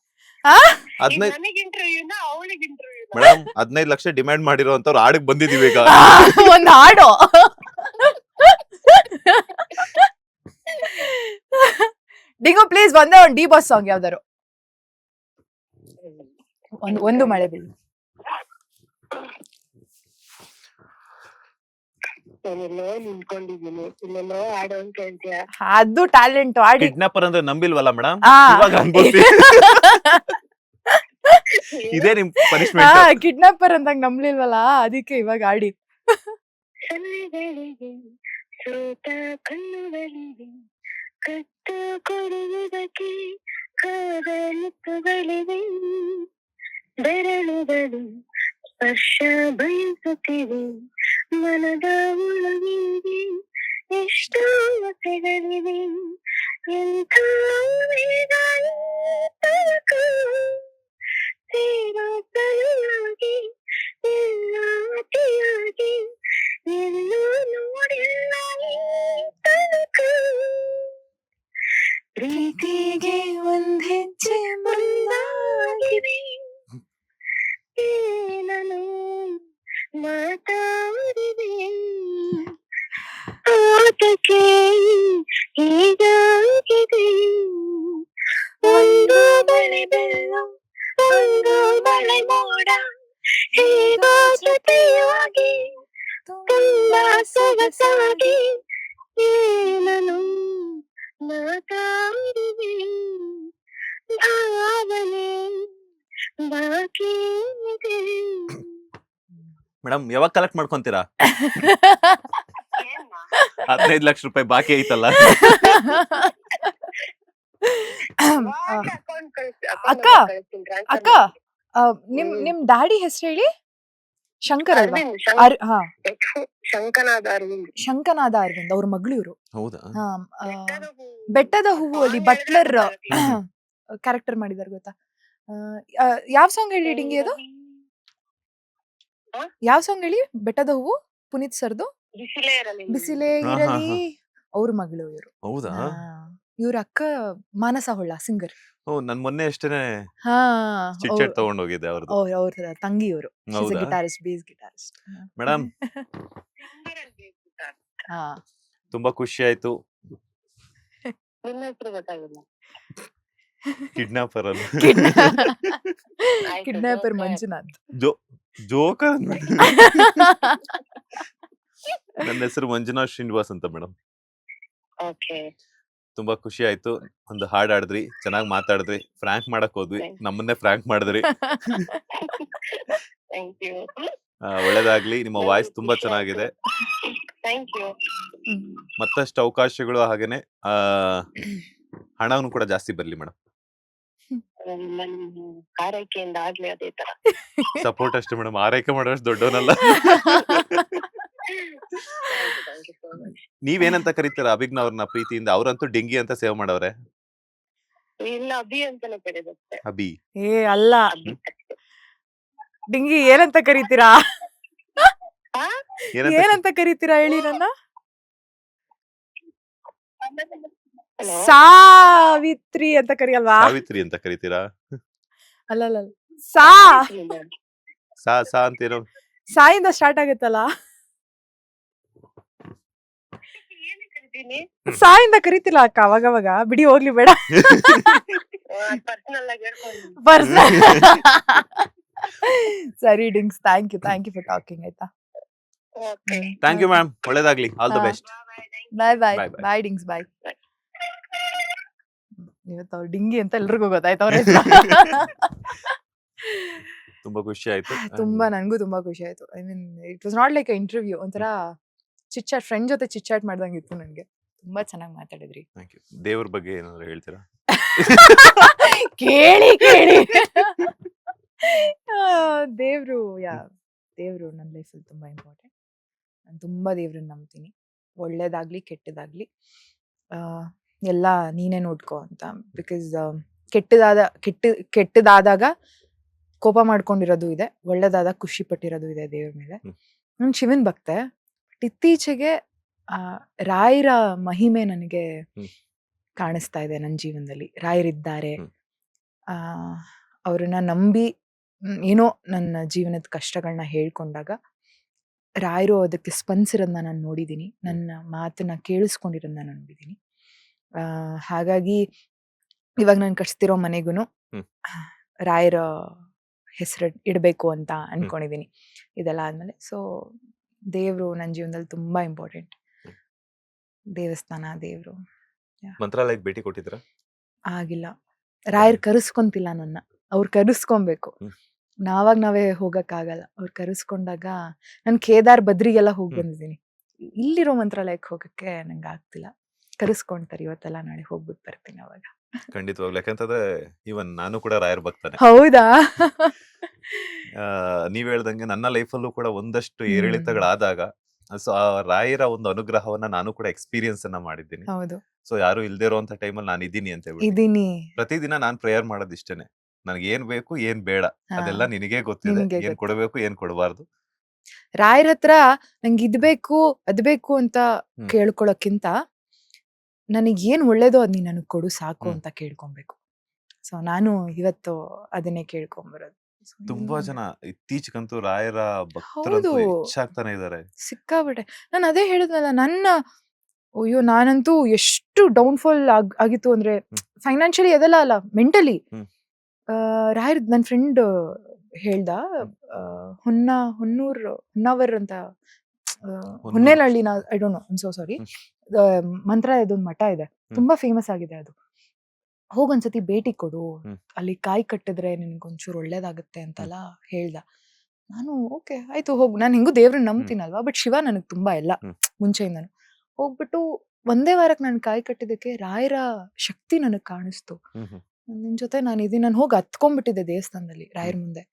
ಹಾ? 15 ನನಗೆ ಇಂಟರ್ವ್ಯೂನ ಅವಳಿಗೆ ಇಂಟರ್ವ್ಯೂನ? ಮೇಡಮ್ 15 ಲಕ್ಷ ಡಿಮ್ಯಾಂಡ್ ಮಾಡಿರೋ ಅಂತವ್ರು ಹಾಡಕ್ ಬಂದಿದೀವಿ ಈಗ. ಒಂದ್ ಹಾಡು. ಡಿಂಗು ಪ್ಲೀಸ್, ಒಂದೇ ಒಂದು ಡಿ ಬಾಸ್ ಸಾಂಗ್ ಯಾವ್ದಾರು ಒಂದು ಮಳೆ ಬೀಳು. ನಾನೆಲ್ಲೋ ನಿಂತ್ಕೊಂಡಿದ್ದೀನಿ, ಇಲ್ಲೆಲ್ಲೋ ಆಡೋ ಅಂತ ಹೇಳ್ತೀಯ. ಅದು ಟ್ಯಾಲೆಂಟ್, ಆಡಿ. ಕಿಡ್ನಾಪರ್ ಅಂದ್ರೆ ನಂಬಿಲ್ವಲ್ಲ ಮೇಡಮ್, ಆ. ಇವಾಗ ಅನ್ಬೋಸಿ. ಇದೇ ನಿಮ್ ಪನಿಷ್ಮೆಂಟ್. ಕಿಡ್ನಾಪರ್ ಅಂದಾಗ ನಂಬ್ಲಿಲ್ವಲ್ಲ, ಅದಕ್ಕೆ ಇವಾಗ ಆಡಿ. ಸೊನ್ನೆಗಳಿಗೆ ಸೋತ ಕಣ್ಣುಗಳಿವೆ, ಕತ್ತು ಕೊಡುವುದಕ್ಕೆ ಕಾದಲಿತ್ತುಗಳಿವೆ, ಬೆರಳುಗಳು ಸ್ಪರ್ಶ ಬಯಸುತ್ತಿವೆ, ಮನದ ಒಳಗಿವೆ ಎಷ್ಟೋ ಆಸೆಗಳಿವೆ, ಎಂಥ ವೇದನೆ ತನಕ ಸೇರೋ ಸಲುವಾಗಿ ಎಲ್ಲ ಅತಿಯಾಗಿ ಎಲ್ಲೂ ನೋಡಿಲ್ಲ ಈ ತನಕ, ಪ್ರೀತಿಗೆ ಒಂದ್ ಹೆಜ್ಜೆ ಮುಂದಾಗಿದೆ, ಏನನು ಮಾತಾಡಿದೆ, ಆತಕ್ಕೆ ಹೀಗಾಗಿದೆ, ಒಂದು ಬಳೆ ಬೆಲ್ಲ, ಒಂದು ಬಳೆ ಮೋಡ, ಹೇಗೋ ಜೊತೆಯಾಗಿ ತುಂಬಾ ಸೊಗಸಾಗಿ, ಏನನು ಮಾತಾಡಿದೆ, ಭಾವನೆ ಬಾಕಿ ಇದೆ. ಮೇಡಮ್, ಯಾವಾಗ ಕಲೆಕ್ಟ್ ಮಾಡ್ಕೊಂತೀರಾ? 15 ಲಕ್ಷ ರೂಪಾಯಿ ಬಾಕಿ ಐತಲ್ಲ. ಅಕ್ಕ, ಅಕ್ಕ, ನಿಮ್ ಡ್ಯಾಡಿ ಹೆಸರು ಹೇಳಿ. ಶಂಕರ್ ಅಲ್ವಾ? ಹಾ, ಶಂಕನಾದ ಅರವಿಂದ್. ಶಂಕನಾದ ಅರವಿಂದ್ ಅವ್ರ ಮಗಳು ಇವರು. ಹೌದಾ? ಬೆಟ್ಟದ ಹೂವು ಅಲ್ಲಿ ಬಟ್ಲರ್ ಕ್ಯಾರೆಕ್ಟರ್ ಮಾಡಿದಾರೆ, ಗೊತ್ತಾ? ಯಾವ ಸಾಂಗ್ ಹೇಳಿ ಡಿಂಗಿ ಅದು? ಯಾವ ಸಾಂಗ್ ಹೇಳಿ? ಬೆಟ್ಟದ ಹೂವು, ಪುನೀತ್ ಸರ್ದು. ಬಿಸಿಲೇ ಇರಲಿ, ಅವ್ರ ಮಗಳು ಇವರು. ಹೌದಾ? ಇವ್ರ ಅಕ್ಕ ಮಾನಸ ಹೊಳ್ಳ ಸಿಂಗರ್. ನನ್ ಮೊನ್ನೆ ಅಷ್ಟೇನೆ ಹಾ, ಚಿಟ್ ತಗೊಂಡ್ ಹೋಗಿದ್ದೆ ಅವ್ರದ್ದು. ಅವ್ರ ತಂಗಿ ಇವರು. ಹೌದಾ? Guitarist, base guitarist. ಮೇಡಮ್, ಹಾ, ತುಂಬಾ ಖುಷಿ ಆಯ್ತು. ನಿಮ್ಮ ಹೆಸರು ಗೊತ್ತಾಗಿಲ್ಲ. ಕಿಡ್ನಾಪರ್ ಅಲ್ಲ, ಕಿಡ್ನಾಪರ್ ಮಂಜುನಾಥ್. ಜೋಕರ್. ನನ್ನ ಹೆಸರು ಮಂಜುನಾಥ್ ಶ್ರೀನಿವಾಸ್ ಅಂತ ಮೇಡಮ್. ಓಕೆ, ತುಂಬಾ ಖುಷಿ ಆಯ್ತು. ಒಂದು ಹಾಡ್ ಆಡಿದ್ರಿ, ಚೆನ್ನಾಗಿ ಮಾತಾಡಿದ್ರಿ, ಫ್ರಾಂಕ್ ಮಾಡಕ್ ಹೋದ್ವಿ, ನಮ್ಮನ್ನೇ ಫ್ರಾಂಕ್ ಮಾಡಿದ್ರಿ. Thank you. ಒಳ್ಳೇದಾಗ್ಲಿ, ನಿಮ್ಮ ವಾಯ್ಸ್ ತುಂಬಾ ಚೆನ್ನಾಗಿದೆ. Thank you. ಮತ್ತಷ್ಟು ಅವಕಾಶಗಳು ಹಾಗೇನೆ ಹಣವನ್ನು ಕೂಡ ಜಾಸ್ತಿ ಬರ್ಲಿ ಮೇಡಮ್. ನನ್ನ ಆರೈಕೆಯಿಂದ ಆಗ್ಲಿ ಅದೇ ತರ. ಸಪೋರ್ಟ್ ಅಷ್ಟೇ ಮೇಡಮ್, ಆರೈಕೆ ಮಾಡೋಷ್ಟು ದೊಡ್ಡವನಲ್ಲ. Thank you so much. ನೀವೇನಂತ ಕರೀತೀರಾ Abhijna ಅವ್ರನ್ನ ಪ್ರೀತಿಯಿಂದ? ಅವ್ರಂತೂ ಡಿಂಗಿ ಅಂತ ಸೇವ್ ಮಾಡವ್ರೆ. ಇಲ್ಲ ಅಭಿ ಅಂತಾನೆ ಕರೆದಷ್ಟೇ. ಅಭಿ ಏ ಅಲ್ಲ, ಅಭಿ ಅಷ್ಟೇ. ಡಿಂಗಿ ಏನಂತ ಕರೀತೀರಾ? ಆ? ಏನಂತ ಏನಂತ ಕರೀತೀರಾ ಹೇಳಿ ನನ್ನ? Hello? ಸಾವಿತ್ರಿ ಅಂತ ಕರಿಯಲ್ವಾ? ಸಾವಿತ್ರಿ ಅಂತ ಕರೀತೀರಾ? ಅಲ್ಲ ಅಲ್ಲ ಅಲ್ಲ. ಸಾ ಸಾ ಅಂತೇನೋ. ಸಾಯಿಂದ ಸ್ಟಾರ್ಟ್ ಆಗುತ್ತಲ್ಲ, ಏನಕ್ಕೆ ಕರಿತೀನಿ? ಸಾಯಿಂದ ಕರಿತಿಲ್ಲ ಅಕ್ಕ ಅವಾಗವಾಗ. ಬಿಡಿ ಹೋಗ್ಲಿ ಬೇಡ. ಪರ್ಸನಲ್ ಆಗಿ ಹೇಳ್ಕೊಂಡು. ಪರ್ಸನಲ್. ಸರಿ ಡಿಂಗ್ಸ್, ಥ್ಯಾಂಕ್ ಯು ಫಾರ್ ಟಾಕಿಂಗ್ ಆಯ್ತಾ. Okay. ಥ್ಯಾಂಕ್ ಯು ಮ್ಯಾಮ್, ಒಳ್ಳೇದಾಗ್ಲಿ, ಆಲ್ ದ ಹಾ. Best. Bye bye. Bye Thank you. Bye Bye bye. Bye ಡಿಂಗ್ಸ್ ಬಾಯ್. Bye. ಇವತ್ತು ಅವ್ರು ಡಿಂಗಿ ಅಂತ ಎಲ್ರಿಗೂ ಗೊತ್ತಾಯ್ತು ಅವ್ರ ತುಂಬಾ ಖುಷಿ ಆಯ್ತು. ತುಂಬಾ, ನನ್ಗೂ ತುಂಬಾ ಖುಷಿ ಆಯ್ತು. I mean it was not like interview, ಒಂಥರ ಚಿಟ್ಚಾಟ್, ಫ್ರೆಂಡ್ ಜೊತೆ ಚಿಟ್ಚಾಟ್ ಮಾಡ್ದಂಗಿತ್ತು ನನ್ಗೆ. ತುಂಬಾ ಚೆನ್ನಾಗಿ ಮಾತಾಡಿದ್ರಿ. Thank you. ದೇವ್ರ ಬಗ್ಗೆ ಏನಾದ್ರು ಹೇಳ್ತೀರಾ? ಕೇಳಿ ದೇವ್ರು ದೇವ್ರು ನನ್ನ ಲೈಫಲ್ಲಿ ತುಂಬಾ ಇಂಪಾರ್ಟೆಂಟ್. ನಾನು ತುಂಬಾ ದೇವ್ರನ್ನ ನಂಬ್ತೀನಿ. ಒಳ್ಳೇದಾಗ್ಲಿ ಕೆಟ್ಟದಾಗ್ಲಿ ಎಲ್ಲ ನೀನೇ ನೋಡ್ಕೋ ಅಂತ. ಬಿಕಾಸ್ ಕೆಟ್ಟದಾದಾಗ ಕೋಪ ಮಾಡ್ಕೊಂಡಿರೋದು ಇದೆ, ಒಳ್ಳೇದಾದಾಗ ಖುಷಿ ಪಟ್ಟಿರೋದು ಇದೆ ದೇವ್ರ ಮೇಲೆ. ನಾನು ಶಿವನ್ ಭಕ್ತೆ, ಬಟ್ ಇತ್ತೀಚೆಗೆ ರಾಯರ ಮಹಿಮೆ ನನಗೆ ಕಾಣಿಸ್ತಾ ಇದೆ ನನ್ನ ಜೀವನದಲ್ಲಿ. ರಾಯರಿದ್ದಾರೆ, ಅವ್ರನ್ನ ನಂಬಿ ಏನೋ ನನ್ನ ಜೀವನದ ಕಷ್ಟಗಳನ್ನ ಹೇಳ್ಕೊಂಡಾಗ ರಾಯರು ಅದಕ್ಕೆ ಸ್ಪಂದಿಸಿರೋದನ್ನ ನಾನು ನೋಡಿದ್ದೀನಿ, ನನ್ನ ಮಾತನ್ನ ಕೇಳಿಸ್ಕೊಂಡಿರೋದನ್ನ ನಾನು ನೋಡಿದ್ದೀನಿ. ಹಾಗಾಗಿ ಇವಾಗ ನಾನು ಕಟ್ಸ್ತಿರೋ ಮನೆಗೂ ರಾಯರ ಹೆಸರು ಇಡಬೇಕು ಅಂತ ಅನ್ಕೊಂಡಿದ್ದೀನಿ ಇದೆಲ್ಲ ಆದ್ಮೇಲೆ. ಸೊ ದೇವ್ರು ನನ್ನ ಜೀವನದಲ್ಲಿ ತುಂಬಾ ಇಂಪಾರ್ಟೆಂಟ್. ದೇವಸ್ಥಾನ, ದೇವ್ರು. ಮಂತ್ರಾಲಯಕ್ಕೆ ಭೇಟಿ ಕೊಟ್ಟಿದ್ರಾ? ಆಗಿಲ್ಲ, ರಾಯರ್ ಕರೆಸ್ಕೊಂತಿಲ್ಲ ನನ್ನ, ಅವ್ರು ಕರೆಸ್ಕೊಬೇಕು. ನಾವೇ ಹೋಗಕ್ಕಾಗಲ್ಲ, ಅವ್ರು ಕರೆಸ್ಕೊಂಡಾಗ. ನಾನು ಕೇದಾರ್ ಬದ್ರಿಗೆಲ್ಲ ಹೋಗಿ ಬಂದಿದ್ದೀನಿ, ಇಲ್ಲಿರೋ ಮಂತ್ರಾಲಯಕ್ಕೆ ಹೋಗಕ್ಕೆ ನಂಗೆ ಆಗ್ತಿಲ್ಲ. ಕರೆಸ್ಕೊಂತಾರೆ, ಇವತ್ತೆಲ್ಲ ನಾಳೆ ಹೋಗ್ಬಿಟ್ಟು ಬರ್ತೀನಿ ಅವಾಗ. ಖಂಡಿತವಾಗ್ಲು, ಯಾಕಂತಂದ್ರೆ ಇವನ್ ನಾನು ಕೂಡ ರಾಯರ್ ಭಕ್ತಾನೆ. ಹೌದಾ? ನೀವ್ ಹೇಳ್ದಂಗೆ ನನ್ನ ಲೈಫಲ್ಲೂ ಕೂಡ ಒಂದಷ್ಟು ಏರಿಳಿತಗಳಾದಾಗ ಸೊ ಆ ರಾಯರ ಒಂದು ಅನುಗ್ರಹವನ್ನ ನಾನು ಕೂಡ ಎಕ್ಸ್ಪೀರಿಯನ್ಸ್ ಅನ್ನ ಮಾಡಿದ್ದೀನಿ. ಹೌದು, ಸೊ ಯಾರು ಇಲ್ದೇ ಇರುವಂತ ಟೈಮಲ್ಲಿ ನಾನು ಇದೀನಿ ಅಂತ ಹೇಳ್ಬಿಟ್ಟು ಇದೀನಿ. ಪ್ರತಿದಿನ ನಾನ್ ಪ್ರೇಯರ್ ಮಾಡೋದು ಇಷ್ಟೇನೆ, ನನಗೆ ಏನ್ ಬೇಕು ಏನ್ ಬೇಡ ಅದೆಲ್ಲ ನಿನಗೆ ಗೊತ್ತಿದೆ, ನಿನಗೆ ಏನ್ ಕೊಡಬೇಕು ಏನ್ ಕೊಡಬಾರ್ದು. ರಾಯರ ಹತ್ರ ನಂಗೆ ಇದ್ ಬೇಕು ಅದ್ ಬೇಕು ಅಂತ ಕೇಳ್ಕೊಳಕ್ಕಿಂತ ನನಗ್ ಏನ್ ಒಳ್ಳೇದೋ ಅದ್ ನೀನ್ ನನಗ್ ಕೊಡು ಸಾಕು ಅಂತ ಕೇಳ್ಕೊಬೇಕು. ಸೊ ನಾನು ಇವತ್ತು ಅದನ್ನೇ ಕೇಳ್ಕೊಂಬರೋದು. ತುಂಬಾ ಜನ ಇತ್ತೀಚೆಗಂತೂ ರಾಯರ ಭಕ್ತರಂತೂ ಹೌದು. ಹೆಚ್ಚಾಗ್ತಾನೆ ಇದಾರೆ. ಸಿಕ್ಕಾಬಿಟ್ಟೆ. ನಾನು ಅದೇ ಹೇಳಿದ್ನಲ್ಲ, ಅಯ್ಯೋ ನಾನಂತೂ ಎಷ್ಟು ಡೌನ್ಫಾಲ್ ಆಗಿತ್ತು ಅಂದ್ರೆ, ಫೈನಾನ್ಷಿಯಲಿ ಅದೆಲ್ಲ ಅಲ್ಲ, ಮೆಂಟಲಿ. ರಾಯರ್ ನನ್ ಫ್ರೆಂಡ್ ಹೇಳ್ದ, ಹೊನ್ನಾವರ್ ಅಂತ, Honnenahalli, I don't know, I am so sorry, ಮಂತ್ರಾಲಯದೊಂದು ಮಠ ಇದೆ, ತುಂಬಾ ಫೇಮಸ್ ಆಗಿದೆ ಅದು. ಹೋಗೊಂದ್ಸತಿ ಭೇಟಿ ಕೊಡು, ಅಲ್ಲಿ ಕಾಯಿ ಕಟ್ಟಿದ್ರೆ ನಿನ್ಗೊಂಚೂರು ಒಳ್ಳೇದಾಗುತ್ತೆ ಅಂತೆಲ್ಲ ಹೇಳ್ದ. ನಾನು ಓಕೆ ಆಯ್ತು ಹೋಗು, ನಾನು ಹೆಂಗು ದೇವ್ರನ್ನ ನಂಬ್ತೀನಲ್ವಾ, ಬಟ್ ಶಿವ ನನಗ್ ತುಂಬಾ ಎಲ್ಲ ಮುಂಚೆಯಿಂದನು. ಹೋಗ್ಬಿಟ್ಟು ಒಂದೇ ವಾರಕ್ಕೆ ನಾನು ಕಾಯಿ ಕಟ್ಟಿದಕ್ಕೆ ರಾಯರ ಶಕ್ತಿ ನನಗ್ ಕಾಣಿಸ್ತು. ನಿನ್ ಜೊತೆ ನಾನು ಇದೀನಿ, ನಾನು ಹೋಗಿ ಹತ್ಕೊಂಡ್ಬಿಟ್ಟಿದ್ದೆ ದೇವಸ್ಥಾನದಲ್ಲಿ ರಾಯರ್ ಮುಂದೆ.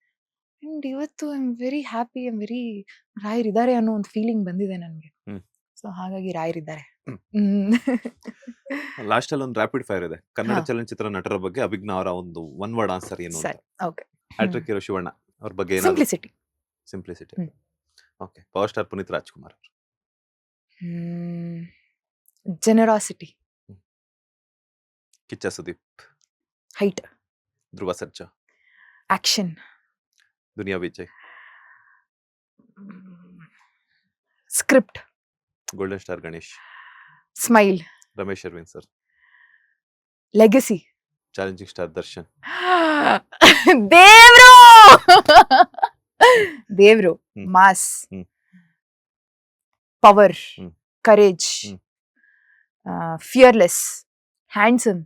ಅಂಡ್ ಇವತ್ತು I am very happy, I am very, ರಾಯರ್ ಇದಾರೆ ಅನ್ನೋ ಒಂದು ಫೀಲಿಂಗ್ ಬಂದಿದೆ ನನ್ಗೆ. ಸೊ ಹಾಗಾಗಿ ರಾಯರಿದ್ದಾರೆ. ಲಾಸ್ಟ್ ಅಲ್ಲಿ ಒಂದು ರ್ಯಾಪಿಡ್ ಫೈರ್ ಇದೆ. ಕನ್ನಡ ಚಲನಚಿತ್ರ ನಟರ ಬಗ್ಗೆ ಅಭಿಜ್ಞಾ ಅವರ ಒಂದು ಒನ್ ವರ್ಡ್ ಆನ್ಸರ್ ಏನು ಅಂತ. ಓಕೆ. ಹ್ಯಾಟ್ರಿಕ್ ಹೀರೋ ಶಿವಣ್ಣ ಅವ್ರ ಬಗ್ಗೆ ಏನಾದ್ರು? Simplicity. Simplicity. Okay. Power star Puneeth Rajkumar ಅವರು? Generosity. Kichcha Sudeep? Height. Dhruva Sarja? Action. Duniya Vijay? Script. Golden star Ganesh? Smile. Ramesh Aravind sir? Legacy. Challenging star Darshan? ದೇವ್ರು. ದೇವ್ರು. Mass, power, courage, fearless, handsome,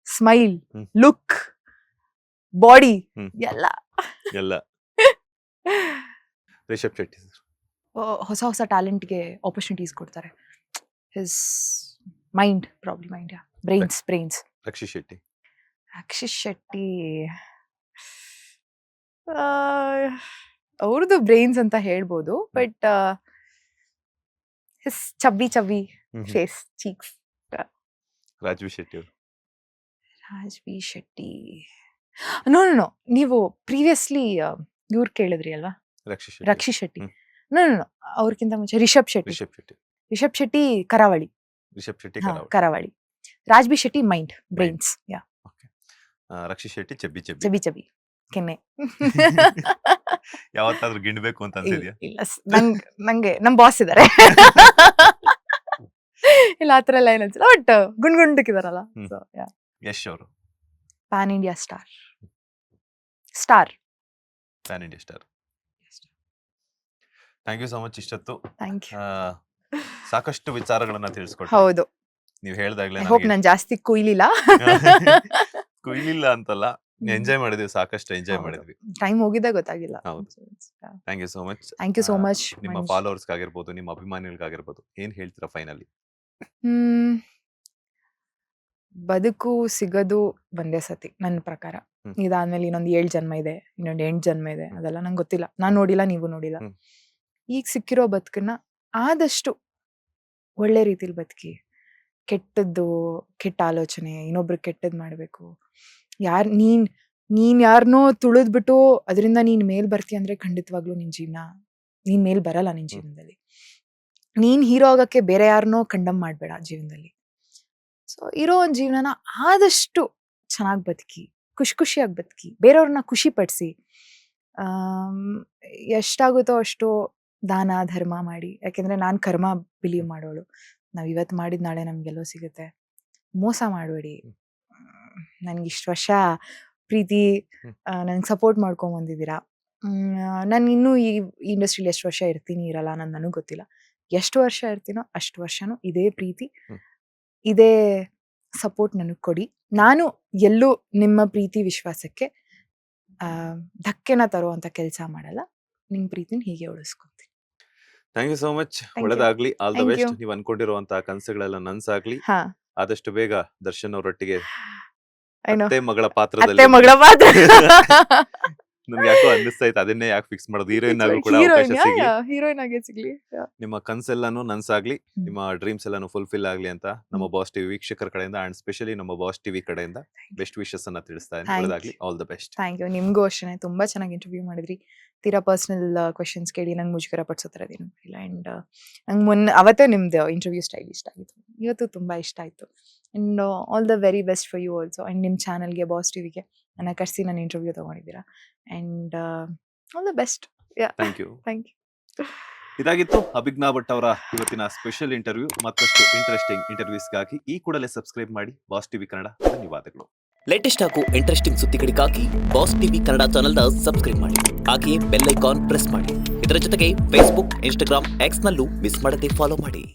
smile, look, body, ಎಲ್ಲ. ರಿಷಬ್ ಶೆಟ್ಟಿ ಸರ್? ಹೊಸ ಹೊಸ ಟ್ಯಾಲೆಂಟ್ಗೆ ಆಪರ್ಚುನಿಟೀಸ್ ಕೊಡ್ತಾರೆ. His mind, problem mind, brains. Rakshit Shetty? Rakshit Shetty ಅವ್ರದ್ದು brains ಅಂತ ಹೇಳ್ಬೋದು, but chubby hmm. Face cheeks. Rajvi Shetty ಅವರು. Rajvi Shetty no no no, ನೀವು ಪ್ರೀವಿಯಸ್ಲಿ ಇವ್ರು ಕೇಳಿದ್ರಿ ಅಲ್ವಾ, ರಕ್ಷಿತ್ ಶೆಟ್ಟಿ. ಹ್ಮ್. ನೋ ನೋ ನೋ, ಅವ್ರಕ್ಕಿಂತ ಮುಂಚೆ ರಿಷಬ್ ಶೆಟ್ಟಿ. ರಿಷಬ್ ಶೆಟ್ಟಿ ಕರಾವಳಿ. ರಿಷಬ್ ಶೆಟ್ಟಿ ಹಾ, ಕರಾವಳಿ. Raj B Shetty mind brains. ಯಾ, ರಕ್ಷಿತ್ ಶೆಟ್ಟಿ ಚೆಬ್ಬಿ ಚಬಿ ಕೆನ್ನೆ. ಯಾವತ್ತಾದ್ರೂ ಗಿಣ್ಬೇಕು ಅಂತ ಅನ್ಸಿದ್ಯಾ? ಇಲ್ಲ ನಂಗೆ ನಮ್ ಬಾಸ್ ಇದಾರೆ. ಇಲ್ಲ ಆತರ ಎಲ್ಲ ಏನಂತಿಲ್ಲ, ಬಟ್ ಗುಂಡ್ಗುಂಡಕ್ಕಿದಾರಲ್ಲ. ಹ್ಮ್. ಸೊ ಯಾ, ಯಶ್ ಅವರು. Pan India star. Pan India star. Thank you so much. ಇಷ್ಟೊತ್ತು ಥ್ಯಾಂಕ್ ಯು. ಸಾಕಷ್ಟು ವಿಚಾರಗಳನ್ನ ತಿಳಿಸ್ಕೊಟ್ಟು ಹೌದು, ನೀವು ಹೇಳ್ದಾಗ್ಲೇ ಐ ಹೋಪ್ ನಾನು ಜಾಸ್ತಿ ಕುಯ್ಲಿಲ್ಲ. ಕುಯ್ಲಿಲ್ಲ ಅಂತಲ್ಲ, ಎಂಜಾಯ್ ಮಾಡಿದ್ವಿ, ಸಾಕಷ್ಟು ಎಂಜಾಯ್ ಹೌದು. ಮಾಡಿದ್ವಿ. ಟೈಮ್ ಹೋಗಿದ್ದೆ ಗೊತ್ತಾಗಿಲ್ಲ. ಹೌದು. Thank you so much. Thank you so much. ನಿಮ್ಮ ಫಾಲೋವರ್ಸ್ ಆಗಿರ್ಬೋದು, ನಿಮ್ಮ ಅಭಿಮಾನಿಗಳಿಗಾಗಿರ್ಬೋದು, ಏನ್ ಹೇಳ್ತೀರಾ ಫೈನಲಿ? ಬದುಕು ಸಿಗೋದು ಒಂದೇ ಸತಿ ನನ್ನ ಪ್ರಕಾರ. ಹ್ಮ್. ಇದಾದ್ಮೇಲೆ ಇನ್ನೊಂದು 7 ಜನ್ಮ ಇದೆ, ಇನ್ನೊಂದು 8 ಜನ್ಮ ಇದೆ, ಅದೆಲ್ಲ ನಂಗೆ ಗೊತ್ತಿಲ್ಲ. ನಾನು ನೋಡಿಲ್ಲ, ನೀವು ನೋಡಿಲ್ಲ. ಹ್ಮ್. ಈಗ ಸಿಕ್ಕಿರೋ ಬದುಕನ್ನ ಆದಷ್ಟು ಒಳ್ಳೆ ರೀತಿಲಿ ಬದುಕಿ. ಕೆಟ್ಟ ಆಲೋಚನೆ, ಇನ್ನೊಬ್ರಿಗೆ ಕೆಟ್ಟದ್ ಮಾಡ್ಬೇಕು, ನೀನ್ ಯಾರನ್ನೋ ತುಳಿದ್ಬಿಟ್ಟು ಅದರಿಂದ ನೀನ್ ಮೇಲ್ ಬರ್ತೀಯ ಅಂದ್ರೆ ಖಂಡಿತವಾಗ್ಲೂ ನೀನ್ ಮೇಲ್ ಬರಲ್ಲ ನಿನ್ ಜೀವನದಲ್ಲಿ. ನೀನ್ ಹೀರೋ ಆಗಕ್ಕೆ ಬೇರೆ ಯಾರನ್ನೋ ಕಂಡಮ್ ಮಾಡ್ಬೇಡ ಜೀವನದಲ್ಲಿ. ಸೊ ಇರೋ ಒಂದ್ ಜೀವನನ ಆದಷ್ಟು ಚೆನ್ನಾಗಿ ಬದುಕಿ, ಖುಷಿಯಾಗಿ ಬದುಕಿ, ಬೇರೆಯವ್ರನ್ನ ಖುಷಿ ಪಡಿಸಿ, ಎಷ್ಟಾಗುತ್ತೋ ಅಷ್ಟು ದಾನ ಧರ್ಮ ಮಾಡಿ. ಯಾಕೆಂದ್ರೆ ನಾನ್ ಕರ್ಮ ಬಿಲೀವ್ ಮಾಡೋಳು. ನಾವ್ ಇವತ್ತು ಮಾಡಿದ್ ನಾಳೆ ನಮ್ಗೆಲ್ಲೋ ಸಿಗುತ್ತೆ. ಮೋಸ ಮಾಡಬೇಡಿ. ನನ್ಗೆ ಇಷ್ಟು ವರ್ಷ ಪ್ರೀತಿ ನನ್ಗೆ ಸಪೋರ್ಟ್ ಮಾಡ್ಕೊಂಡ್ ಬಂದಿದ್ದೀರಾ. ನಾನು ಇನ್ನೂ ಈ ಇಂಡಸ್ಟ್ರಿಲಿ ಎಷ್ಟು ವರ್ಷ ಇರ್ತೀನಿ ಇರಲ್ಲ ನನಗೆ ಗೊತ್ತಿಲ್ಲ. ಎಷ್ಟು ವರ್ಷ ಇರ್ತೀನೋ ಅಷ್ಟು ವರ್ಷನೂ ಇದೇ ಪ್ರೀತಿ, ಇದೇ ಸಪೋರ್ಟ್ ನನಗೆ ಕೊಡಿ. ನಾನು ಎಲ್ಲೂ ನಿಮ್ಮ ಪ್ರೀತಿ ವಿಶ್ವಾಸಕ್ಕೆ ಧಕ್ಕೆನ ತರುವಂತ ಕೆಲಸ ಮಾಡಲ್ಲ. ನಿಮ್ ಪ್ರೀತಿನ ಹೀಗೆ ಉಳಿಸ್ಕೊಂತೀನಿ. Thank you so much. you. ಒಳ್ಳೆದಾಗ್ಲಿ, all the Thank best. you. ನೀವು ಅನ್ಕೊಂಡಿರುವಂತಹ ಕನಸುಗಳೆಲ್ಲ ನನ್ಸಾಗ್ಲಿ. ಹಾ, ಆದಷ್ಟು ಬೇಗ ದರ್ಶನ್ ಅವರೊಟ್ಟಿಗೆ ಏನೋ ಅತ್ತೆ ಮಗಳ ಅತ್ತೆ ಪಾತ್ರದಲ್ಲಿ ಮಗಳ ಪಾತ್ರ. ನನ್ಗೆ ಯಾಕೋ ಅನ್ನಿಸ್ತಾ ಇತ್ತು, ಅದನ್ನೇ ಯಾಕೆ ಫಿಕ್ಸ್ ಮಾಡೋದು, ಹೀರೋಯಿನ್ ಆಗು ಕೂಡ ಅವಕಾಶ ಸಿಗ್ಲಿ. ಹೀರೋಯಿನ್ ಆಗೇ ಸಿಗ್ಲಿ. ನಿಮ್ಮ ಕನ್ಸೆಲ್ಲಾನು ನನ್ಸಾಗ್ಲಿ, ನಿಮ್ಮ ಡ್ರೀಮ್ಸ್ ಎಲ್ಲಾನು ಫುಲ್ಫಿಲ್ ಆಗ್ಲಿ ಅಂತ ನಮ್ಮ ಬಾಸ್ ಟಿವಿ ವೀಕ್ಷಕರ ಕಡೆಯಿಂದ ಅಂಡ್ ಸ್ಪೆಷಲಿ ನಮ್ಮ ಬಾಸ್ ಟಿವಿ ಕಡೆಯಿಂದ ಬೆಸ್ಟ್ ವಿಶಸ್ ಅನ್ನ ತಿಳಿಸ್ತಾ ಇದ್ದೀನಿ. Thank ಒಳ್ಳೆದಾಗ್ಲಿ, all the best. Thank you. ನಿಮ್ಗೂ ಅಷ್ಟೇ ತುಂಬಾ ಚೆನ್ನಾಗಿ ಇಂಟರ್ವ್ಯೂ ಮಾಡಿದ್ರಿ. ತೀರಾ ಪರ್ಸನಲ್ ಕ್ವೆಶನ್ಸ್ ಕೇಳಿ ನಂಗೆ ಮುಜುಗರ ಪಡಿಸೋ ಥರ ಏನು ಇಲ್ಲ. ಅಂಡ್ ನಂಗೆ ಅವತ್ತೇ ನಿಮ್ದು ಇಂಟರ್ವ್ಯೂ ಸ್ಟೈಲ್ ಇಷ್ಟ ಆಗಿತ್ತು, ಇವತ್ತು ತುಂಬಾ ಇಷ್ಟ ಆಯ್ತು. And all the very best for you also. And ನಿಮ್ಮ ಚಾನಲ್ಗೆ, ಬಾಸ್ ಟಿವಿಗೆ ನನ್ನ ಕರ್ಸಿ ನಾನು ಇಂಟರ್ವ್ಯೂ ತಗೊಂಡಿದ್ದೀರಾ. And all the best. Thank you. Thank you. ಇದಾಗಿತ್ತು ಅಭಿಜ್ಞಾ ಭಟ್ ಅವರ ಇವತ್ತಿನ ಸ್ಪೆಷಲ್ ಇಂಟರ್ವ್ಯೂ. ಮತ್ತಷ್ಟು ಇಂಟ್ರೆಸ್ಟಿಂಗ್ ಇಂಟರ್ವ್ಯೂಸ್ಗಾಗಿ ಈ ಕೂಡಲೇ ಸಬ್ಸ್ಕ್ರೈಬ್ ಮಾಡಿ ಬಾಸ್ ಟಿವಿ ಕನ್ನಡ. ಧನ್ಯವಾದಗಳು. ಲೇಟೆಸ್ಟ್ ಹಾಗೂ ಇಂಟ್ರೆಸ್ಟಿಂಗ್ ಸುದ್ದಿಗಳಿಗಾಗಿ ಬಾಸ್ ಟಿವಿ ಕನ್ನಡ ಚಾನೆಲ್ನ ಸಬ್ಸ್ಕ್ರೈಬ್ ಮಾಡಿ. ಹಾಗೆಯೇ ಬೆಲ್ ಐಕಾನ್ ಪ್ರೆಸ್ ಮಾಡಿ. ಇದರ ಜೊತೆಗೆ ಫೇಸ್ಬುಕ್, ಇನ್ಸ್ಟಾಗ್ರಾಮ್, ಎಕ್ಸ್ ನಲ್ಲೂ ಮಿಸ್ ಮಾಡದೆ ಫಾಲೋ ಮಾಡಿ.